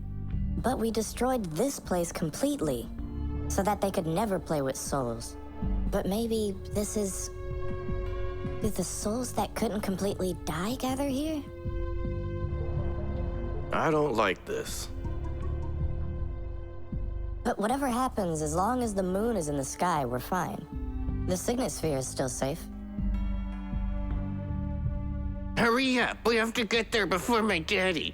But we destroyed this place completely, so that they could never play with souls. But maybe this is... Do the souls that couldn't completely die gather here? I don't like this. But whatever happens, as long as the moon is in the sky, we're fine. The Signet Sphere is still safe. Hurry up, we have to get there before my daddy.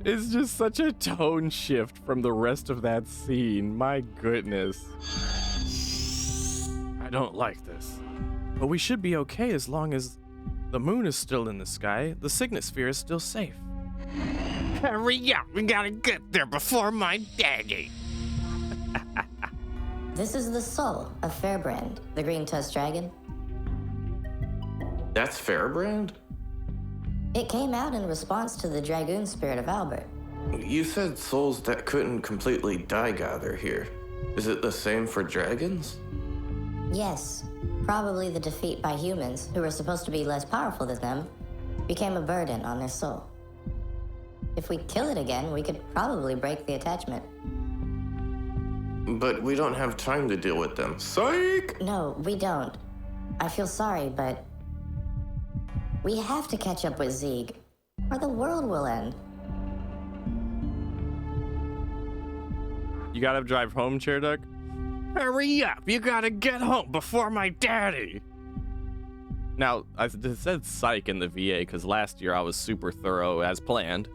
It's just such a tone shift from the rest of that scene. My goodness. I don't like this. But we should be okay as long as the moon is still in the sky. The Signet Sphere is still safe. Hurry up, we gotta get there before my daddy. This is the soul of Fairbrand, the green tusked dragon. That's Fairbrand? It came out in response to the Dragoon spirit of Albert. You said souls that couldn't completely die gather here. Is it the same for dragons? Yes, Probably the defeat by humans, who were supposed to be less powerful than them, became a burden on their soul. If we kill it again, we could probably break the attachment. But we don't have time to deal with them. Psych! No, we don't. I feel sorry, but we have to catch up with Zeeg, or the world will end. You gotta drive home, Chairduck? Hurry up! You gotta get home before my daddy! Now, I said psych in the VA because last year I was super thorough as planned,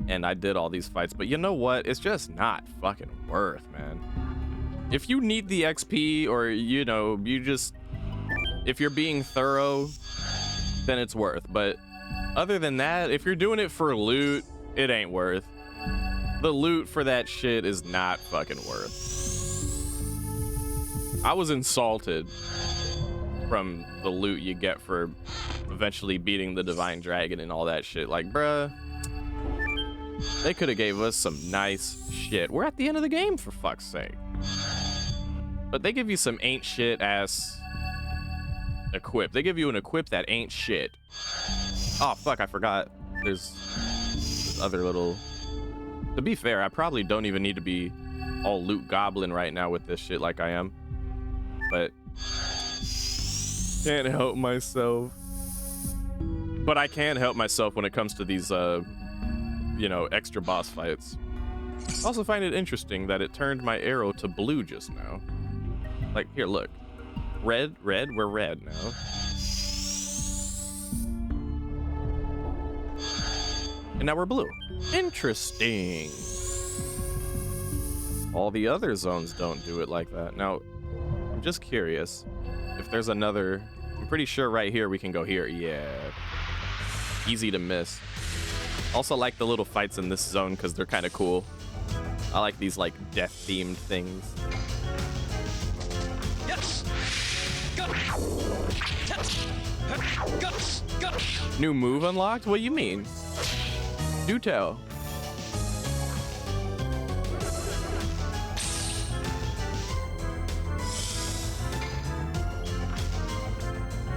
and I did all these fights, but you know what? It's just not fucking worth, man. If you need the XP, or, you know, if you're being thorough, then it's worth, but other than that, if you're doing it for loot, it ain't worth. The loot for that shit is not fucking worth. I was insulted from the loot you get for eventually beating the Divine Dragon and all that shit. Like, bruh, they could have gave us some nice shit. We're at the end of the game, for fuck's sake. But they give you some ain't shit ass equip. They give you an equip that ain't shit. Oh, fuck, I forgot. There's other little... To be fair, I probably don't even need to be all loot goblin right now with this shit like I am. But can't help myself. But I can help myself when it comes to these, you know, extra boss fights. I also find it interesting that it turned my arrow to blue just now. Like, here, look. Red, we're red now. And now we're blue. Interesting. All the other zones don't do it like that. Now, I'm just curious if there's another... I'm pretty sure right here we can go here. Yeah. Easy to miss. Also like the little fights in this zone because they're kind of cool. I like these like death-themed things. New move unlocked? What do you mean? Do tell.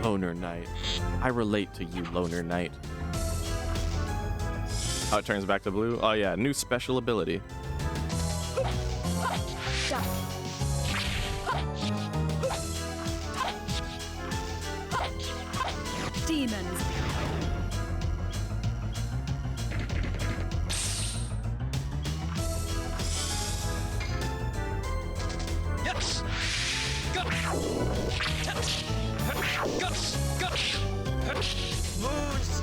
Loner Knight. I relate to you, Loner Knight. Oh, it turns back to blue? Oh yeah, new special ability. Demons. Yes. Go. Go. Moves.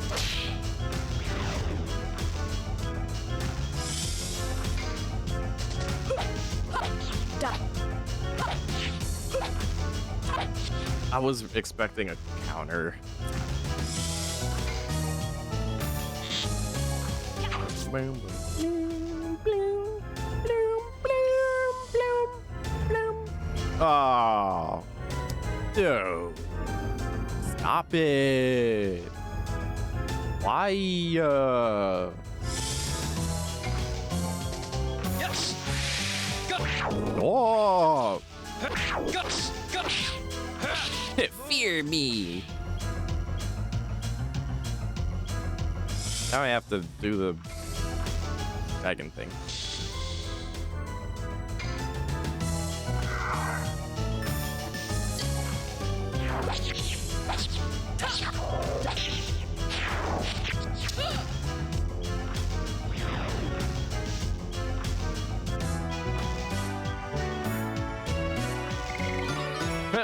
I was expecting a counter. Oh, dude, stop it. Why? Yes. Go. Oh. Go. Fear me. Now I have to do the dragon thing.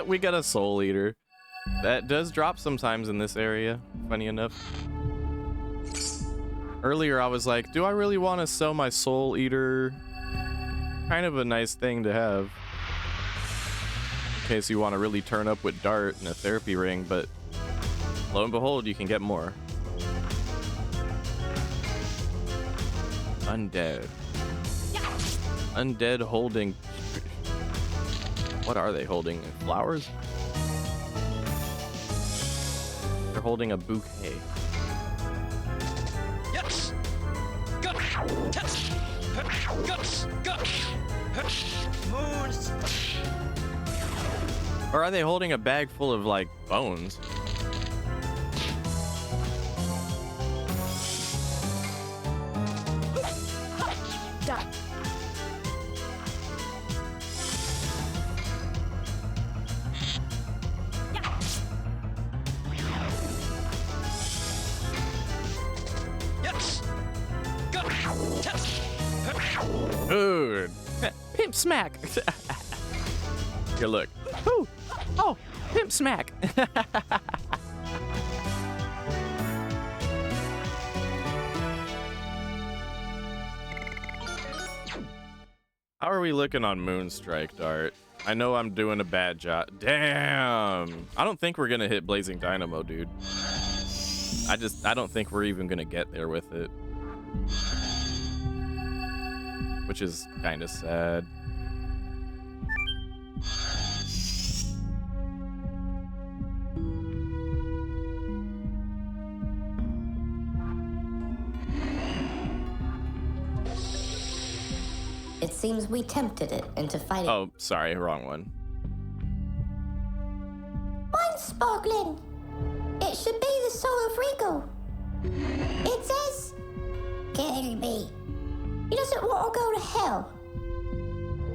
We got a soul eater. That does drop sometimes in this area, funny enough. Earlier I was like, do I really want to sell my soul eater? Kind of a nice thing to have. In case you want to really turn up with Dart and a therapy ring, but lo and behold, you can get more. Undead. Undead holding... What are they holding? Flowers? They're holding a bouquet. Yes. Go. Go. Go. Moons. Or are they holding a bag full of like bones? Dude. Pimp smack. Here, look. Ooh. Oh, pimp smack. How are we looking on Moonstrike Dart? I know I'm doing a bad job. Damn. I don't think we're gonna hit Blazing Dynamo, dude. I don't think we're even gonna get there with it. Which is kind of sad. It seems we tempted it into fighting. Oh, sorry, wrong one. Mine's sparkling. It should be the soul of Rico. It says, kill me. He doesn't want to go to hell.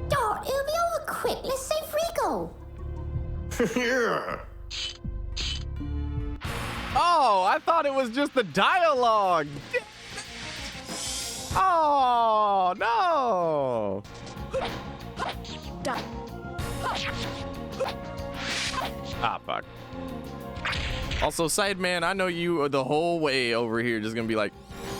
Dart, it'll be over quick. Let's save Rico. Yeah. Oh, I thought it was just the dialogue. Oh, no. Ah, fuck. Also, Sideman, I know you the whole way over here just gonna be like,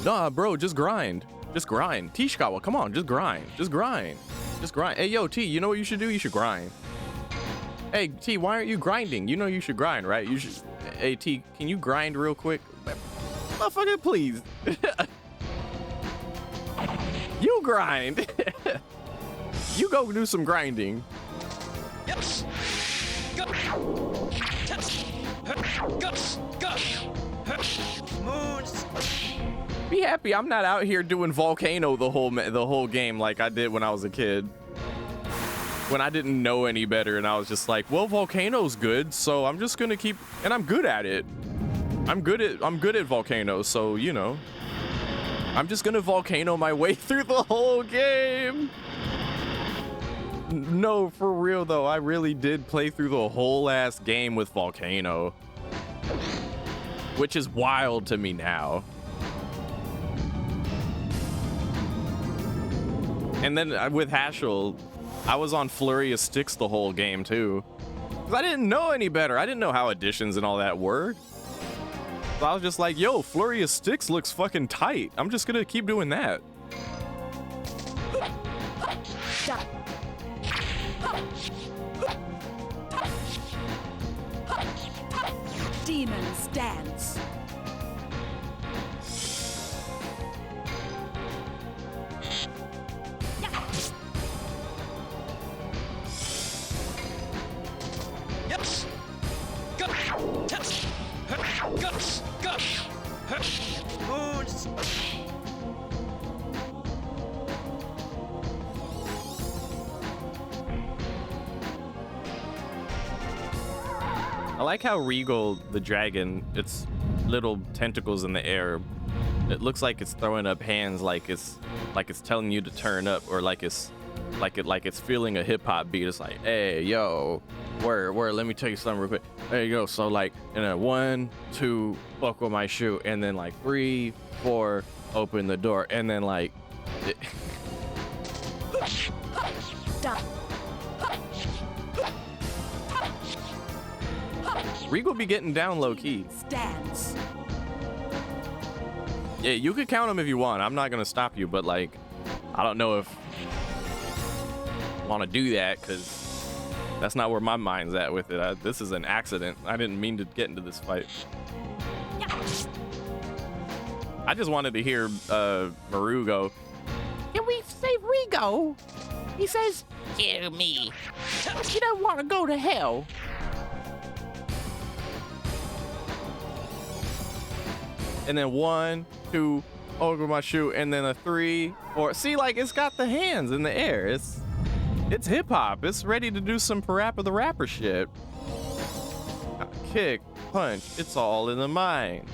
nah, bro, just grind. Just grind. Tishkawa, come on, just grind. Just grind. Just grind. Hey, yo, T, you know what you should do? You should grind. Hey, T, why aren't you grinding? You know you should grind, right? You should. Hey, T, can you grind real quick? Motherfucker, please. You grind. You go do some grinding. Yes. Moons. Be happy I'm not out here doing volcano the whole game like I did when I was a kid. When I didn't know any better and I was just like, well, volcano's good, so I'm just gonna keep, and I'm good at it. I'm good at volcanoes, so you know. I'm just gonna volcano my way through the whole game. No, for real though, I really did play through the whole ass game with volcano. Which is wild to me now. And then with Hashel, I was on Flurry of Sticks the whole game too. 'Cause I didn't know any better. I didn't know how additions and all that worked. So I was just like, yo, Flurry of Sticks looks fucking tight. I'm just gonna keep doing that. Demons dance. Yes. Guts. Moons. I like how Regal, the dragon, its little tentacles in the air, it looks like it's throwing up hands like it's telling you to turn up, or like it's feeling a hip hop beat. It's like, hey, yo, word, let me tell you something real quick. There you go. So like, 1, 2, buckle my shoe, and then like 3, 4, open the door, and then like. Regal be getting down low key. Dance. Yeah, you could count them if you want. I'm not gonna stop you, but like, I don't know if I want to do that because that's not where my mind's at with it. This is an accident. I didn't mean to get into this fight. I just wanted to hear Maru go, "Can we save Rigo? He says, kill me. He don't want to go to hell." And then 1, 2, over my shoe, and then a 3, 4. See, like, it's got the hands in the air. It's hip hop. It's ready to do some Parappa the Rapper shit. Kick, punch, it's all in the mind.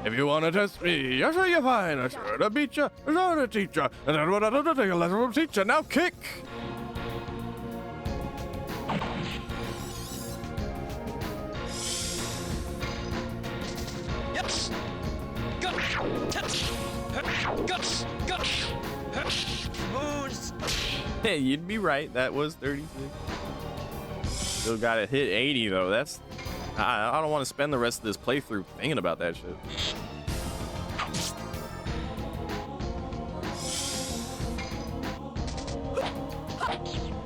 If you wanna test me, I'll show you fine. I'm sure to beat you, I'm sure to teach you, and then what I do to take a lesson will teach you. Now kick! Yes. Guts. Moons. Hey, you'd be right. That was 36. Still got to hit 80 though. That's I don't want to spend the rest of this playthrough thinking about that shit.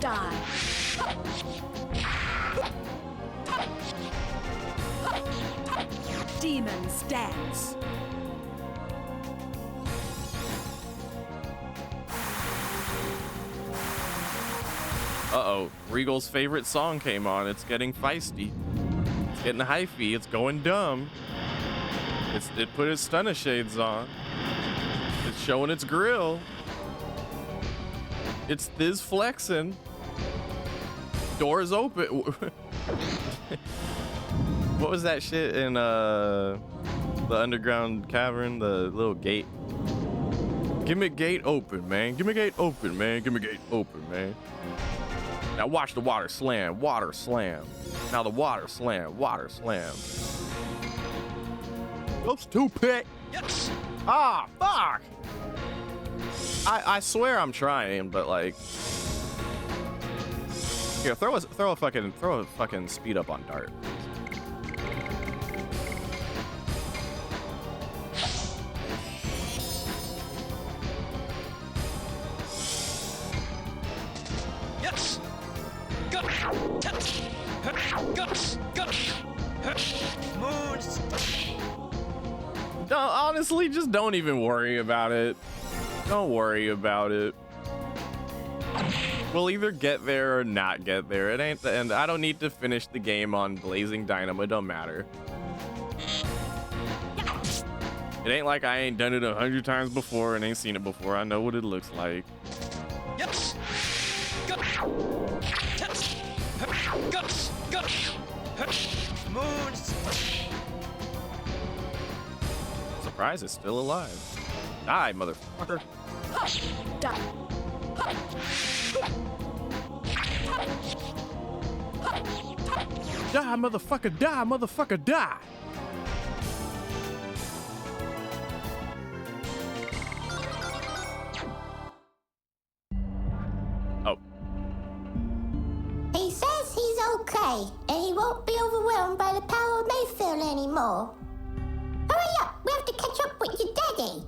Die. Demon's Dance. Uh-oh, Regal's favorite song came on. It's getting feisty. It's getting hyphy. It's going dumb. It put its stunner shades on. It's showing its grill. It's Thiz flexing. Doors open. What was that shit in the underground cavern? The little gate. Give me gate open, man. Give me gate open, man. Give me gate open, man. Now watch the water slam. Water slam. Now the water slam. Water slam. Go stupid. Yes. Ah, fuck. I swear I'm trying, but like, here, throw a fucking speed up on dart. Yes. Guts. Moons. Honestly, just don't even worry about it. Don't worry about it. We'll either get there or not get there. It ain't the end. I don't need to finish the game on Blazing Dynamo. It don't matter. It ain't like I ain't done it 100 times before and ain't seen it before. I know what it looks like. Yes. Guts. Moons. Surprise, it's still alive. Die, motherfucker. Die. Die, motherfucker, die, motherfucker, die! Oh. He says he's okay, and he won't be overwhelmed by the power of Mayfield anymore. Hurry up, we have to catch up with your daddy.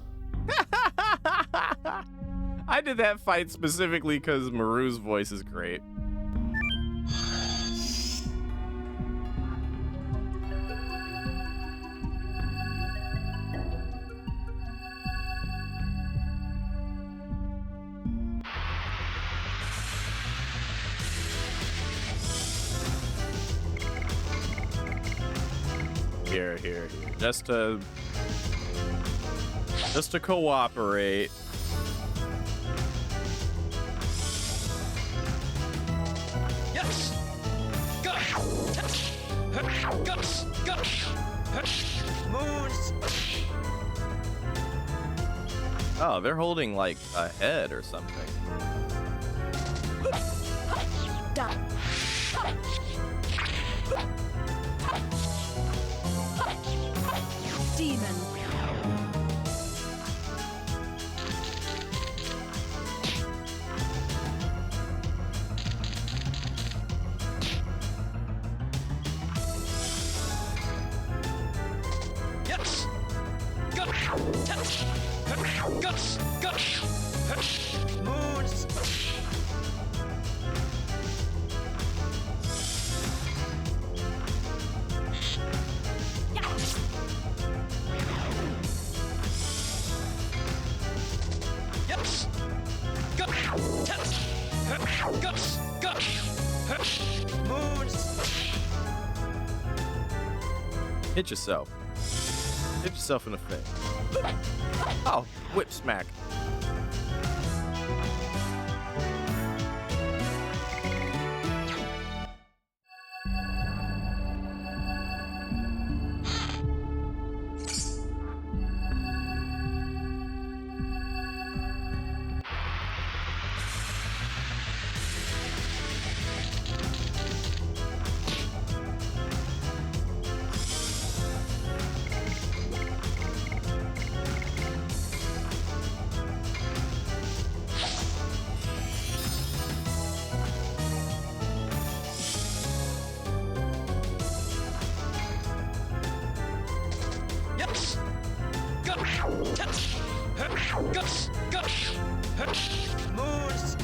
I did that fight specifically because Maru's voice is great. Here. Just to cooperate. Yes. Guts. Moons. Oh, they're holding like a head or something. Demon. Yes. Guts. Moons. Yes. Guts. Moons. Hit yourself. Hit yourself in the face. Oh, whip smack. Guts! Guts! Moons!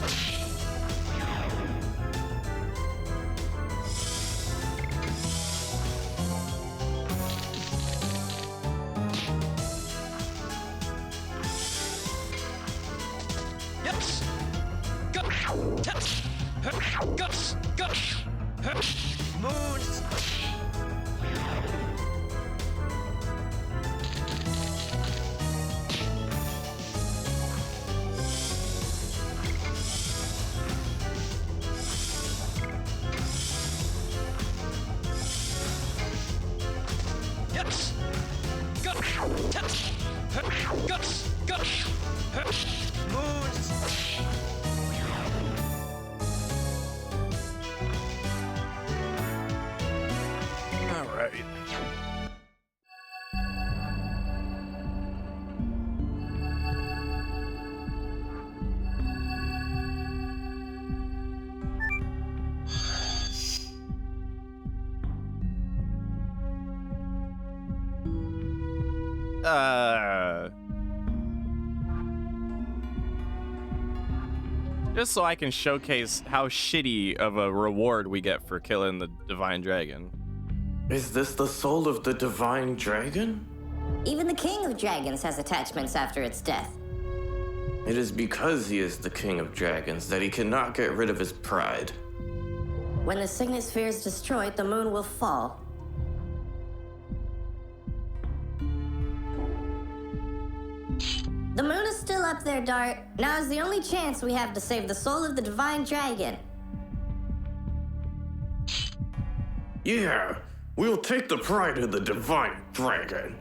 Yes! Guts! Guts! Guts! Moons! Yes! Guts! Guts! Guts! Moons! All right. Just so I can showcase how shitty of a reward we get for killing the divine dragon. Is this the soul of the divine dragon? Even the king of dragons has attachments after its death. It is because he is the king of dragons that he cannot get rid of his pride. When the signet sphere is destroyed, the moon will fall. The moon is still up there, Dart. Now is the only chance we have to save the soul of the divine dragon. Yeah, we'll take the pride of the divine dragon.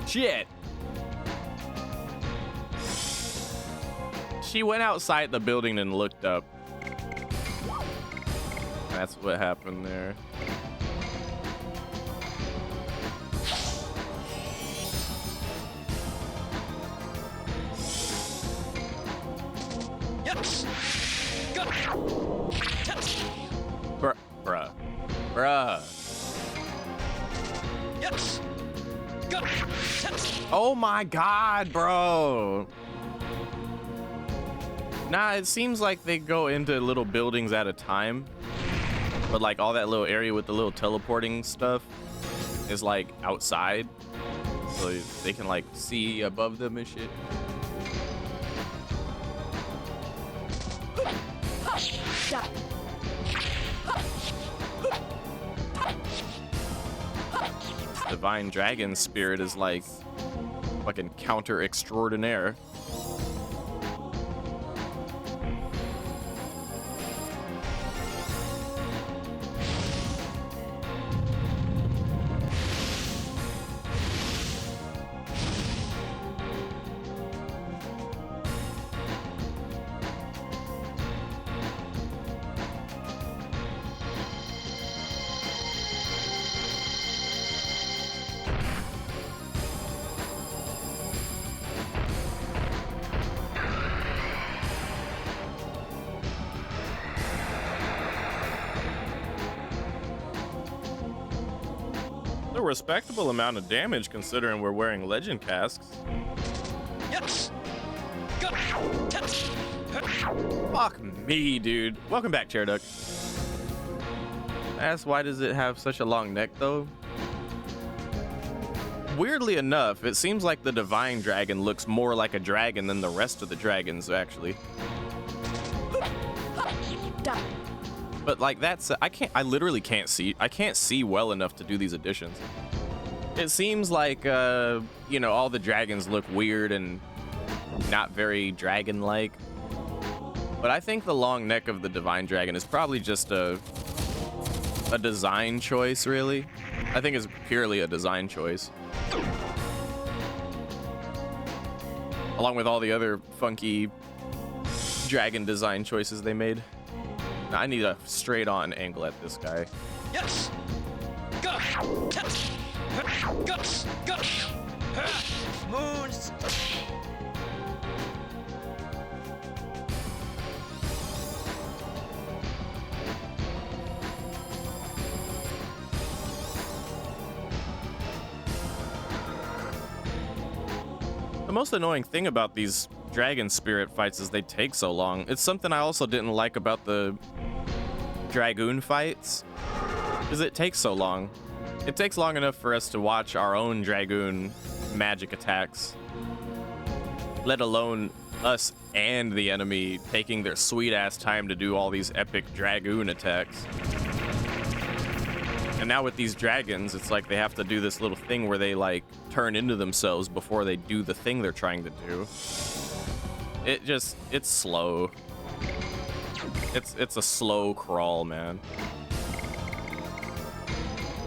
Shit. She went outside the building and looked up. That's what happened there. Yes! Bruh. Yes! Oh my god, bro. Nah, it seems like they go into little buildings at a time. But like all that little area with the little teleporting stuff is like outside. So they can like see above them and shit. Divine dragon spirit is like fucking counter extraordinaire. A respectable amount of damage considering we're wearing legend casks. Yes. Fuck me, dude. Welcome back, Chairduck. That's why does it have such a long neck though? Weirdly enough, it seems like the divine dragon looks more like a dragon than the rest of the dragons actually. But like that's I literally can't see. I can't see well enough to do these additions. It seems like you know, all the dragons look weird and not very dragon-like. But I think the long neck of the divine dragon is probably just a design choice, really. I think it's purely a design choice. Along with all the other funky dragon design choices they made. I need a straight on angle at this guy. Yes. Go. Test. Go. Go. Moons. The most annoying thing about these dragon spirit fights is they take so long. It's something I also didn't like about the Dragoon fights, is it takes so long. It takes long enough for us to watch our own Dragoon magic attacks, let alone us and the enemy taking their sweet ass time to do all these epic Dragoon attacks. And now with these dragons, it's like they have to do this little thing where they like turn into themselves before they do the thing they're trying to do. It's slow. It's a slow crawl, man.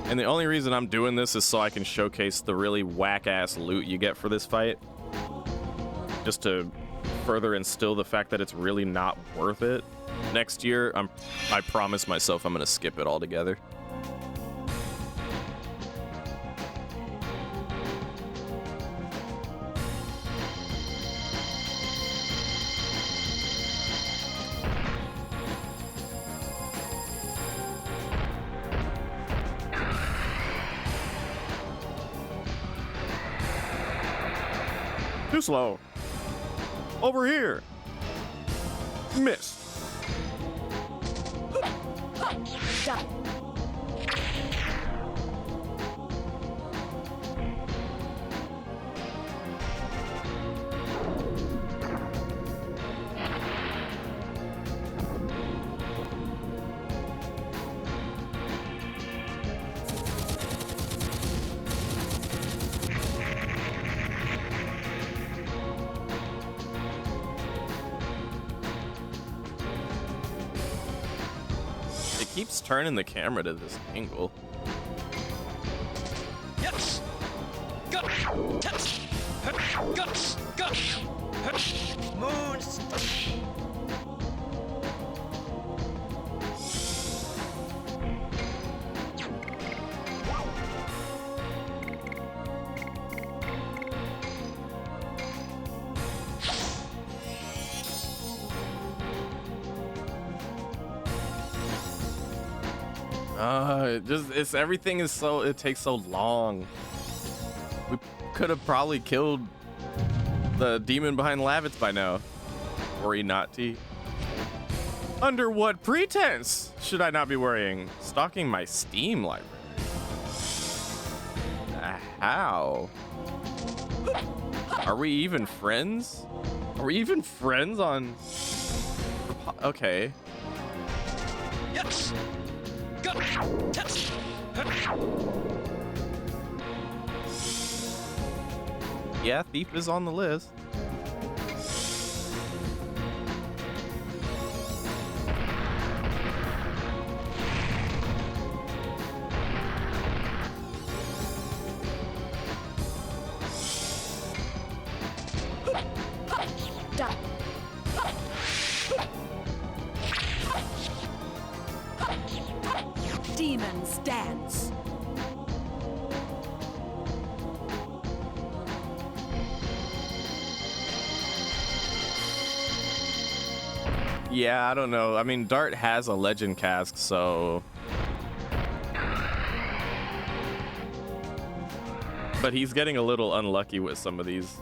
And the only reason I'm doing this is so I can showcase the really whack-ass loot you get for this fight. Just to further instill the fact that it's really not worth it. Next year, I promise myself I'm gonna skip it altogether. Too slow. Over here. Miss. Done. Keeps turning the camera to this angle. Yes. Go. Test. Go. Go. Moons. Everything is so, it takes so long. We could have probably killed the demon behind Lavitz by now. Or Inati. Under what pretense should I not be worrying? Stalking my Steam library. How? Are we even friends? Are we even friends on... Okay. Yes. Go. Test. Yeah, Thief is on the list. Done. Demons dance. Yeah, I don't know. I mean, Dart has a legend cask, so... But he's getting a little unlucky with some of these.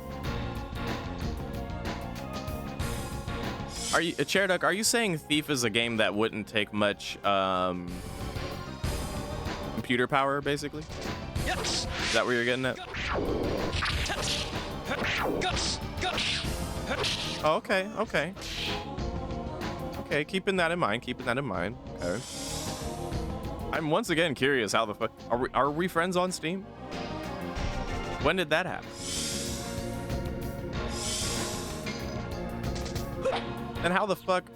Are you, Chairduck, are you saying Thief is a game that wouldn't take much, computer power, basically? Yes. Is that where you're getting at? Oh, okay, okay. Okay, keeping that in mind, Okay. I'm once again curious how the fuck... Are we friends on Steam? When did that happen? And how the fuck...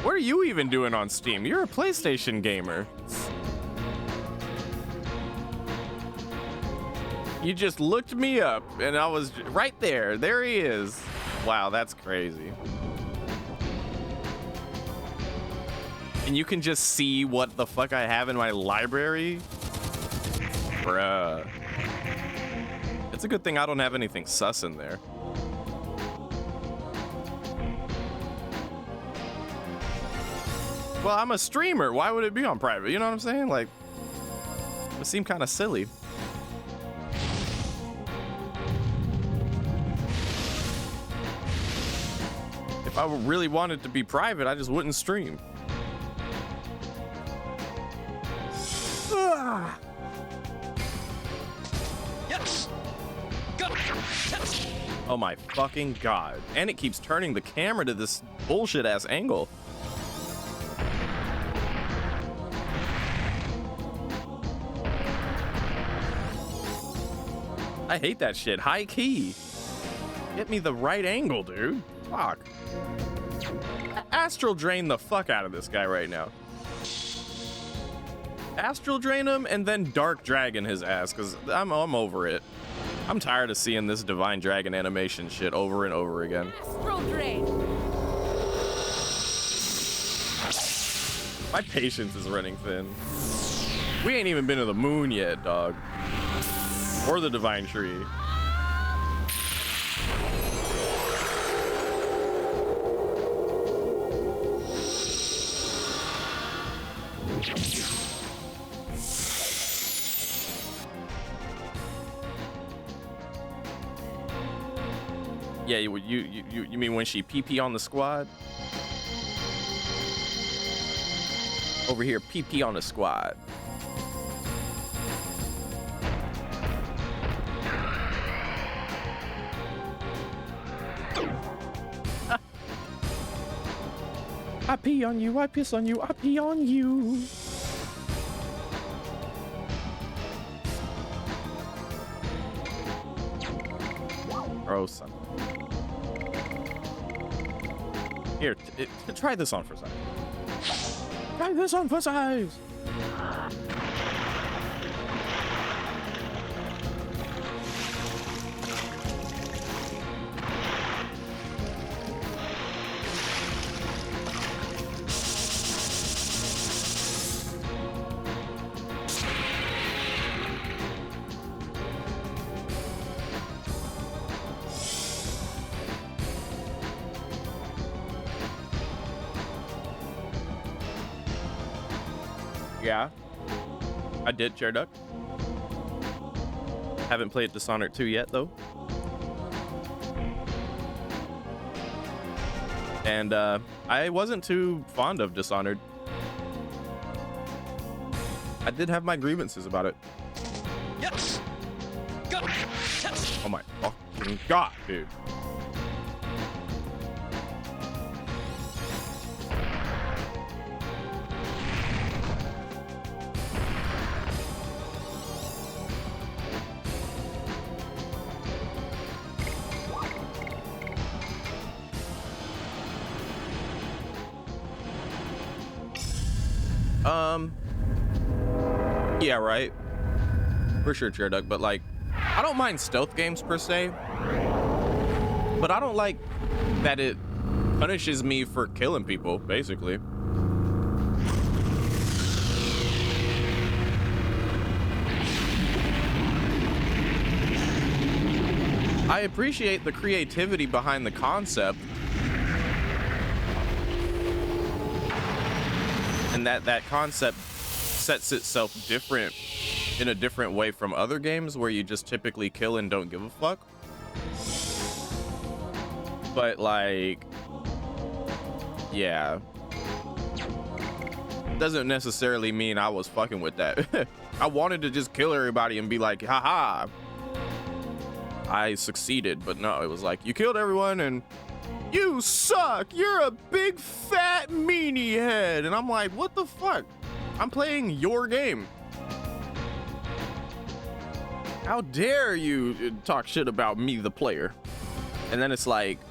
What are you even doing on Steam? You're a PlayStation gamer. You just looked me up and I was right there. There he is. Wow, that's crazy. And you can just see what the fuck I have in my library? Bruh. It's a good thing I don't have anything sus in there. Well, I'm a streamer. Why would it be on private? You know what I'm saying? Like, it seemed kind of silly. If I really wanted to be private, I just wouldn't stream. Yes. Go. Yes. Oh my fucking god. And it keeps turning the camera to this bullshit ass angle. I hate that shit. High key. Get me the right angle, dude. Fuck. Astral drain the fuck out of this guy right now. Astral drain him and then dark dragon his ass, because I'm over it. I'm tired of seeing this divine dragon animation shit over and over again. Astral drain. My patience is running thin. We ain't even been to the moon yet, dog. Or the divine tree. Yeah, you mean when she pee on the squad? Over here, pee on the squad. I pee on you, I piss on you, I pee on you. Gross. Here, try this on for size. Try this on for size. Yeah, I did, Chair Duck. Haven't played Dishonored 2 yet, though. And I wasn't too fond of Dishonored. I did have my grievances about it. Yes. Go. Yes. Oh my fucking god, dude. Yeah, right. For sure, Chair Duck, but like, I don't mind stealth games per se, but I don't like that it punishes me for killing people, basically. I appreciate the creativity behind the concept, and that concept sets itself different in a different way from other games where you just typically kill and don't give a fuck. But like, yeah, doesn't necessarily mean I was fucking with that. I wanted to just kill everybody and be like, haha, I succeeded. But no, it was like, you killed everyone and you suck, you're a big fat meanie head. And I'm like, what the fuck? I'm playing your game. How dare you talk shit about me, the player? And then it's like,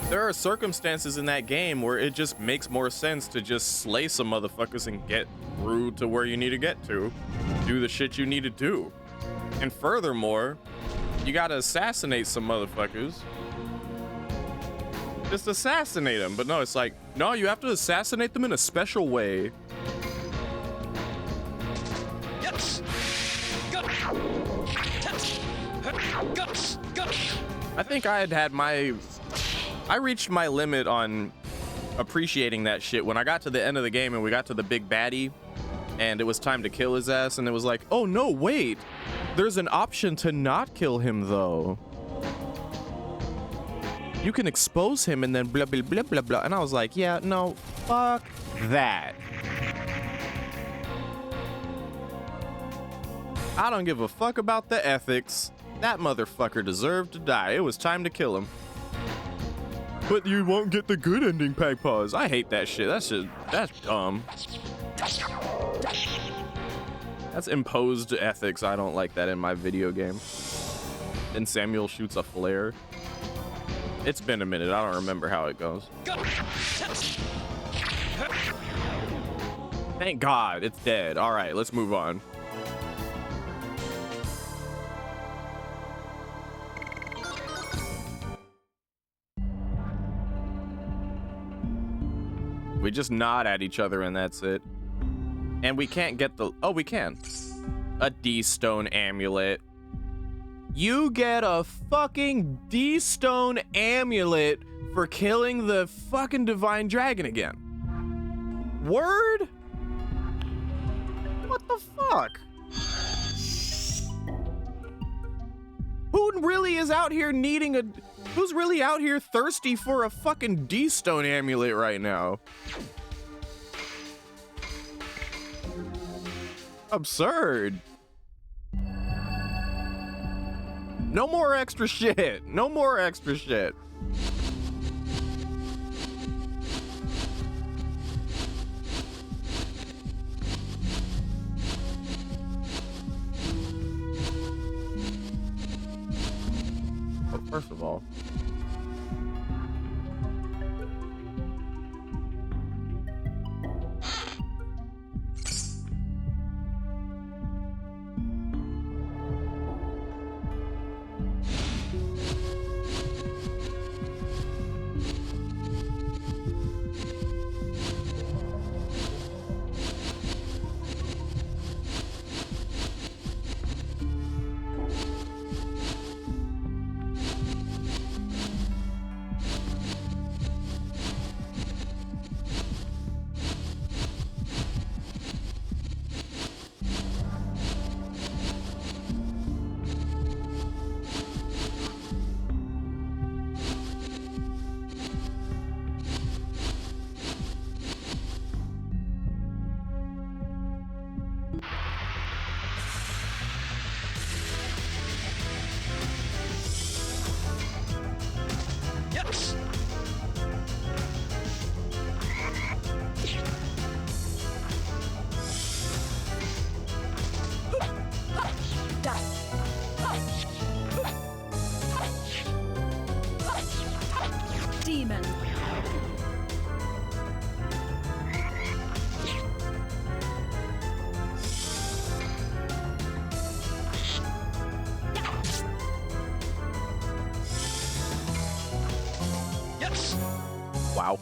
there are circumstances in that game where it just makes more sense to just slay some motherfuckers and get through to where you need to get to. do the shit you need to do. And furthermore, you gotta assassinate some motherfuckers. Just assassinate them. But no, it's like, no, you have to assassinate them in a special way. Yes. Go. Go. Go. I think I reached my limit on appreciating that shit when I got to the end of the game and we got to the big baddie and it was time to kill his ass, and it was like, oh no, wait, there's an option to not kill him though. You can expose him and then blah blah blah blah blah. And I was like, yeah, no, fuck that. I don't give a fuck about the ethics. That motherfucker deserved to die. It was time to kill him. But you won't get the good ending, Pagpaws. I hate that shit. That's dumb. That's imposed ethics. I don't like that in my video game. And Samuel shoots a flare. It's been a minute. I don't remember how it goes. Thank God, it's dead. All right, let's move on. We just nod at each other and that's it. And we can't get the... Oh, we can. A D-Stone amulet. You get a fucking D-Stone amulet for killing the fucking Divine Dragon again. Word? What the fuck? Who really is out here needing a... Who's really out here thirsty for a fucking D-Stone amulet right now? Absurd. No more extra shit. No more extra shit. Well, first of all, Demon. Yes. wow.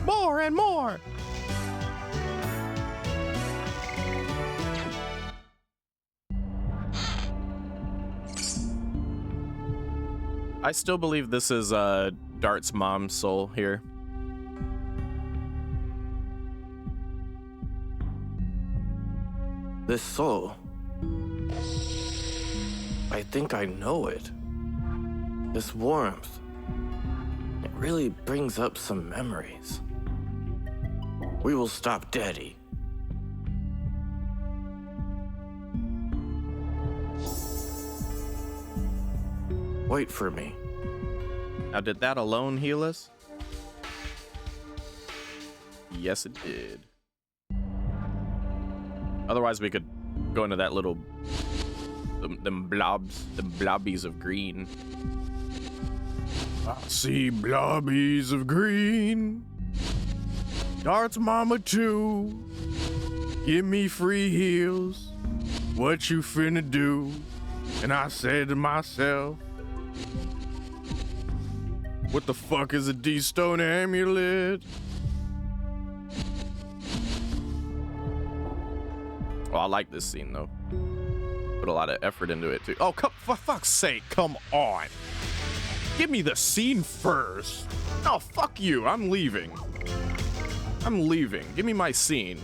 More and more. I still believe this is Dart's mom's soul here. This soul. I think I know it. This warmth. It really brings up some memories. We will stop Daddy. Wait for me. Now, did that alone heal us? Yes, it did. Otherwise, we could go into that little... them blobbies of green. I see blobbies of green. Darts mama too. Give me free heals. What you finna do? And I said to myself, what the fuck is a D-Stone amulet? Oh, I like this scene though. Put a lot of effort into it too. Oh, for fuck's sake, come on. Give me the scene first. Oh, fuck you, I'm leaving. I'm leaving. Give me my scene.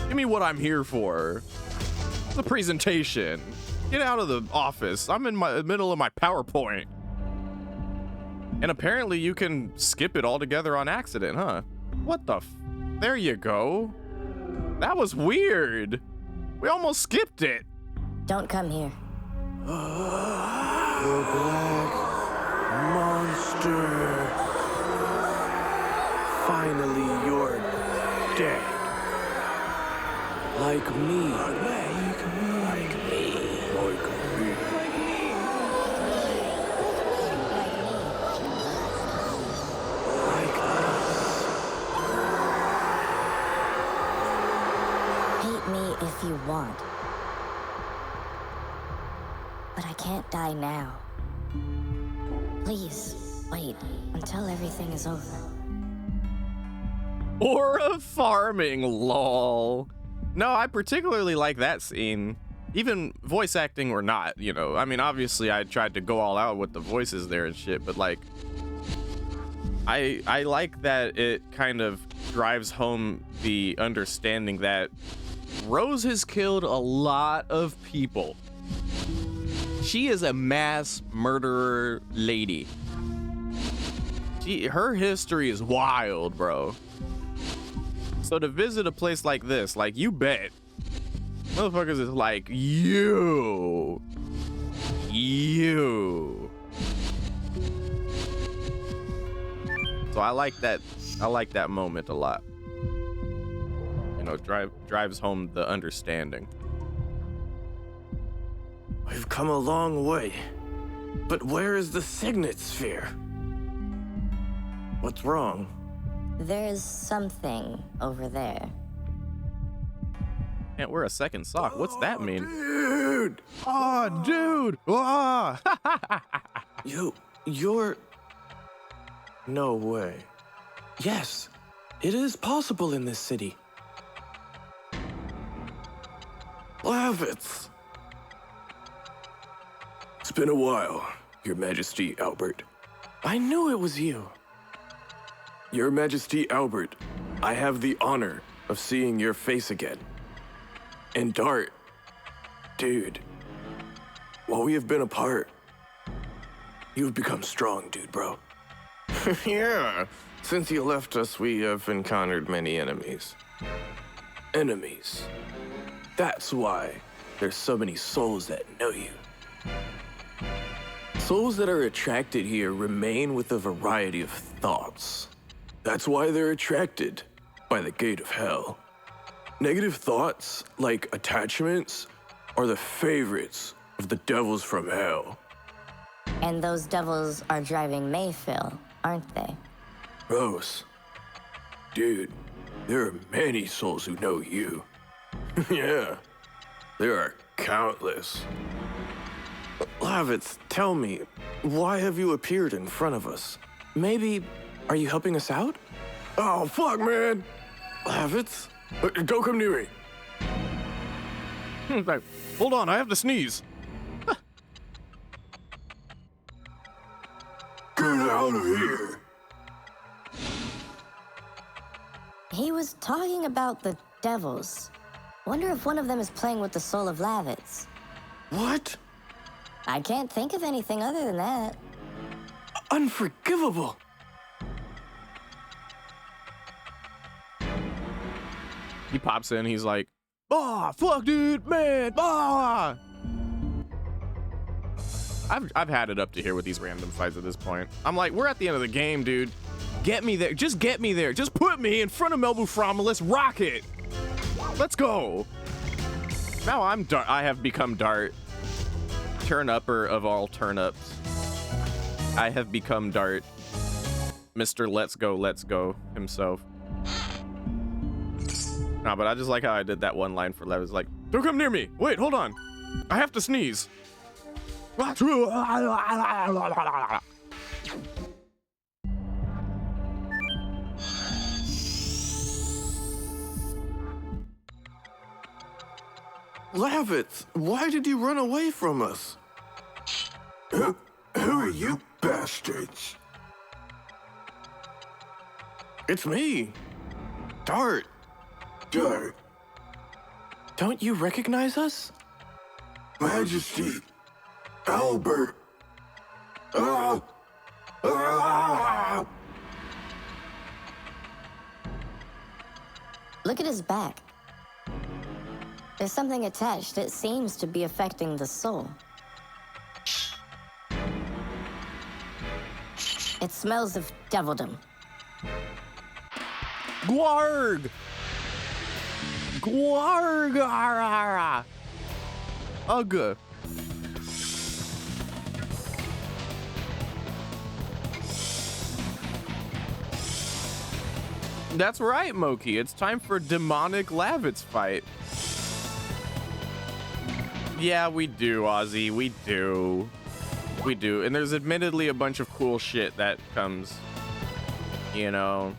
Give me what I'm here for. The presentation. Get out of the office. I'm in the middle of my PowerPoint. And apparently you can skip it altogether on accident, huh? What the there you go. That was weird. We almost skipped it. Don't come here. The black monster. Finally, you're dead. Like me. Hate me if you want. But I can't die now. Please, wait until everything is over. Aura farming, lol. No, I particularly like that scene. Even voice acting or not, you know. I mean, obviously I tried to go all out with the voices there and shit, but like, I like that it kind of drives home the understanding that Rose has killed a lot of people. She is a mass murderer lady. Her history is wild, bro. So to visit a place like this, like, you bet motherfuckers is like, you. So I like that moment a lot. You know, drives home the understanding. We've come a long way. But where is the signet sphere? What's wrong? There's something over there. Can't wear a second sock. What's that mean? Dude! Oh, dude! Oh. You're... No way. Yes, it is possible in this city. Lavitz! It's been a while, Your Majesty Albert. I knew it was you. Your Majesty Albert, I have the honor of seeing your face again. And Dart, dude, while we have been apart, you've become strong, dude, bro. Yeah, since you left us, we have encountered many enemies. Enemies. That's why there's so many souls that know you. Souls that are attracted here remain with a variety of thoughts. That's why they're attracted by the gate of hell. Negative thoughts, like attachments, are the favorites of the devils from hell. And those devils are driving Mayfill, aren't they? Rose, dude, there are many souls who know you. Yeah, there are countless. Lavitz, tell me, why have you appeared in front of us? Maybe, are you helping us out? Oh, fuck, man. Lavitz? Don't come near me. Like, hold on, I have to sneeze. Get out of here. He was talking about the devils. Wonder if one of them is playing with the soul of Lavitz. What? I can't think of anything other than that. Unforgivable. He pops in, he's like, fuck, dude, man, I've had it up to here with these random fights at this point. I'm like, we're at the end of the game, dude. Get me there. Just get me there. Just put me in front of Melbu Frama. Let's rock it. Let's go. Now I have become Dart. Turn-upper of all turn-ups. I have become Dart. Mr. Let's Go himself. Nah, but I just like how I did that one line for Lev. It's like, don't come near me. Wait, hold on. I have to sneeze. Lavitz, why did you run away from us? Who are you bastards? It's me, Dart. Dart. Don't you recognize us? Majesty. Albert. Look at his back. There's something attached that seems to be affecting the soul. It smells of devildom. Gwarg! Gwarg! Ugh. That's right, Moki. It's time for demonic Lavitz fight. Yeah, we do, Ozzy. We do. We do. And there's admittedly a bunch of cool shit that comes, you know.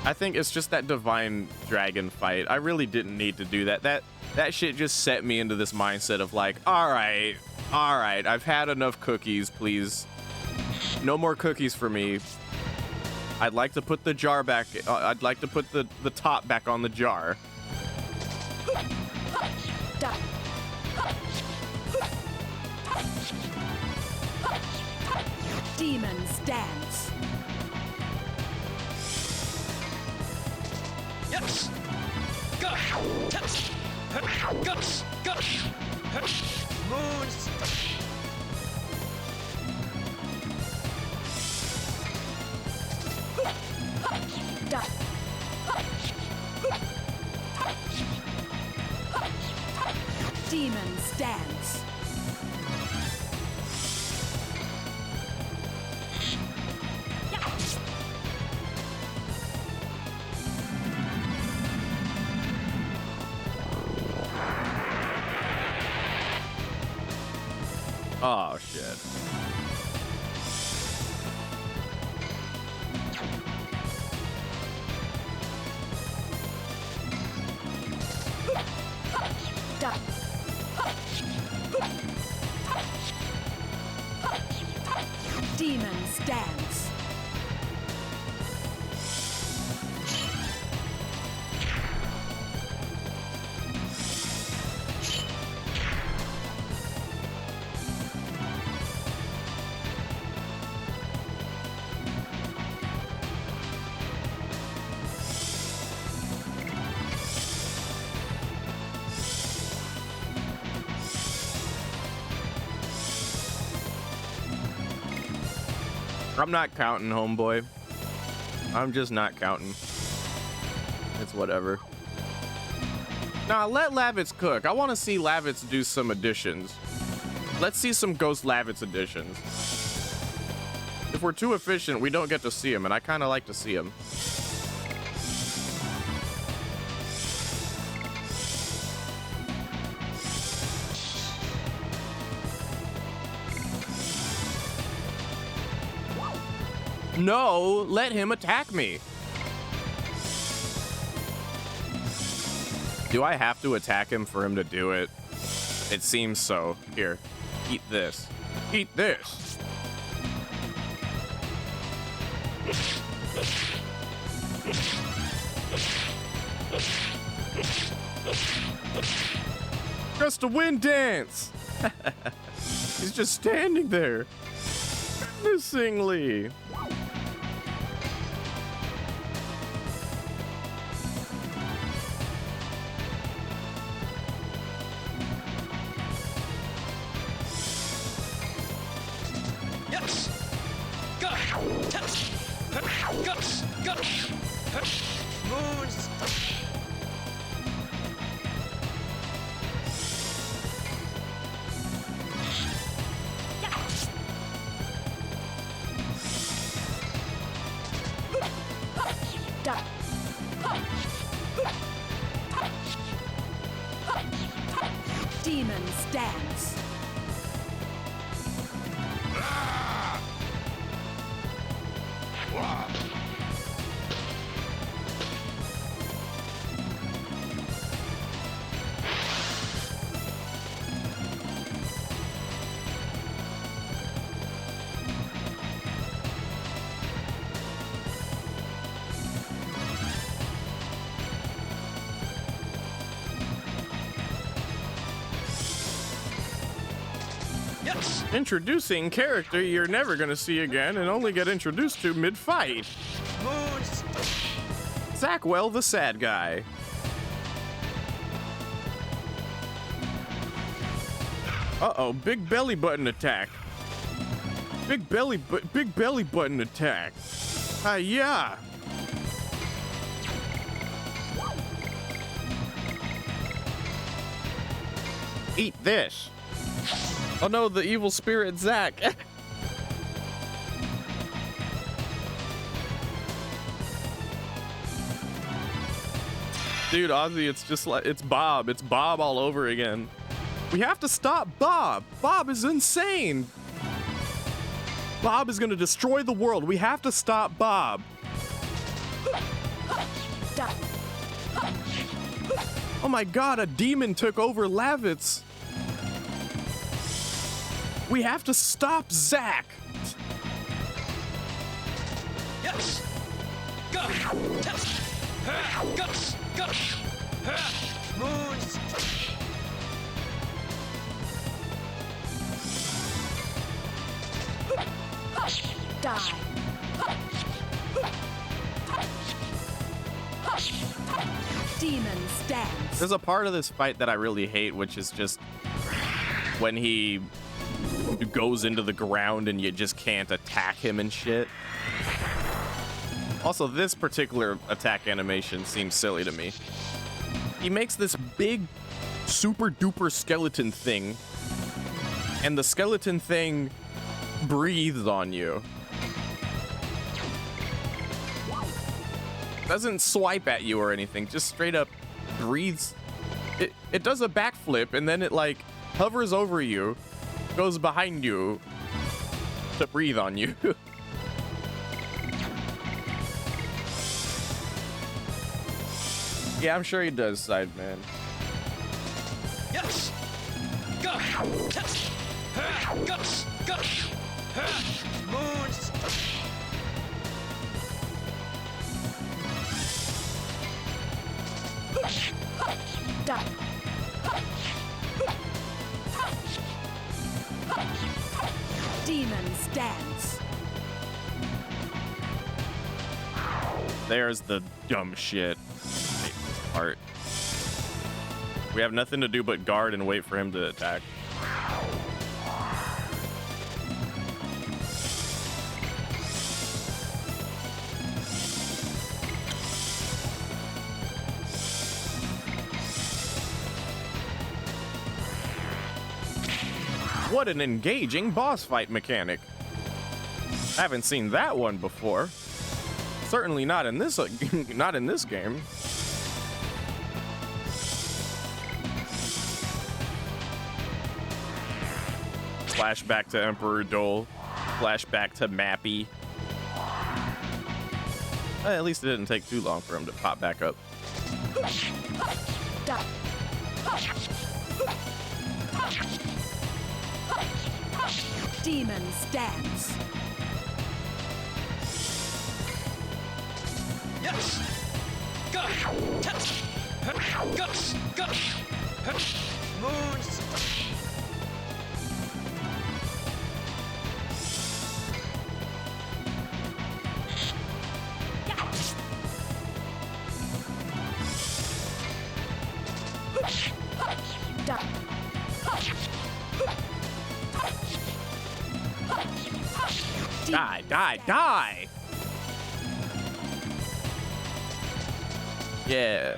I think it's just that divine dragon fight. I really didn't need to do that. That shit just set me into this mindset of like, all right, I've had enough cookies, please. No more cookies for me. I'd like to put the jar back. I'd like to put the top back on the jar. Demons dance. Yes. Guts. Moons. Demons dance. Oh shit. Demons dance. I'm not counting, homeboy. I'm just not counting. It's whatever. Nah, let Lavitz cook. I want to see Lavitz do some additions. Let's see some Ghost Lavitz additions. If we're too efficient, we don't get to see him, and I kind of like to see him. No, let him attack me. Do I have to attack him for him to do it? It seems so. Here, eat this. Eat this. Just a wind dance. He's just standing there. Menacingly. Guts. Moons. Demon's Dance. Introducing character you're never gonna see again and only get introduced to mid-fight. Moons. Zackwell the sad guy. Uh-oh, big belly button attack. Big belly button attack. Yeah. Eat this. Oh no, the evil spirit Zack. Dude, Ozzy, it's just like, it's Bob. It's Bob all over again. We have to stop Bob. Bob is insane. Bob is gonna destroy the world. We have to stop Bob. Oh my god, a demon took over Lavitz. We have to stop Zack. Yes. Go. Go. Go. Moons. Die. Demon's Dance. There's a part of this fight that I really hate, which is just when he goes into the ground and you just can't attack him and shit. Also, this particular attack animation seems silly to me. He makes this big, super duper skeleton thing, and the skeleton thing breathes on you. Doesn't swipe at you or anything, just straight up breathes. It does a backflip and then it like hovers over you, goes behind you to breathe on you. Yeah, I'm sure he does, Sideman. Yes. Go. Go. Go. Moons. Die. Demon's Dance. There's the dumb shit part. We have nothing to do but guard and wait for him to attack. What an engaging boss fight mechanic. I haven't seen that one before. Certainly not in this not in this game. Flashback to Emperor Dole. Flashback to Mappy. At least it didn't take too long for him to pop back up. Demon's Dance. Yes. Go. Go. Go. Moons. Die, die, die! Yeah.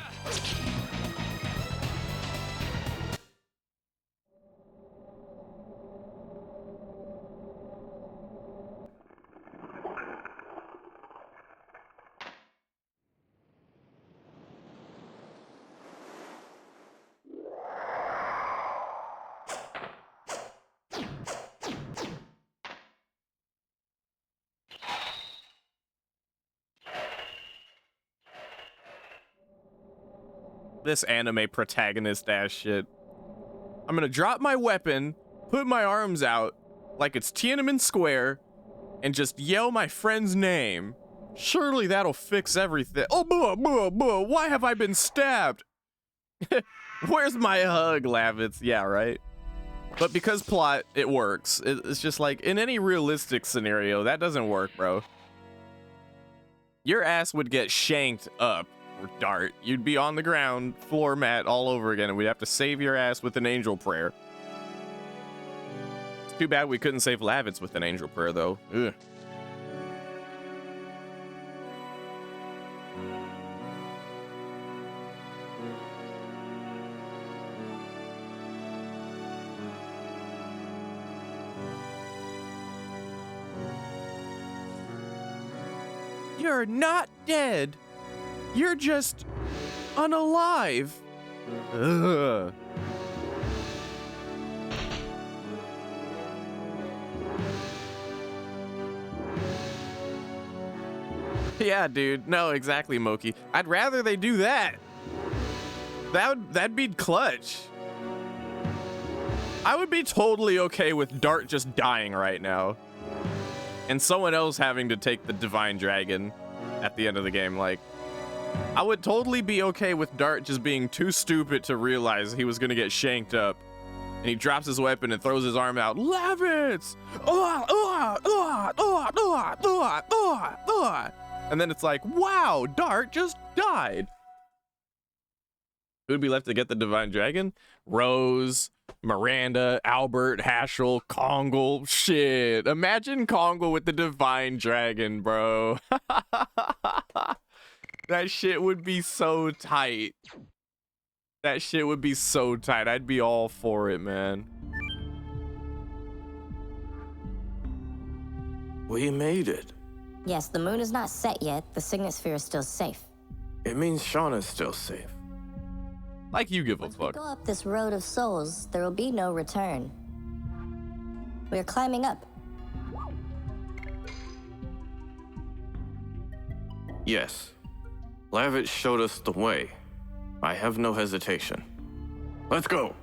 This anime protagonist ass shit. I'm gonna drop my weapon, put my arms out like it's Tiananmen Square, and just yell my friend's name. Surely that'll fix everything. Oh, why have I been stabbed? Where's my hug, Lavitz? Yeah, right? But because plot, it works. It's just like, in any realistic scenario, that doesn't work, bro. Your ass would get shanked up, or Dart. You'd be on the ground, floor mat all over again, and we'd have to save your ass with an angel prayer. It's too bad we couldn't save Lavitz with an angel prayer, though. Ugh. You're not dead. You're just unalive. Ugh. Yeah, dude. No, exactly, Moki. I'd rather they do that. That'd be clutch. I would be totally okay with Dart just dying right now. And someone else having to take the Divine Dragon at the end of the game. Like, I would totally be okay with Dart just being too stupid to realize he was gonna get shanked up. And he drops his weapon and throws his arm out. Lavitz! And then it's like, wow, Dart just died. Who'd be left to get the Divine Dragon? Rose, Miranda, Albert, Haschel, Kongal. Shit. Imagine Kongal with the Divine Dragon, bro. That shit would be so tight. That shit would be so tight. I'd be all for it, man. We made it. Yes, the moon is not set yet. The signet sphere is still safe. It means Shauna's still safe. Like you give a Once fuck. we go up this road of souls, there will be no return. We are climbing up. Yes. Lavitz showed us the way. I have no hesitation. Let's go.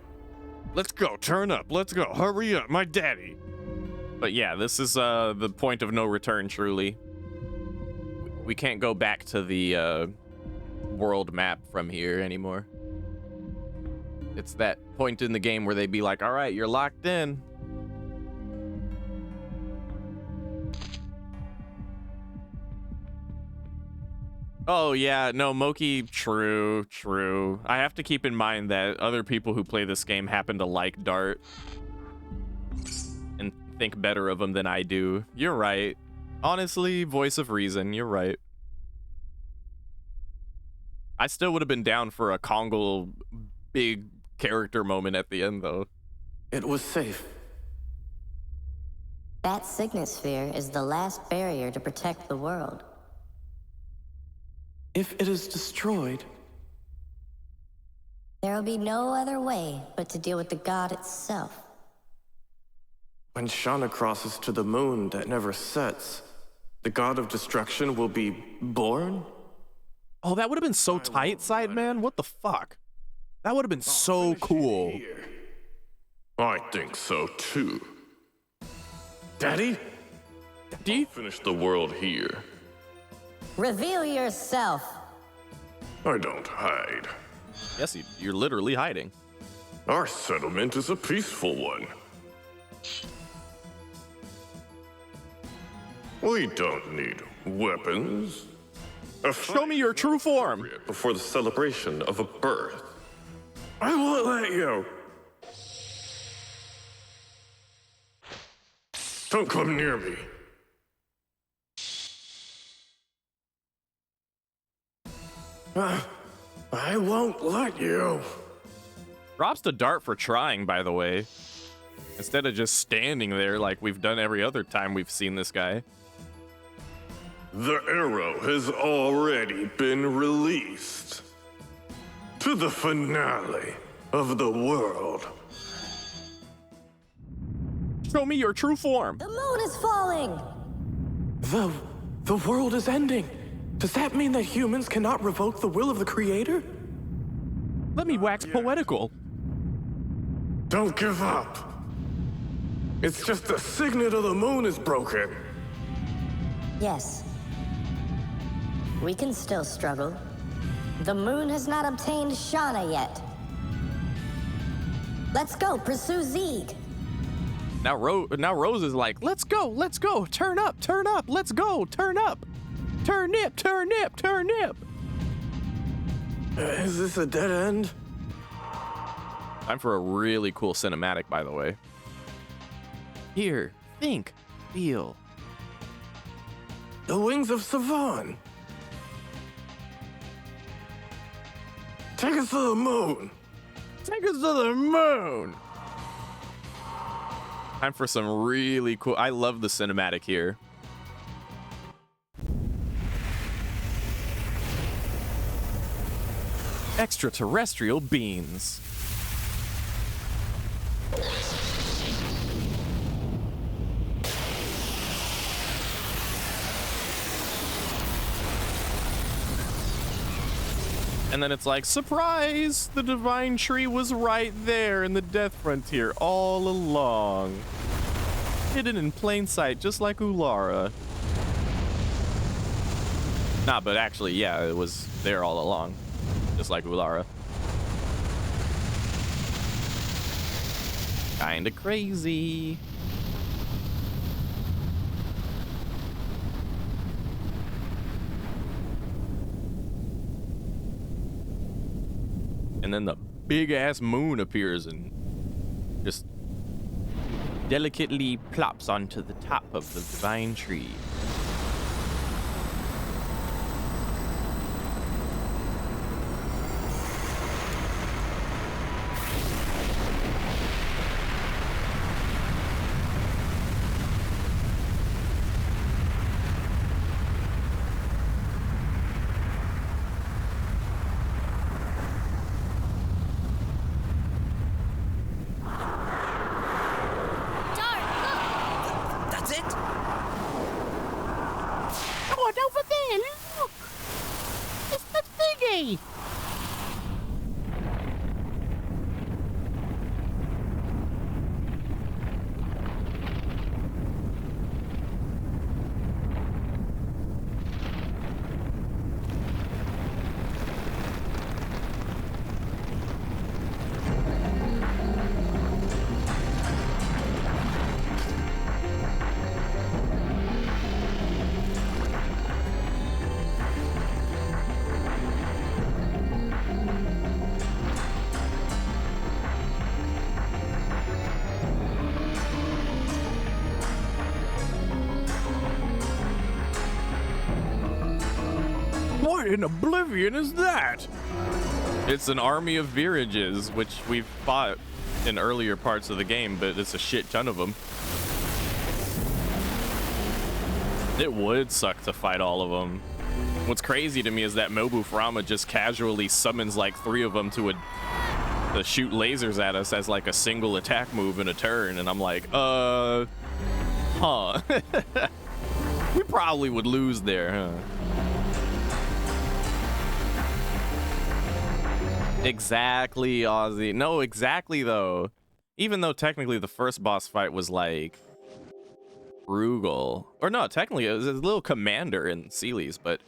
Let's go. Turn up. Let's go. Hurry up. My daddy. But yeah, this is the point of no return, truly. We can't go back to the world map from here anymore. It's that point in the game where they'd be like, all right, you're locked in. Oh, yeah, no, Moki, true. I have to keep in mind that other people who play this game happen to like Dart and think better of him than I do. You're right. Honestly, voice of reason, you're right. I still would have been down for a Kongal big character moment at the end, though. It was safe. That signet sphere is the last barrier to protect the world. If it is destroyed, there will be no other way but to deal with the god itself. When Shauna crosses to the moon that never sets, the god of destruction will be born? Oh, that would have been so tight, Sideman. What the fuck? That would have been so cool. I think so too. Daddy? Daddy? Finish the world here. Reveal yourself. I don't hide. Yes, you're literally hiding. Our settlement is a peaceful one. We don't need weapons. Show me your true form. Before the celebration of a birth. I won't let you. Don't come near me. I won't let you. Props to Dart for trying, by the way. Instead of just standing there like we've done every other time we've seen this guy. The arrow has already been released. To the finale of the world. Show me your true form. The moon is falling. The world is ending. Does that mean that humans cannot revoke the will of the Creator? Let me wax poetical. Don't give up. It's just the signet of the moon is broken. Yes. We can still struggle. The moon has not obtained Shauna yet. Let's go, pursue Zeeg. Now Rose is like, let's go, turn up, let's go, turn up. Turnip. Is this a dead end? Time for a really cool cinematic, by the way. Here, think, feel. The wings of Savan. Take us to the moon. Time for some really cool. I love the cinematic here. Extraterrestrial beings. And then it's like, surprise! The divine tree was right there in the Death Frontier all along. Hidden in plain sight, just like Ulara. Nah, but actually, yeah, it was there all along. Just like Ulara. Kinda crazy. And then the big ass moon appears and just delicately plops onto the top of the divine tree. What in oblivion is that? It's an army of virages, which we've fought in earlier parts of the game, but it's a shit ton of them. It would suck to fight all of them. What's crazy to me is that Mobu Frama just casually summons like 3 of them to shoot lasers at us as like a single attack move in a turn, and I'm like, huh. We probably would lose there, huh? Exactly, Ozzy. No, exactly though. Even though technically the first boss fight was like Rugal, or no, technically it was a little commander in Sealy's, but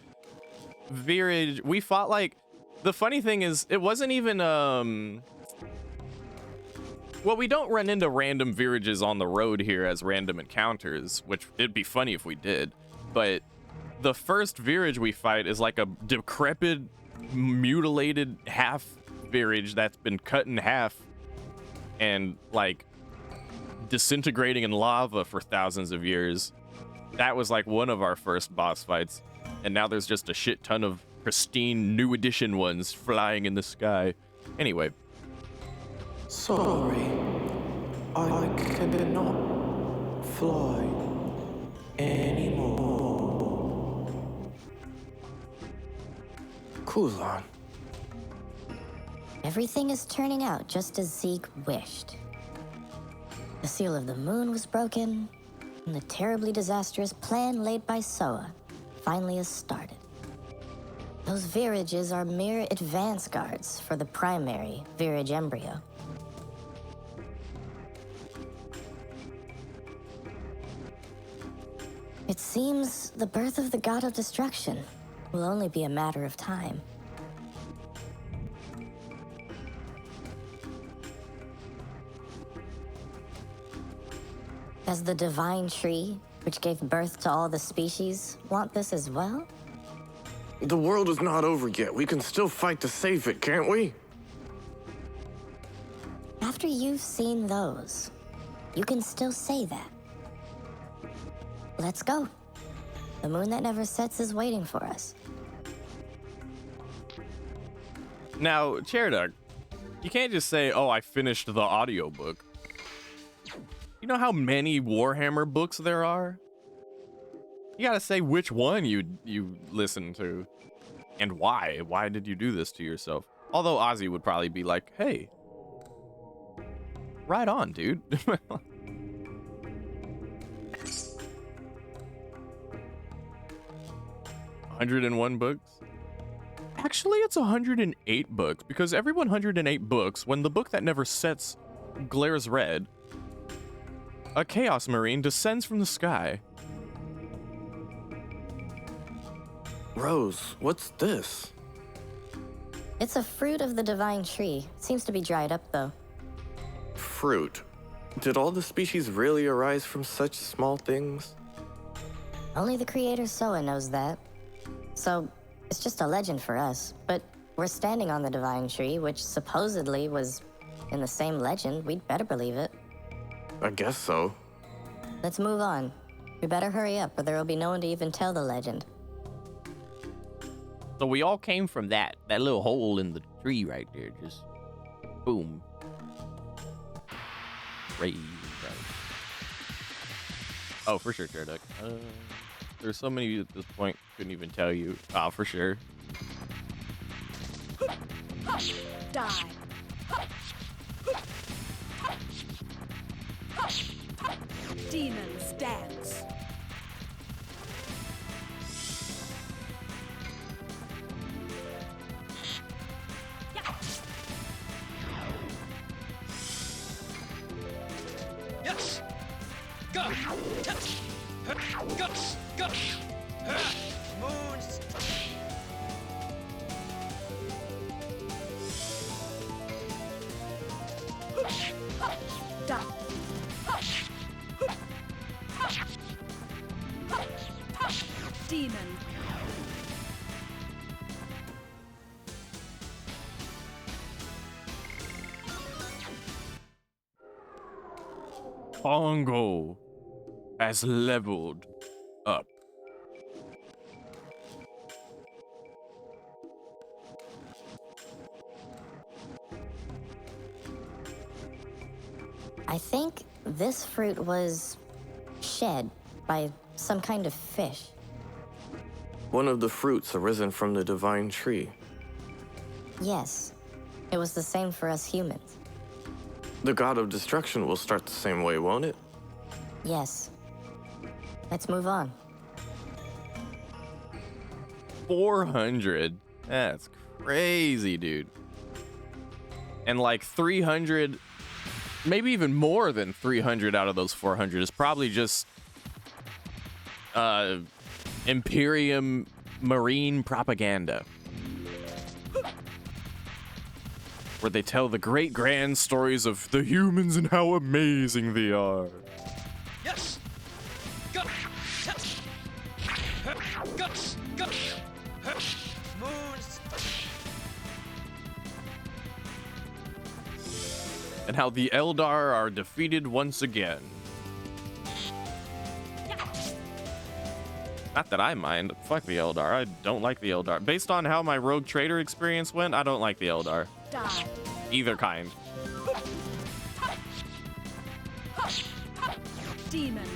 Virage, we fought like, the funny thing is it wasn't even well, we don't run into random virages on the road here as random encounters, which it'd be funny if we did, but the first virage we fight is like a decrepit, mutilated half virage that's been cut in half and like disintegrating in lava for thousands of years. That was like one of our first boss fights, and now there's just a shit ton of pristine new edition ones flying in the sky. Anyway, sorry, I cannot fly anymore. Kuzan. Everything is turning out just as Zeke wished. The seal of the moon was broken, and the terribly disastrous plan laid by Soa finally has started. Those virages are mere advance guards for the primary virage embryo. It seems the birth of the god of destruction will only be a matter of time. Does the divine tree, which gave birth to all the species, want this as well? The world is not over yet. We can still fight to save it, can't we? After you've seen those, you can still say that. Let's go. The moon that never sets is waiting for us. Now, Chairduck, you can't just say, oh, I finished the audiobook. You know how many Warhammer books there are? You gotta say which one you listened to. And why. Why did you do this to yourself? Although Ozzy would probably be like, hey, right on, dude. 101 books? Actually, it's 108 books, because every 108 books, when the book that never sets glares red, a Chaos Marine descends from the sky. Rose, what's this? It's a fruit of the divine tree. It seems to be dried up, though. Fruit. Did all the species really arise from such small things? Only the creator Soa knows that. So, it's just a legend for us, but we're standing on the divine tree, which supposedly was in the same legend. We'd better believe it. I guess so. Let's move on. We better hurry up, or there will be no one to even tell the legend. So we all came from that little hole in the tree right there. Just boom. Right. Oh, for sure, Chairduck. There's so many at this point, couldn't even tell you. Oh, for sure. Die. Demons dance. Yes. Go. Touch. Guts. Guts. Moons. Die. Demon. Pongo has leveled up. I think this fruit was shed by some kind of fish. One of the fruits arisen from the divine tree. Yes, it was the same for us humans. The god of destruction will start the same way, won't it? Yes. Let's move on. 400. That's crazy, dude. And like 300, maybe even more than 300 out of those 400 is probably just Imperium Marine propaganda, where they tell the great grand stories of the humans and how amazing they are. Yes. Guts. Touch. Guts. Guts. Moons. And how the Eldar are defeated once again. Not that I mind. Fuck the Eldar. I don't like the Eldar. Based on how my Rogue Trader experience went, I don't like the Eldar. Die. Either kind. Demons.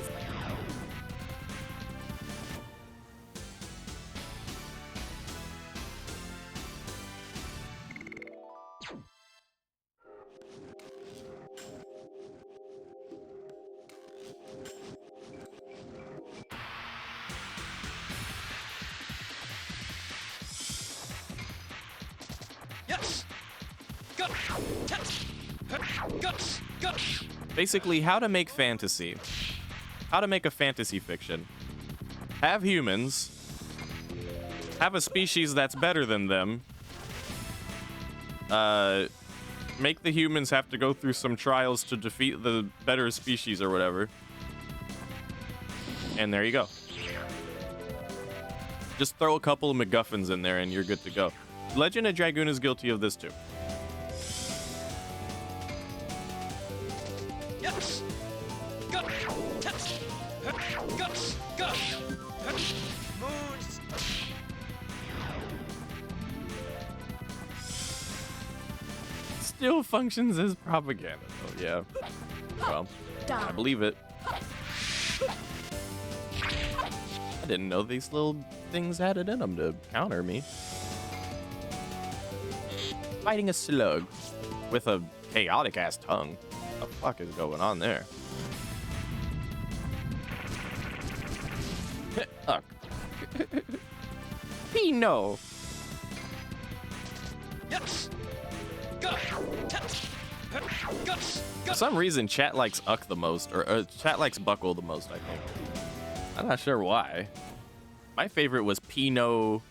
Basically, how to make fantasy. How to make a fantasy fiction. Have humans. Have a species that's better than them. Make the humans have to go through some trials to defeat the better species or whatever. And there you go. Just throw a couple of MacGuffins in there and you're good to go. Legend of Dragoon is guilty of this too. Yes. Go. Test. Guts. Go. Moons. Still functions as propaganda. Oh yeah. Well, I believe it. I didn't know these little things had it in them to counter me. Fighting a slug with a chaotic ass tongue. What the fuck is going on there? Fuck. Pino. Yes. Go. Test. Guts. For some reason, chat likes Uck the most, or chat likes Buckle the most, I think. I'm not sure why. My favorite was Pino,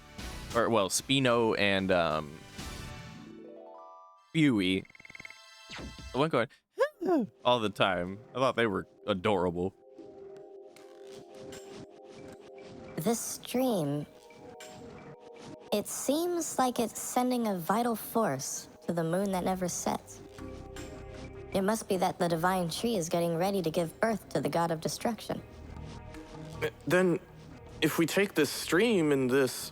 or well, Spino and Huey. The one going all the time. I thought they were adorable. This stream, it seems like it's sending a vital force to the moon that never sets. It must be that the divine tree is getting ready to give birth to the god of destruction. Then, if we take this stream and this...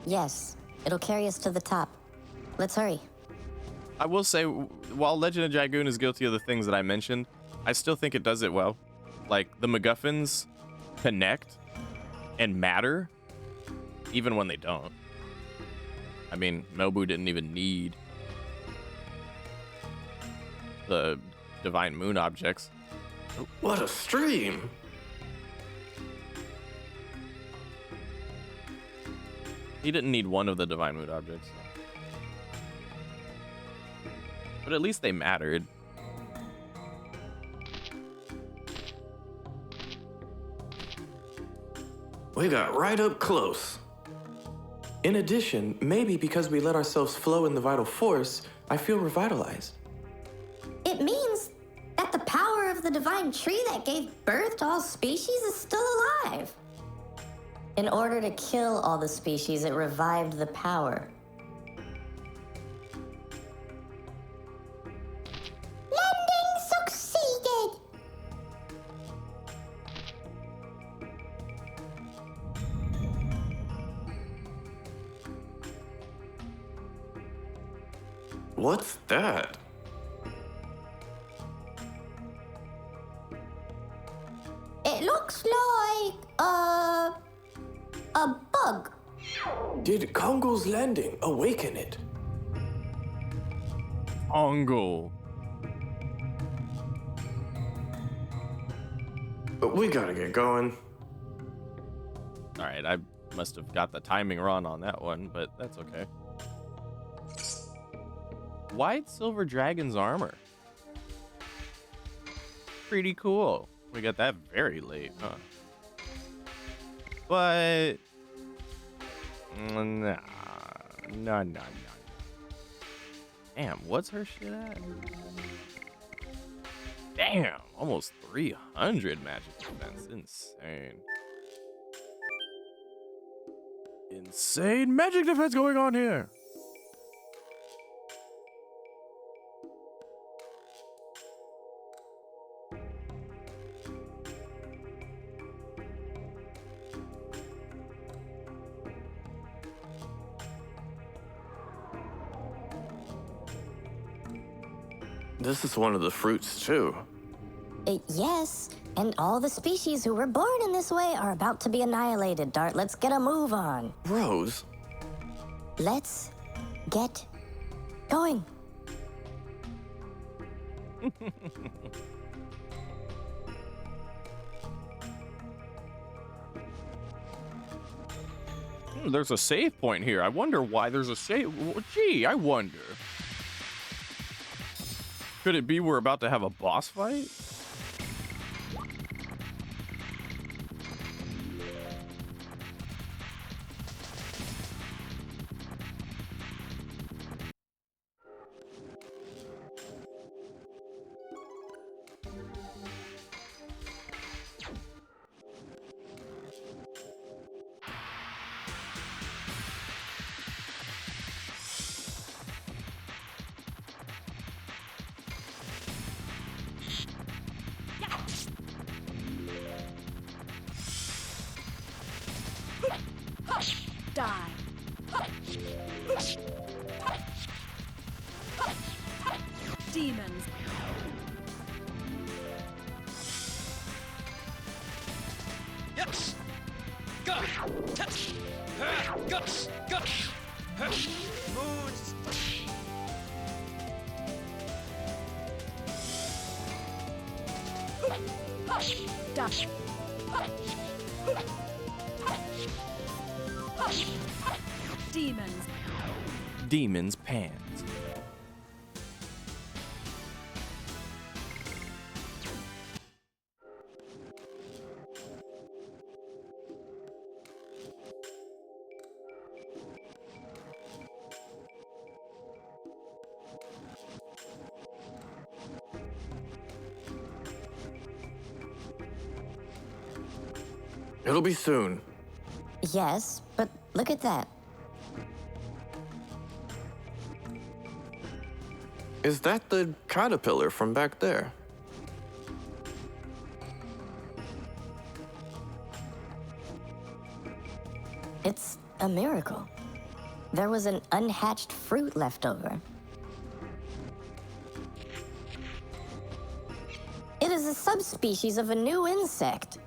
Yes, it'll carry us to the top. Let's hurry. I will say, while Legend of Dragoon is guilty of the things that I mentioned, I still think it does it well. Like, the MacGuffins connect and matter, even when they don't. I mean, Nobu didn't even need the divine moon objects. What a stream! He didn't need one of the divine moon objects. But at least they mattered. We got right up close. In addition, maybe because we let ourselves flow in the vital force, I feel revitalized. It means that the power of the divine tree that gave birth to all species is still alive. In order to kill all the species, it revived the power. Landing succeeded! What's that? It looks like a bug. Did Kongo's landing awaken it? Kongo. We gotta get going. All right, I must have got the timing wrong on that one, but that's okay. White silver dragon's armor. Pretty cool. We got that very late, huh? But nah. Damn, what's her shit at? Damn, almost 300 magic defense. Insane. Insane magic defense going on here. This is one of the fruits, too. Yes, and all the species who were born in this way are about to be annihilated, Dart. Let's get a move on. Rose? Let's get going. There's a save point here. I wonder why there's a save. Gee, I wonder. Could it be we're about to have a boss fight? Die. Demons. Yes. Go. Touch. Guts. Guts. Moons. Die. Demons. Demon's pants. It'll be soon. Yes, but look at that. Is that the caterpillar from back there? It's a miracle. There was an unhatched fruit left over. It is a subspecies of a new insect.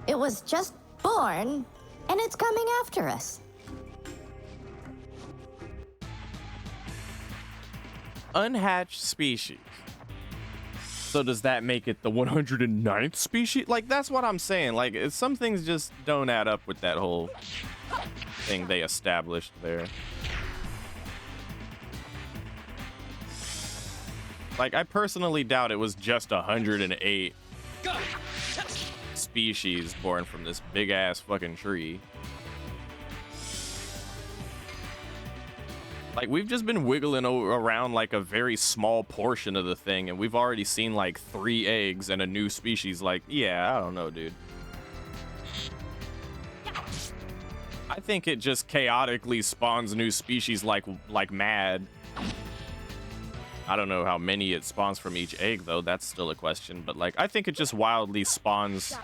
It was just born, and it's coming after us. Unhatched species. So does that make it the 109th species? Like, that's what I'm saying. Like, some things just don't add up with that whole thing they established there. Like, I personally doubt it was just 108 species born from this big ass fucking tree. Like, we've just been wiggling around like a very small portion of the thing, and we've already seen like 3 eggs and a new species. Like, yeah, I don't know, dude. I think it just chaotically spawns new species like mad. I don't know how many it spawns from each egg, though. That's still a question. But, like, I think it just wildly spawns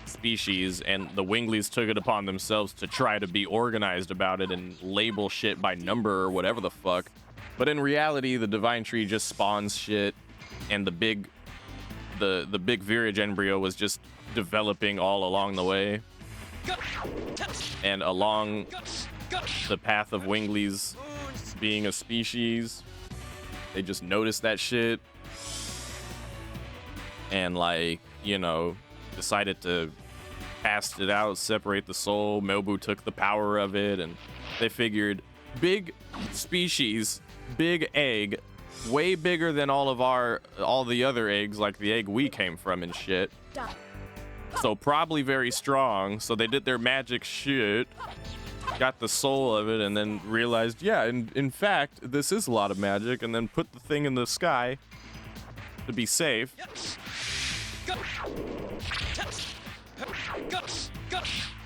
species, and the Winglies took it upon themselves to try to be organized about it and label shit by number or whatever the fuck. But in reality, the Divine Tree just spawns shit, and the big Virage embryo was just developing all along the way. And along the path of Winglies being a species, they just noticed that shit and, like, you know, decided to cast it out, separate the soul. Melbu took the power of it, and they figured big species, big egg, way bigger than all the other eggs, like the egg we came from and shit. So probably very strong. So they did their magic shit, got the soul of it, and then realized, yeah, in fact, this is a lot of magic, and then put the thing in the sky to be safe.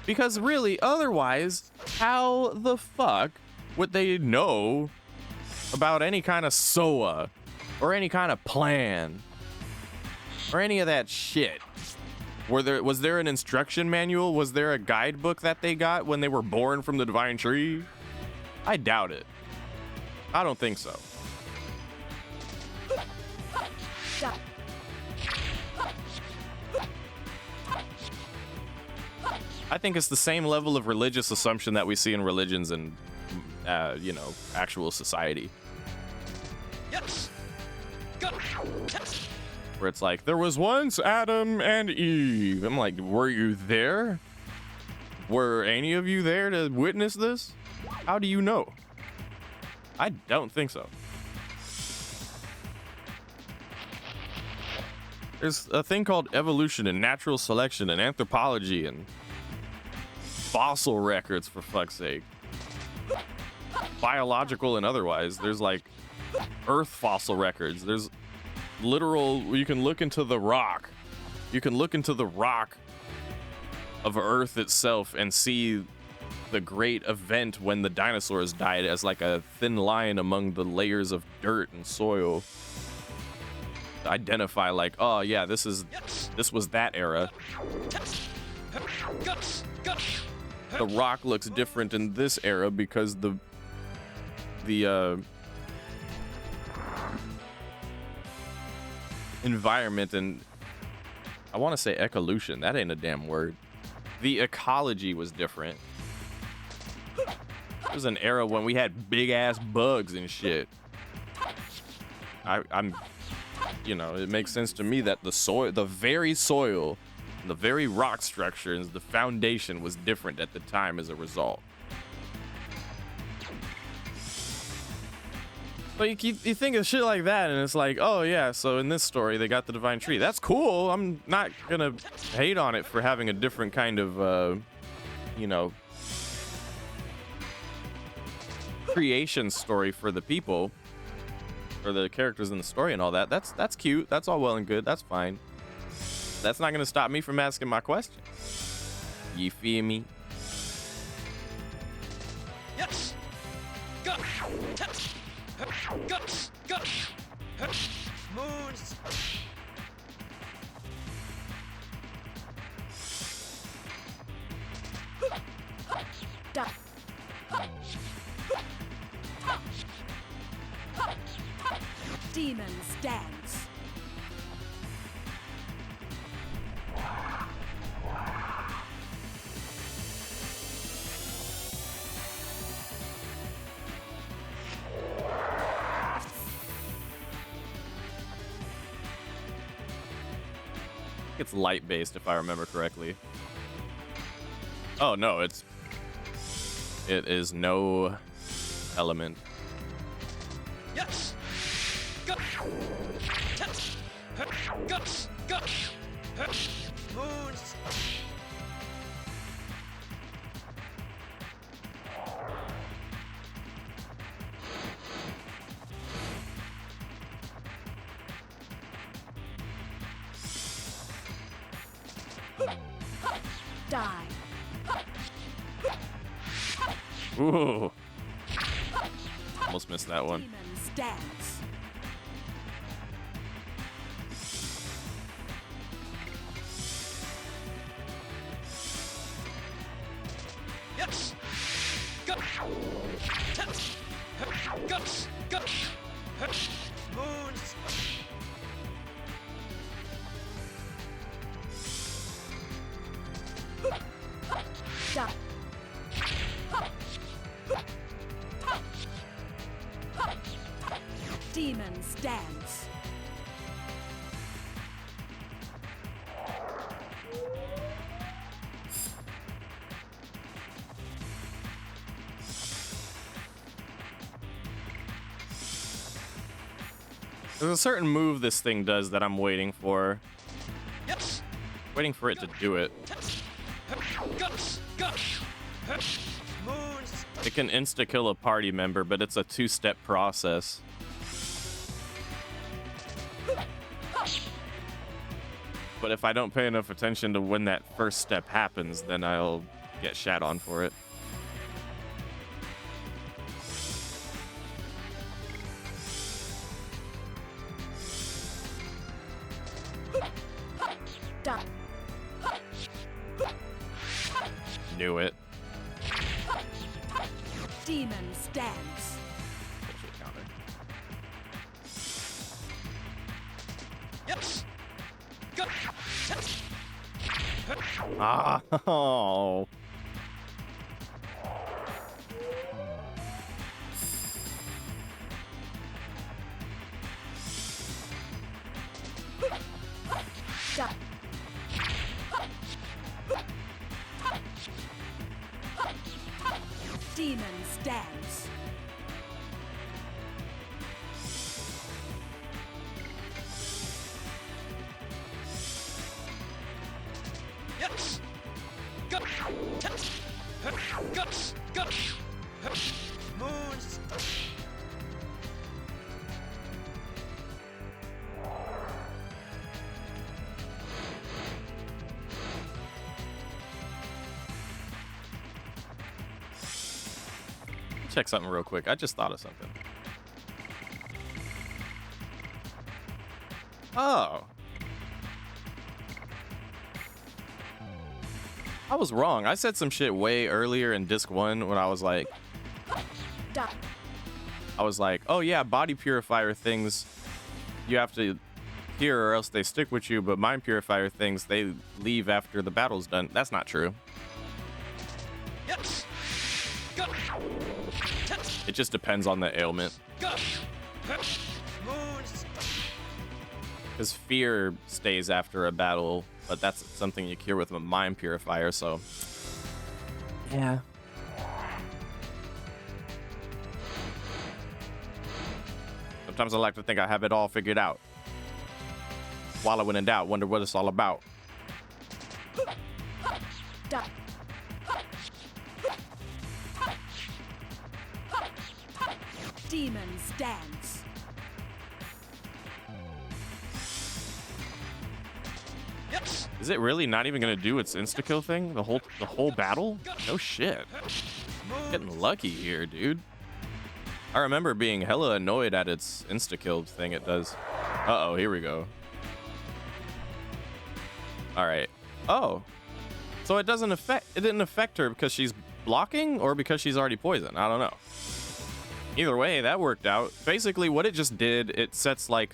Because really, otherwise, how the fuck would they know about any kind of SOA or any kind of plan or any of that shit? Was there an instruction manual? Was there a guidebook that they got when they were born from the Divine Tree? I doubt it. I don't think so. I think it's the same level of religious assumption that we see in religions and, you know, actual society. Where it's like, there was once Adam and Eve. I'm like, were you there? Were any of you there to witness this? How do you know? I don't think so. There's a thing called evolution and natural selection and anthropology and fossil records, for fuck's sake. Biological and otherwise. There's like earth fossil records. There's literal, you can look into the rock. You can look into the rock of Earth itself and see the great event when the dinosaurs died as like a thin line among the layers of dirt and soil. To identify like, oh yeah, this was that era. The rock looks different in this era because the environment and I want to say ecolution. That ain't a damn word. The ecology was different. There was an era when we had big ass bugs and shit. I'm, you know, it makes sense to me that the soil, the very soil, the very rock structures, the foundation was different at the time as a result. But you think of shit like that, and it's like, oh yeah, so in this story they got the divine tree. That's cool. I'm not gonna hate on it for having a different kind of, you know, creation story for the people, or the characters in the story and all that. That's cute. That's all well and good. That's fine. That's not gonna stop me from asking my question. You feel me? Yes. Go. Guts. Moons. Demons dance. It's light based if I remember correctly. Oh no, it is no element. Yes. Guts. Moons. Die. Ooh. Almost missed that one. Demons dance. Yes. Guts. Moons. Die. Demons dance. There's a certain move this thing does that I'm waiting for. Yes. Waiting for it to do it. Guts. Moons. It can insta-kill a party member, but it's a two-step process. But if I don't pay enough attention to when that first step happens, then I'll get shat on for it. Die. Knew it. Demons dance. Bullshit counter. Yes. Oh. Die. check something real quick. I just thought of something. Oh. I was wrong. I said some shit way earlier in disc 1 when I was like, oh yeah, body purifier things you have to hear or else they stick with you, but mind purifier things, they leave after the battle's done. That's not true. Yes. Go. It just depends on the ailment. Go. Moons. Because fear stays after a battle, but that's something you cure with a mind purifier, so yeah. Sometimes I like to think I have it all figured out. Wallowing in doubt, wonder what it's all about. Demon's dance. Yes. Is it really not even gonna do its insta-kill thing? The whole battle? No shit. Getting lucky here, dude. I remember being hella annoyed at its insta-kill thing it does. Uh-oh, here we go. Alright. Oh. So it didn't affect her because she's blocking or because she's already poisoned? I don't know. Either way, that worked out. Basically, what it just did, it sets like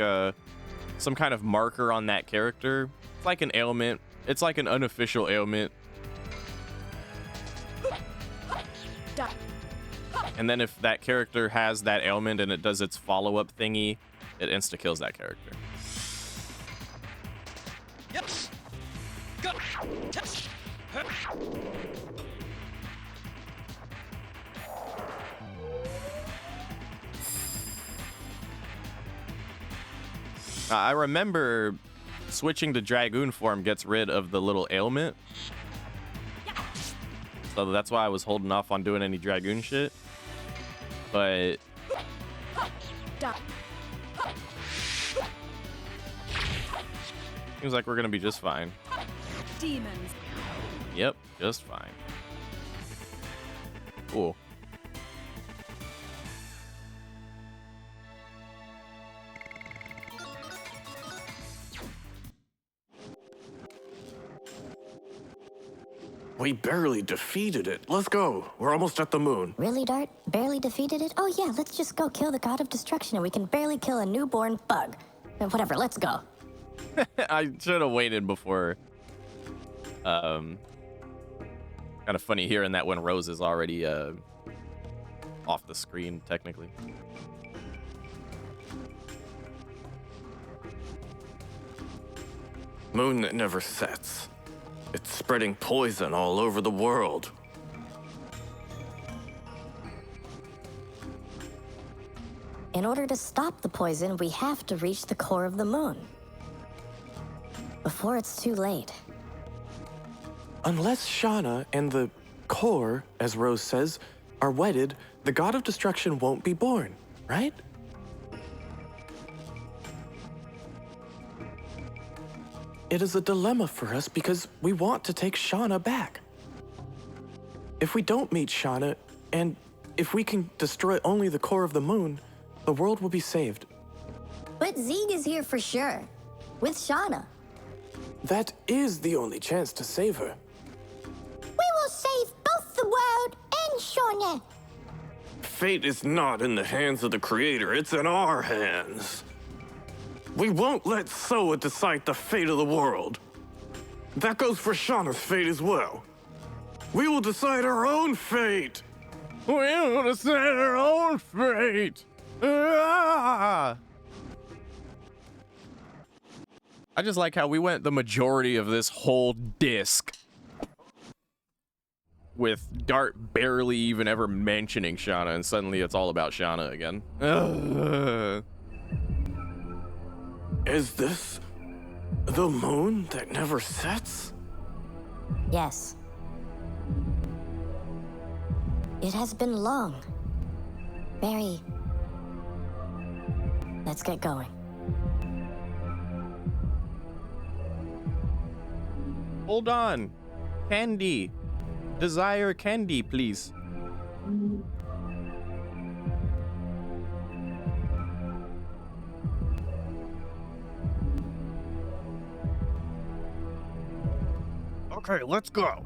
some kind of marker on that character. It's like an ailment. It's like an unofficial ailment. And then if that character has that ailment and it does its follow-up thingy, it insta-kills that character. Yes. Go. Yes. I remember switching to Dragoon form gets rid of the little ailment. So that's why I was holding off on doing any Dragoon shit. But seems like we're gonna be just fine. Demons. Yep, just fine. Cool. We barely defeated it. Let's go. We're almost at the moon. Really, Dart? Barely defeated it? Oh yeah, let's just go kill the god of destruction and we can barely kill a newborn bug. Whatever, let's go. I should have waited before. Kind of funny hearing that when Rose is already off the screen, technically. Moon that never sets. It's spreading poison all over the world. In order to stop the poison, we have to reach the core of the moon. Before it's too late. Unless Shauna and the core, as Rose says, are wedded, the god of destruction won't be born, right? It is a dilemma for us because we want to take Shauna back. If we don't meet Shauna, and if we can destroy only the core of the moon, the world will be saved. But Zeeg is here for sure. With Shauna. That is the only chance to save her. We will save both the world and Shauna. Fate is not in the hands of the Creator, it's in our hands. We won't let Soa decide the fate of the world. That goes for Shauna's fate as well. We will decide our own fate. We will decide our own fate. Ah! I just like how we went the majority of this whole disc with Dart barely even ever mentioning Shauna, and suddenly it's all about Shauna again. Ugh. Is this the moon that never sets? Yes. It has been long. Very. Let's get going. Hold on. Candy. Desire candy, please. Okay, let's go.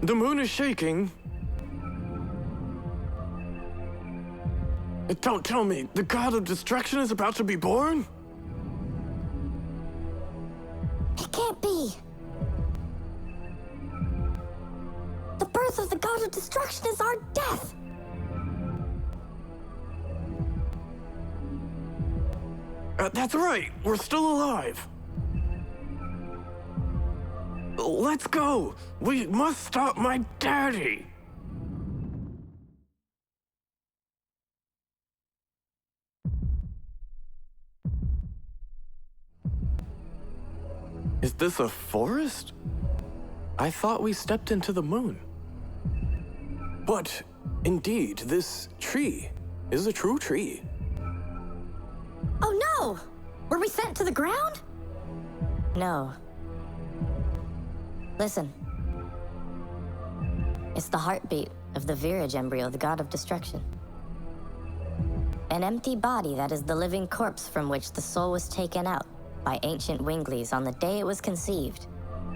The moon is shaking. Don't tell me, the god of destruction is about to be born? It can't be. The birth of the god of destruction is our death. That's right, we're still alive. Let's go. We must stop my daddy. Is this a forest? I thought we stepped into the moon. But indeed, this tree is a true tree. Oh no! Were we sent to the ground? No. Listen. It's the heartbeat of the Virage embryo, the god of destruction. An empty body that is the living corpse from which the soul was taken out by ancient Winglies on the day it was conceived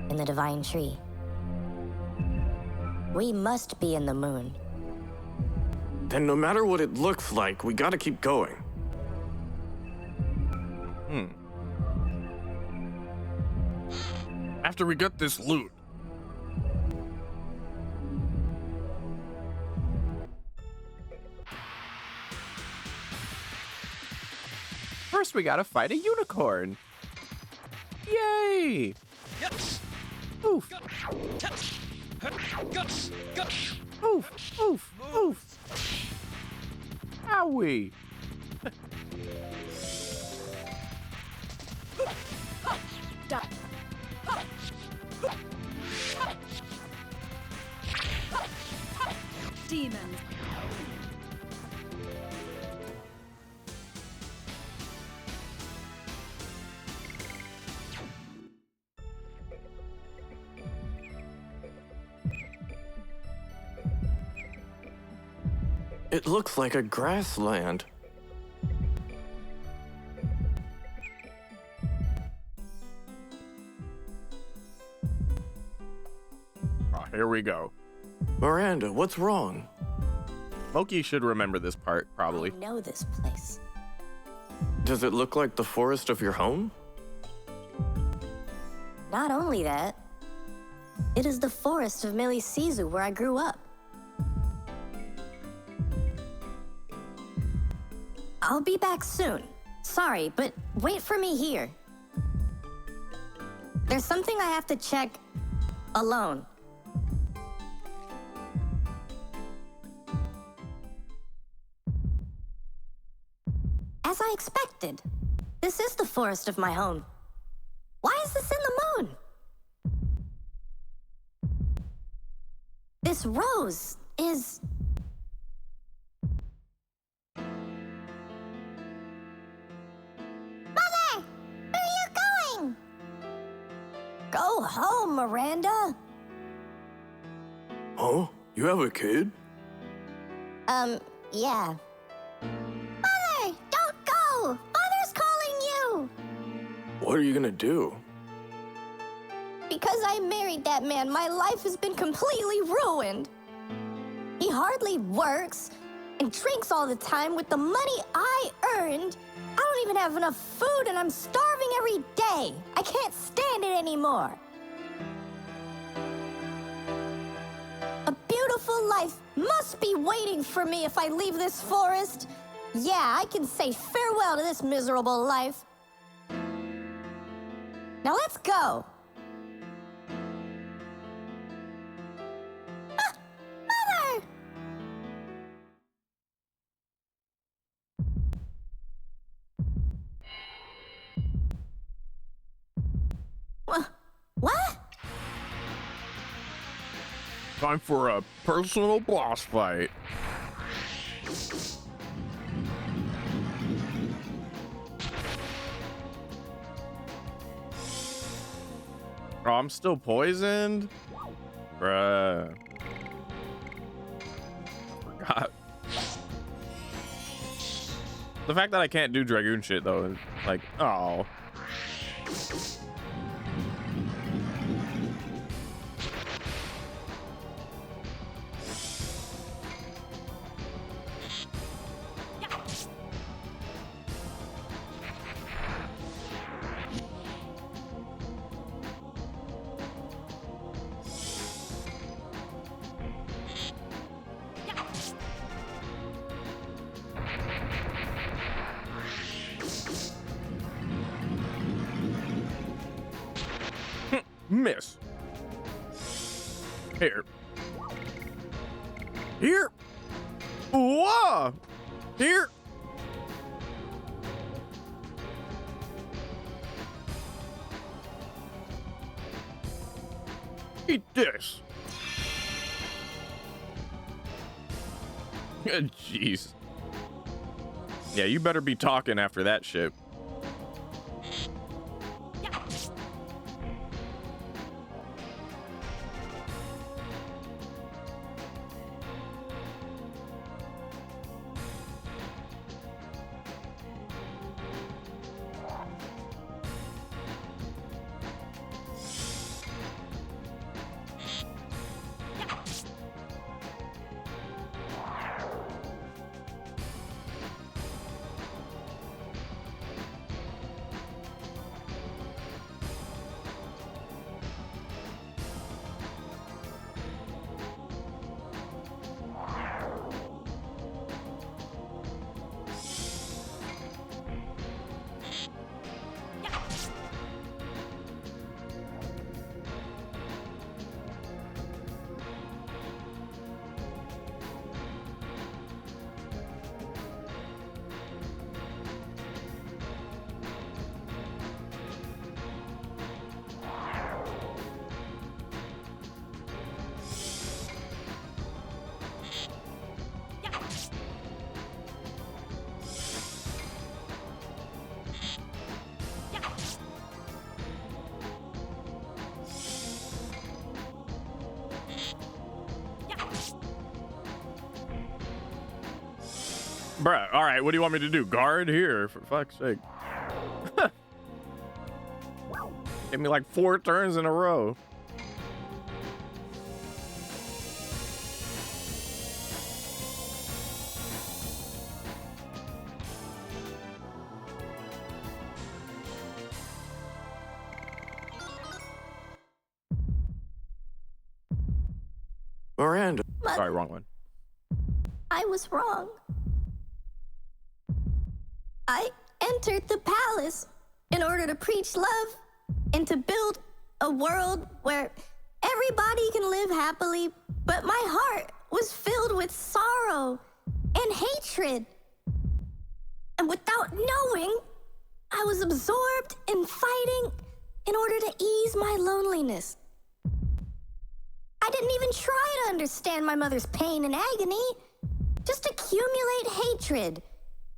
in the divine tree. We must be in the moon. Then no matter what it looks like, we gotta keep going. After we get this loot. First, we gotta fight a unicorn. Yay! Yes. Oof. Touch. Guts. Guts. Oof. Oof. Oof. Owie. Demons. It looks like a grassland. Here we go. Miranda, what's wrong? Moki should remember this part, probably. I know this place. Does it look like the forest of your home? Not only that, it is the forest of Milisizu where I grew up. I'll be back soon. Sorry, but wait for me here. There's something I have to check alone. As I expected, this is the forest of my home. Why is this in the moon? This rose is... Mother! Where are you going? Go home, Miranda. Huh? You have a kid? Yeah. Mother, don't go! Mother's calling you! What are you gonna do? Because I married that man, my life has been completely ruined. He hardly works and drinks all the time with the money I earned. I don't even have enough food and I'm starving every day. I can't stand it anymore. A beautiful life must be waiting for me if I leave this forest. Yeah, I can say farewell to this miserable life. Now let's go. Mother! What? Time for a personal boss fight. Oh, I'm still poisoned? Bruh. Forgot. The fact that I can't do Dragoon shit though is like, oh. Miss. Here. Here. Whoa. Here. Eat this. Jeez. Yeah, you better be talking after that shit. Bruh, all right, what do you want me to do? Guard here, for fuck's sake. Give me like 4 turns in a row. Miranda. Sorry, wrong one. I was wrong. I entered the palace in order to preach love and to build a world where everybody can live happily, but my heart was filled with sorrow and hatred. And without knowing, I was absorbed in fighting in order to ease my loneliness. I didn't even try to understand my mother's pain and agony, just accumulate hatred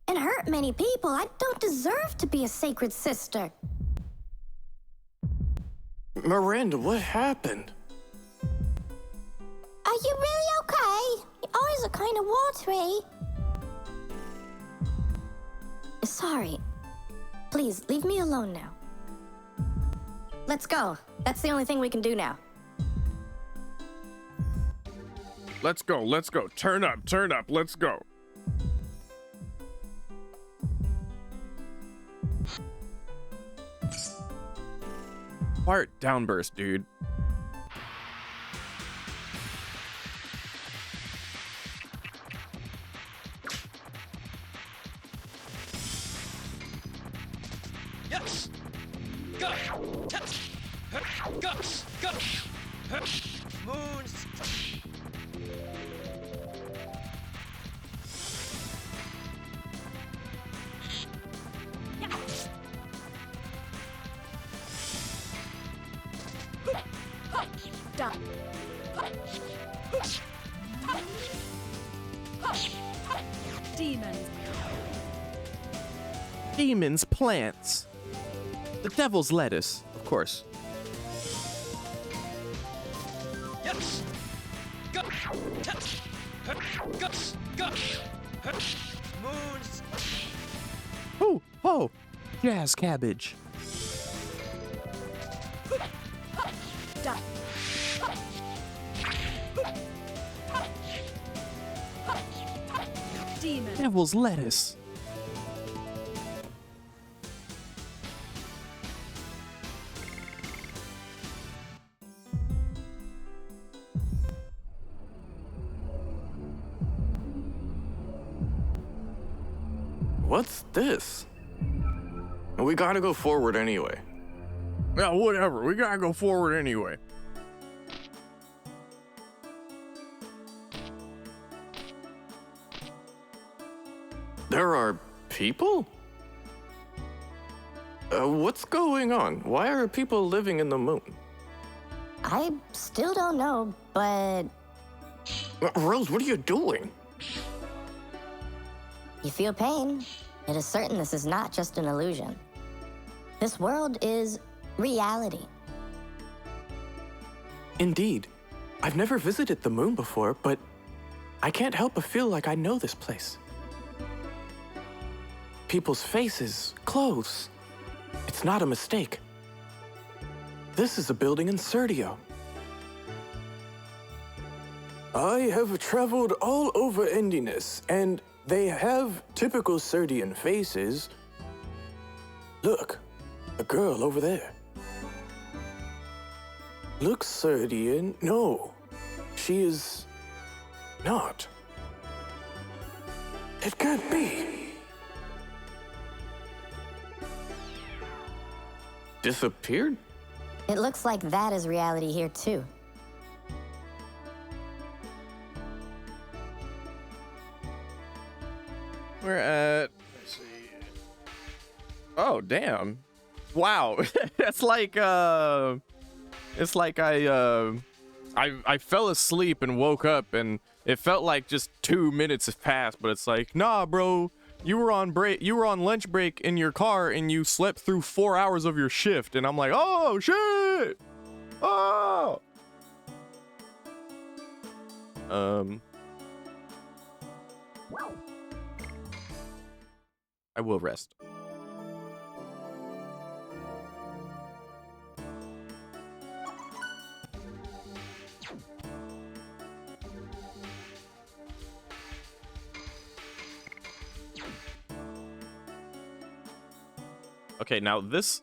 and hurt many people. I don't deserve to be a sacred sister. Miranda, what happened? Are you really okay? Your eyes are kind of watery. Sorry. Please, leave me alone now. Let's go. That's the only thing we can do now. Let's go, let's go. Turn up, let's go. Heart downburst, dude. Yes. Go. Go. Moons. Done. Demons. Demons, plants. The devil's lettuce, of course. Yes. Go. Go. Moons. Oh, jazz cabbage. Duck. Demon. Devil's lettuce. What's this? We gotta go forward anyway. Yeah, whatever. We gotta go forward anyway. There are people? What's going on? Why are people living in the moon? I still don't know, but Rose, what are you doing? you feel pain. It is certain this is not just an illusion. This world is reality. Indeed. I've never visited the moon before, but I can't help but feel like I know this place. People's faces, clothes. It's not a mistake. This is a building in Serdio. I have traveled all over Indiness, and they have typical Serdian faces. Look, a girl over there. Looks Serdian. No, she is not. It can't be. Disappeared? It looks like that is reality here too. We're at, let's see. Oh, damn. Wow. That's like, it's like I fell asleep and woke up and it felt like just 2 minutes have passed, but it's like, nah, bro, you were on lunch break in your car and you slept through 4 hours of your shift. And I'm like, oh, shit. Oh. I will rest. Okay, now this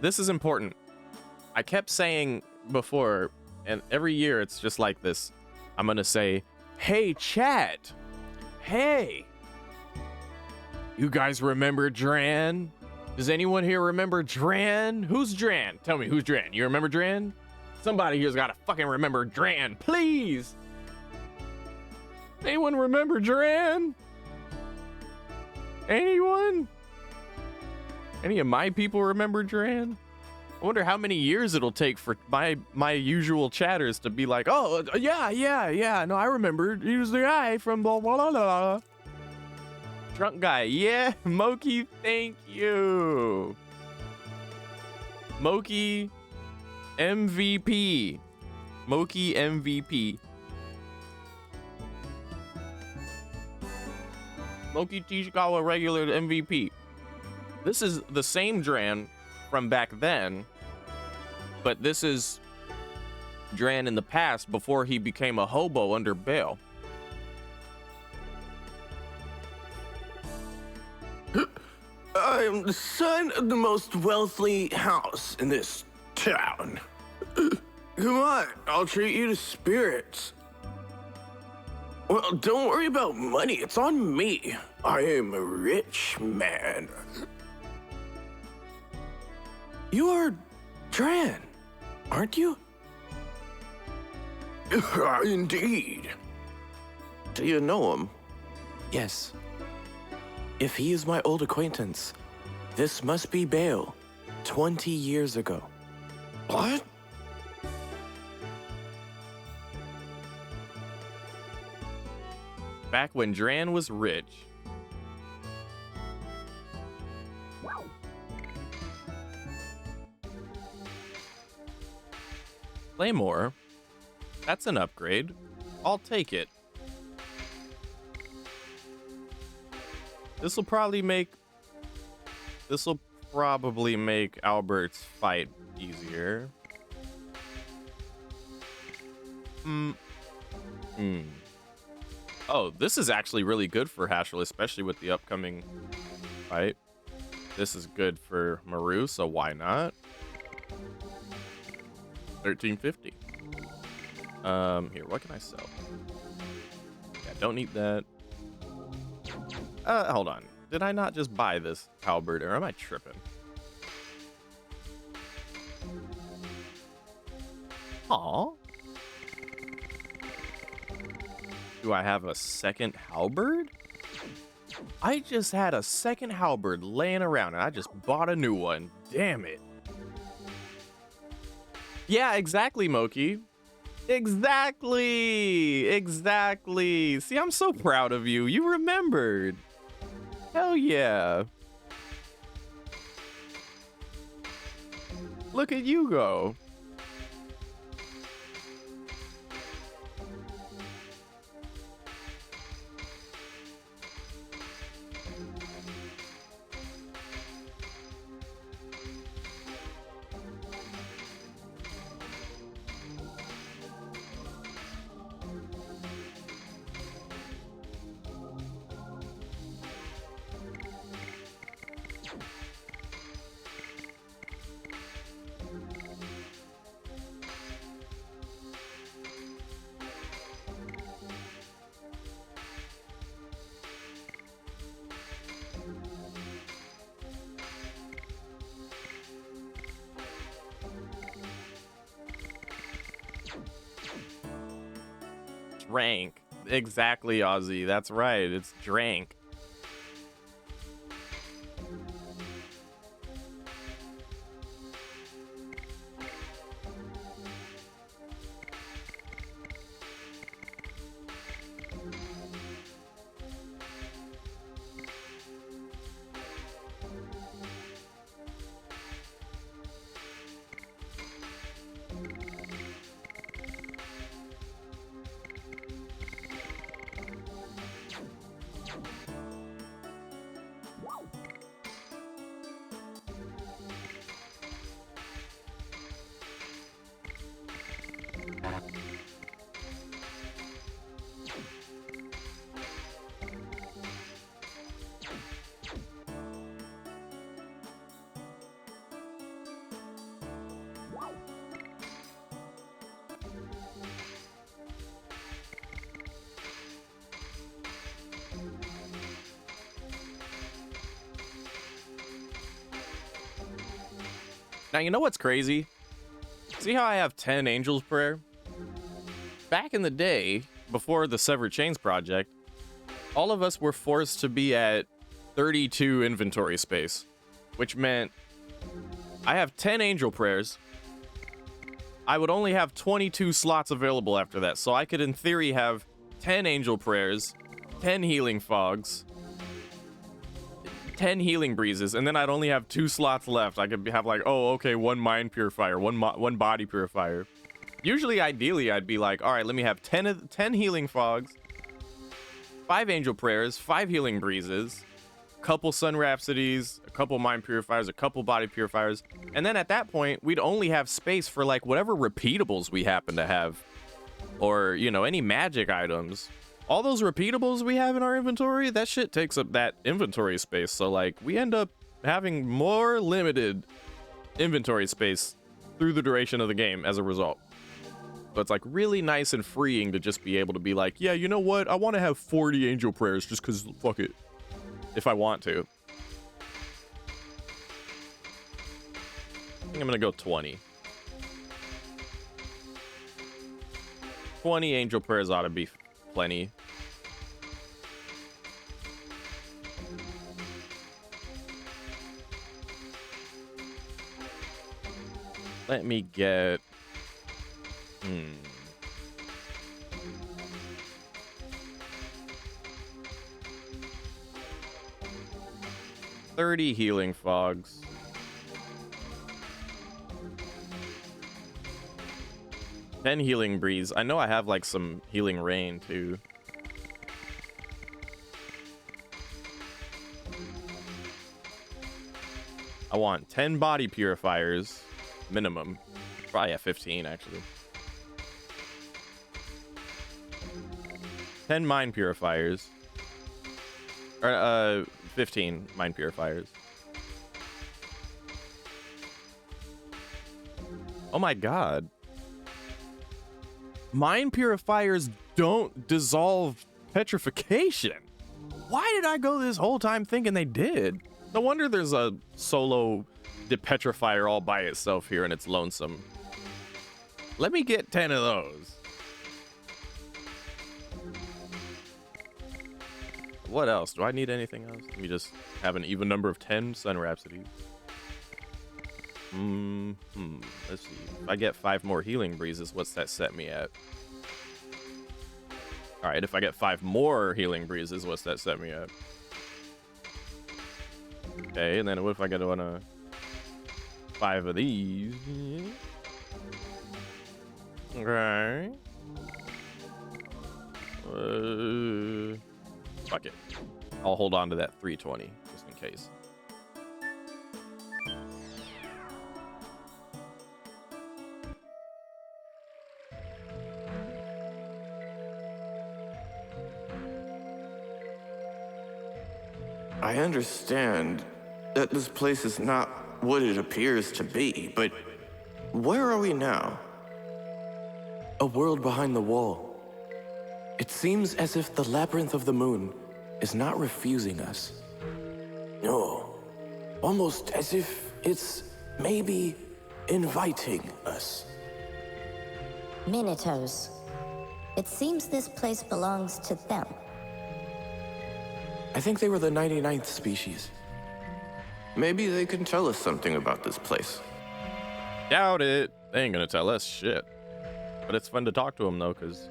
is important. I kept saying before, and every year it's just like this. I'm gonna say, hey, chat. Hey. You guys remember Dran? Does anyone here remember Dran? Who's Dran? Tell me, who's Dran? You remember Dran? Somebody here's gotta fucking remember Dran, please. Anyone remember Dran? Anyone? Any of my people remember Dran? I wonder how many years it'll take for my usual chatters to be like, oh, yeah, no, I remember. He was the guy from blah, blah, blah, blah. Drunk guy, yeah, Moki, thank you. Moki MVP. Moki MVP. Moki Tishikawa regular MVP. This is the same Dran from back then, but this is Dran in the past before he became a hobo under bail. I am the son of the most wealthy house in this town. Come on, I'll treat you to spirits. Well, don't worry about money, it's on me. I am a rich man. You are Dran, aren't you? Indeed. Do you know him? Yes. If he is my old acquaintance, this must be Bale, 20 years ago. What? Back when Dran was rich. Claymore? That's an upgrade. I'll take it. This will probably make This will probably make Albert's fight easier. Oh, this is actually really good for Haschel, especially with the upcoming fight. This is good for Maru, so why not? 1350. Here, what can I sell? Yeah, don't need that. Hold on. Did I not just buy this halberd, or am I tripping? Aw. Do I have a second halberd? I just had a second halberd laying around and I just bought a new one. Damn it. Yeah, exactly, Moki. Exactly. Exactly. See, I'm so proud of you. You remembered. Hell yeah. Look at you go. Drank. Exactly, Ozzy. That's right. It's drank. Now, you know what's crazy? See how I have 10 Angel's Prayer? Back in the day, before the Severed Chains project, all of us were forced to be at 32 inventory space, which meant I have 10 Angel Prayers. I would only have 22 slots available after that, so I could, in theory, have 10 Angel Prayers, 10 Healing Fogs, 10 Healing Breezes, and then I'd only have 2 slots left. I could have like, oh, okay, 1 Mind Purifier, one Body Purifier. Usually, ideally, I'd be like, all right, let me have 10 Healing Fogs, 5 Angel Prayers, 5 Healing Breezes, a couple Sun Rhapsodies, a couple Mind Purifiers, a couple Body Purifiers, and then at that point, we'd only have space for like whatever repeatables we happen to have, or, you know, any magic items. All those repeatables we have in our inventory, that shit takes up that inventory space. So, like, we end up having more limited inventory space through the duration of the game as a result. So it's, like, really nice and freeing to just be able to be like, yeah, you know what? I want to have 40 Angel Prayers just because, fuck it, if I want to. I think I'm going to go 20. 20 Angel Prayers ought to be plenty. Let me get 30 Healing Fogs. Then Healing Breeze. I know I have like some Healing Rain too. I want 10 body purifiers minimum. Probably at 15 actually. 10 mind purifiers. Or 15 mind purifiers. Oh my god. Mind purifiers don't dissolve petrification. Why did I go this whole time thinking they did? No wonder there's a solo depetrifier all by itself here and it's lonesome. Let me get 10 of those. What else? Do I need anything else? Let me just have an even number of 10 Sun Rhapsodies. Let's see. If I get 5 more healing breezes, what's that set me at? Alright, if I get 5 more healing breezes, what's that set me at? Okay, and then what if I get 5 of these? Okay. Fuck it. I'll hold on to that 320 just in case. I understand that this place is not what it appears to be, but where are we now? A world behind the wall. It seems as if the labyrinth of the moon is not refusing us. No, almost as if it's maybe inviting us. Minotaurs. It seems this place belongs to them. I think they were the 99th species. Maybe they can tell us something about this place. Doubt it. They ain't gonna tell us shit. But it's fun to talk to them though, because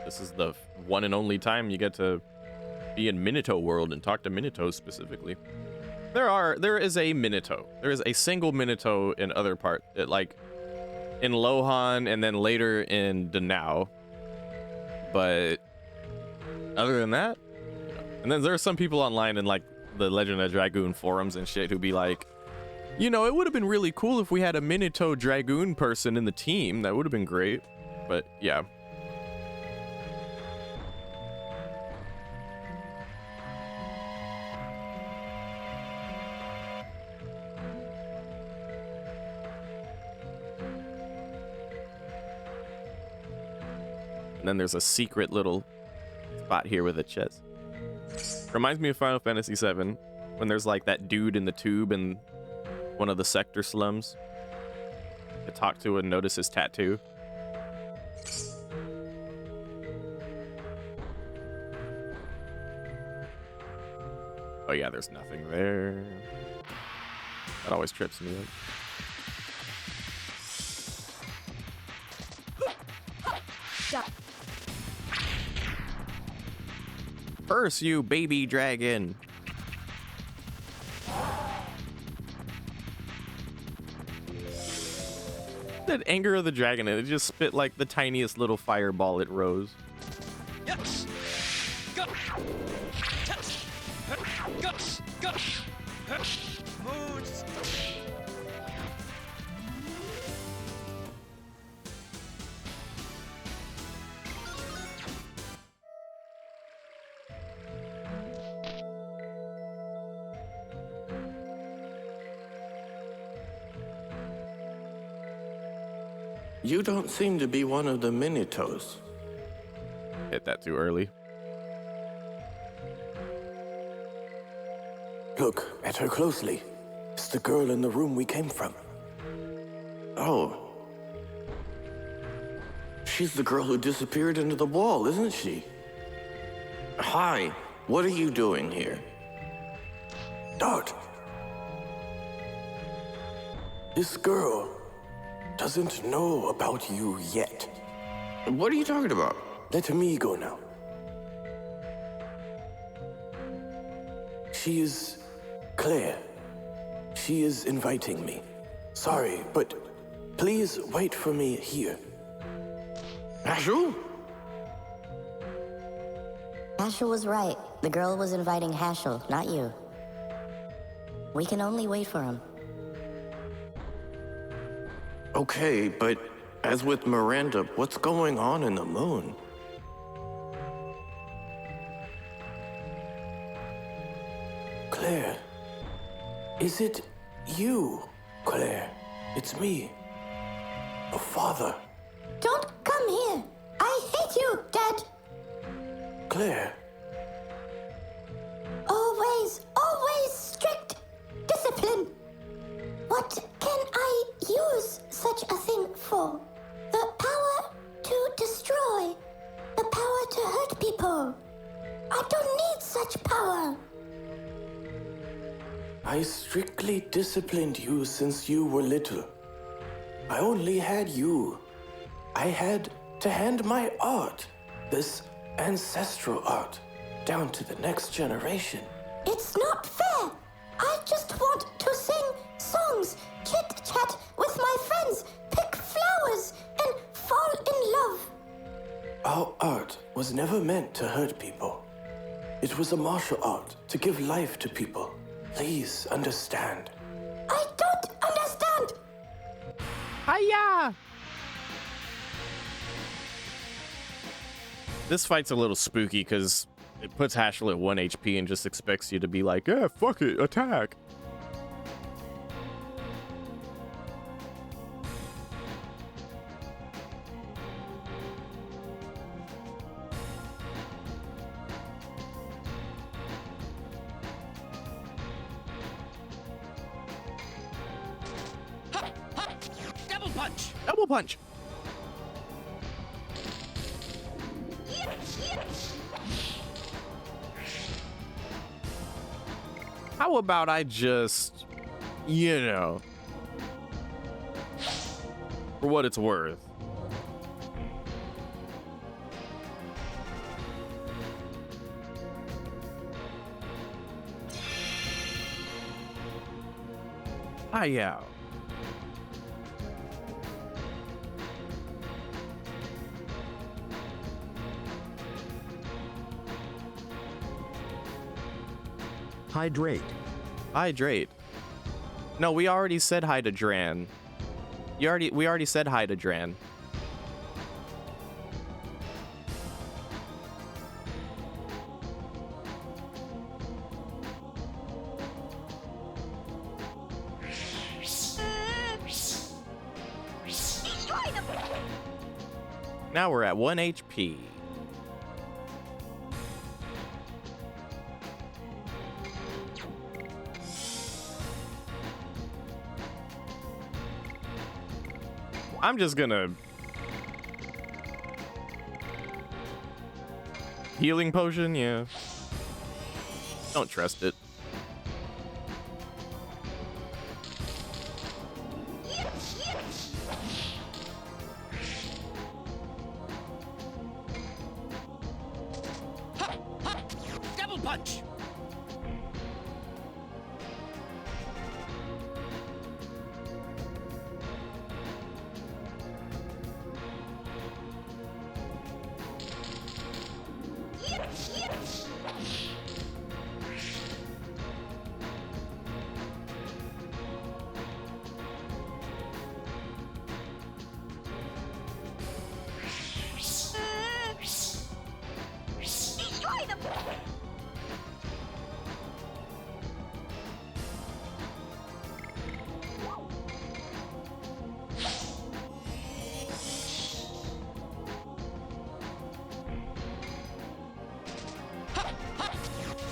this is the one and only time you get to be in Minato world and talk to Minato specifically. There is a Minato. There is a single Minato in other part, like in Lohan and then later in Danao. But other than that, and then there are some people online in like the Legend of Dragoon forums and shit who be like, you know, it would have been really cool if we had a Minato Dragoon person in the team. That would have been great. But yeah. And then there's a secret little spot here with a chest. Reminds me of Final Fantasy VII when there's like that dude in the tube in one of the sector slums to talk to and notice his tattoo. Oh yeah, there's nothing there. That always trips me up. First, you baby dragon. That anger of the dragon, it just spit like the tiniest little fireball it rose. Yes. Go. Touch. Go. Moves. You don't seem to be one of the Minitos. Hit that too early. Look at her closely. It's the girl in the room we came from. Oh. She's the girl who disappeared into the wall, isn't she? Hi, what are you doing here? Dart. This girl doesn't know about you yet. What are you talking about? Let me go now. She is Claire. She is inviting me. Sorry, but please wait for me here. Ashu? Hashel was right. The girl was inviting Hashel, not you. We can only wait for him. Okay, but as with Miranda, what's going on in the moon? Claire, is it you, Claire? It's me, your father. Don't come here. I hate you, Dad. Claire, Always strict discipline. What can I use such a thing for? The power to destroy. The power to hurt people. I don't need such power. I strictly disciplined you since you were little. I only had you. I had to hand my art, this ancestral art, down to the next generation. It's not fair. I just want to sing songs, chit-chat with my friends, pick flowers, and fall in love. Our art was never meant to hurt people. It was a martial art to give life to people. Please understand. I don't understand. Hiya! This fight's a little spooky because it puts Hashel at 1 HP and just expects you to be like, yeah, fuck it, attack. Double punch! Double punch! How about I just, you know, for what it's worth. Yeah. Hydrate. Hydrate. No, we already said hi to Dran. We already said hi to Dran. Now we're at 1 HP. I'm just gonna... Healing potion? Yeah. Don't trust it. Double punch!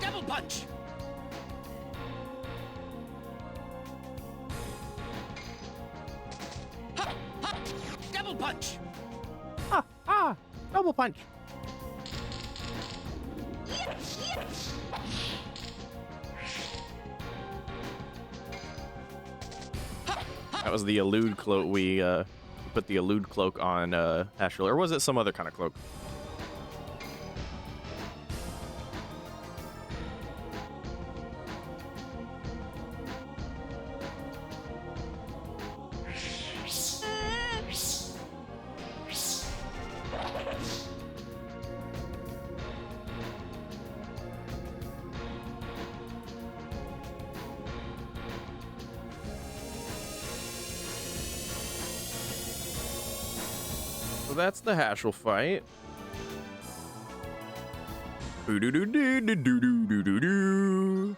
Double punch! Double punch! Double punch! That was the elude cloak. We put the elude cloak on Hashel, or was it some other kind of cloak? So that's the Haschel fight. Doo-doo-doo-doo-doo-doo-doo-doo.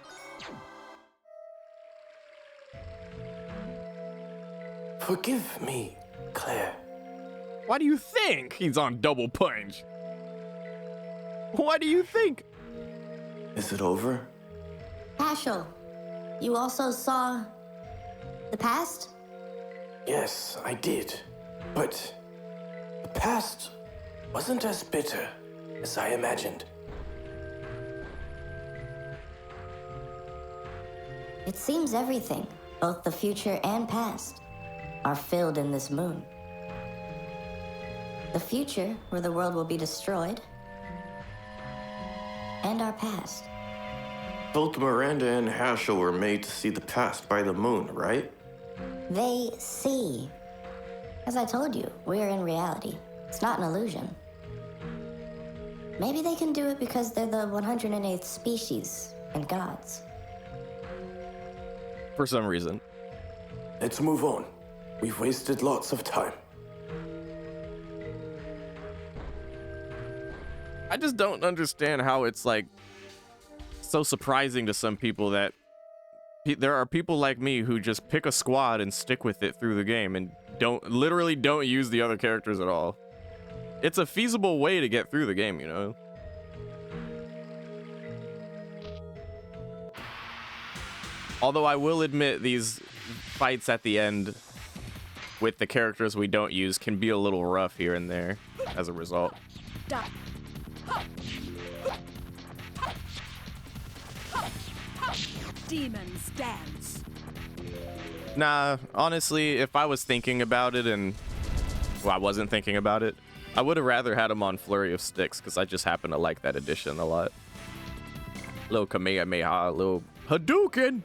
Forgive me, Claire. Why do you think he's on double punch? Why do you think? Is it over? Haschel, you also saw the past? Yes, I did. But the past wasn't as bitter as I imagined. It seems everything, both the future and past, are filled in this moon. The future, where the world will be destroyed, and our past. Both Miranda and Haschel were made to see the past by the moon, right? They see. As I told you, we're in reality. It's not an illusion. Maybe they can do it because they're the 108th species and gods. For some reason. Let's move on. We've wasted lots of time. I just don't understand how it's like so surprising to some people that there are people like me who just pick a squad and stick with it through the game and literally don't use the other characters at all. It's a feasible way to get through the game, you know? Although I will admit these fights at the end with the characters we don't use can be a little rough here and there as a result. Demons dance. Nah, honestly, if I was thinking about it and... Well, I wasn't thinking about it. I would have rather had him on Flurry of Sticks because I just happen to like that edition a lot. Little Kamehameha, little Hadouken!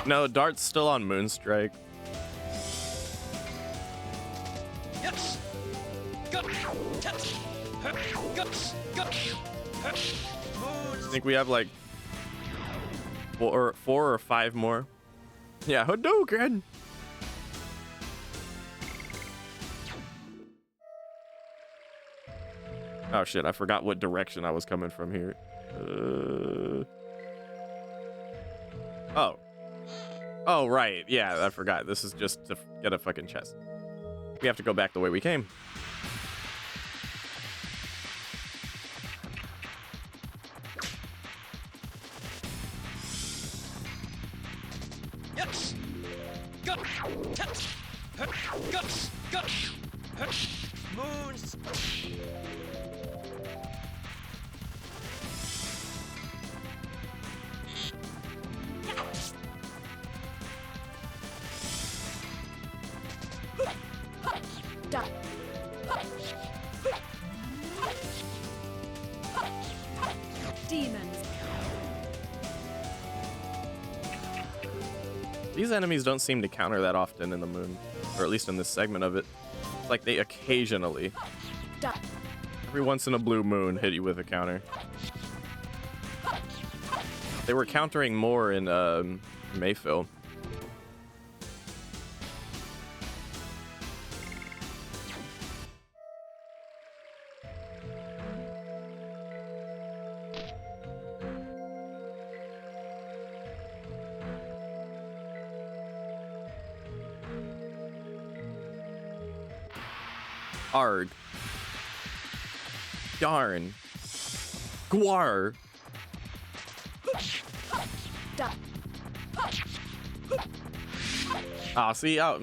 No, Dart's still on Moonstrike. I think we have like four or five more. Yeah, Hadouken! Oh shit, I forgot what direction I was coming from here. Oh, right. Yeah, I forgot. This is just to get a fucking chest. We have to go back the way we came. Yes. Moons. Demons. These enemies don't seem to counter that often in the moon, or at least in this segment of it. It's like they occasionally, every once in a blue moon, hit you with a counter. They were countering more in Mayfield. Arg. Darn. Gwar. Ah, see out.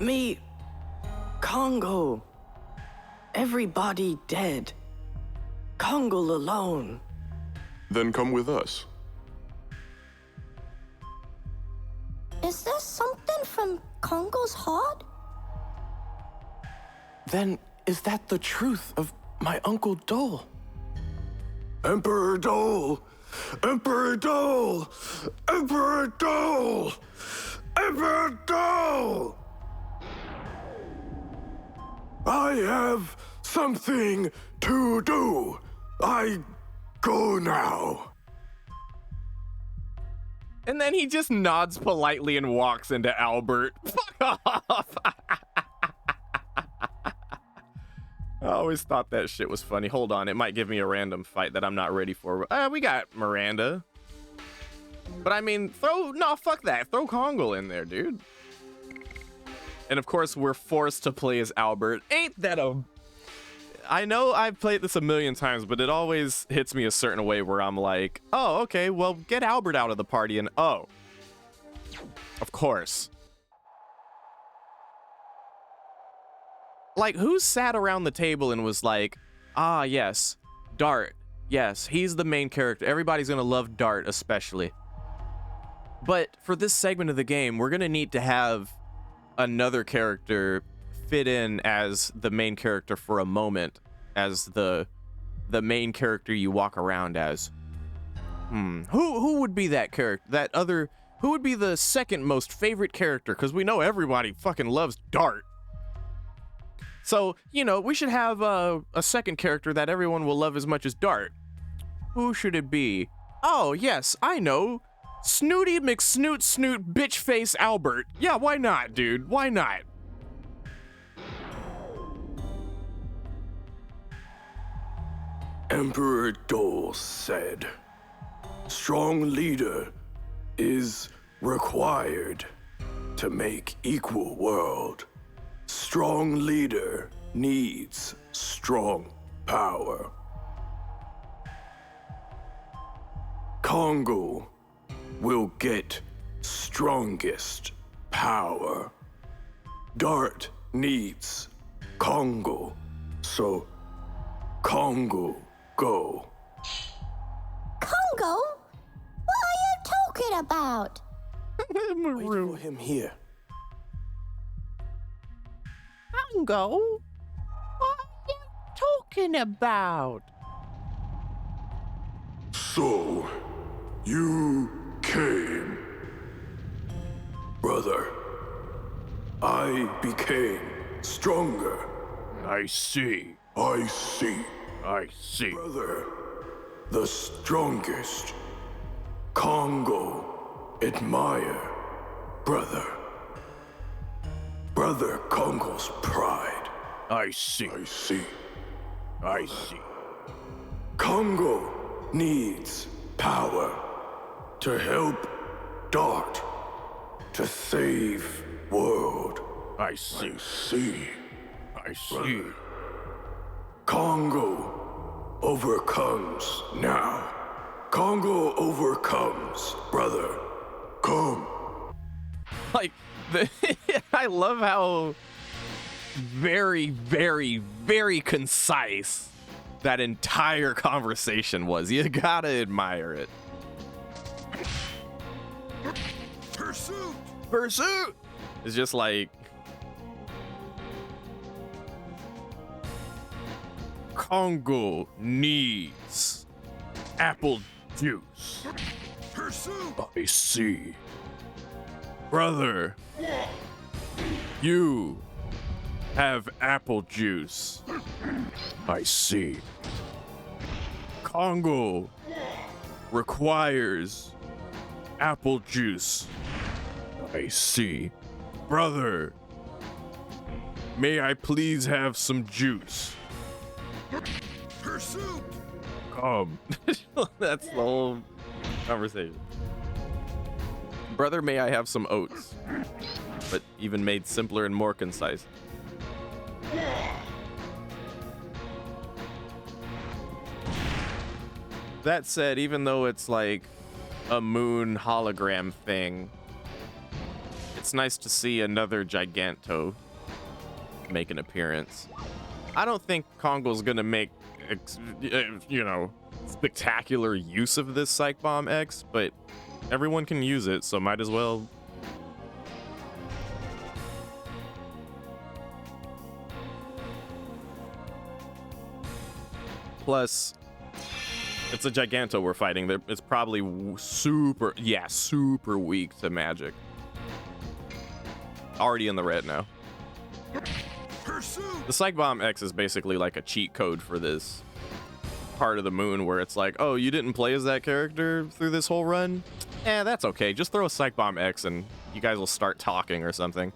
Me, Congo. Everybody dead. Congo alone. Then come with us. Is there something from Congo's heart? Then is that the truth of my Uncle Dole? Emperor Dole! Emperor Dole! Emperor Dole! Emperor Dole! I have something to do. I go now. And then he just nods politely and walks into Albert. Fuck off. I always thought that shit was funny. Hold on, it might give me a random fight that I'm not ready for. We got Miranda. But I mean, fuck that. Throw Congo in there, dude. And of course, we're forced to play as Albert. Ain't that a... I know I've played this a million times, but it always hits me a certain way where I'm like, oh, okay, well, get Albert out of the party and oh. Of course. Like, who sat around the table and was like, ah, yes, Dart. Yes, he's the main character. Everybody's gonna love Dart, especially. But for this segment of the game, we're gonna need to have another character fit in as the main character for a moment, as the main character you walk around as. Who would be that character? Who would be the second most favorite character? Because we know everybody fucking loves Dart. So, you know, we should have a second character that everyone will love as much as Dart. Who should it be? Oh, yes, I know. Snooty McSnoot Snoot Bitch Face Albert. Yeah, why not, dude? Why not? Emperor Dole said, strong leader is required to make equal world. Strong leader needs strong power. Congo will get strongest power. Dart needs Congo, so Congo go. Congo? What are you talking about? Wait for him here. Congo? What are you talking about? So, you came. Brother, I became stronger. I see. I see. I see. Brother, the strongest. Congo, admire. Brother. Brother Congo's pride. I see. I see. I see. Congo needs power to help Dart to save world. I see. I see. I see. Brother. Congo overcomes now. Congo overcomes, brother. Come. Like, I love how very, very, very concise that entire conversation was. You gotta admire it. Pursuit! Pursuit! It's just like... Congo needs apple juice. Pursuit! I see. Brother, you have apple juice. I see. Congo requires apple juice. I see. Brother, may I please have some juice? Pursuit! Come. That's the whole conversation. Brother, may I have some oats? But even made simpler and more concise. That said, even though it's like a moon hologram thing, it's It's nice to see another Giganto make an appearance. I don't think Kongo's gonna make, you know, spectacular use of this Psych Bomb X, but everyone can use it, so might as well. Plus, it's a Giganto we're fighting. It's probably super weak to magic. Already in the red now. The Psych Bomb X is basically like a cheat code for this part of the moon where it's like, oh, you didn't play as that character through this whole run? Eh, that's okay. Just throw a Psych Bomb X and you guys will start talking or something.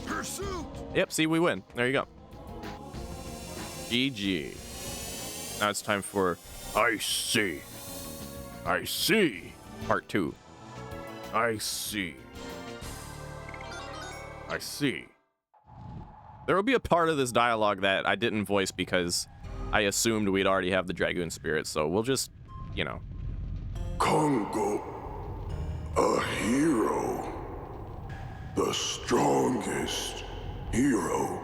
Pursuit! Yep, see, we win. There you go. GG. Now it's time for I see. I see. Part 2. I see. I see. There will be a part of this dialogue that I didn't voice because I assumed we'd already have the Dragoon spirit, so we'll just, you know. Kongo, a hero. The strongest hero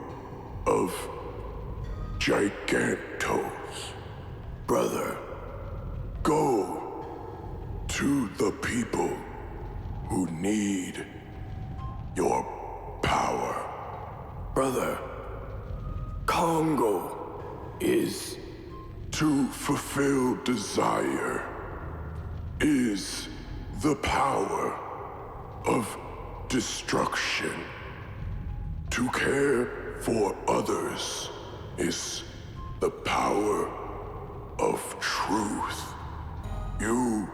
of Gigantos. Brother, go to the people who need your power. Brother, Kongo is to fulfill desire, is the power of destruction. To care for others is the power of truth. You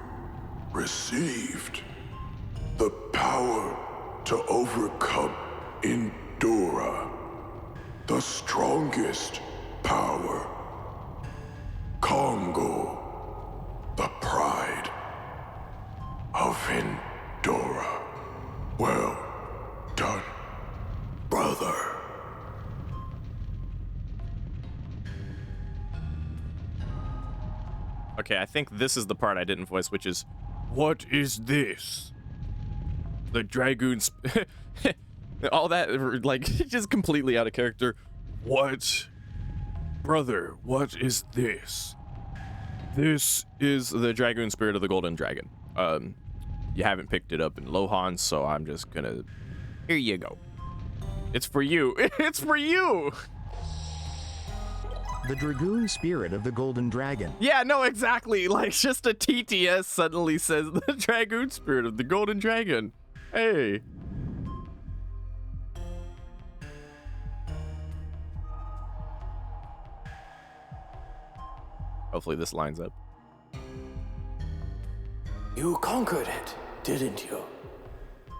received the power to overcome Endura, the strongest power. Kongo, the pride of Endura. Well done, brother. Okay, I think this is the part I didn't voice, which is, what is this? The Dragoons. All that, like, just completely out of character. What? Brother, what is this? This is the Dragoon spirit of the Golden Dragon. You haven't picked it up in Lohan, so I'm just gonna. Here you go. It's for you. It's for you. The Dragoon spirit of the Golden Dragon. Yeah, no, exactly. Like, just a TTS suddenly says the Dragoon spirit of the Golden Dragon. Hey. Hopefully this lines up. You conquered it, didn't you?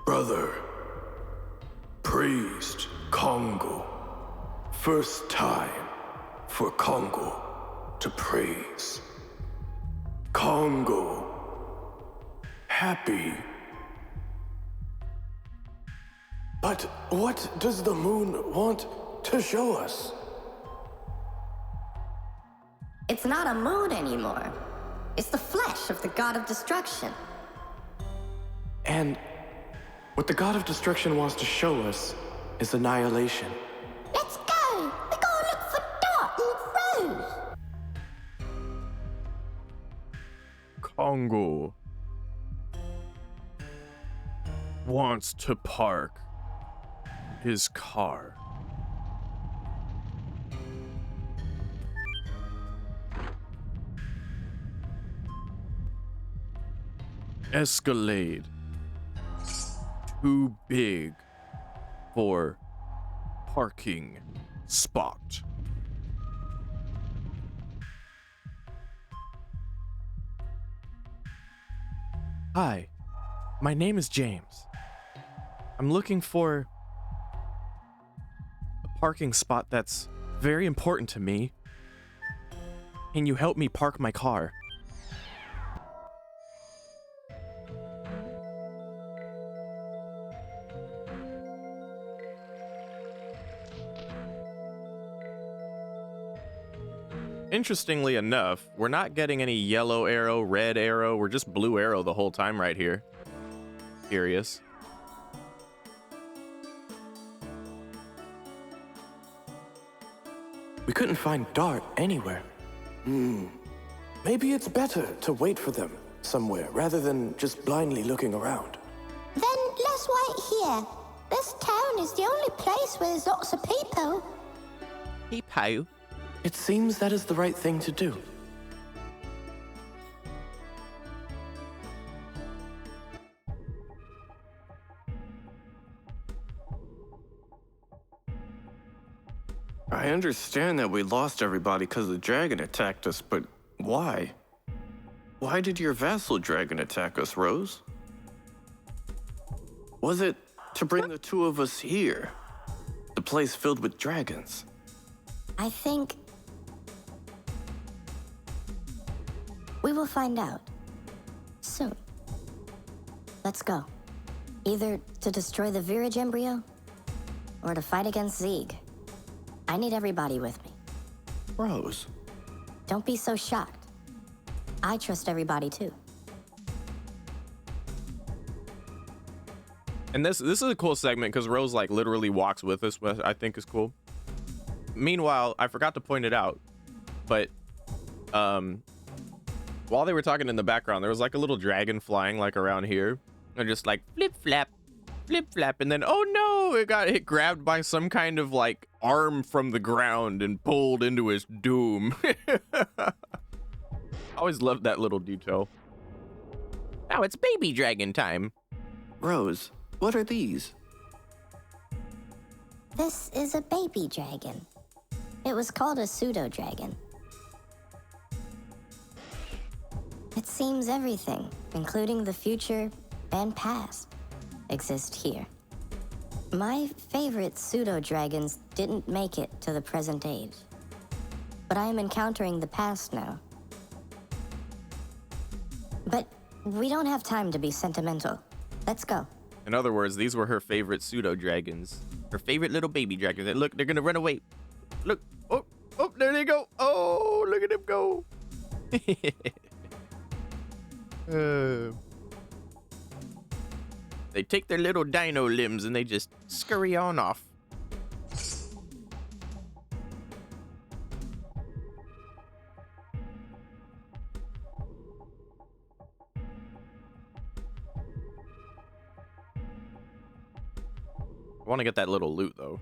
Brother, praised Kongo. First time for Kongo to praise. Kongo, happy. But what does the moon want to show us? It's not a moon anymore. It's the flesh of the god of destruction. And what the god of destruction wants to show us is annihilation. Let's go! We gotta look for Dot and Rose! Kongo wants to park his car. Escalade. Too big for parking spot. Hi, my name is James. I'm looking for a parking spot that's very important to me. Can you help me park my car? Interestingly enough, we're not getting any yellow arrow, red arrow, we're just blue arrow the whole time right here. curious. We couldn't find Dart anywhere. Maybe it's better to wait for them somewhere rather than just blindly looking around. Then let's wait here. This town is the only place where there's lots of people. People? It seems that is the right thing to do. I understand that we lost everybody because the dragon attacked us, but why? Why did your vassal dragon attack us, Rose? Was it to bring the two of us here? The place filled with dragons. I think we will find out soon. Let's go. Either to destroy the Virage embryo or to fight against Zeeg. I need everybody with me. Rose. Don't be so shocked. I trust everybody too. And this is a cool segment because Rose like literally walks with us, which I think is cool. Meanwhile, I forgot to point it out, but while they were talking in the background, there was like a little dragon flying like around here, and just like flip flap, and then oh no, it got hit, grabbed by some kind of like arm from the ground and pulled into his doom. I always loved that little detail. Now it's baby dragon time. Rose, what are these? This is a baby dragon. It was called a pseudo-dragon. It seems everything, including the future and past, exist here. My favorite pseudo-dragons didn't make it to the present age, but I am encountering the past now. But we don't have time to be sentimental. Let's go. In other words, these were her favorite pseudo-dragons. Her favorite little baby dragons. And look, they're gonna run away. Look, oh, there they go. Oh, look at them go. They take their little dino limbs and they just scurry on off. I want to get that little loot though.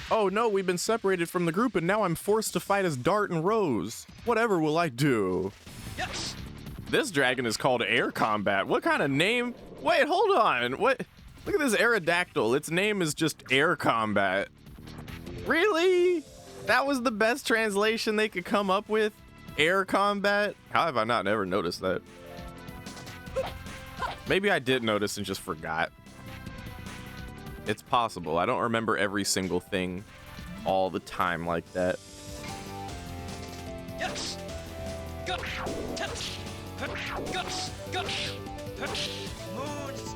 Oh no, we've been separated from the group and now I'm forced to fight as Dart and Rose. Whatever will I do? Yes. This dragon is called Air Combat. What kind of name? Wait, hold on. What? Look at this Aerodactyl. Its name is just Air Combat. Really? That was the best translation they could come up with? Air Combat? How have I not ever noticed that? Maybe I did notice and just forgot. It's possible. I don't remember every single thing all the time like that. Yes. Go. Touch. Guts. Guts. Moons.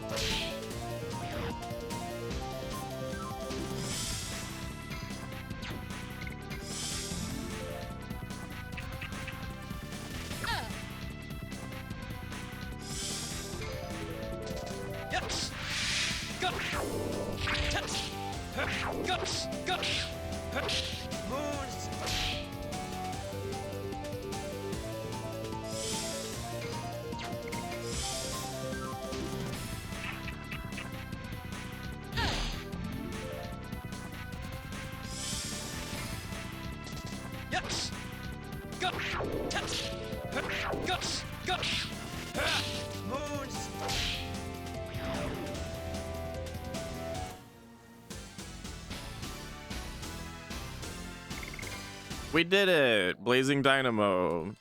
Yes. Guts. Touch. Guts. Moons. Yes. Guts. Touch. Guts. Moons. We did it! Blazing Dynamo.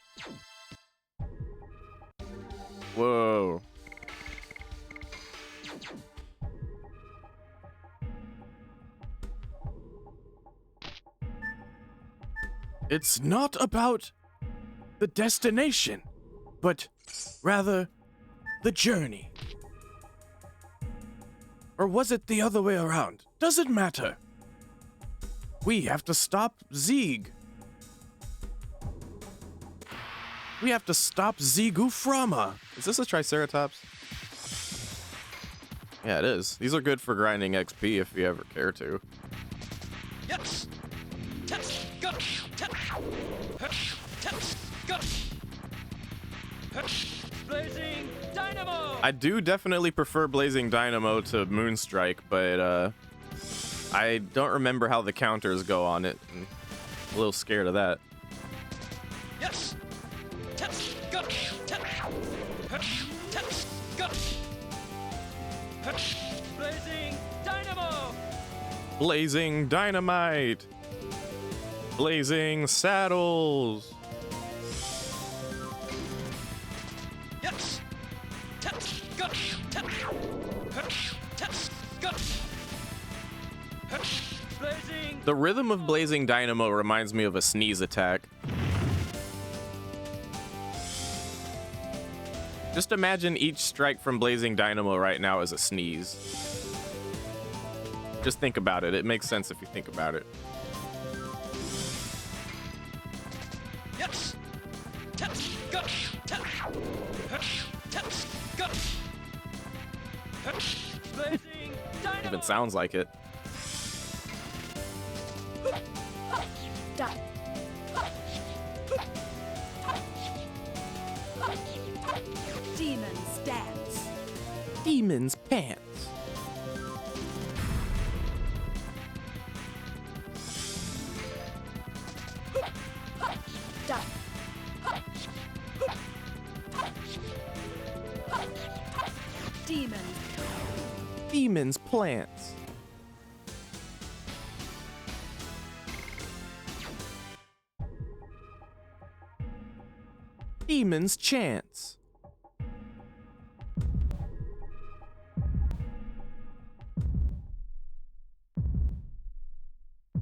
Whoa. It's not about the destination, but rather the journey. Or was it the other way around? Doesn't matter. We have to stop Zeeg. We have to stop Zeeguframa. Is this a Triceratops? Yeah, it is. These are good for grinding XP if you ever care to. Yes. Test. Go. Test. Test. Go. Blazing Dynamo. I do definitely prefer Blazing Dynamo to Moonstrike, but I don't remember how the counters go on it. I'm a little scared of that. Yes. Test. Go. Test. Test. Go. Blazing Dynamo. Blazing Dynamite. Blazing Saddles. Yes. Test. Go. Test. Test. Go. Blazing. The rhythm of Blazing Dynamo reminds me of a sneeze attack. Just imagine each strike from Blazing Dynamo right now as a sneeze. Just think about it. It makes sense if you think about it. Yes. Test. Go. Test. Test. Go. Blazing Dynamo. Even sounds like it. Done. Demon's dance. Demon's pants. Done. Demon. Demon's plants. Demon's chance.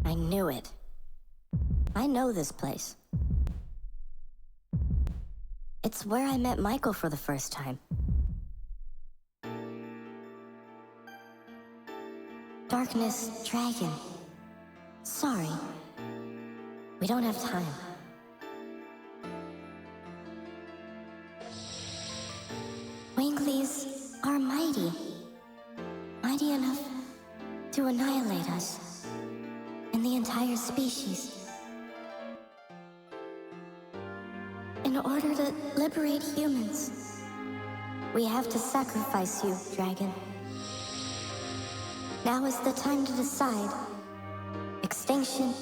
I knew it. I know this place. It's where I met Michael for the first time. Darkness Dragon. Sorry. We don't have time. Winglies are mighty. Mighty enough to annihilate us and the entire species. In order to liberate humans, we have to sacrifice you, Dragon. Now is the time to decide. Extinction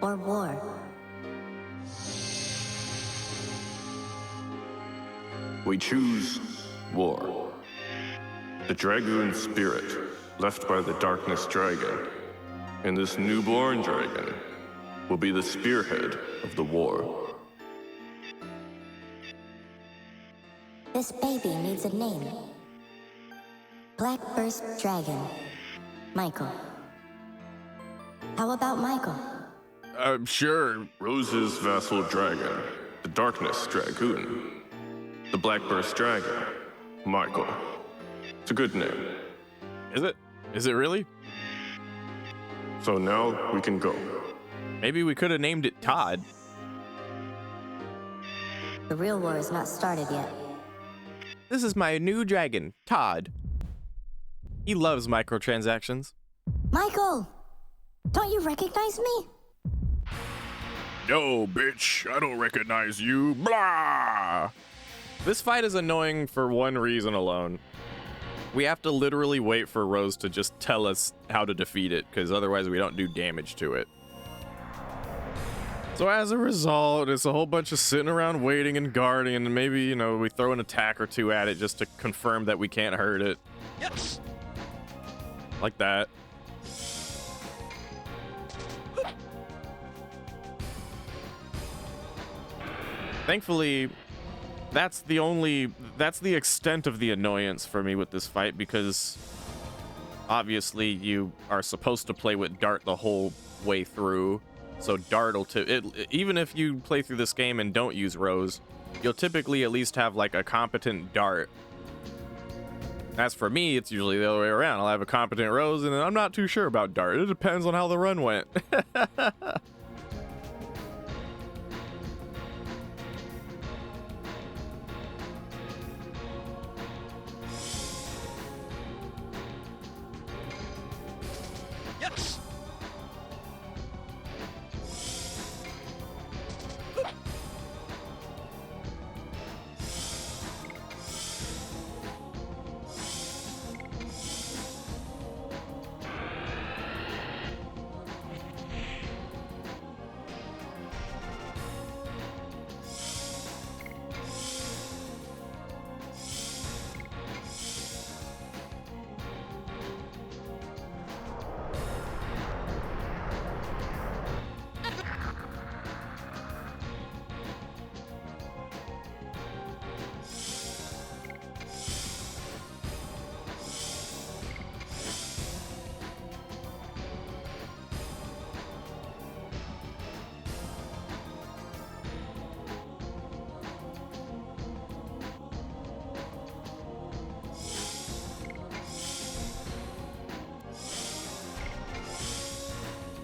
or war. We choose war. The Dragoon spirit left by the Darkness Dragon, and this newborn dragon will be the spearhead of the war. This baby needs a name. Blackburst Dragon. Michael. How about Michael? Sure. Rose's vassal dragon, the Darkness Dragoon. The Blackburst Dragon, Michael. It's a good name. Is it? Is it really? So now we can go. Maybe we could have named it Todd. The real war is not started yet. This is my new dragon, Todd. He loves microtransactions. Michael! Don't you recognize me? No, bitch, I don't recognize you. Blah! This fight is annoying for one reason alone. We have to literally wait for Rose to just tell us how to defeat it, because otherwise we don't do damage to it. So as a result, it's a whole bunch of sitting around waiting and guarding, and maybe, you know, we throw an attack or two at it just to confirm that we can't hurt it. Yes. Like that. Thankfully, that's the extent of the annoyance for me with this fight, because obviously you are supposed to play with Dart the whole way through. So Dart will even if you play through this game and don't use Rose, you'll typically at least have like a competent Dart. As for me, it's usually the other way around. I'll have a competent Rose, and then I'm not too sure about Dart. It depends on how the run went.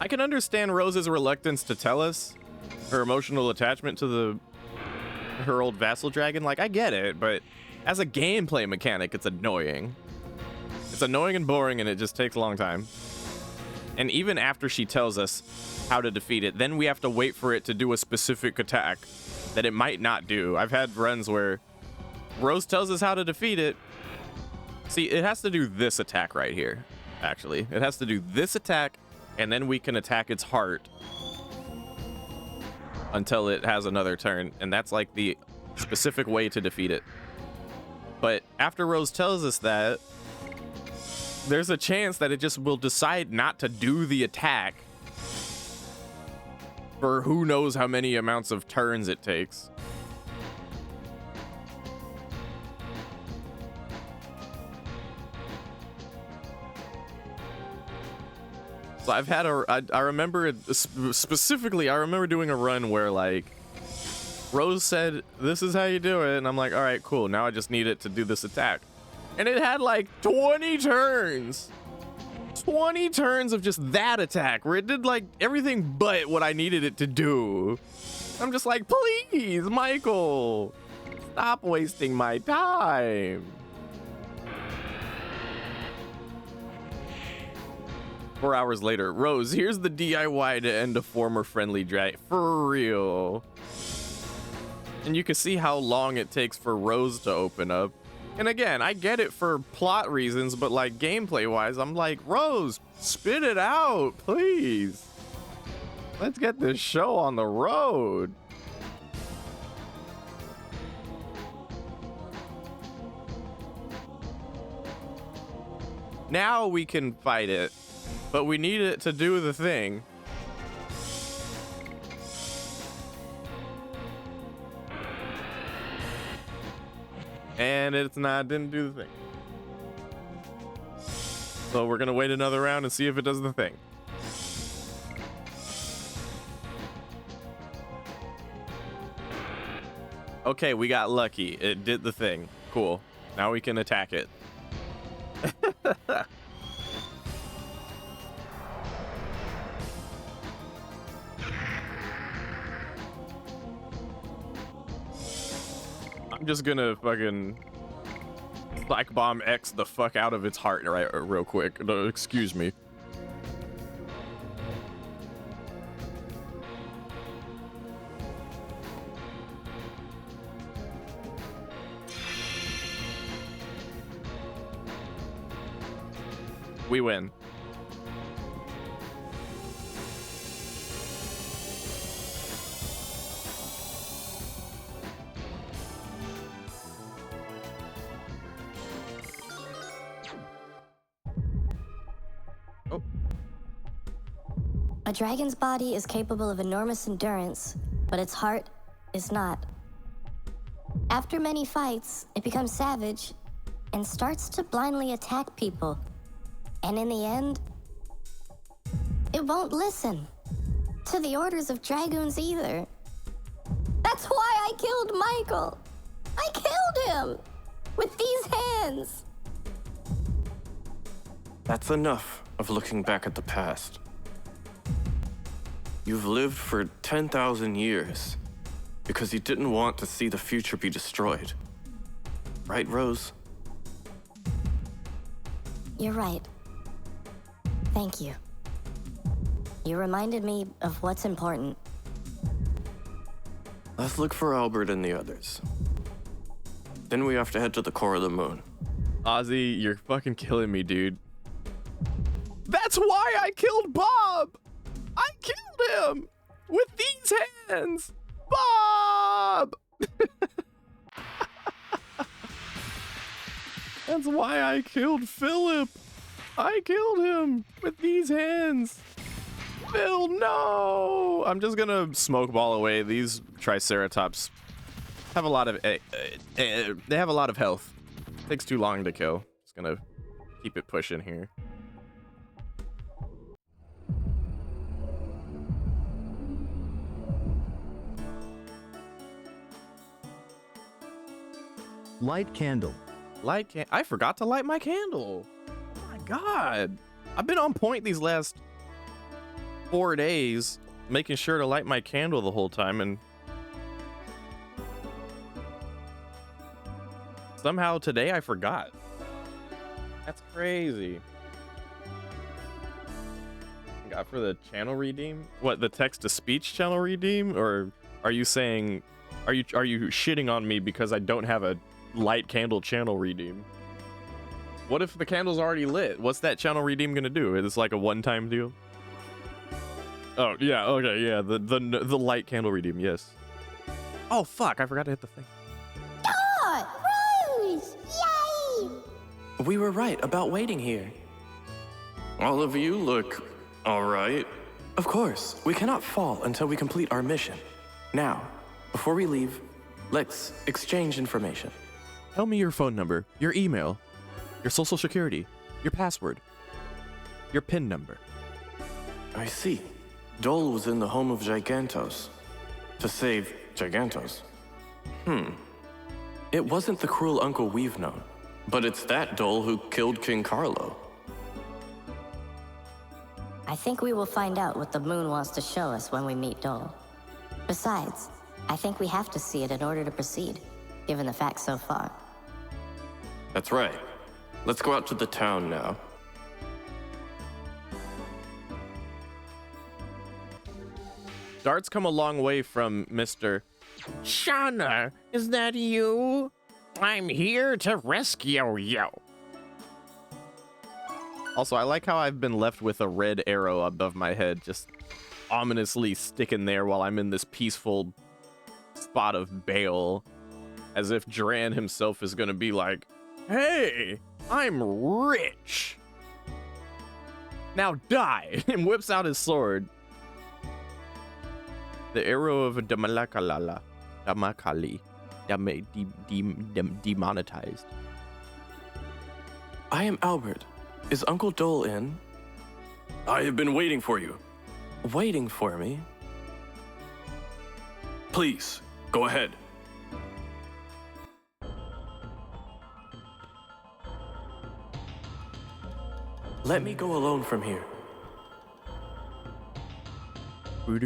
I can understand Rose's reluctance to tell us her emotional attachment to her old vassal dragon. Like, I get it, but as a gameplay mechanic, it's annoying. It's annoying and boring, and it just takes a long time. And even after she tells us how to defeat it, then we have to wait for it to do a specific attack that it might not do. I've had runs where Rose tells us how to defeat it. See, it has to do this attack right here, actually. It has to do this attack, and then we can attack its heart until it has another turn, and that's like the specific way to defeat it. But after Rose tells us that, there's a chance that it just will decide not to do the attack for who knows how many amounts of turns it takes. So I've had I remember it specifically, I remember doing a run where like Rose said, this is how you do it. And I'm like, all right, cool. Now I just need it to do this attack. And it had like 20 turns. 20 turns of just that attack where it did like everything but what I needed it to do. I'm just like, please, Michael, stop wasting my time. 4 hours later, Rose, here's the DIY to end a former friendly drag. For real. And you can see how long it takes for Rose to open up. And again, I get it for plot reasons, but like gameplay wise, I'm like, Rose, spit it out, please. Let's get this show on the road. Now we can fight it, but we need it to do the thing. And it's not, didn't do the thing. So we're gonna wait another round and see if it does the thing. Okay, we got lucky. It did the thing. Cool. Now we can attack it. I'm just gonna fucking Psych Bomb X the fuck out of its heart real quick. Excuse me. We win. A dragon's body is capable of enormous endurance, but its heart is not. After many fights, it becomes savage and starts to blindly attack people. And in the end, it won't listen to the orders of Dragoons either. That's why I killed Michael. I killed him with these hands. That's enough of looking back at the past. You've lived for 10,000 years because you didn't want to see the future be destroyed. Right, Rose? You're right. Thank you. You reminded me of what's important. Let's look for Albert and the others. Then we have to head to the core of the moon. Ozzy, you're fucking killing me, dude. That's why I killed Bob! I killed him! With these hands! Bob! That's why I killed Philip! I killed him with these hands! Phil, no! I'm just gonna smoke ball away. These Triceratops have a lot of they have a lot of health. Takes too long to kill. Just gonna keep it pushing here. Light candle. I forgot to light my candle. Oh my god. I've been on point these last 4 days making sure to light my candle the whole time, and somehow today I forgot. That's crazy. Got for the channel redeem? What, the text-to-speech channel redeem? Or are you saying, are you shitting on me because I don't have a light candle channel redeem? What if the candle's already lit? What's that channel redeem gonna do? It's like a one-time deal? Oh, yeah, okay, yeah, the light candle redeem, yes. Oh, fuck, I forgot to hit the thing. God, Rose! Yay! We were right about waiting here. All of you look all right. Of course, we cannot fall until we complete our mission. Now, before we leave, let's exchange information. Tell me your phone number, your email, your social security, your password, your PIN number. I see. Dole was in the home of Gigantos to save Gigantos. It wasn't the cruel uncle we've known. But it's that Dole who killed King Carlo. I think we will find out what the moon wants to show us when we meet Dole. Besides, I think we have to see it in order to proceed, given the facts so far. That's right. Let's go out to the town now. Dart's come a long way from Mr. Shauna, is that you? I'm here to rescue you. Also, I like how I've been left with a red arrow above my head, just ominously sticking there while I'm in this peaceful spot of Bale, as if Dran himself is gonna be like, hey, I'm rich. Now die, and whips out his sword. The arrow of Damakali, demonetized. I am Albert. Is Uncle Dole in? I have been waiting for you. Waiting for me? Please, go ahead. Let me go alone from here. I've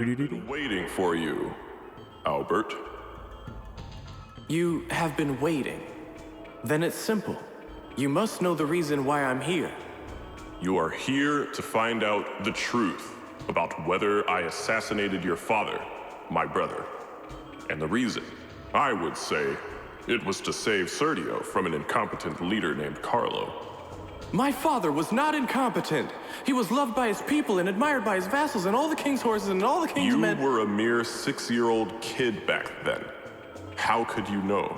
been waiting for you, Albert. You have been waiting. Then it's simple. You must know the reason why I'm here. You are here to find out the truth about whether I assassinated your father, my brother. And the reason, I would say, it was to save Sergio from an incompetent leader named Carlo. My father was not incompetent. He was loved by his people and admired by his vassals and all the king's horses and all the king's men. You were a mere 6-year-old kid back then. How could you know?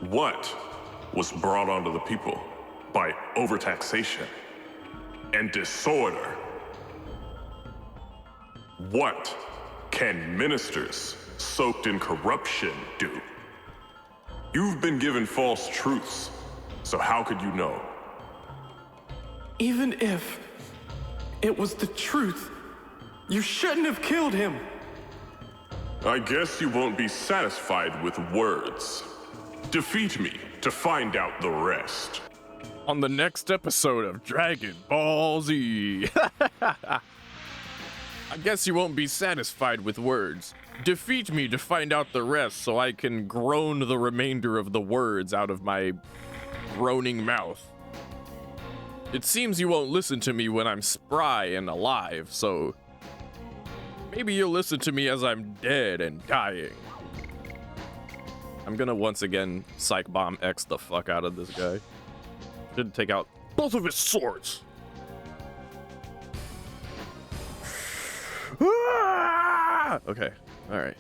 What was brought onto the people by overtaxation and disorder? What can ministers soaked in corruption do? You've been given false truths, so how could you know? Even if it was the truth, you shouldn't have killed him. I guess you won't be satisfied with words. Defeat me to find out the rest. On the next episode of Dragon Ball Z. I guess you won't be satisfied with words. Defeat me to find out the rest so I can groan the remainder of the words out of my groaning mouth. It seems you won't listen to me when I'm spry and alive, so maybe you'll listen to me as I'm dead and dying. I'm gonna once again Psych Bomb X the fuck out of this guy. Should take out both of his swords. Okay, alright.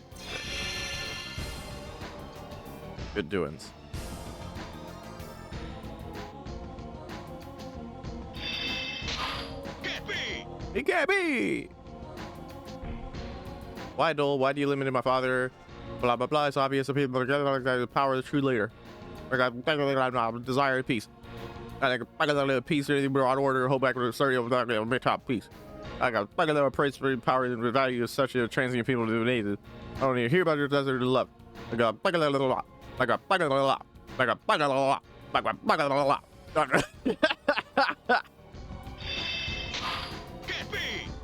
Good doings. He can't be! Why, Dole? Why do you limit my father? Blah, blah, blah. It's obvious that people are the power of the true leader. I desire peace. I got peace, broad order, hold back with the sturdy of the top peace. I got a praise for power and value of such a transient people to need. I don't even hear about your desert of love. I got a little lot. I got a little lot. I got a little lot. I got a little lot.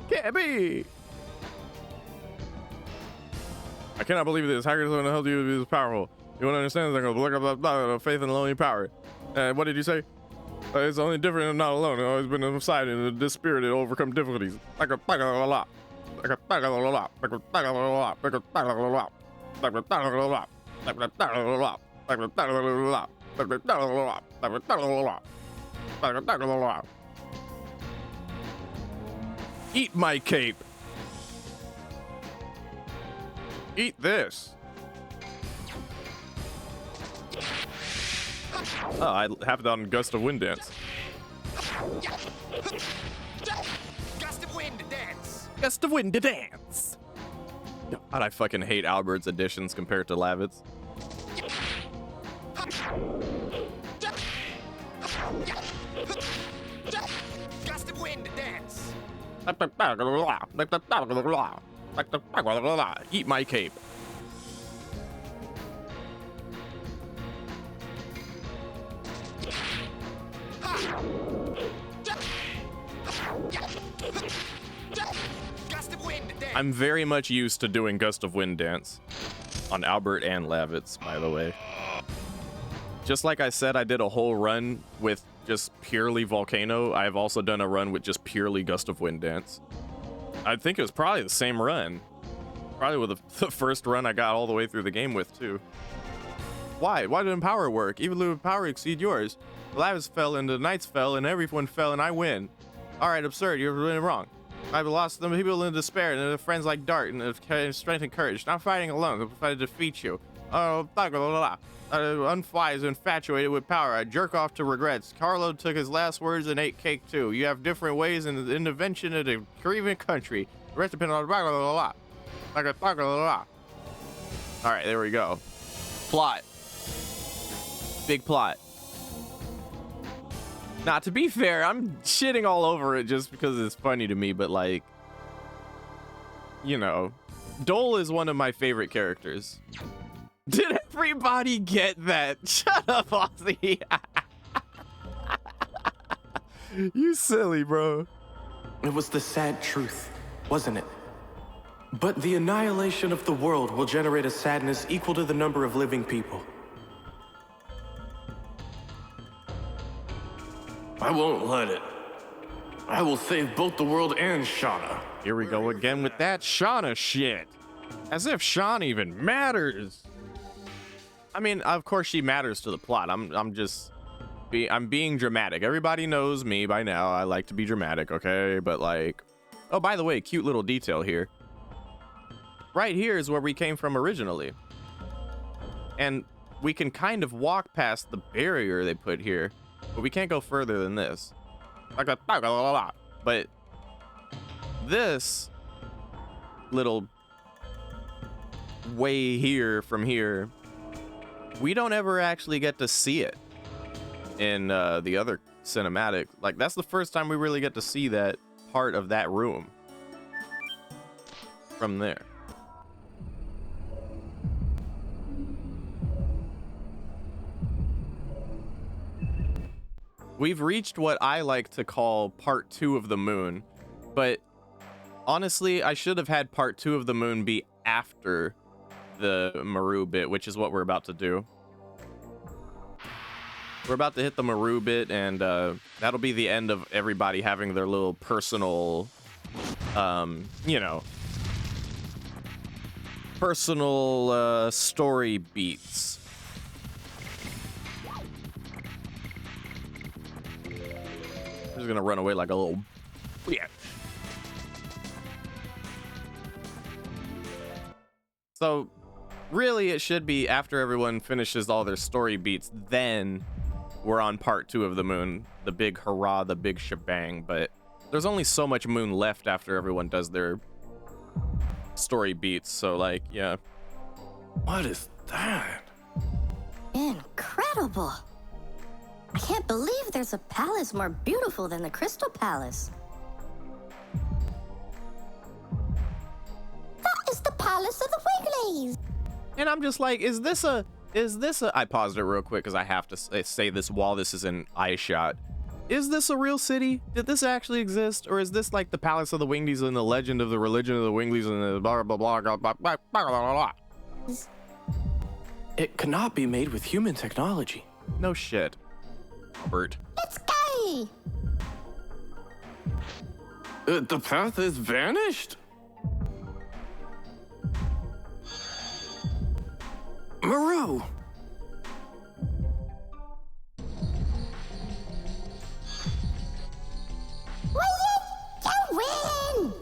Can't be! I cannot believe this. Hackers are going to help you be this powerful. You want to understand this? I'm going to look up faith in lonely power. What did you say? It's only different and not alone. I've always been on the side and this spirit to overcome difficulties. Eat my cape. Eat this. Oh, I have it on Gust of Wind Dance. Gust of wind dance. Gust of Wind Dance. God, I fucking hate Albert's additions compared to Lavit's. Gust of wind dance. Eat my cape. I'm very much used to doing Gust of Wind Dance on Albert and Lavitz, by the way. Just like I said, I did a whole run with just purely Volcano. I've also done a run with just purely Gust of Wind Dance. I think it was probably the same run. Probably with the first run I got all the way through the game with, too. Why? Why didn't power work? Even though power exceed yours. The Lavitz fell and the Knights fell and everyone fell and I win. Alright, absurd. You're really wrong. I've lost them people in despair and their friends like Dart and strength and courage. Not fighting alone, but fight to defeat you. Oh, blah, blah, blah, blah. Unflies infatuated with power. I jerk off to regrets. Carlo took his last words and ate cake too. You have different ways in the intervention of the Caribbean country. The rest depend on blah, blah, blah, blah. Like blah, blah, blah. All right, there we go. Plot. Big plot. Now, to be fair, I'm shitting all over it just because it's funny to me, but like, you know, Dole is one of my favorite characters. Did everybody get that? Shut up, Ozzy. You silly, bro. It was the sad truth, wasn't it? But the annihilation of the world will generate a sadness equal to the number of living people. I won't let it. I will save both the world and Shauna. Here we go again with that Shauna shit. As if Shauna even matters. I mean, of course she matters to the plot. I'm being dramatic. Everybody knows me by now. I like to be dramatic, okay? But like, oh, by the way, cute little detail here. Right here is where we came from originally. And we can kind of walk past the barrier they put here, but we can't go further than this. But this little way here from here, we don't ever actually get to see it in the other cinematic. Like, that's the first time we really get to see that part of that room from there. We've reached what I like to call part 2 of the moon, but honestly, I should have had part 2 of the moon be after the Maru bit, which is what we're about to do. We're about to hit the Maru bit, and that'll be the end of everybody having their little personal, you know, personal story beats. I'm just gonna run away like a little bitch. So, really, it should be after everyone finishes all their story beats, then we're on part 2 of the moon, the big hurrah, the big shebang. But there's only so much moon left after everyone does their story beats. So, like, yeah. What is that? Incredible! I can't believe there's a palace more beautiful than the Crystal Palace. That is the Palace of the Wigglies. And I'm just like, is this a Is this a... I paused it real quick because I have to say this while this is in eye shot. Is this a real city? Did this actually exist? Or is this like the Palace of the Winglies and the legend of the religion of the Winglies and the blah, blah, blah, blah, blah, blah, blah, blah, blah. It cannot be made with human technology. No shit. Bert. It's gay! The path is vanished? Maru! Where you going?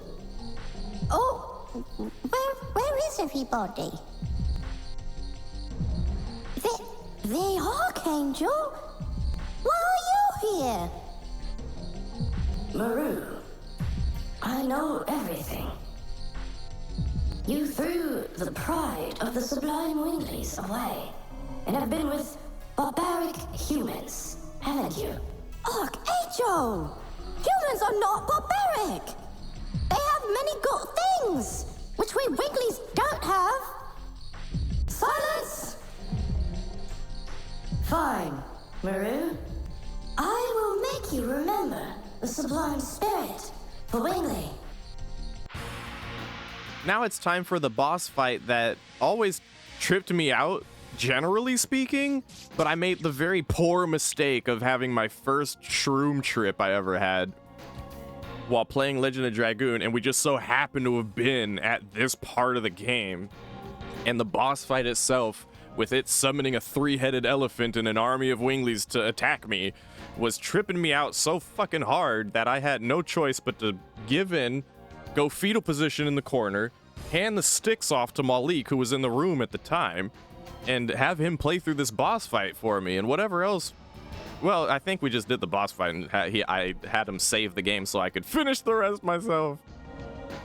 Oh, where is everybody? The Archangel? Why are you here? Maru, I know everything. You threw the pride of the sublime Winglies away, and have been with barbaric humans, haven't you? Archangel! Humans are not barbaric! They have many good things, which we Winglies don't have. Silence! Fine, Maru. I will make you remember the sublime spirit for Wingley. Now it's time for the boss fight that always tripped me out, generally speaking, but I made the very poor mistake of having my first shroom trip I ever had while playing Legend of Dragoon, and we just so happened to have been at this part of the game. And the boss fight itself, with it summoning a 3-headed elephant and an army of Winglies to attack me, was tripping me out so fucking hard that I had no choice but to give in, go fetal position in the corner, hand the sticks off to Malik, who was in the room at the time, and have him play through this boss fight for me, and whatever else. Well, I think we just did the boss fight, and I had him save the game so I could finish the rest myself.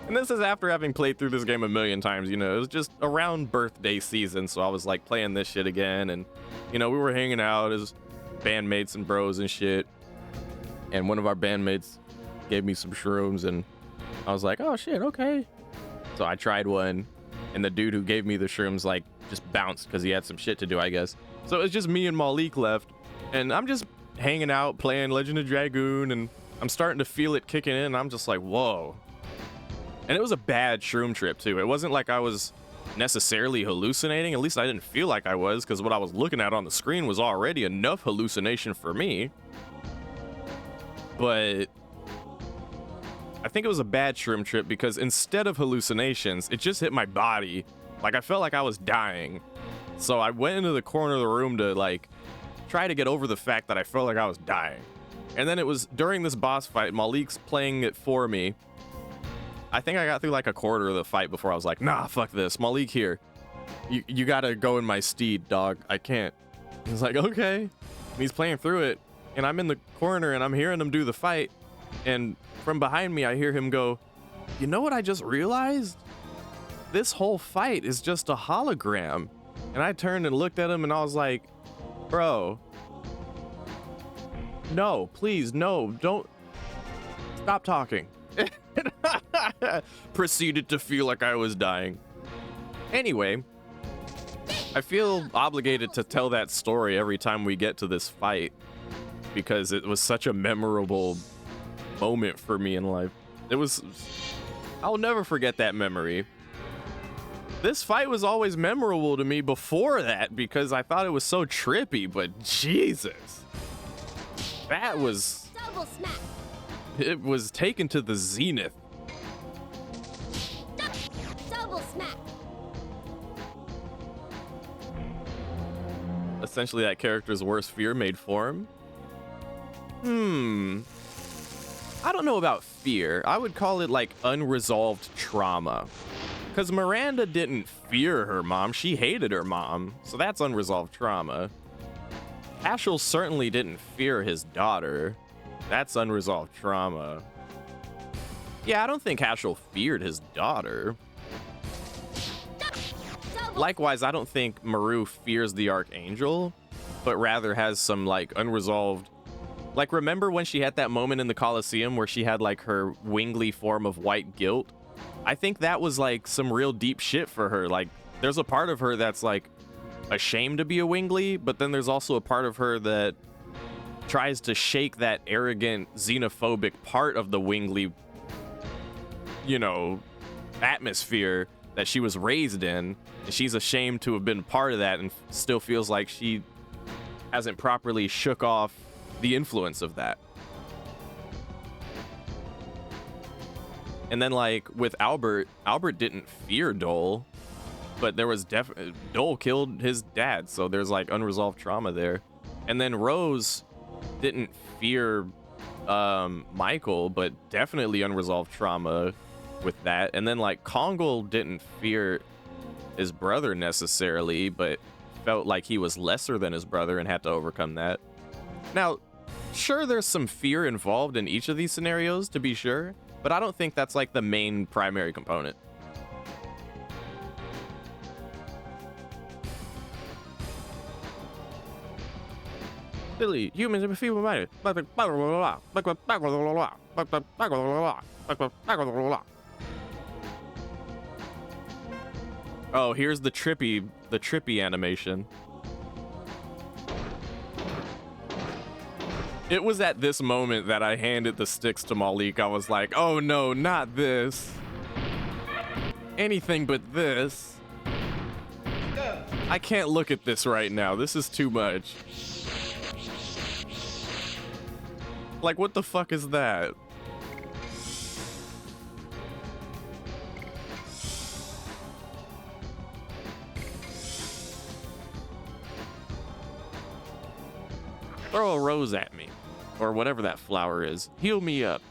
And this is after having played through this game a million times, you know. It was just around birthday season, so I was like playing this shit again, and you know, we were hanging out as bandmates and bros and shit, and one of our bandmates gave me some shrooms, and I was like, oh shit, okay. So I tried one, and the dude who gave me the shrooms like just bounced because he had some shit to do, I guess. So it was just me and Malik left, and I'm just hanging out playing Legend of Dragoon, and I'm starting to feel it kicking in, and I'm just like, whoa. And it was a bad shroom trip too. It wasn't like I was necessarily hallucinating. At least I didn't feel like I was, because what I was looking at on the screen was already enough hallucination for me. But I think it was a bad shroom trip because instead of hallucinations, it just hit my body. Like I felt like I was dying. So I went into the corner of the room to like try to get over the fact that I felt like I was dying. And then it was during this boss fight, Malik's playing it for me. I think I got through like a quarter of the fight before I was like, nah, fuck this. Malik here. You gotta go in my steed, dog. I can't. He's like, okay. And he's playing through it. And I'm in the corner and I'm hearing him do the fight. And from behind me, I hear him go, you know what I just realized? This whole fight is just a hologram. And I turned and looked at him and I was like, bro. No, please, no, don't. Stop talking. Proceeded to feel like I was dying. Anyway, I feel obligated to tell that story every time we get to this fight because it was such a memorable moment for me in life. I'll never forget that memory. This fight was always memorable to me before that because I thought it was so trippy, but Jesus. That was... Double smack! It was taken to the zenith. Double smack! Essentially that character's worst fear made for him. I don't know about fear. I would call it like unresolved trauma. Because Miranda didn't fear her mom. She hated her mom. So that's unresolved trauma. Ashel certainly didn't fear his daughter. That's unresolved trauma. Yeah, I don't think Ashel feared his daughter. Likewise, I don't think Maru fears the Archangel, but rather has some like unresolved... Like, remember when she had that moment in the Colosseum where she had like her wingly form of white guilt? I think that was like some real deep shit for her. Like, there's a part of her that's like, ashamed to be a Wingly, but then there's also a part of her that tries to shake that arrogant, xenophobic part of the Wingly, you know, atmosphere that she was raised in. And she's ashamed to have been part of that and still feels like she hasn't properly shook off the influence of that. And then, like, with Albert didn't fear Dole, but there was Dole killed his dad, so there's, like, unresolved trauma there. And then Rose didn't fear Michael, but definitely unresolved trauma with that. And then, like, Kongal didn't fear his brother necessarily, but felt like he was lesser than his brother and had to overcome that. Now, sure, there's some fear involved in each of these scenarios, to be sure, but I don't think that's like the main primary component. Billy, humans are feeble-minded. Oh, here's the trippy animation. It was at this moment that I handed the sticks to Malik. I was like, oh no, not this. Anything but this. I can't look at this right now. This is too much. Like, what the fuck is that? Throw a rose at me, or whatever that flower is. Heal me up.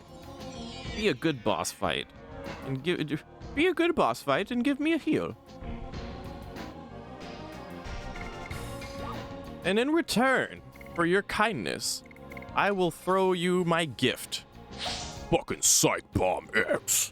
Be a good boss fight, and be a good boss fight and give me a heal. And in return for your kindness, I will throw you my gift. Fucking Psych Bomb X.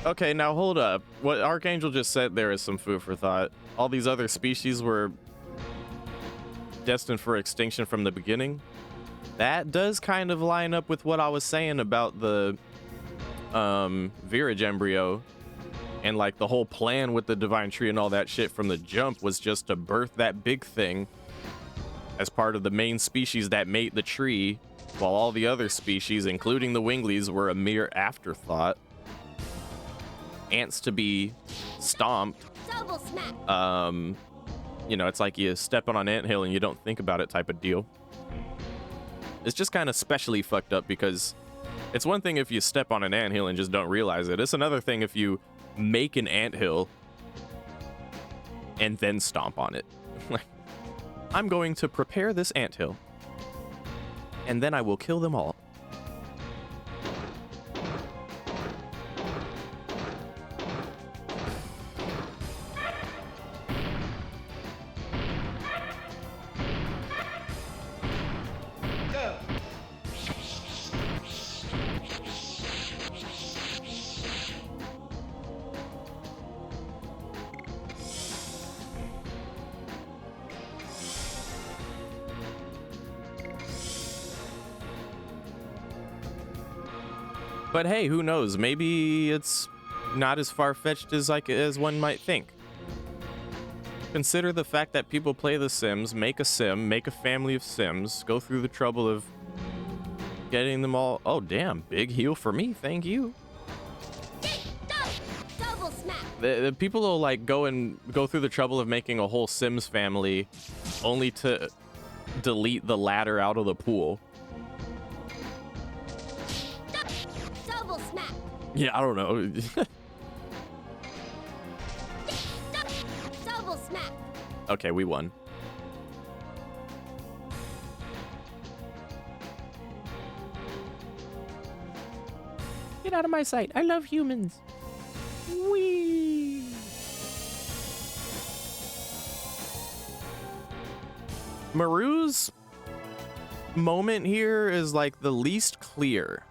Okay, now hold up. What Archangel just said there is some food for thought. All these other species were destined for extinction from the beginning. That does kind of line up with what I was saying about the Virage embryo, and like the whole plan with the Divine Tree and all that shit from the jump was just to birth that big thing as part of the main species that made the tree, while all the other species, including the Winglies, were a mere afterthought. Ants to be stomped. Double smack. You know, it's like you step on an anthill and you don't think about it type of deal. It's just kind of specially fucked up because it's one thing if you step on an anthill and just don't realize it. It's another thing if you make an anthill and then stomp on it. I'm going to prepare this anthill and then I will kill them all. But hey, who knows? Maybe it's not as far-fetched as one might think. Consider the fact that people play The Sims, make a sim, make a family of Sims, go through the trouble of getting them all. Oh damn, big heal for me, thank you. Double smack. The people will like go through the trouble of making a whole Sims family, only to delete the ladder out of the pool. Double smack. Yeah, I don't know. Double smack. Okay, we won. Get out of my sight. I love humans. Whee! Maru's moment here is like the least clear.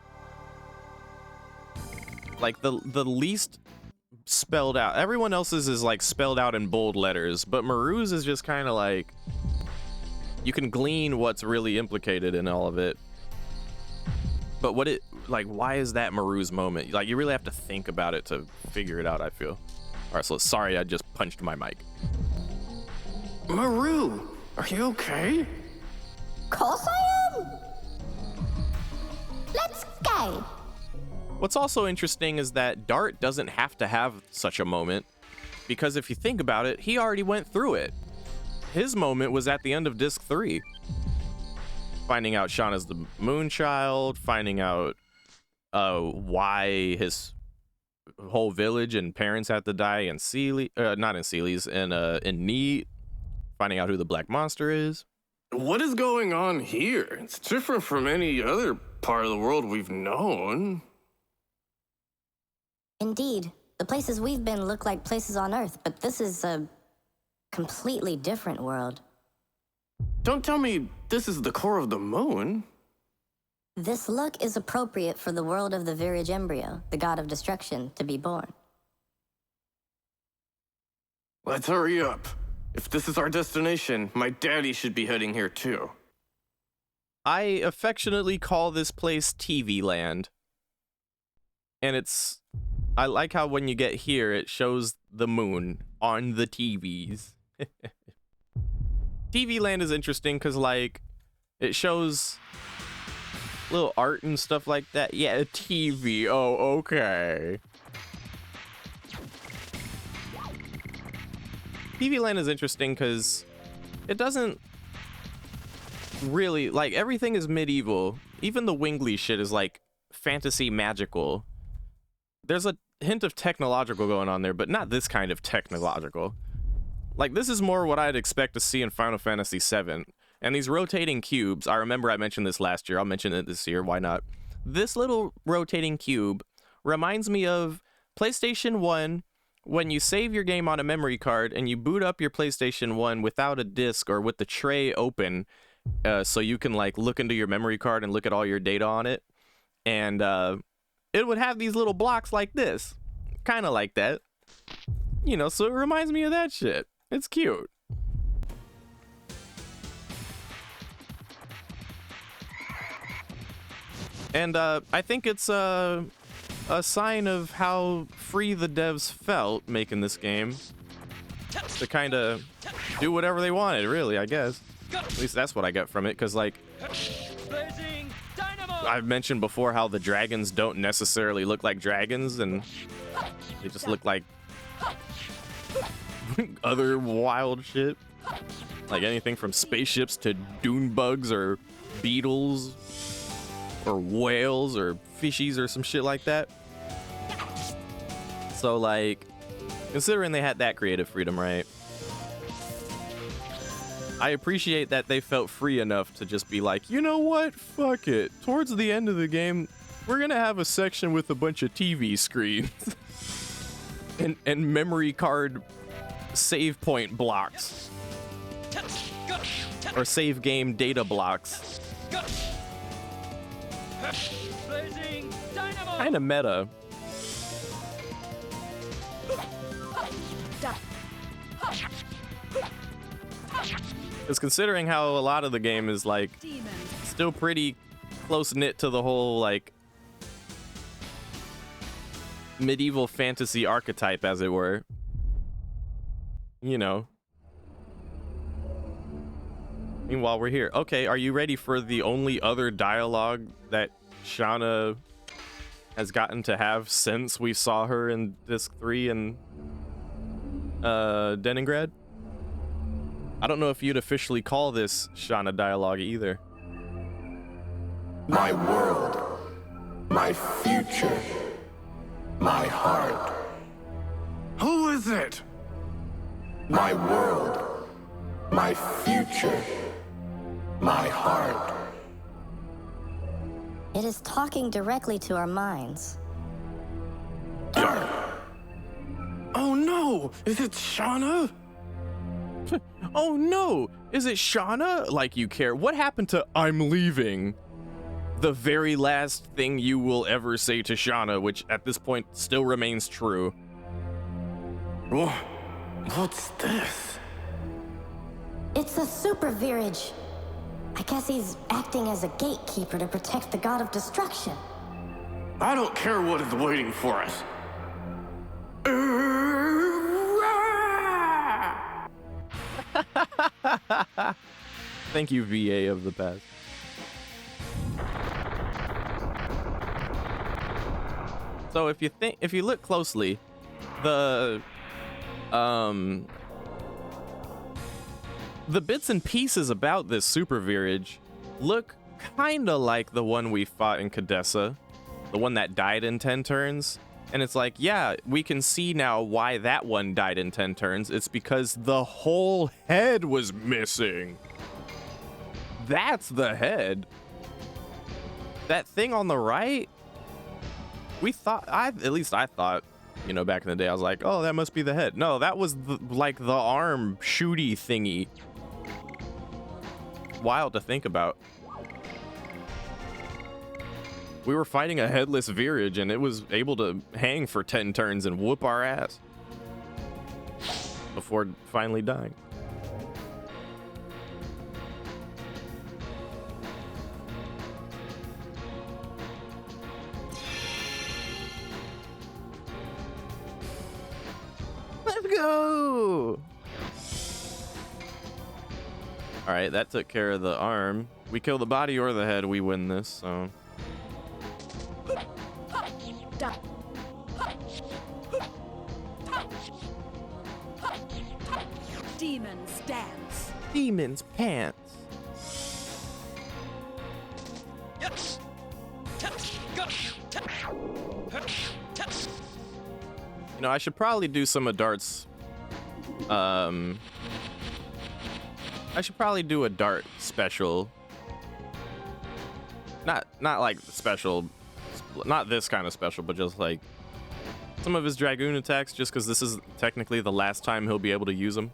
Like the least spelled out. Everyone else's is like spelled out in bold letters, but Maru's is just kind of like you can glean what's really implicated in all of it. But what it like, why is that Maru's moment? Like you really have to think about it to figure it out, I feel. All right, so sorry I just punched my mic. Maru, are you okay? Course I am. Let's go. What's also interesting is that Dart doesn't have to have such a moment, because if you think about it, he already went through it. His moment was at the end of Disc 3. Finding out Shauna's the Moonchild, finding out why his whole village and parents had to die in Sealy, not in Sealy's, in Neat, finding out who the Black Monster is. What is going on here? It's different from any other part of the world we've known. Indeed, the places we've been look like places on Earth, but this is a completely different world. Don't tell me this is the core of the moon. This look is appropriate for the world of the Virage Embryo, the god of destruction, to be born. Let's hurry up. If this is our destination, my daddy should be heading here too. I affectionately call this place TV Land. And I like how when you get here, it shows the moon on the TVs. TV Land is interesting because, like, it shows little art and stuff like that. Yeah, a TV. Oh, okay. TV Land is interesting because it doesn't really, like, everything is medieval. Even the Wingley shit is, like, fantasy magical. There's a hint of technological going on there, but not this kind of technological. Like, this is more what I'd expect to see in Final Fantasy VII. And these rotating cubes, I remember I mentioned this last year, I'll mention it this year, why not? This little rotating cube reminds me of PlayStation 1, when you save your game on a memory card and you boot up your PlayStation 1 without a disc or with the tray open, so you can, like, look into your memory card and look at all your data on it. And, it would have these little blocks like this. Kind of like that. You know, so it reminds me of that shit. It's cute. And I think it's a sign of how free the devs felt making this game. To kind of do whatever they wanted, really, I guess. At least that's what I got from it, because, like, I've mentioned before how the dragons don't necessarily look like dragons, and they just look like other wild shit. Like anything from spaceships to dune bugs or beetles or whales or fishies or some shit like that. So, like, considering they had that creative freedom, right? I appreciate that they felt free enough to just be like, you know what? Fuck it. Towards the end of the game, we're gonna have a section with a bunch of TV screens and memory card save point blocks. Or save game data blocks. Kinda meta. Because considering how a lot of the game is, like, still pretty close-knit to the whole, like, medieval fantasy archetype, as it were. You know. Meanwhile, we're here. Okay, are you ready for the only other dialogue that Shauna has gotten to have since we saw her in Disc 3 in Leningrad? I don't know if you'd officially call this Shauna dialogue either. My world, my future, my heart. Who is it? My world, my future, my heart. It is talking directly to our minds. Oh no! Is it Shauna? Oh no, is it Shauna? Like you care. What happened to I'm leaving? The very last thing you will ever say to Shauna, which at this point still remains true. What's this? It's a super virage. I guess he's acting as a gatekeeper to protect the god of destruction. I don't care what is waiting for us. Thank you, VA of the past. So if you look closely, the bits and pieces about this super virage look kinda like the one we fought in Cadessa, the one that died in 10 turns. And it's like, yeah, we can see now why that one died in 10 turns. It's because the whole head was missing. That's the head. That thing on the right, at least I thought, you know, back in the day, I was like, oh, that must be the head. No, that was like the arm shooty thingy. Wild to think about. We were fighting a headless virage and it was able to hang for 10 turns and whoop our ass before finally dying. Let's go! All right, that took care of the arm. We kill the body or the head, we win this, so. Demons dance. Demon's pants. Yes. You know, I should probably do some of Dart's. I should probably do a Dart special. Not like special, not this kind of special, but just like some of his Dragoon attacks, just because this is technically the last time he'll be able to use them.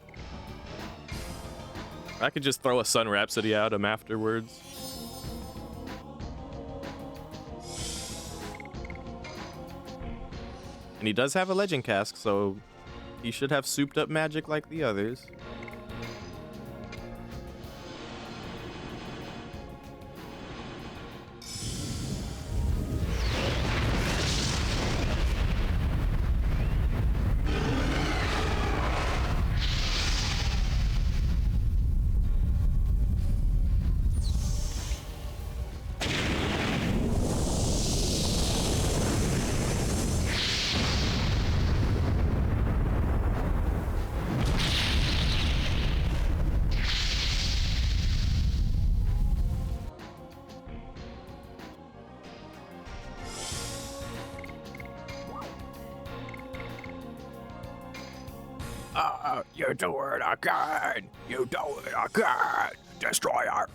I could just throw a Sun Rhapsody at him afterwards. And he does have a Legend Cask, so he should have souped up magic like the others. You do it again! You do it again! Destroyer!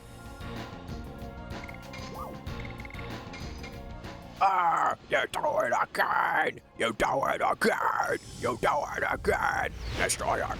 You do it again! You do it again! You do it again! Destroyer!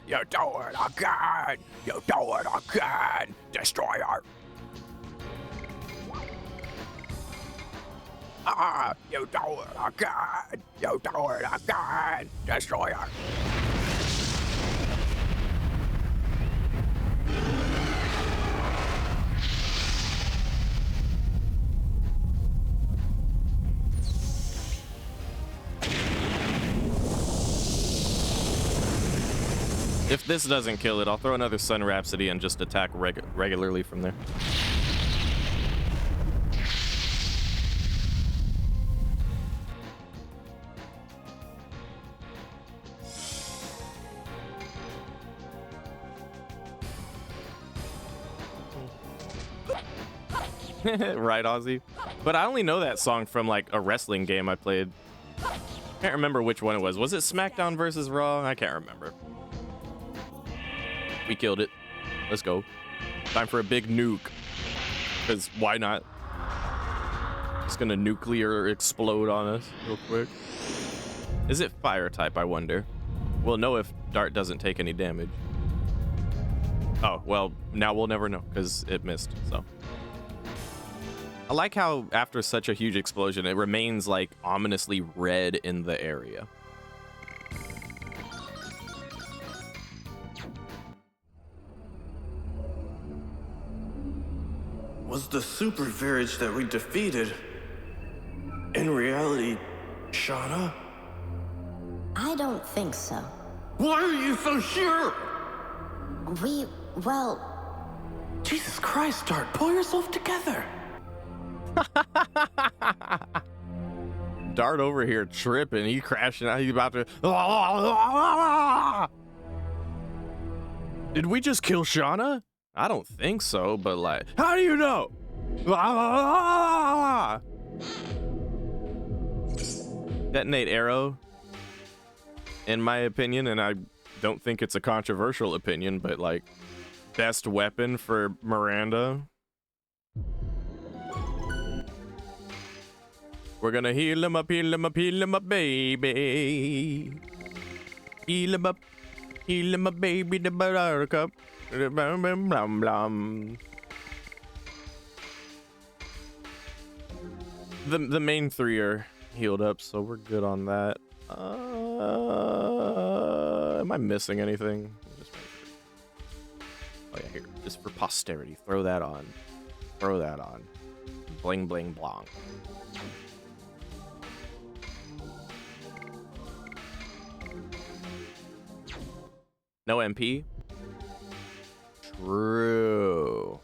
You do it again! You do it again! Destroyer! You do it again! You do it again! Destroyer! If this doesn't kill it, I'll throw another Sun Rhapsody and just attack regularly from there. Right, Ozzy? But I only know that song from like a wrestling game I played. Can't remember which one it was. Was it SmackDown versus Raw? I can't remember. We killed it. Let's go. Time for a big nuke. Because why not? It's gonna nuclear explode on us real quick. Is it fire type, I wonder? We'll know if Dart doesn't take any damage. Oh, well, now we'll never know because it missed, so. I like how after such a huge explosion, it remains like ominously red in the area. Was the super virage that we defeated in reality Shauna? I don't think so. Why are you so sure? Well... Jesus Christ, Dart, pull yourself together. Dart over here tripping. He crashing out. He's about to... Did we just kill Shauna? I don't think so, but like... How do you know? Detonate arrow. In my opinion, and I don't think it's a controversial opinion, but like... Best weapon for Miranda. We're gonna heal him up, heal him up, heal him up, baby. Heal him up, baby, the buttercup. Blum, blum, blum. The main three are healed up, so we're good on that. Am I missing anything? Oh yeah, here, just for posterity. Throw that on. Throw that on. Bling, bling, blong. No MP? True.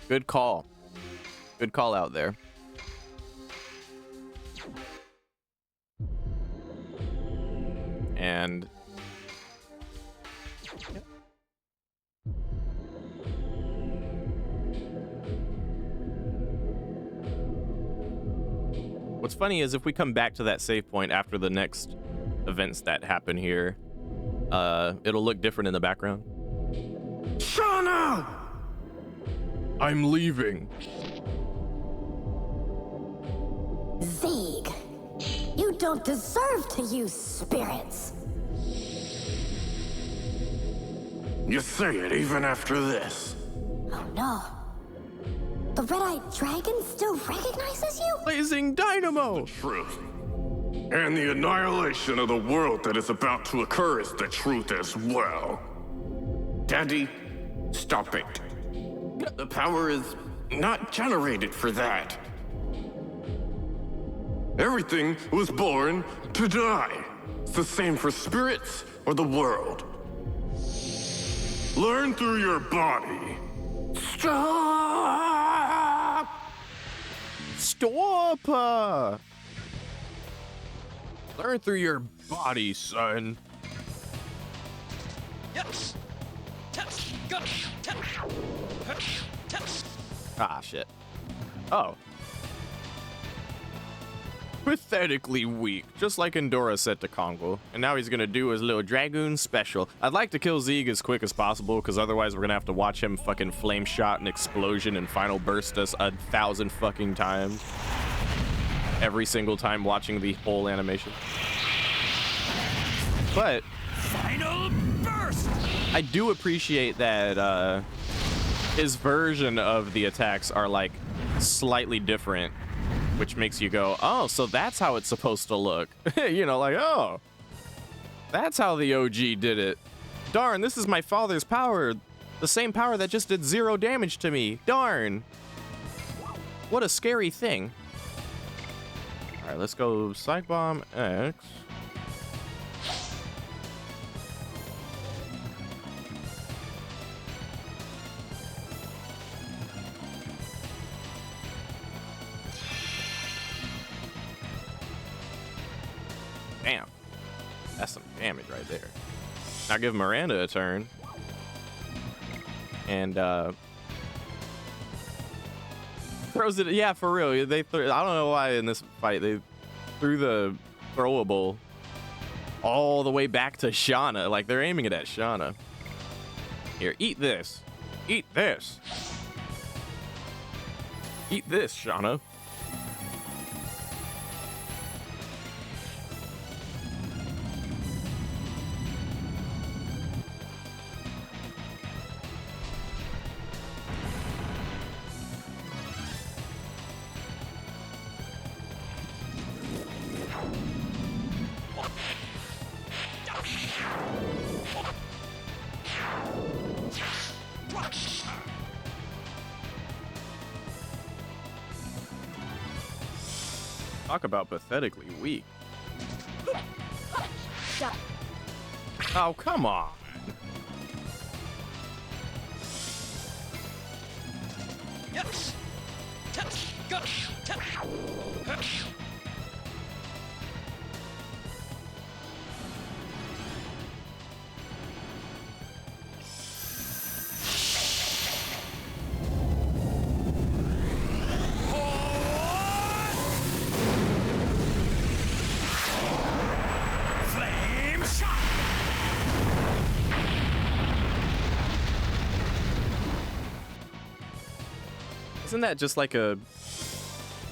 Good call. Good call out there. And what's funny is if we come back to that save point after the next events that happen here, it'll look different in the background. Shauna! I'm leaving. Zeeg, you don't deserve to use spirits. You say it even after this. Oh no. The red-eyed dragon still recognizes you? Blazing dynamo! The truth. And the annihilation of the world that is about to occur is the truth as well. Daddy, stop it. The power is not generated for that. Everything was born to die. It's the same for spirits or the world. Learn through your body. Stop! Stop! Learn through your body, son. Yes. Ah, shit. Oh. Pathetically weak, just like Endora said to Kongo. And now he's gonna do his little Dragoon special. I'd like to kill Zeeg as quick as possible, because otherwise we're gonna have to watch him fucking flame shot and explosion and final burst us 1,000 fucking times. Every single time watching the whole animation. But Final burst! I do appreciate that his version of the attacks are like slightly different, which makes you go, oh, so that's how it's supposed to look. You know, like, oh, that's how the OG did it. Darn, this is my father's power. The same power that just did 0 damage to me. Darn. What a scary thing. All right, let's go Psych Bomb X. That's some damage right there. Now give Miranda a turn. And throws it. Yeah, for real. I don't know why in this fight they threw the throwable all the way back to Shauna. Like they're aiming it at Shauna. Here, eat this. Eat this. Eat this, Shauna. Talk about pathetically weak. Oh, come on. Isn't that just like a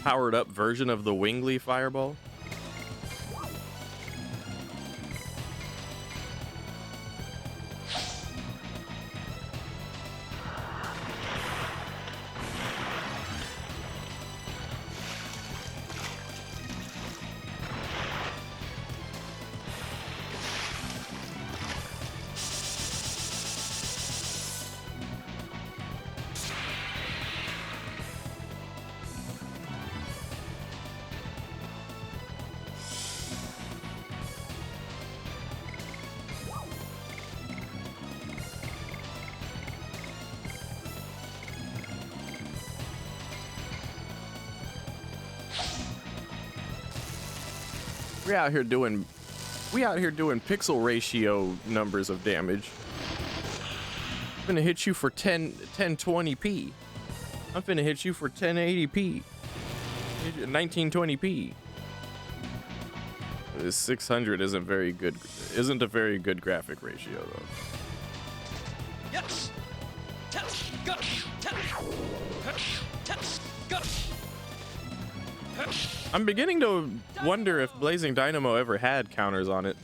powered up version of the Wingly Fireball? We out here doing pixel ratio numbers of damage. I'm gonna hit you for 1020p. I'm finna hit you for 1080p. 1920p. This 600 isn't a very good graphic ratio though. Yes. I'm beginning to wonder if Blazing Dynamo ever had counters on it.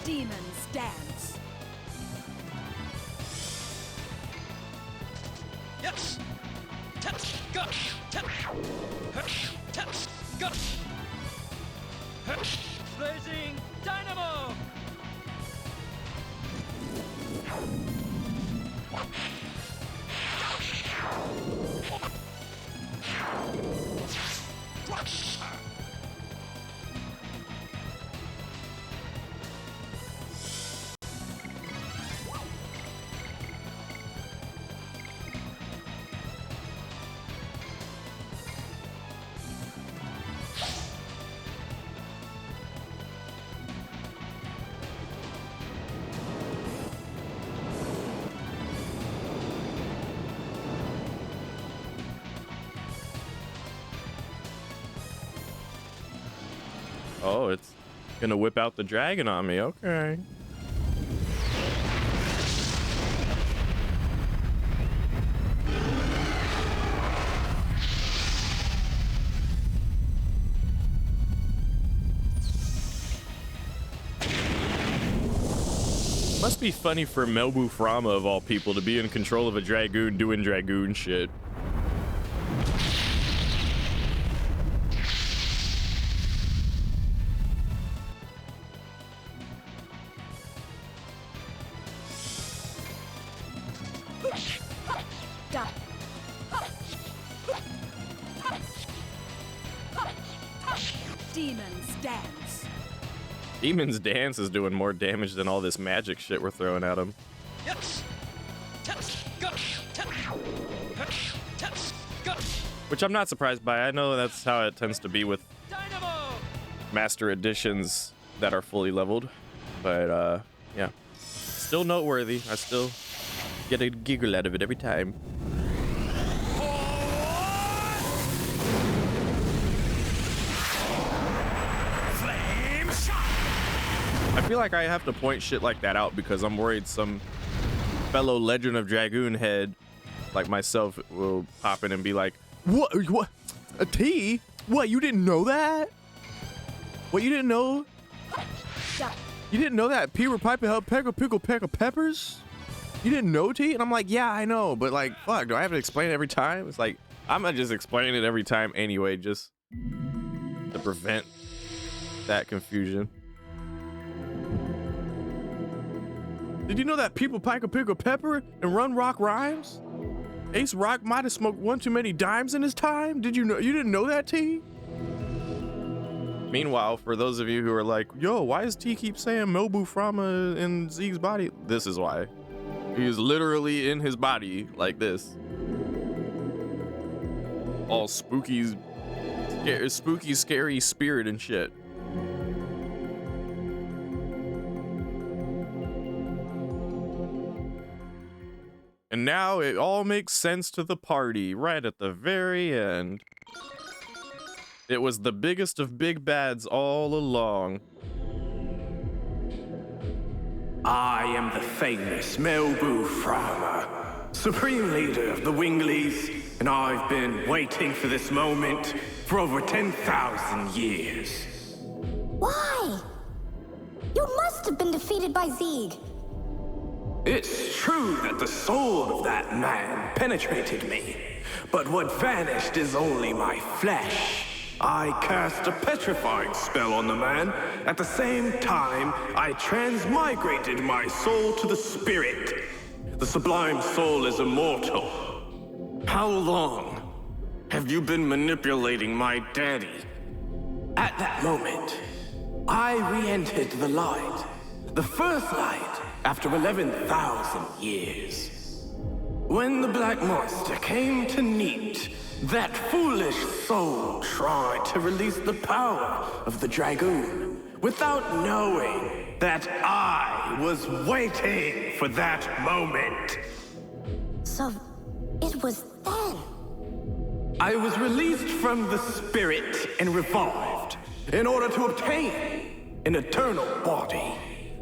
Demons dance. Yes. Go. Go. Blazing Dynamo. Oh, it's gonna whip out the dragon on me. Okay. must be funny for Melbu Frama of all people to be in control of a Dragoon doing Dragoon shit. Demon's Dance. Demon's Dance is doing more damage than all this magic shit we're throwing at him. Which I'm not surprised by. I know that's how it tends to be with master editions that are fully leveled. But yeah, still noteworthy. I still get a giggle out of it every time. I feel like I have to point shit like that out because I'm worried some fellow Legend of Dragoon head like myself will pop in and be like, what a T? What, you didn't know that? What, you didn't know? You didn't know that Peter Piper helped pickle peppers? You didn't know, T? And I'm like, yeah, I know, but like, fuck, do I have to explain it every time? It's like, I'm gonna just explain it every time anyway, just to prevent that confusion. Did you know that people pickle pepper and Run Rock rhymes? Ace Rock might have smoked one too many dimes in his time. Did you know? You didn't know that, T? Meanwhile, for those of you who are like, yo, why does T keep saying Melbu Frama in Zeke's body? This is why. He is literally in his body like this. All spooky, scary spirit and shit. And now it all makes sense to the party right at the very end. It was the biggest of big bads all along. I am the famous Melbu Frama, supreme leader of the Winglies, and I've been waiting for this moment for over 10,000 years. Why? You must have been defeated by Zeke. It's true that the soul of that man penetrated me, but what vanished is only my flesh. I cast a petrifying spell on the man. At the same time, I transmigrated my soul to the spirit. The sublime soul is immortal. How long have you been manipulating my daddy? At that moment, I re-entered the light. The first light after 11,000 years. When the Black Monster came to Neat, that foolish soul tried to release the power of the Dragoon without knowing that I was waiting for that moment. So, it was then. I was released from the spirit and revived in order to obtain an eternal body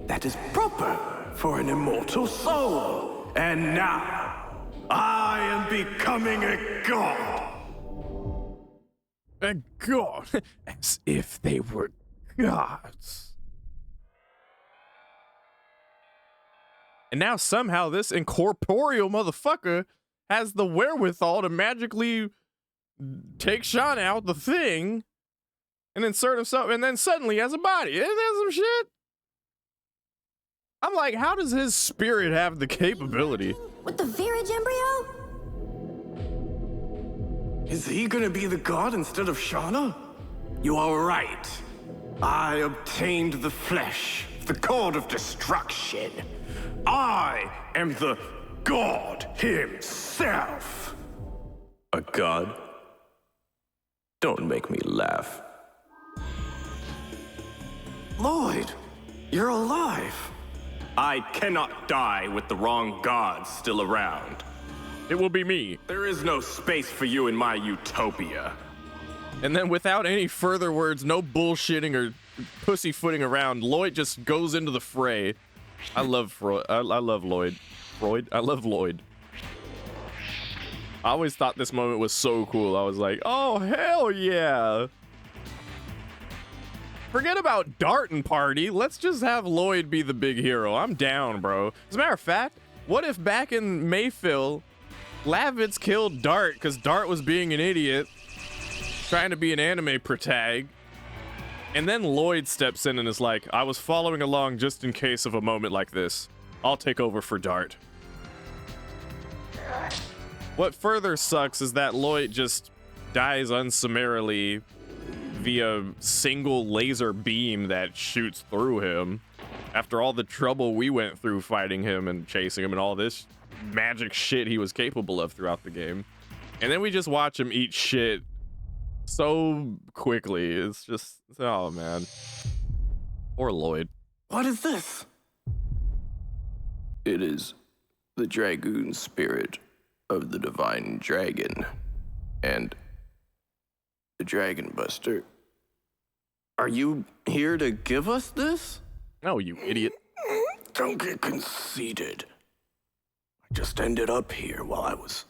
that is proper for an immortal soul. And now, I am becoming a god. A god? As if they were gods. And now somehow this incorporeal motherfucker has the wherewithal to magically take Sean out the thing and insert himself, and then suddenly has a body. Isn't that some shit? I'm like, how does his spirit have the capability? With the Virage embryo? Is he gonna be the god instead of Shauna? You are right. I obtained the flesh, the god of destruction. I am the god himself. A god? Don't make me laugh. Lloyd, you're alive. I cannot die with the wrong gods still around. It will be me. There is no space for you in my utopia. And then without any further words, no bullshitting or pussyfooting around, Lloyd just goes into the fray. I love Freud. I love Lloyd. Freud? I love Lloyd. I always thought this moment was so cool. I was like, oh, hell yeah. Forget about Dart and party. Let's just have Lloyd be the big hero. I'm down, bro. As a matter of fact, what if back in Mayfield, Lavitz killed Dart because Dart was being an idiot, trying to be an anime protag, and then Lloyd steps in and is like, I was following along just in case of a moment like this. I'll take over for Dart. What further sucks is that Lloyd just dies unsummarily via single laser beam that shoots through him after all the trouble we went through fighting him and chasing him and all this magic shit he was capable of throughout the game. And then we just watch him eat shit so quickly. It's just, oh man. Poor Lloyd. What is this? It is the Dragoon spirit of the divine dragon and the Dragon Buster. Are you here to give us this? No, you idiot. Don't get conceited. I just ended up here while I was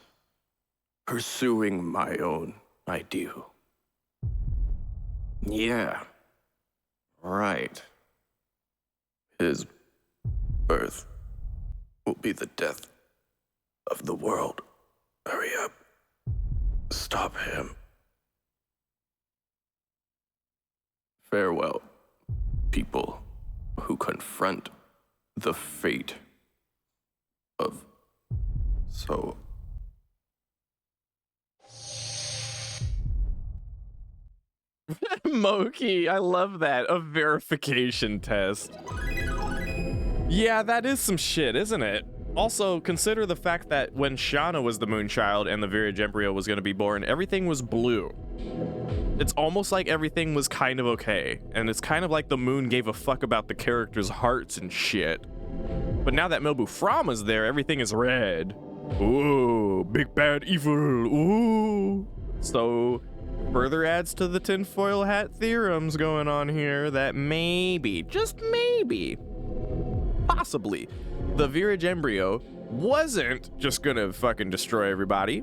pursuing my own ideal. Yeah. Right. His birth will be the death of the world. Hurry up. Stop him. Farewell, people who confront the fate of so. Moki, I love that. A verification test. Yeah, that is some shit, isn't it? Also, consider the fact that when Shauna was the Moonchild and the Virage Embryo was going to be born, everything was blue. It's almost like everything was kind of okay, and it's kind of like the moon gave a fuck about the characters' hearts and shit. But now that Melbu Frama's there, everything is red. Ooh, big bad evil, ooh. So, further adds to the tinfoil hat theorems going on here that maybe, just maybe, possibly, the Virage Embryo wasn't just gonna fucking destroy everybody,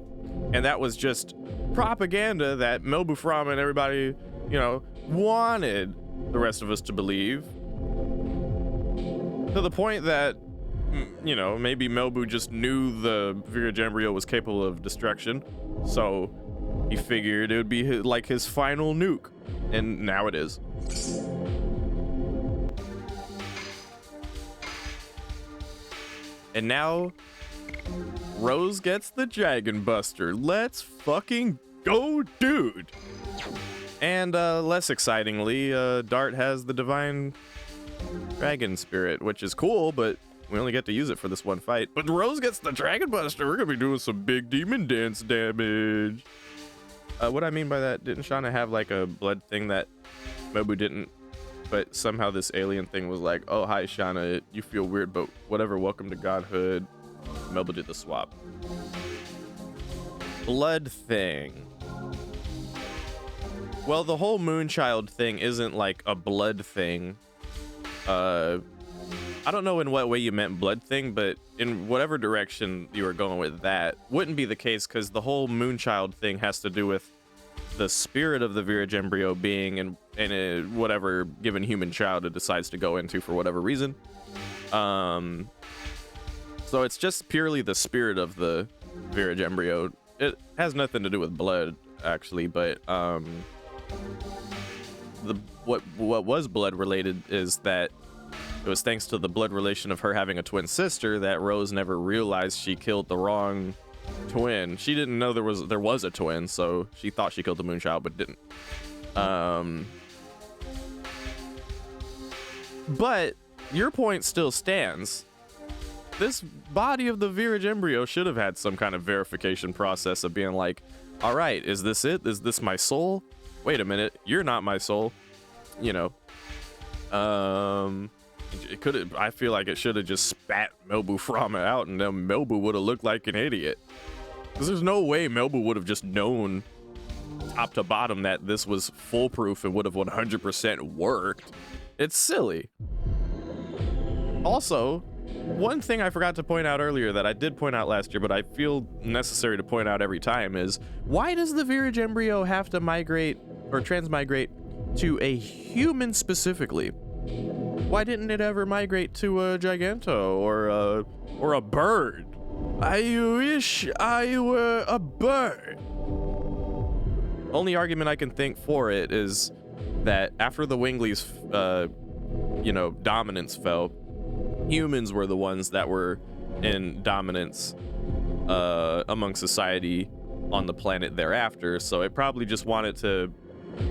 and that was just propaganda that Melbu Frama and everybody, you know, wanted the rest of us to believe. To the point that, you know, maybe Melbu just knew the Virage Embryo was capable of destruction, so he figured it would be like his final nuke, and now it is. And now, Rose gets the Dragon Buster. Let's fucking go, dude! And less excitingly, Dart has the Divine Dragon Spirit, which is cool, but we only get to use it for this one fight. But Rose gets the Dragon Buster. We're gonna be doing some big demon dance damage. What I mean by that, didn't Shauna have like a blood thing that Mobu didn't? But somehow this alien thing was like, oh, hi, Shauna, you feel weird, but whatever, welcome to godhood. Melba did the swap. Blood thing. Well, the whole Moonchild thing isn't like a blood thing. I don't know in what way you meant blood thing, but in whatever direction you were going with that, wouldn't be the case because the whole Moonchild thing has to do with the spirit of the Virage Embryo being in whatever given human child it decides to go into for whatever reason. So it's just purely the spirit of the Virage Embryo. It has nothing to do with blood, actually, but what was blood related is that it was thanks to the blood relation of her having a twin sister that Rose never realized she killed the wrong twin. She didn't know there was a twin, so she thought she killed the Moonchild, but didn't. But your point still stands. This body of the Virage Embryo should have had some kind of verification process of being like, all right, is this it? Is this my soul? Wait a minute, you're not my soul. You know. It could have. I feel like it should have just spat Melbu Frama out, and then Melbu would have looked like an idiot. Because there's no way Melbu would have just known top to bottom that this was foolproof and would have 100% worked. It's silly. Also, one thing I forgot to point out earlier that I did point out last year, but I feel necessary to point out every time is, why does the Virage Embryo have to migrate or transmigrate to a human specifically. Why didn't it ever migrate to a Giganto or a bird? I wish I were a bird. Only argument I can think for it is that after the Winglies, dominance fell, humans were the ones that were in dominance among society on the planet thereafter. So it probably just wanted to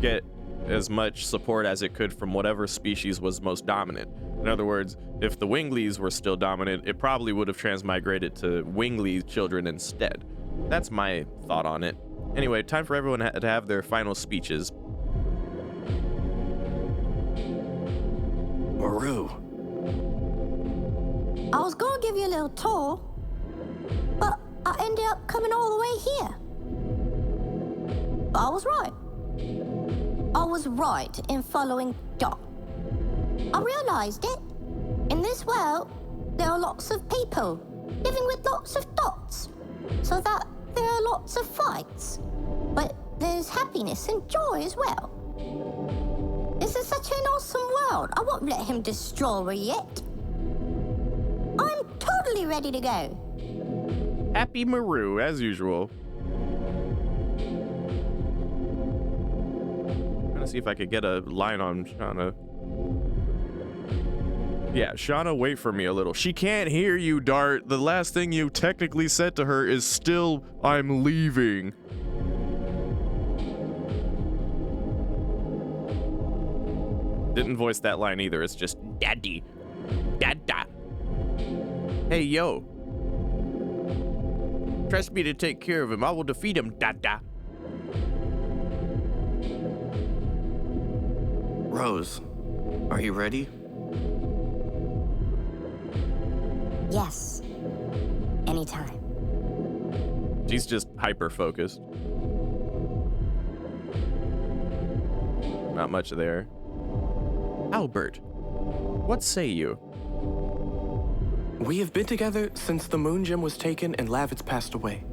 get as much support as it could from whatever species was most dominant. In other words, if the Winglies were still dominant, it probably would have transmigrated to Wingly children instead. That's my thought on it. Anyway, time for everyone to have their final speeches. Maru. I was gonna give you a little tour, but I ended up coming all the way here. But I was right. I was right in following Dot. I realized it. In this world, there are lots of people living with lots of dots, so that there are lots of fights. But there's happiness and joy as well. This is such an awesome world. I won't let him destroy it yet. I'm totally ready to go. Happy Maru, as usual. Trying to see if I could get a line on Shauna. Yeah, Shauna, wait for me a little. She can't hear you, Dart. The last thing you technically said to her is still, I'm leaving. Didn't voice that line either. It's just, Daddy. Dada. Hey, yo. Trust me to take care of him. I will defeat him, Dada. Rose, are you ready? Yes. Anytime. She's just hyper-focused. Not much there. Albert, what say you? We have been together since the Moon Gem was taken and Lavitz passed away.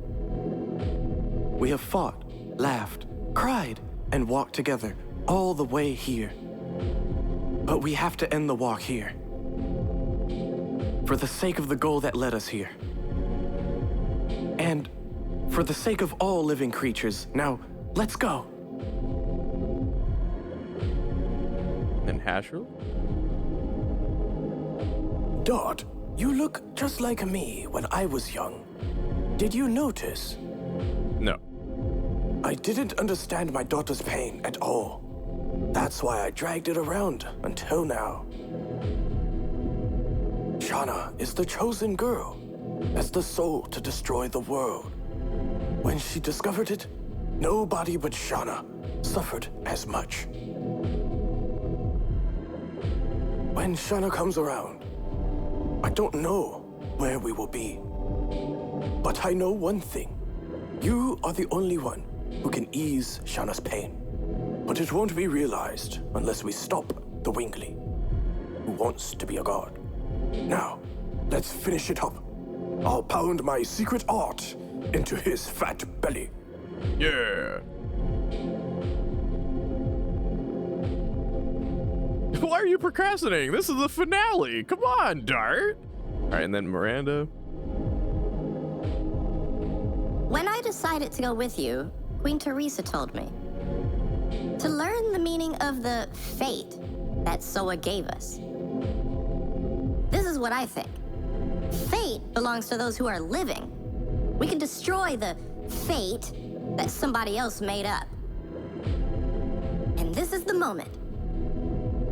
We have fought, laughed, cried, and walked together all the way here. But we have to end the walk here. For the sake of the goal that led us here. And for the sake of all living creatures. Now, let's go. And Hashrul? Dot, you look just like me when I was young. Did you notice? No. I didn't understand my daughter's pain at all. That's why I dragged it around until now. Shauna is the chosen girl, as the soul to destroy the world. When she discovered it, nobody but Shauna suffered as much. When Shauna comes around, I don't know where we will be. But I know one thing. You are the only one who can ease Shauna's pain. But it won't be realized unless we stop the Wingly, who wants to be a god. Now, let's finish it up. I'll pound my secret art into his fat belly. Yeah. Why are you procrastinating? This is the finale. Come on, Dart. All right, and then Miranda. When I decided to go with you, Queen Teresa told me to learn the meaning of the fate that Soa gave us. This is what I think. Fate belongs to those who are living. We can destroy the fate that somebody else made up. And this is the moment.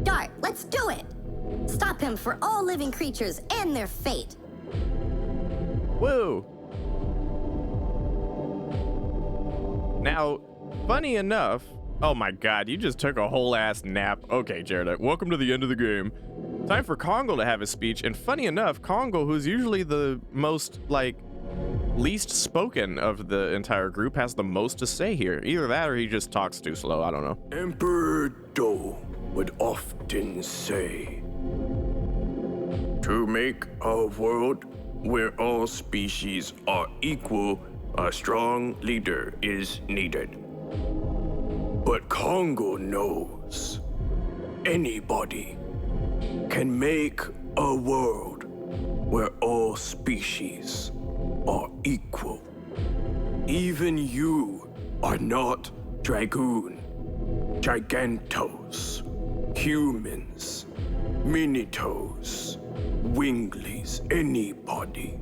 Dart, let's do it! Stop him for all living creatures and their fate. Woo! Now, funny enough, oh my god, you just took a whole ass nap. Okay, Jared, welcome to the end of the game. Time for Congo to have his speech, and funny enough, Congo, who's usually the most, least spoken of the entire group, has the most to say here. Either that or he just talks too slow, I don't know. Emperor Do would often say, to make a world where all species are equal, a strong leader is needed. But Congo knows knows. Anybody can make a world where all species are equal. Even you are not Dragoon, Gigantos, humans, Minitos, Winglies, anybody.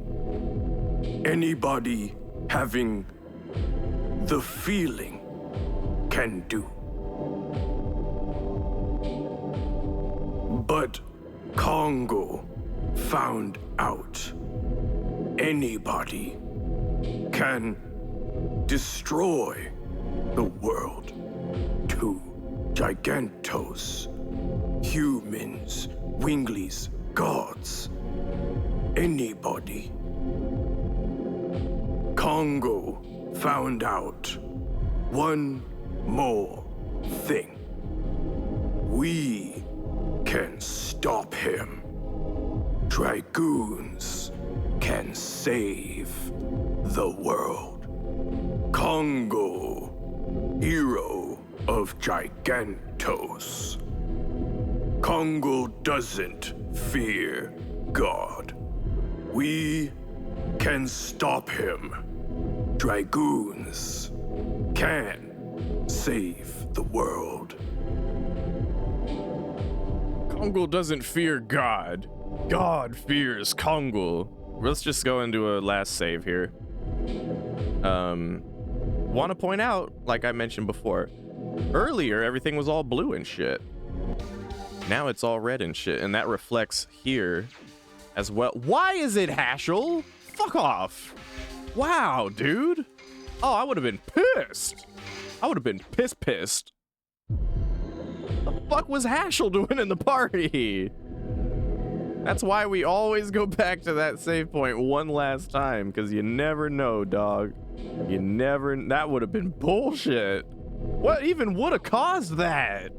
Anybody having the feeling can do. But Congo found out anybody can destroy the world too. Gigantos, humans, Winglies, gods, anybody. Congo found out one more thing. We can stop him. Dragoons can save the world. Congo, hero of Gigantos. Congo doesn't fear God. We can stop him. Dragoons can save the world. Congo doesn't fear God. God fears Congo. Let's just go into a last save here. Want to point out, like I mentioned before, earlier everything was all blue and shit. Now it's all red and shit, and that reflects here as well. Why is it Hashel? Fuck off. Wow, dude. Oh, I would have been pissed. I would have been pissed. The fuck was Hashel doing in the party? That's why we always go back to that save point one last time, because you never know, dog. You never... That would have been bullshit. What even would have caused that?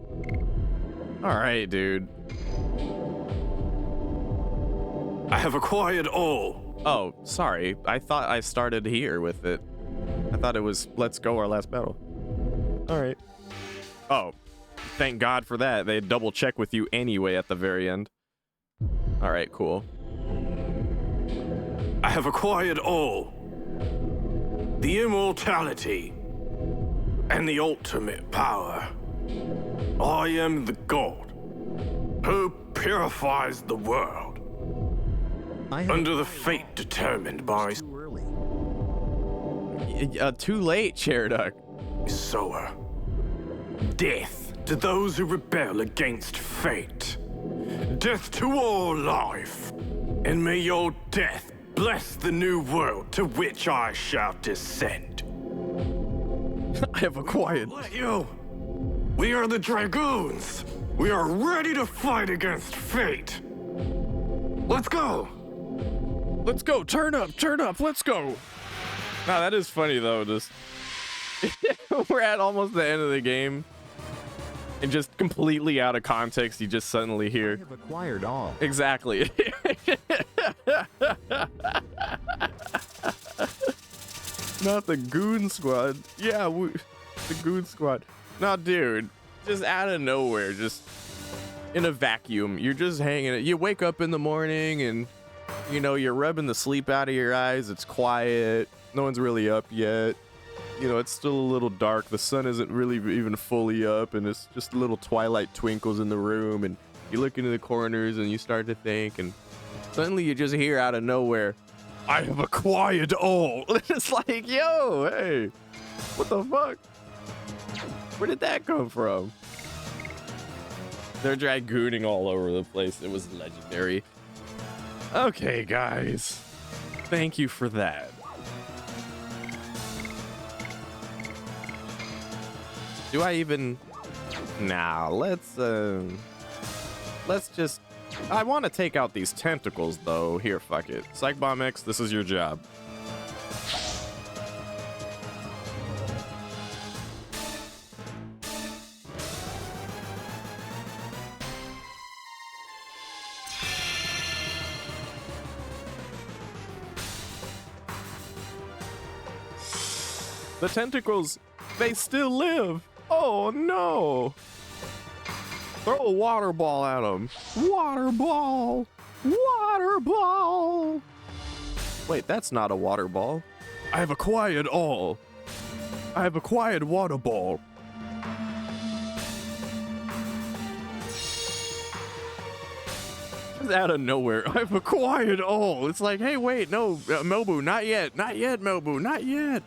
Alright, dude. I have acquired all. Oh, sorry. I thought I started here with it. I thought it was let's go our last battle. Alright. Oh, thank God for that. They double check with you anyway at the very end. Alright, cool. I have acquired all. The immortality and the ultimate power. I am the god who purifies the world under the fate determined by... Too late, Chairduck. Sower. Death to those who rebel against fate. Death to all life. And may your death bless the new world to which I shall descend. I have acquired... Let you. We are the Dragoons. We are ready to fight against fate. Let's go. Let's go. Turn up. Let's go. Nah, that is funny though. Just we're at almost the end of the game, and just completely out of context, you just suddenly hear. I have acquired all. Exactly. Not the Goon Squad. Yeah, the Goon Squad. Nah, dude. Just out of nowhere, just in a vacuum. You're just hanging it. You wake up in the morning and, you know, you're rubbing the sleep out of your eyes. It's quiet. No one's really up yet. You know, it's still a little dark. The sun isn't really even fully up, and it's just little twilight twinkles in the room. And you look into the corners and you start to think, and suddenly you just hear out of nowhere, I have acquired all. It's like, yo, hey, what the fuck? Where did that come from? They're dragooning all over the place. It was legendary. Okay, guys. Thank you for that. Do I even... Nah, let's just... I want to take out these tentacles, though. Here, fuck it. Psych Bomb X, this is your job. The tentacles, they still live. Oh no. Throw a water ball at him. Water ball. Water ball. Wait, that's not a water ball. I have acquired all. I have acquired water ball. Out of nowhere, I've acquired all. It's like, hey, wait, no, Mobu, not yet, Mobu, not yet.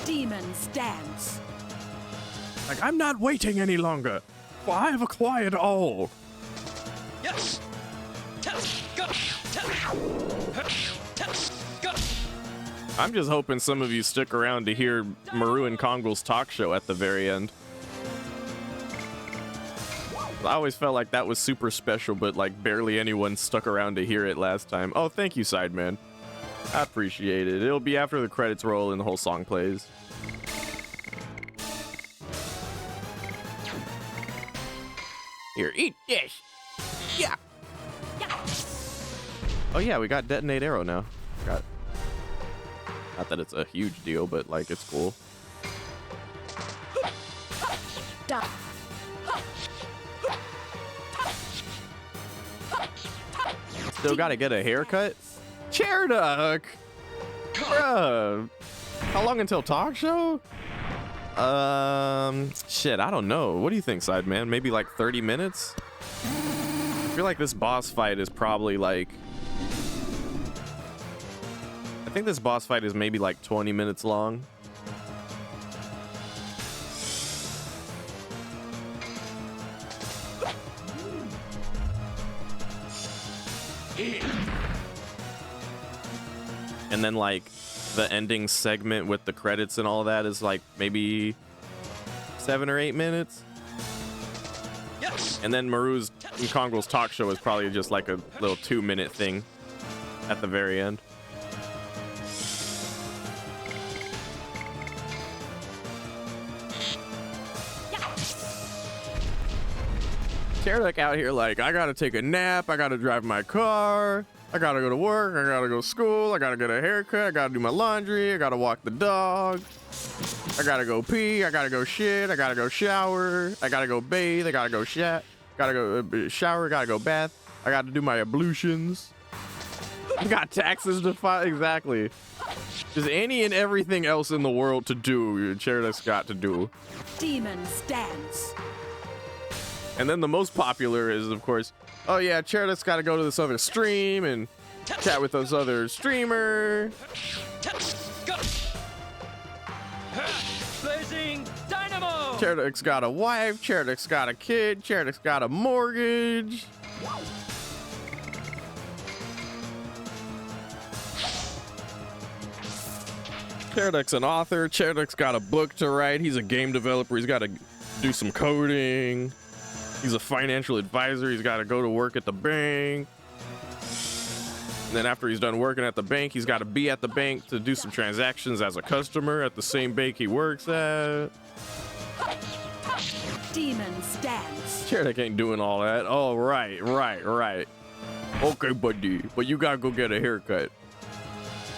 Demons dance. Like, I'm not waiting any longer, for I have acquired all. Yes. Go. Go. I'm just hoping some of you stick around to hear Maru and Kongol's talk show at the very end. I always felt like that was super special, but like barely anyone stuck around to hear it last time. Oh, thank you, Sideman. I appreciate it. It'll be after the credits roll and the whole song plays. Here, eat this. Yeah. Oh yeah, we got detonate arrow now. Not that it's a huge deal, but like it's cool. Still gotta get a haircut? Chair Duck! Bruh. How long until talk show? Shit, I don't know. What do you think, Sideman? Maybe like 30 minutes? I feel like this boss fight is probably like... I think this boss fight is maybe like 20 minutes long. And then like the ending segment with the credits and all that is like maybe 7 or 8 minutes. Yes. And then Maru's and Kongol's talk show is probably just like a little 2-minute thing at the very end. Terek out here like, I gotta take a nap, I gotta drive my car, I gotta go to work, I gotta go to school, I gotta get a haircut, I gotta do my laundry, I gotta walk the dog, I gotta go pee, I gotta go shit, I gotta go shower, I gotta go bathe, I gotta go gotta go shower, gotta go bath, I gotta do my ablutions, I got taxes to file, exactly. Just any and everything else in the world to do, Cheredek's got to do. Demons dance. And then the most popular is, of course, oh yeah, Cheredek's got to go to this other stream and chat with this other streamer. Blazing dynamo. Cheredek's got a wife, Cheredek's got a kid, Cheredek's got a mortgage. Cheredek's an author, Cheredek's got a book to write, he's a game developer, he's got to do some coding. He's a financial advisor. He's got to go to work at the bank. And then after he's done working at the bank, he's got to be at the bank to do some transactions as a customer at the same bank he works at. Demons dance. Cheredek ain't doing all that. Oh, right. Okay, buddy. But you got to go get a haircut.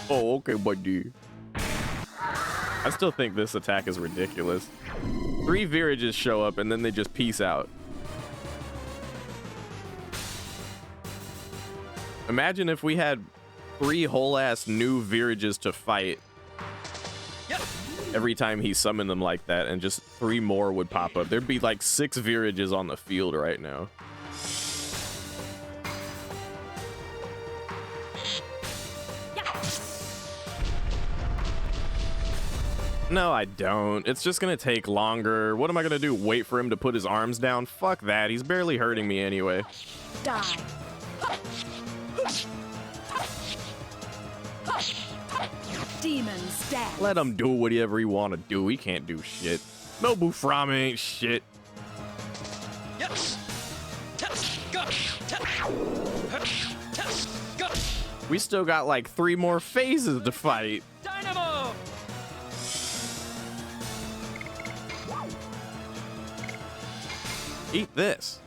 Oh, okay, buddy. I still think this attack is ridiculous. 3 Virages show up and then they just peace out. Imagine if we had 3 whole-ass new Virages to fight every time he summoned them like that, and just 3 more would pop up. There'd be like 6 Virages on the field right now. No, I don't. It's just gonna take longer. What am I gonna do? Wait for him to put his arms down? Fuck that. He's barely hurting me anyway. Die. Demons dance. Let him do whatever he want to do. He can't do shit. No Buframa ain't shit. Yes. Go. Go. We still got like 3 more phases to fight. Dynamo. Eat this.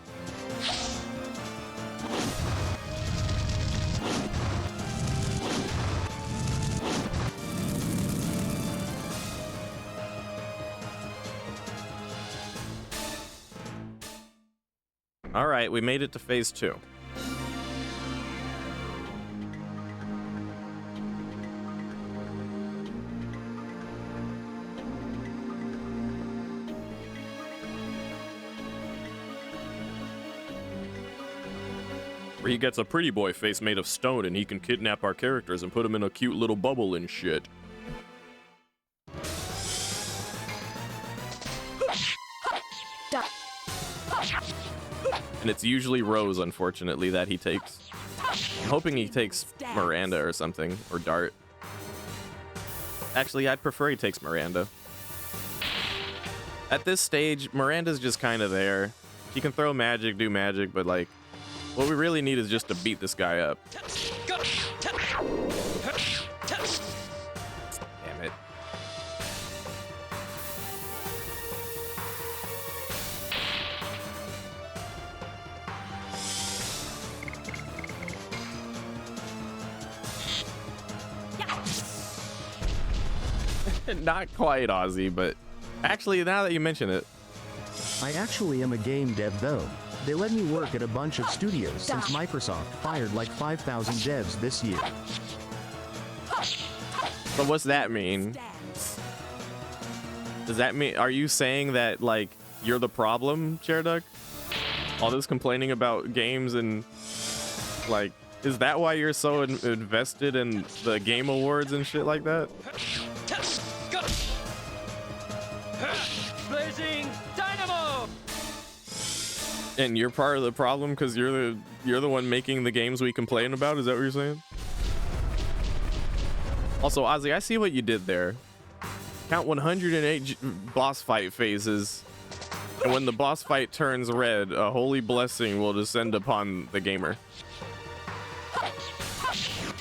All right, we made it to phase 2. Where he gets a pretty boy face made of stone and he can kidnap our characters and put them in a cute little bubble and shit. And it's usually Rose, unfortunately, that he takes. I'm hoping he takes Miranda or something, or Dart. Actually, I'd prefer he takes Miranda. At this stage, Miranda's just kind of there. She can throw magic, do magic, but like, what we really need is just to beat this guy up. Damn it. Not quite Aussie, but actually, now that you mention it. I actually am a game dev though. They let me work at a bunch of studios since Microsoft fired like 5,000 devs this year. So what's that mean? Does that mean, are you saying that like you're the problem, Chairduck? All this complaining about games and like, is that why you're so invested in the game awards and shit like that? Blazing dynamo! And you're part of the problem because you're the one making the games we complain about? Is that what you're saying? Also, Ozzy, I see what you did there. Count 108 boss fight phases, and when the boss fight turns red, a holy blessing will descend upon the gamer.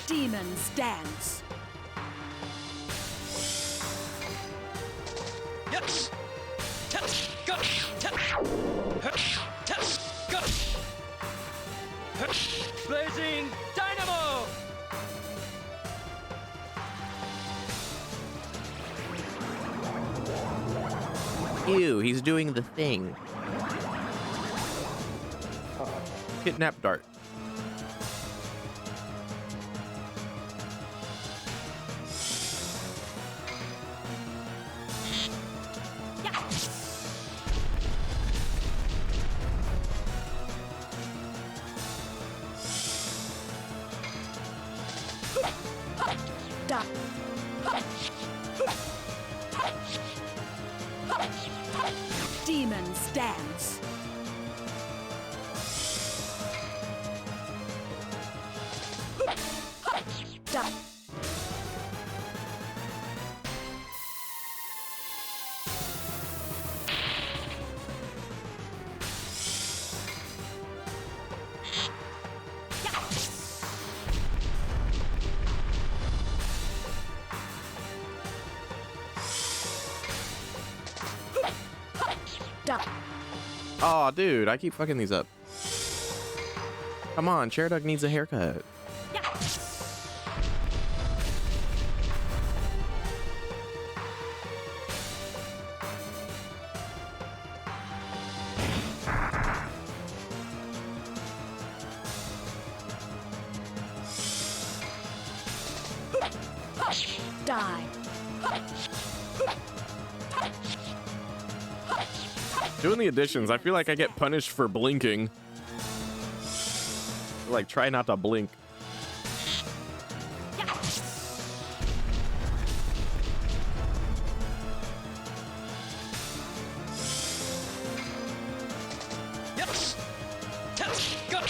Demons dance. Yes! Test! Go! Test! Go! Blazing dynamo! Ew, he's doing the thing. Kidnap Dart. Demons dance. Oh, dude, I keep fucking these up. Come on, Chairduck needs a haircut. Die. Doing the additions, I feel like I get punished for blinking. Like, try not to blink. Yes! Test! Go!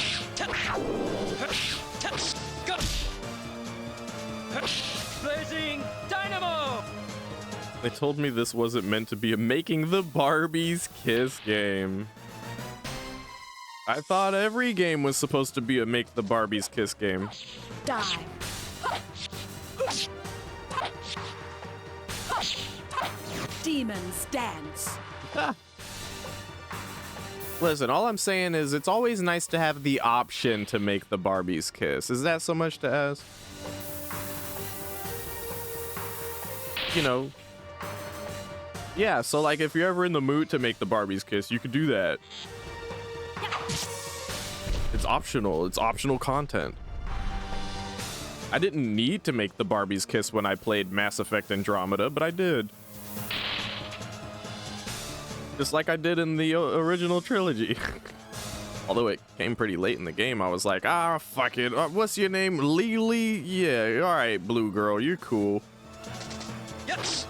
Test! Go! Blazing dynamo! They told me this wasn't meant to be a making the Barbies kiss game. I thought every game was supposed to be a make the Barbies kiss game. Die. Demons dance. Listen, all I'm saying is it's always nice to have the option to make the Barbies kiss. Is that so much to ask? You know. Yeah, so like if you're ever in the mood to make the Barbies kiss, you could do that. It's optional. It's optional content. I didn't need to make the Barbies kiss when I played Mass Effect Andromeda, but I did. Just like I did in the original trilogy. Although it came pretty late in the game, I was like, ah, fuck it. What's your name? Lily? Yeah, all right, blue girl, you're cool. Yes.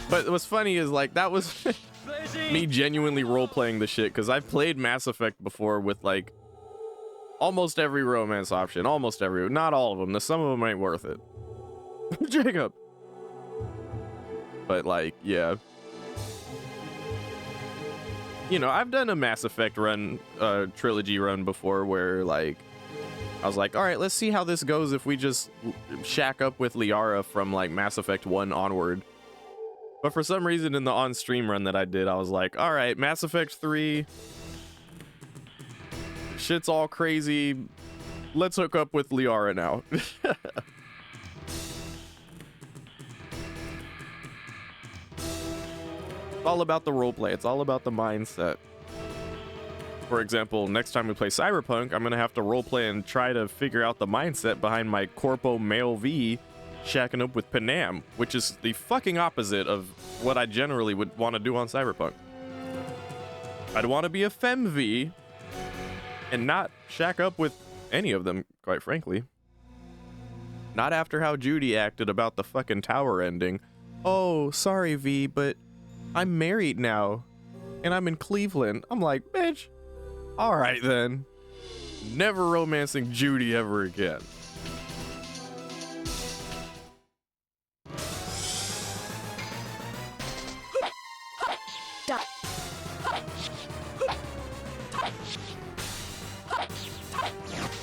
But what's funny is, like, that was me genuinely role-playing the shit, because I've played Mass Effect before with, like, almost every romance option. Almost every. Not all of them. Some of them ain't worth it. Jacob. But, like, yeah. You know, I've done a Mass Effect run, trilogy run before where, like, I was like, all right, let's see how this goes if we just shack up with Liara from, like, Mass Effect 1 onward. But for some reason in the on-stream run that I did, I was like, all right, Mass Effect 3, shit's all crazy. Let's hook up with Liara now. It's all about the roleplay. It's all about the mindset. For example, next time we play Cyberpunk, I'm going to have to roleplay and try to figure out the mindset behind my Corpo Male V shacking up with Panam, which is the fucking opposite of what I generally would want to do on Cyberpunk. I'd want to be a Femme V and not shack up with any of them, quite frankly. Not after how Judy acted about the fucking tower ending. Oh, sorry, V, but I'm married now, and I'm in Cleveland. I'm like, bitch, all right then. Never romancing Judy ever again.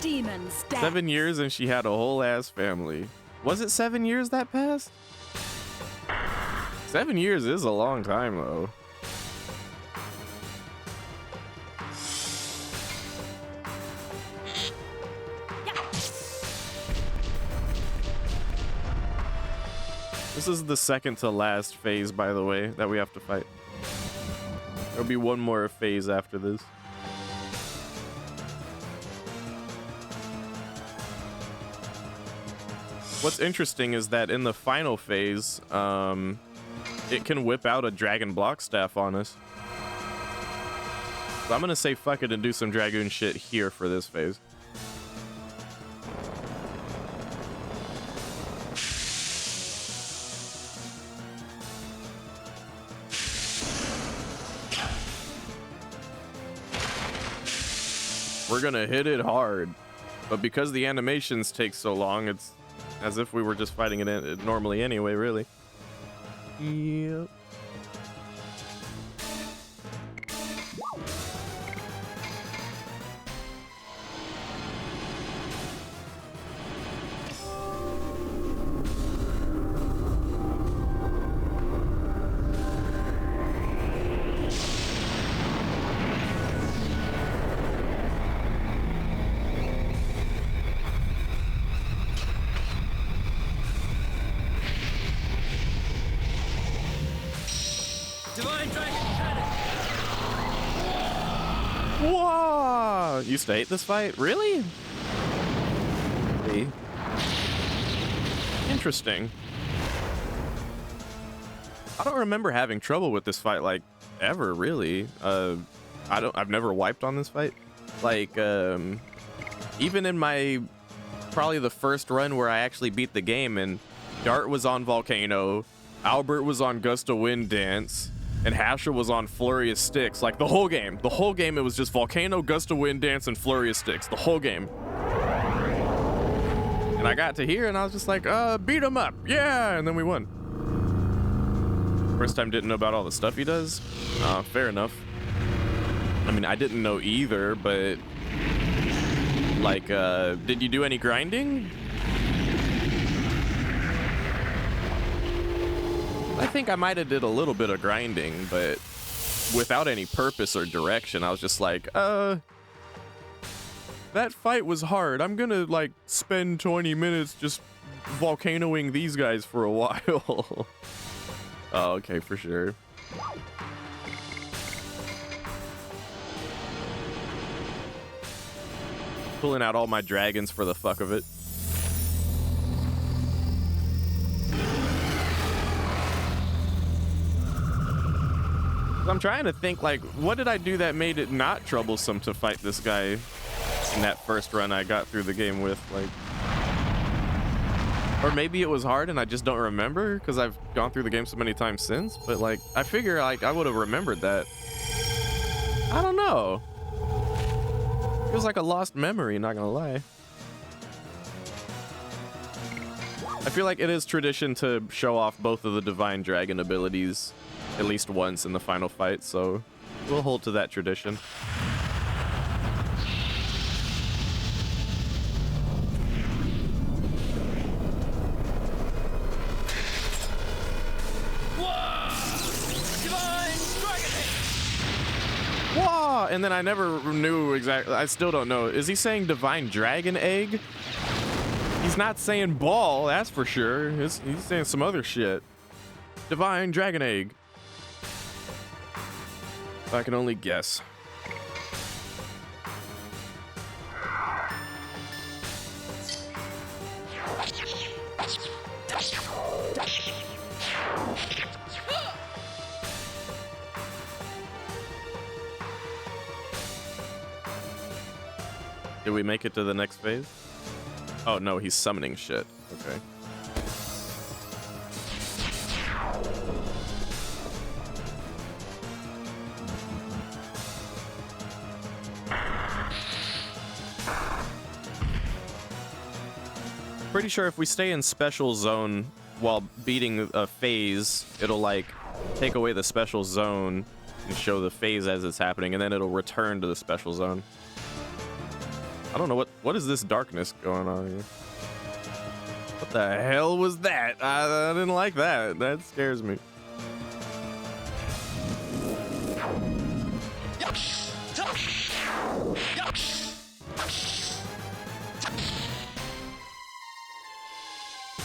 Demons. 7 years and she had a whole ass family. Was it 7 years that passed? 7 years is a long time though. This is the second to last phase, by the way, that we have to fight. There'll be one more phase after this. What's interesting is that in the final phase, it can whip out a dragon block staff on us. So I'm gonna say fuck it and do some Dragoon shit here for this phase. We're gonna hit it hard, but because the animations take so long, it's as if we were just fighting it normally anyway, really. Yep. Whoa! You used to hate this fight? Really? Interesting. I don't remember having trouble with this fight, like, ever, really. I've never wiped on this fight. Like, even in my, probably the first run where I actually beat the game and Dart was on Volcano, Albert was on Gust of Wind Dance, and Hasher was on Flurry of Sticks. Like, the whole game it was just Volcano, Gust of Wind Dance, and Flurry of Sticks. The whole game. And I got to here and I was just like, beat him up. Yeah, and then we won. First time didn't know about all the stuff he does. Fair enough. I mean, I didn't know either, but like, did you do any grinding? I think I might have did a little bit of grinding, but without any purpose or direction. I was just like, that fight was hard. I'm gonna, like, spend 20 minutes just volcanoing these guys for a while. Oh, okay, for sure. pulling out all my dragons for the fuck of it. I'm trying to think, like, what did I do that made it not troublesome to fight this guy in that first run I got through the game with, like, or maybe it was hard and I just don't remember because I've gone through the game so many times since, but like, I figure like I would have remembered that. I don't know. Feels like a lost memory, not gonna lie. I feel like it is tradition to show off both of the Divine Dragon abilities at least once in the final fight, so we'll hold to that tradition. Whoa! And then I never knew exactly. I still don't know. Is he saying Divine Dragon Egg? He's not saying ball, that's for sure. He's saying some other shit. Divine Dragon Egg. If I can only guess. Did we make it to the next phase? Oh no, he's summoning shit. Okay. Pretty sure if we stay in special zone while beating a phase, it'll like take away the special zone and show the phase as it's happening, and then it'll return to the special zone. I don't know what is this darkness going on here? What the hell was that? I didn't like that. That scares me.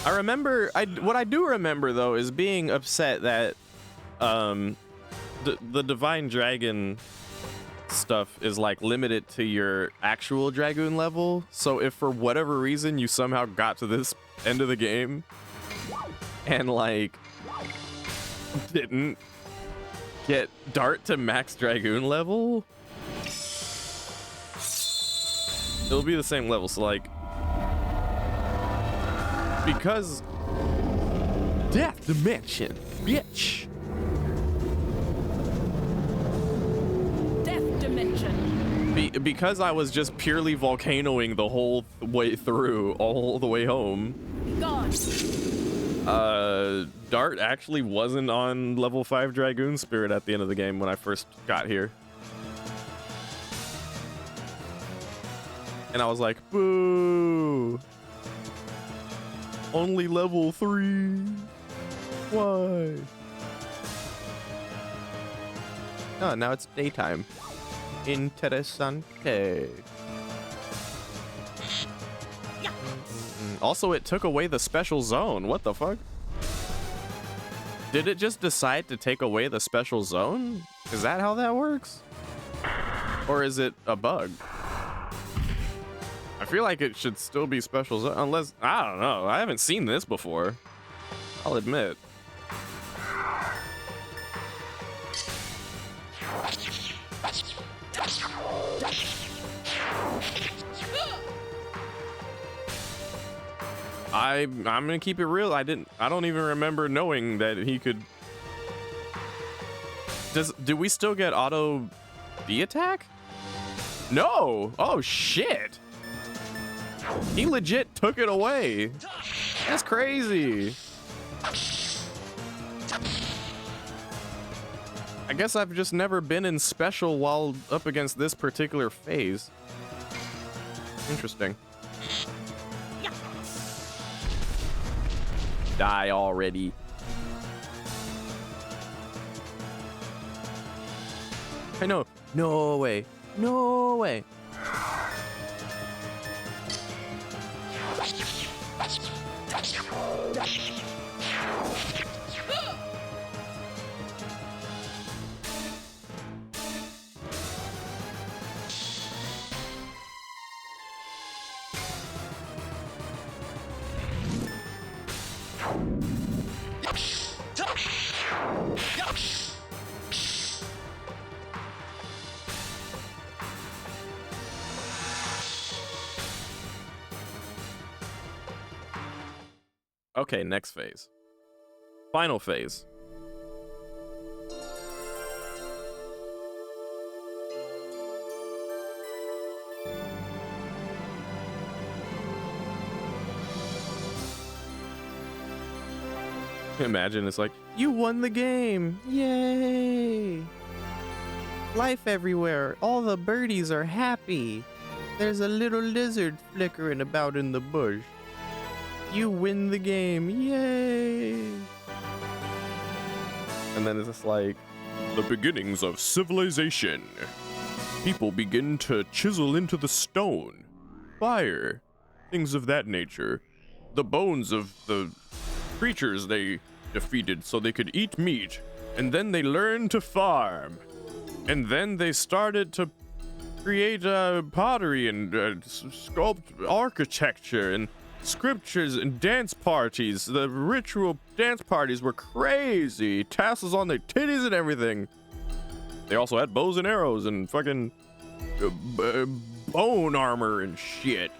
I remember, what I do remember though is being upset that the Divine Dragon stuff is like limited to your actual Dragoon level. So if for whatever reason you somehow got to this end of the game and like didn't get Dart to max Dragoon level, it'll be the same level. So like, because Death Dimension, bitch. Because I was just purely volcanoing the whole way through, all the way home. God. Dart actually wasn't on level 5 Dragoon Spirit at the end of the game when I first got here. And I was like, boo. Only level 3. Why? Oh, now it's daytime. Interessante. Also, it took away the special zone. What the fuck? Did it just decide to take away the special zone? Is that how that works? Or is it a bug? I feel like it should still be special zone, unless, I don't know. I haven't seen this before. I'll admit. I'm gonna keep it real. I don't even remember knowing that he could. Do we still get auto B attack? No. Oh shit. He legit took it away. That's crazy. I guess I've just never been in special while up against this particular phase. Interesting. Die already. I know. No way. No way. Okay, next phase. Final phase. Imagine it's like, you won the game. Yay. Life everywhere. All the birdies are happy. There's a little lizard flickering about in the bush. You win the game. Yay. And then it's just like, The beginnings of civilization. People begin to chisel into the stone. Fire. Things of that nature. The bones of the creatures they defeated so they could eat meat. And then they learned to farm. And then they started to create pottery and sculpt architecture and scriptures and dance parties. The ritual dance parties were crazy. Tassels on their titties and everything. They also had bows and arrows and fucking bone armor and shit.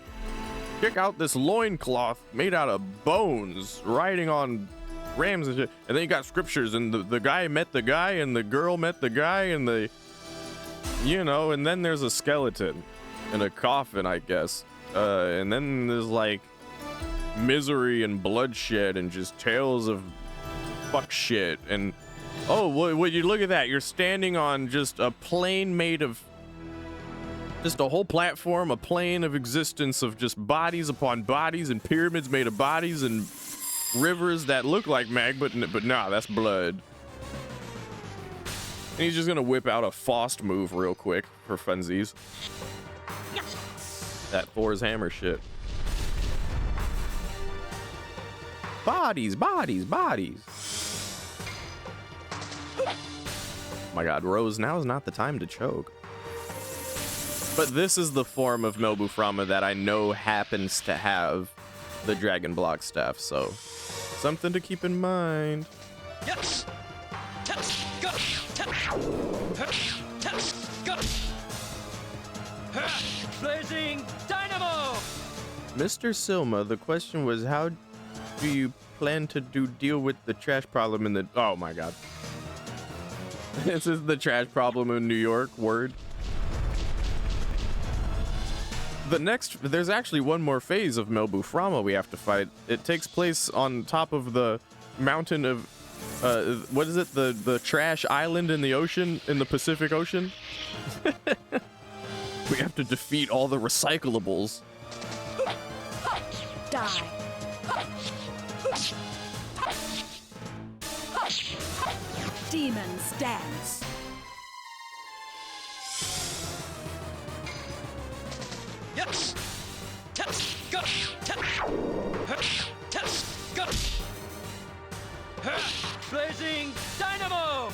Check out this loincloth made out of bones, riding on rams and shit. And then you got scriptures, and the guy met the guy, and the girl met the guy, and and then there's a skeleton in a coffin, I guess. And then there's like misery and bloodshed and just tales of fuck shit. And would you look at that? You're standing on just a plane made of just a whole platform, a plane of existence of just bodies upon bodies and pyramids made of bodies and rivers that look like but nah, that's blood. And he's just gonna whip out a Faust move real quick for funsies. That Thor's hammer shit. Bodies, bodies, bodies. Oh my god, Rose, now is not the time to choke. But this is the form of Nobuframa that I know happens to have the dragon block staff, so something to keep in mind. Yes. Go. Go. Blazing dynamo. Mr. Silma, the question was, how do you plan to deal with the trash problem in the... Oh my god. This is the trash problem in New York, word. There's actually one more phase of Melbuframa we have to fight. It takes place on top of the mountain of, what is it? The trash island in the ocean, in the Pacific Ocean? We have to defeat all the recyclables. Die. Demons dance. Yes. Go. Go. Blazing dynamo.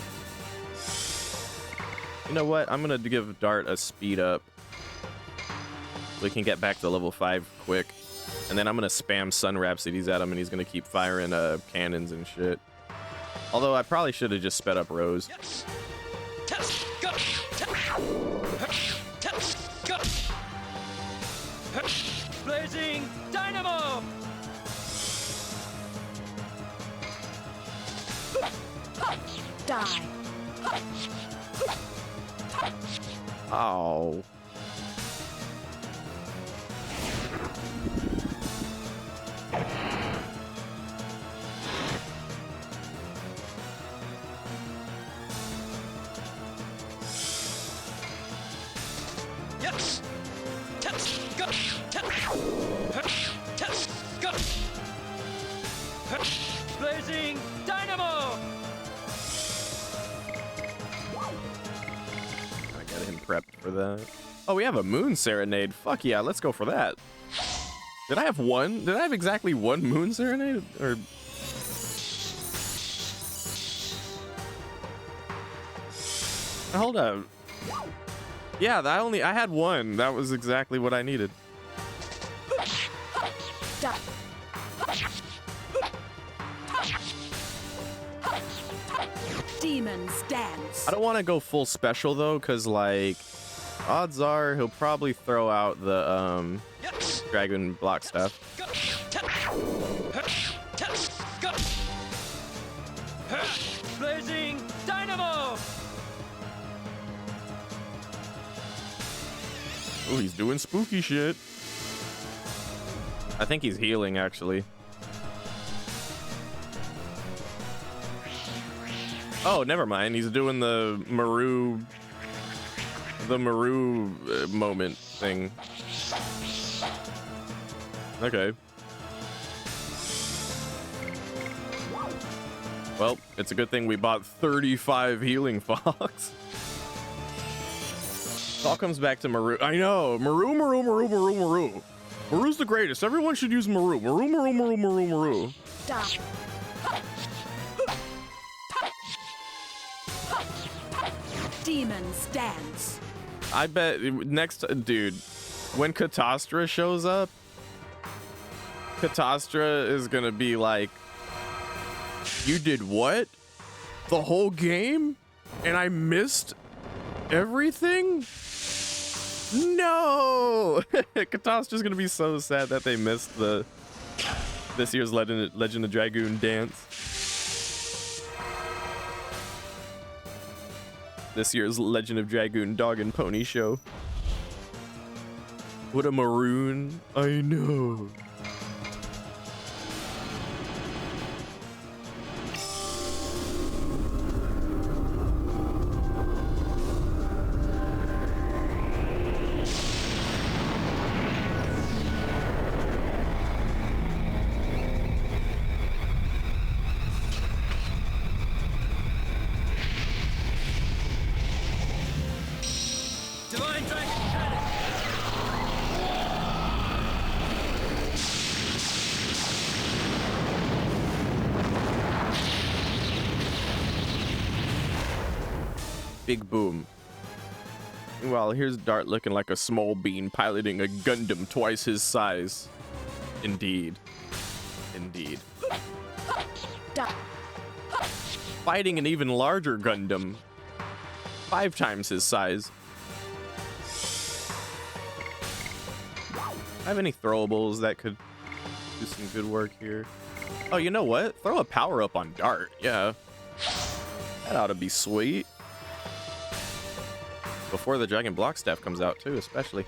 You know what? I'm gonna give Dart a speed up. We can get back to level 5 quick. And then I'm gonna spam Sun Rhapsodies at him, and he's gonna keep firing cannons and shit. Although I probably should have just sped up Rose. Yes. Go. Go. Blazing dynamo. Die. Oh. Yes. Go. Go. Blazing dynamo. I got him prepped for that. Oh, we have a Moon Serenade. Fuck yeah, let's go for that. Did I have one? Did I have exactly one Moon Serenade? Or... Hold up. Yeah, I had one. That was exactly what I needed. Die. Demons dance. I don't want to go full special though, because like odds are he'll probably throw out the Dragoon block stuff. Oh, he's doing spooky shit. I think he's healing, actually. Oh, never mind. He's doing the Maru moment thing. Okay. Well, it's a good thing we bought 35 healing fox. It all comes back to Maru. I know. Maru. Maru's the greatest. Everyone should use Maru. Maru. Stop. Demons dance. I bet next, dude, when Katastra shows up, Katastra is gonna be like, you did what? The whole game? And I missed everything? No! Katastra's gonna be so sad that they missed this year's Legend of Dragoon dance. This year's Legend of Dragoon dog and pony show. What a maroon. I know. Divine Dragon Cannon! Big boom. Well, here's Dart looking like a small bean piloting a Gundam twice his size. Indeed. Indeed. Fighting an even larger Gundam. 5 times his size. I have any throwables that could do some good work here? Oh, you know what? Throw a power up on Dart. Yeah. That ought to be sweet. Before the Dragon Block Staff comes out, too, especially.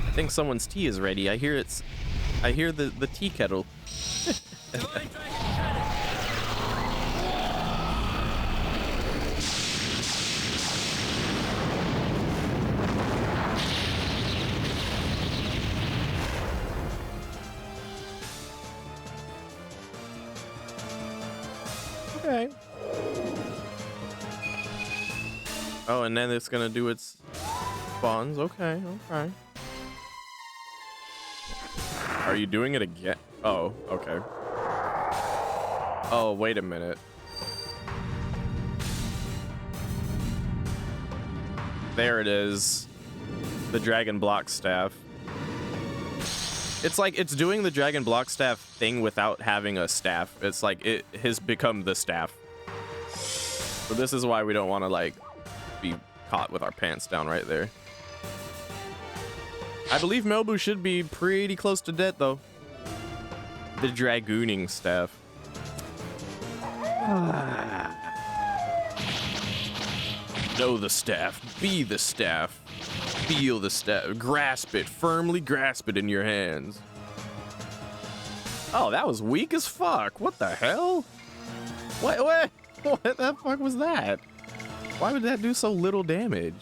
I think someone's tea is ready. I hear the tea kettle. Okay. Oh, and then it's gonna do its spawns. Okay, okay. Are you doing it again? Oh, okay. Oh, wait a minute. There it is. The Dragon Block Staff. It's like it's doing the Dragon Block Staff thing without having a staff. It's like it has become the staff. So this is why we don't want to like be caught with our pants down right there. I believe Melbu should be pretty close to dead, though. The Dragooning Staff. Know the staff. Be the staff. Feel the staff. Grasp it. Firmly grasp it in your hands. Oh, that was weak as fuck. What the hell? What the fuck was that? Why would that do so little damage?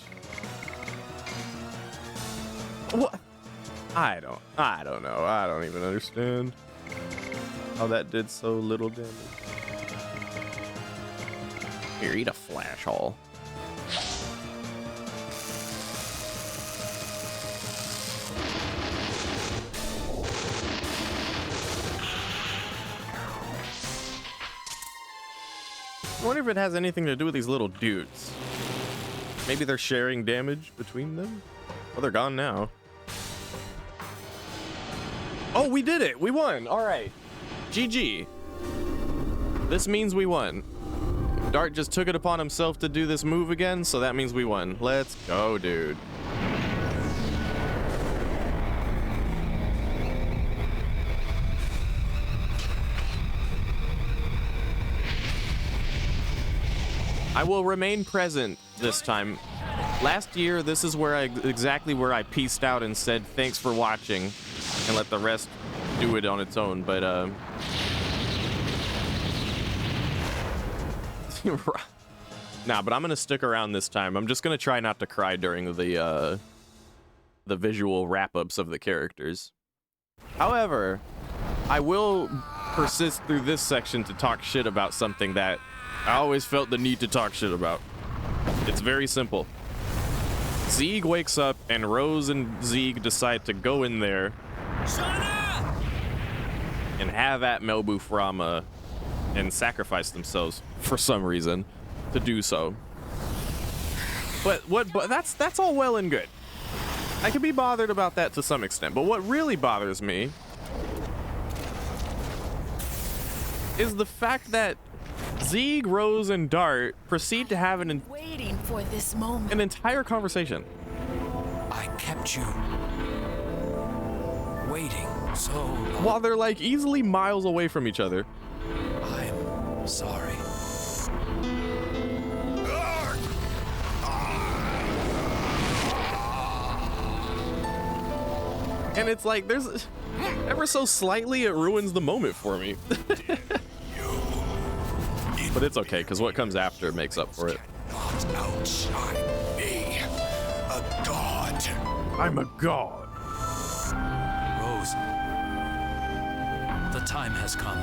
What? I don't know. I don't even understand how that did so little damage. Here, eat a flash haul. I wonder if it has anything to do with these little dudes. Maybe they're sharing damage between them? Oh, they're gone now. Oh, we did it! We won! Alright. GG. This means we won. Dart just took it upon himself to do this move again, so that means we won. Let's go, dude. I will remain present this time. Last year, this is where exactly where I peaced out and said thanks for watching and let the rest do it on its own, but nah, but I'm gonna stick around this time. I'm just gonna try not to cry during the visual wrap-ups of the characters. However, I will persist through this section to talk shit about something that I always felt the need to talk shit about. It's very simple. Zeeg wakes up and Rose and Zeeg decide to go in there and have at Melbu Frama and sacrifice themselves for some reason to do so. But that's all well and good. I can be bothered about that to some extent, but what really bothers me is the fact that Zeeg, Rose, and Dart proceed to have waiting for this moment. An entire conversation. I kept you waiting so long. While they're like easily miles away from each other. I'm sorry. And it's like there's ever so slightly it ruins the moment for me. But it's okay, because what comes after makes up for it. Not outshine me, a god. I'm a god. Rose, the time has come.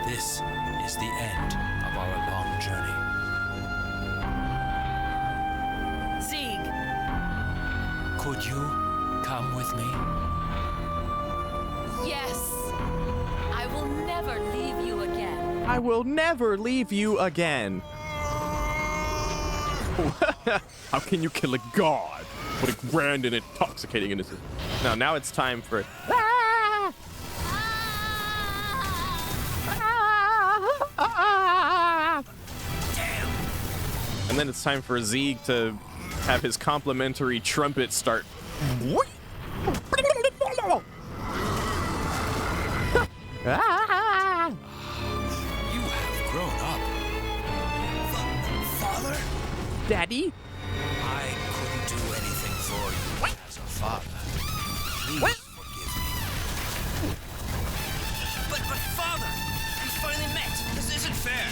This is the end of our long journey. Zeeg, could you come with me? yes. I will never leave you again. I will never leave you again. How can you kill a god? What a grand and intoxicating innocence. Now it's time for... And then it's time for Zeeg to have his complimentary trumpet start. You have grown up. Father? Daddy? I couldn't do anything for you as a father. Please forgive me. But father, we finally met. This isn't fair.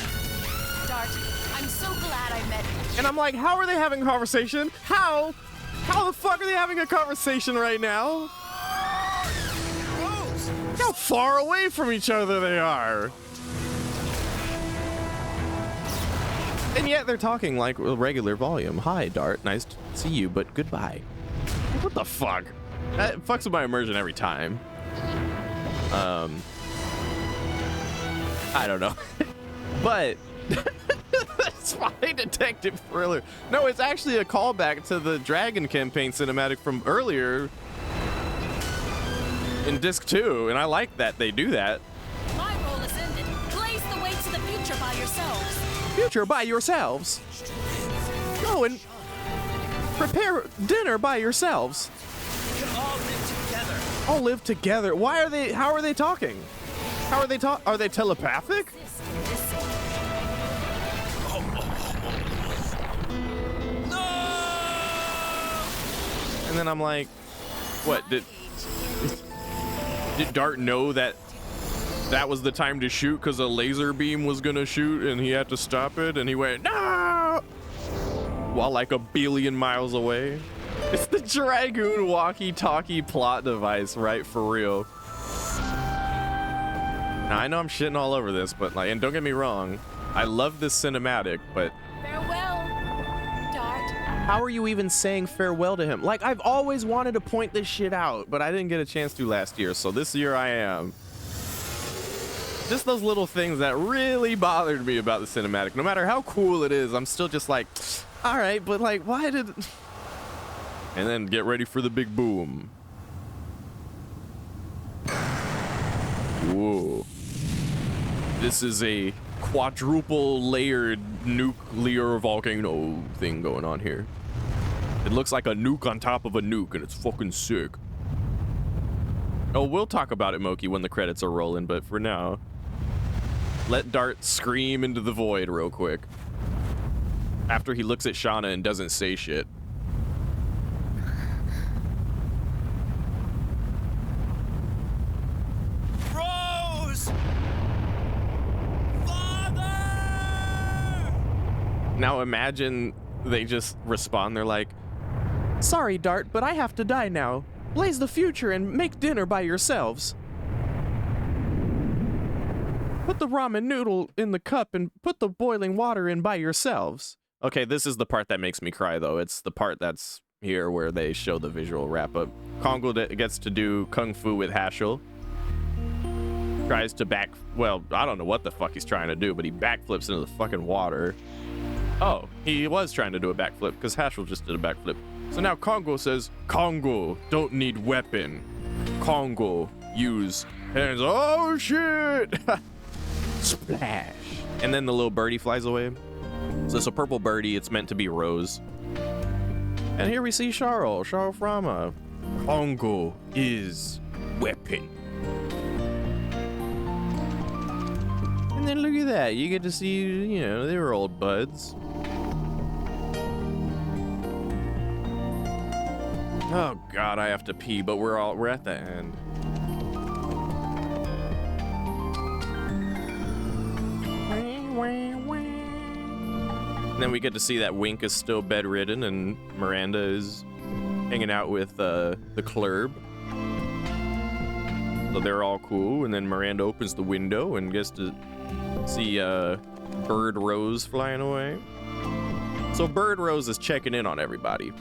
Dart, I'm so glad I met you. And I'm like, how are they having a conversation? How the fuck are they having a conversation right now? Rose! How far away from each other they are. And yet they're talking like a regular volume. Hi, Dart. Nice to see you, but goodbye. What the fuck? That fucks with my immersion every time. I don't know. But Spy Detective Thriller. No, it's actually a callback to the Dragon campaign cinematic from earlier in disc 2, and I like that they do that. My role is ended. Blaze the way to the future by yourselves. Future by yourselves. Go and prepare dinner by yourselves. We can all live together. All live together. Why are they? How are they talking? How are they talk? Are they telepathic? And then I'm like, what? Did Dart know that was the time to shoot because a laser beam was gonna shoot and he had to stop it, and he went, no! While like a billion miles away? It's the Dragoon walkie-talkie plot device, right? For real. Now, I know I'm shitting all over this, but like, and don't get me wrong, I love this cinematic, but Farewell, Dart. how are you even saying farewell to him? Like, I've always wanted to point this shit out, but I didn't get a chance to last year, so this year I am. Just those little things that really bothered me about the cinematic. No matter how cool it is, I'm still just like, all right, but like, why did... And then get ready for the big boom. Whoa. This is a quadruple layered nuclear volcano thing going on here. It looks like a nuke on top of a nuke, and it's fucking sick. Oh, we'll talk about it, Moki, when the credits are rolling, but for now, let Dart scream into the void real quick. After he looks at Shauna and doesn't say shit. Rose! Now imagine they just respond, they're like, sorry, Dart, but I have to die now. Blaze the future and make dinner by yourselves. Put the ramen noodle in the cup and put the boiling water in by yourselves. Okay, this is the part that makes me cry, though. It's the part that's here where they show the visual wrap-up. Kongo gets to do kung fu with Haschel. Tries to well, I don't know what the fuck he's trying to do, but he backflips into the fucking water. Oh, he was trying to do a backflip because Haschel just did a backflip. So now Kongo says, Kongo, don't need weapon. Kongo, use hands. Oh, shit! Splash. And then the little birdie flies away. So it's a purple birdie. It's meant to be Rose. And here we see Charles Frama. Kongo is weapon. And then look at that. You get to see, you know, they were old buds. Oh God, I have to pee, but we're at the end. And then we get to see that Wink is still bedridden and Miranda is hanging out with the Clurb. So they're all cool, and then Miranda opens the window and gets to see Bird Rose flying away. So Bird Rose is checking in on everybody.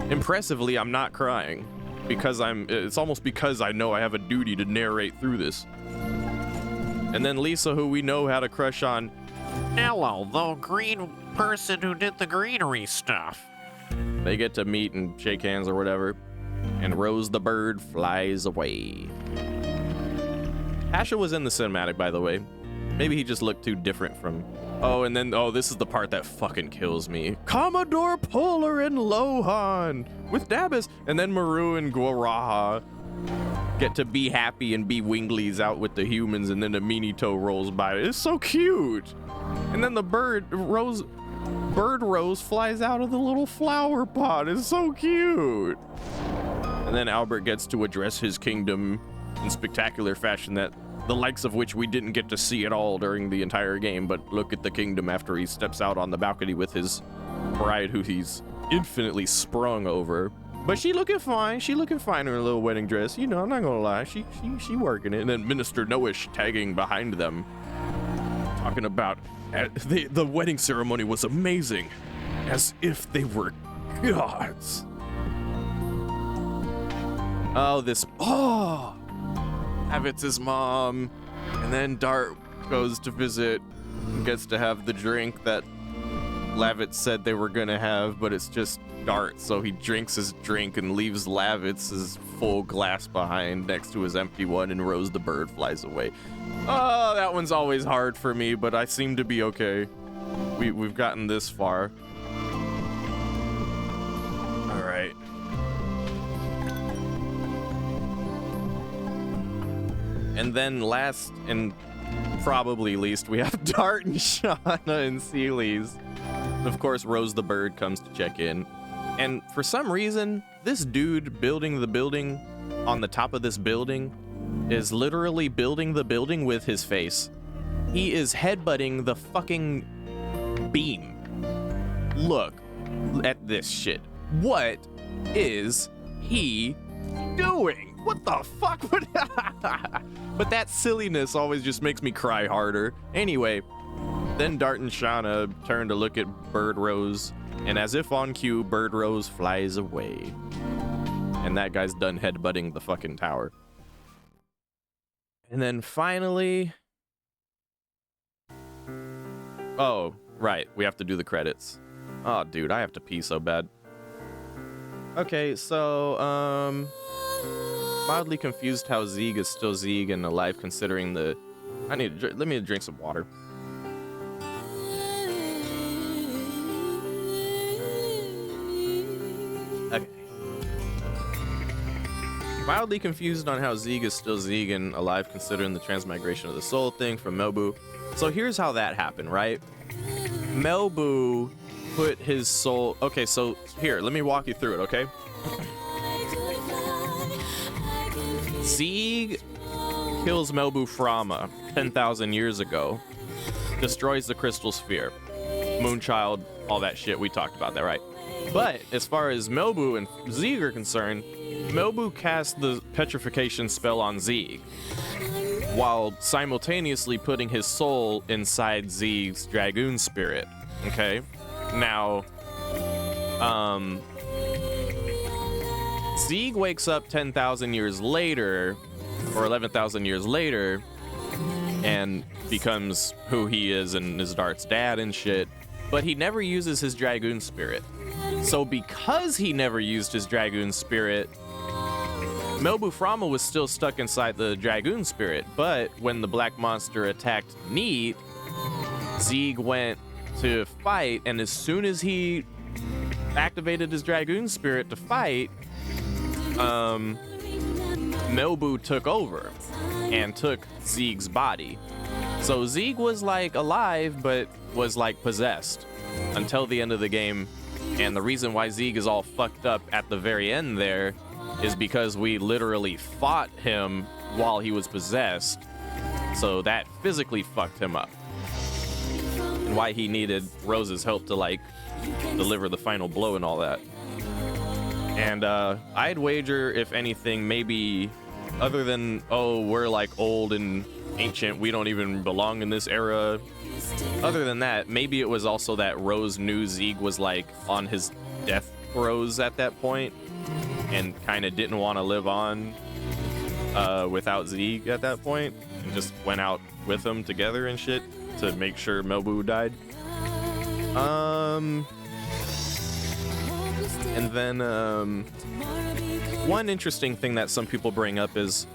Impressively, I'm not crying because it's almost because I know I have a duty to narrate through this. And then Lisa, who we know had a crush on, hello, the green person who did the greenery stuff. They get to meet and shake hands or whatever. And Rose the bird flies away. Asha was in the cinematic, by the way. Maybe he just looked too different from... Oh, and then, this is the part that fucking kills me. Commodore Polar and Lohan with Dabis. And then Maru and Guaraha get to be happy and be winglies out with the humans, and then the Minito rolls by. It's so cute. And then the Bird Rose flies out of the little flower pot. It's so cute. And then Albert gets to address his kingdom in spectacular fashion that the likes of which we didn't get to see at all during the entire game, but look at the kingdom after he steps out on the balcony with his bride, who he's infinitely sprung over. But she looking fine. She looking fine in her little wedding dress. You know, I'm not gonna lie. She working it. And then Minister Noish tagging behind them, talking about the wedding ceremony was amazing, as if they were gods. Havitz's mom, and then Dart goes to visit and gets to have the drink that Lavitz said they were gonna have, but it's just Dart, so he drinks his drink and leaves Lavitz's full glass behind next to his empty one, and Rose the bird flies away. Oh, that one's always hard for me, but I seem to be okay. We've gotten this far. All right. And then last and probably least, we have Dart and Shauna and Seeley's. Of course, Rose the bird comes to check in. And for some reason, this dude building the building on the top of this building is literally building the building with his face. He is headbutting the fucking beam. Look at this shit. What is he doing? What the fuck? But that silliness always just makes me cry harder. Anyway, then Dart and Shauna turn to look at Bird Rose, and as if on cue, Bird Rose flies away. And that guy's done headbutting the fucking tower. And then finally... Oh, right, we have to do the credits. Oh, dude, I have to pee so bad. Okay, so, mildly confused how Zieg is still Zieg and alive, considering the Let me drink some water. Okay. Mildly confused on how Zeeg is still Zeeg and alive considering the transmigration of the soul thing from Melbu. So here's how that happened, right? Melbu put his soul... Okay, so here, let me walk you through it, okay? Zeeg kills Melbu Frama 10,000 years ago, destroys the crystal sphere, Moonchild, all that shit. We talked about that, right? But as far as Melbu and Zeeg are concerned, Melbu cast the petrification spell on Zeeg, while simultaneously putting his soul inside Zeeg's Dragoon spirit. Okay? Now, Zeeg wakes up 10,000 years later, or 11,000 years later, and becomes who he is and is Dart's dad and shit, but he never uses his Dragoon spirit. So because he never used his Dragoon spirit, Melbu Frama was still stuck inside the Dragoon spirit, but when the black monster attacked Neat, Zeeg went to fight, and as soon as he activated his Dragoon spirit to fight, Melbu took over and took Zeeg's body. So Zeeg was like alive, but was like possessed until the end of the game. And the reason why Zeeg is all fucked up at the very end there is because we literally fought him while he was possessed. So that physically fucked him up. And why he needed Rose's help to like deliver the final blow and all that. And I'd wager, if anything, maybe other than, oh, we're like old and ancient, we don't even belong in this era. Other than that, maybe it was also that Rose knew Zeeg was like on his death throes at that point and kind of didn't want to live on without Zeeg at that point, and just went out with him together and shit to make sure Melbu died. And then one interesting thing that some people bring up is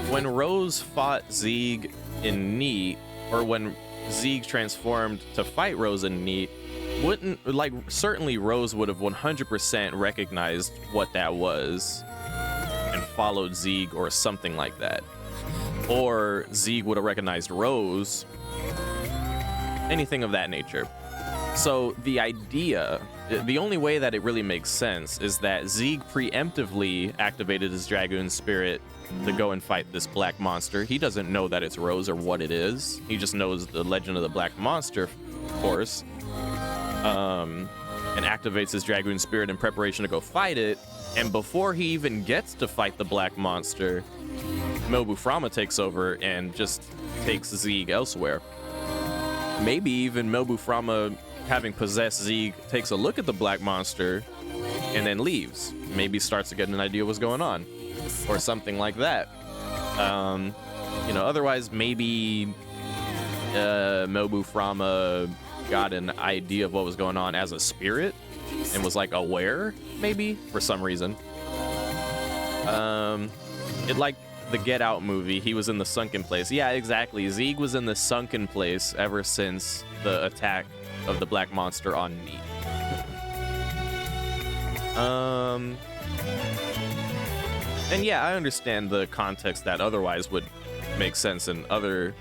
when Rose fought Zeeg in Neat, or when Zeeg transformed to fight Rose and Neat, certainly Rose would have 100% recognized what that was and followed Zeeg or something like that. Or Zeeg would have recognized Rose, anything of that nature. So the idea, the only way that it really makes sense is that Zeeg preemptively activated his Dragoon spirit to go and fight this black monster. He doesn't know that it's Rose or what it is. He just knows the legend of the black monster, of course, and activates his Dragoon spirit in preparation to go fight it. And before he even gets to fight the black monster, Melbu Frama takes over and just takes Zeeg elsewhere. Maybe even Melbu Frama, having possessed Zeeg, takes a look at the black monster and then leaves. Maybe starts to get an idea what's going on, or something like that. Otherwise maybe Melbu Frama got an idea of what was going on as a spirit and was like aware, maybe, for some reason. Like the Get Out movie, he was in the sunken place. Yeah, exactly. Zeeg was in the sunken place ever since the attack of the black monster on Neat. And yeah, I understand the context that otherwise would make sense in other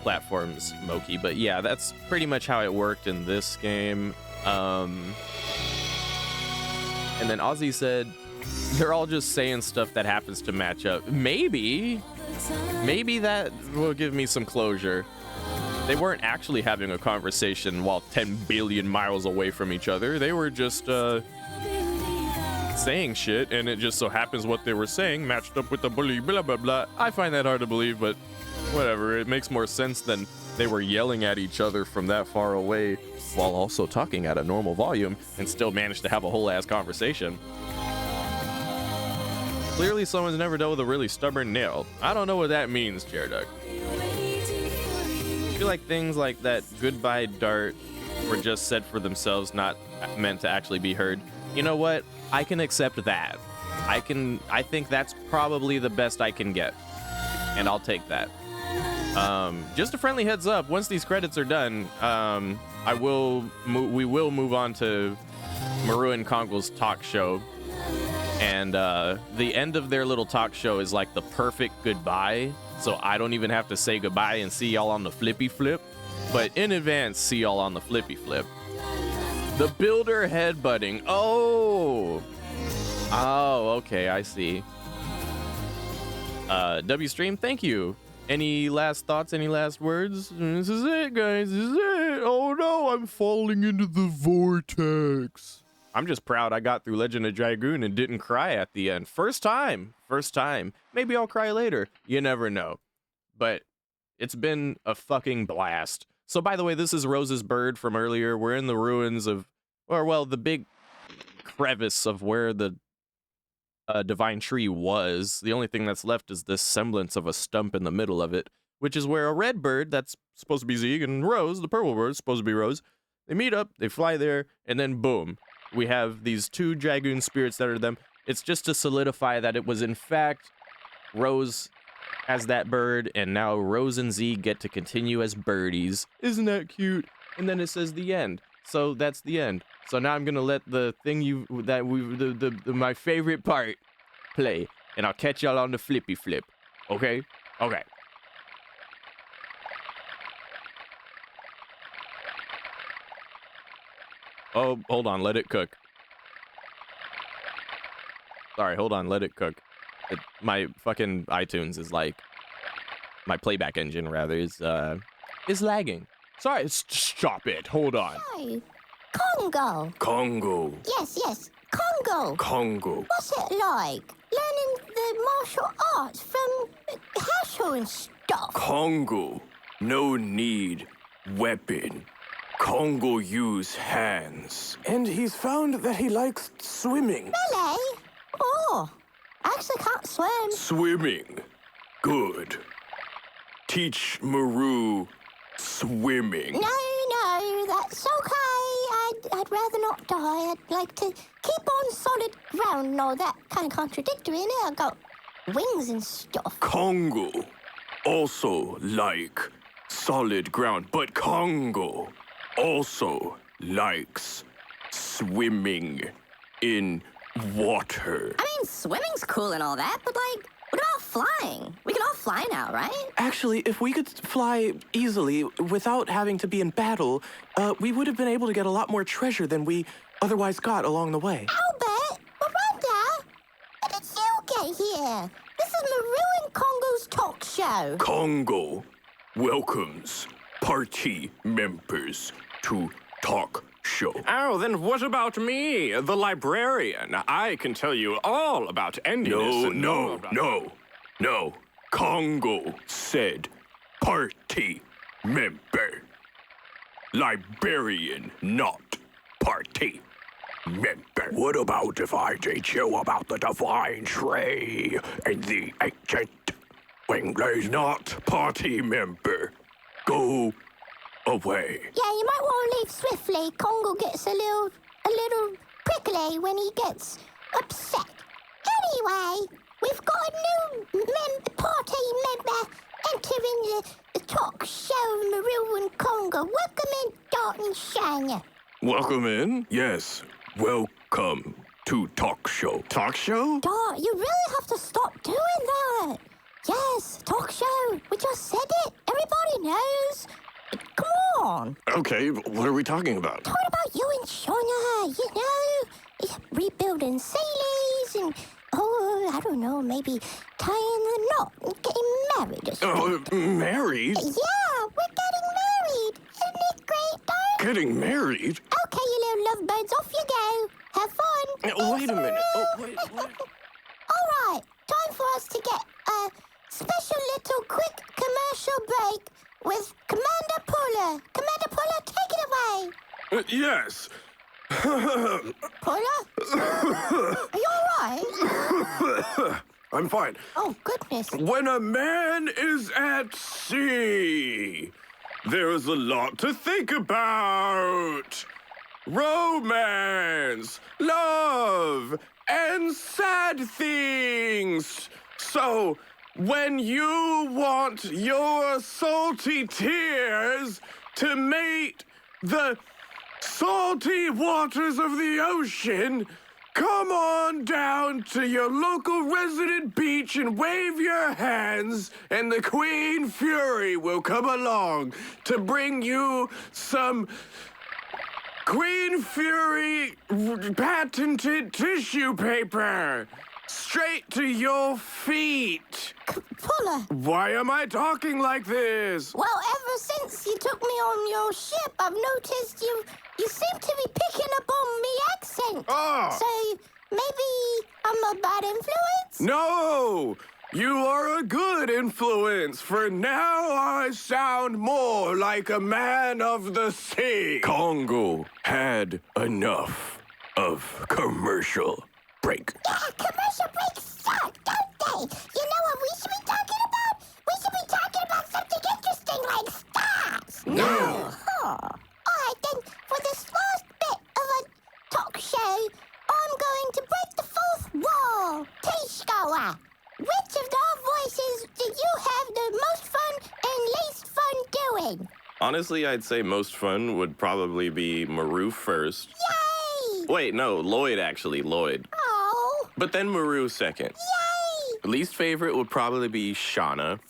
platforms, Moki, but yeah, that's pretty much how it worked in this game. And then Ozzy said, they're all just saying stuff that happens to match up. Maybe that will give me some closure. They weren't actually having a conversation while 10 billion miles away from each other. They were just saying shit, and it just so happens what they were saying matched up with the bully blah blah blah. I find that hard to believe, but whatever. It makes more sense than they were yelling at each other from that far away while also talking at a normal volume and still managed to have a whole ass conversation. Clearly someone's never dealt with a really stubborn nail. I don't know what that means, Jareduk. I feel like things like that goodbye dart were just said for themselves, not meant to actually be heard. You know what? I can accept that. I think that's probably the best I can get. And I'll take that. Just a friendly heads up, once these credits are done, we will move on to Maru and Kongol's talk show. And the end of their little talk show is like the perfect goodbye. So I don't even have to say goodbye and see y'all on the flippy flip. But in advance, see y'all on the flippy flip. The builder headbutting. Oh, okay, I see. WStream, thank you. Any last thoughts? Any last words? This is it, guys. This is it. Oh no, I'm falling into the vortex. I'm just proud I got through Legend of Dragoon and didn't cry at the end. First time. Maybe I'll cry later. You never know. But it's been a fucking blast. So by the way, this is Rose's bird from earlier. We're in the ruins of, or well, the big crevice of where the divine tree was. The only thing that's left is this semblance of a stump in the middle of it, which is where a red bird, that's supposed to be Zeke, and Rose, the purple bird, supposed to be Rose. They meet up, they fly there, and then boom. We have these two Dragoon spirits that are them. It's just to solidify that it was in fact Rose as that bird, and now Rose and Z get to continue as birdies. Isn't that cute? And then it says the end. So that's the end. So now I'm gonna let the thing my favorite part play, and I'll catch y'all on the flippy flip. Okay? Okay. Oh, hold on, let it cook. Sorry, hold on, let it cook. My fucking iTunes is like, my playback engine rather is lagging. Sorry, stop it. Hold on. Hi. Congo. Congo. Yes. Congo. Congo. What's it like? Learning the martial arts from Hasho and stuff. Congo. No need weapon. Congo use hands. And he's found that he likes swimming. Really? Oh, I actually can't swim. Swimming. Good. Teach Maru swimming. No, that's okay. I'd rather not die. I'd like to keep on solid ground. No, that kind of contradictory, innit? I've got wings and stuff. Congo also like solid ground, but Congo also likes swimming in water. I mean, swimming's cool and all that, but like, what about flying? We can all fly now, right? Actually, if we could fly easily without having to be in battle, we would have been able to get a lot more treasure than we otherwise got along the way. Albert, Miranda, how did you get here? This is Maru and Congo's talk show. Congo welcomes party members to talk show. Oh, then what about me, the librarian? I can tell you all about endiness. No. Congo said party member. Librarian, not party member. What about if I teach you about the divine tree and the ancient winglays? Not party member. Go away. Yeah, you might want to leave swiftly. Congo gets a little prickly when he gets upset. Anyway, we've got a new party member entering the talk show of Maru and Congo. Welcome in, Dalton Shang. Welcome in? Yes, welcome to talk show. Talk show? Dart, you really have to stop doing that. Yes, talk show. We just said it. Everybody knows. Come on. Okay, what are we talking about? Talking about you and Shauna, you know? Rebuilding Sealies and, I don't know, maybe tying the knot and getting married or something. Oh, married? Yeah, we're getting married. Isn't it great, though? Getting married? Okay, you little lovebirds, off you go. Have fun. Wait a minute. Oh, wait. All right, time for us to get a special little quick commercial break with Commander Puller. Commander Puller, take it away. Yes. Puller? Are you all right? I'm fine. Oh, goodness. When a man is at sea, there's a lot to think about. Romance, love, and sad things. So, when you want your salty tears to mate the salty waters of the ocean, come on down to your local resident beach and wave your hands, and the Queen Fury will come along to bring you some Queen Fury patented tissue paper straight to your feet. Fuller. Why am I talking like this? Well, ever since you took me on your ship, I've noticed you seem to be picking up on me accent. Oh. So maybe I'm a bad influence? No! You are a good influence, for now I sound more like a man of the sea. Congo had enough of commercial break. Yeah, commercial breaks suck, don't they? You know what we should be talking about? We should be talking about something interesting like stars. No. Huh. All right, then, for this last bit of a talk show, I'm going to break the fourth wall. T-Scorer, which of our voices do you have the most fun and least fun doing? Honestly, I'd say most fun would probably be Maru first. Yay! Wait, no, Lloyd actually, Lloyd. Oh. But then Maru second. Yay! Least favorite would probably be Shauna. Sorry.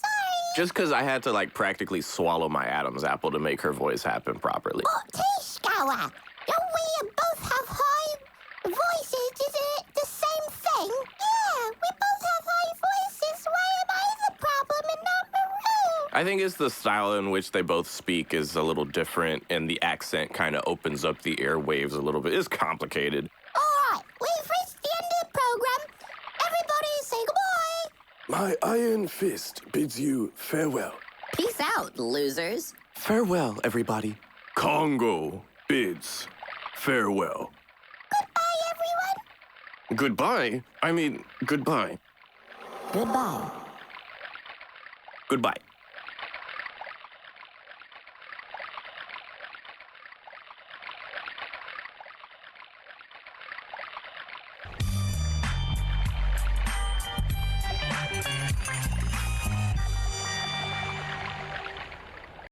Just because I had to, like, practically swallow my Adam's apple to make her voice happen properly. Oh, T-Scorer, don't we both have high voices? Is it the same thing? Yeah, we both have high voices. Why am I the problem and not Maru? I think it's the style in which they both speak is a little different, and the accent kind of opens up the airwaves a little bit. It's complicated. All right, we've reached the end of the program. Everybody say goodbye. My iron fist bids you farewell. Peace out, losers. Farewell, everybody. Congo bids farewell. Goodbye, everyone. Goodbye? I mean, goodbye. Goodbye. Goodbye.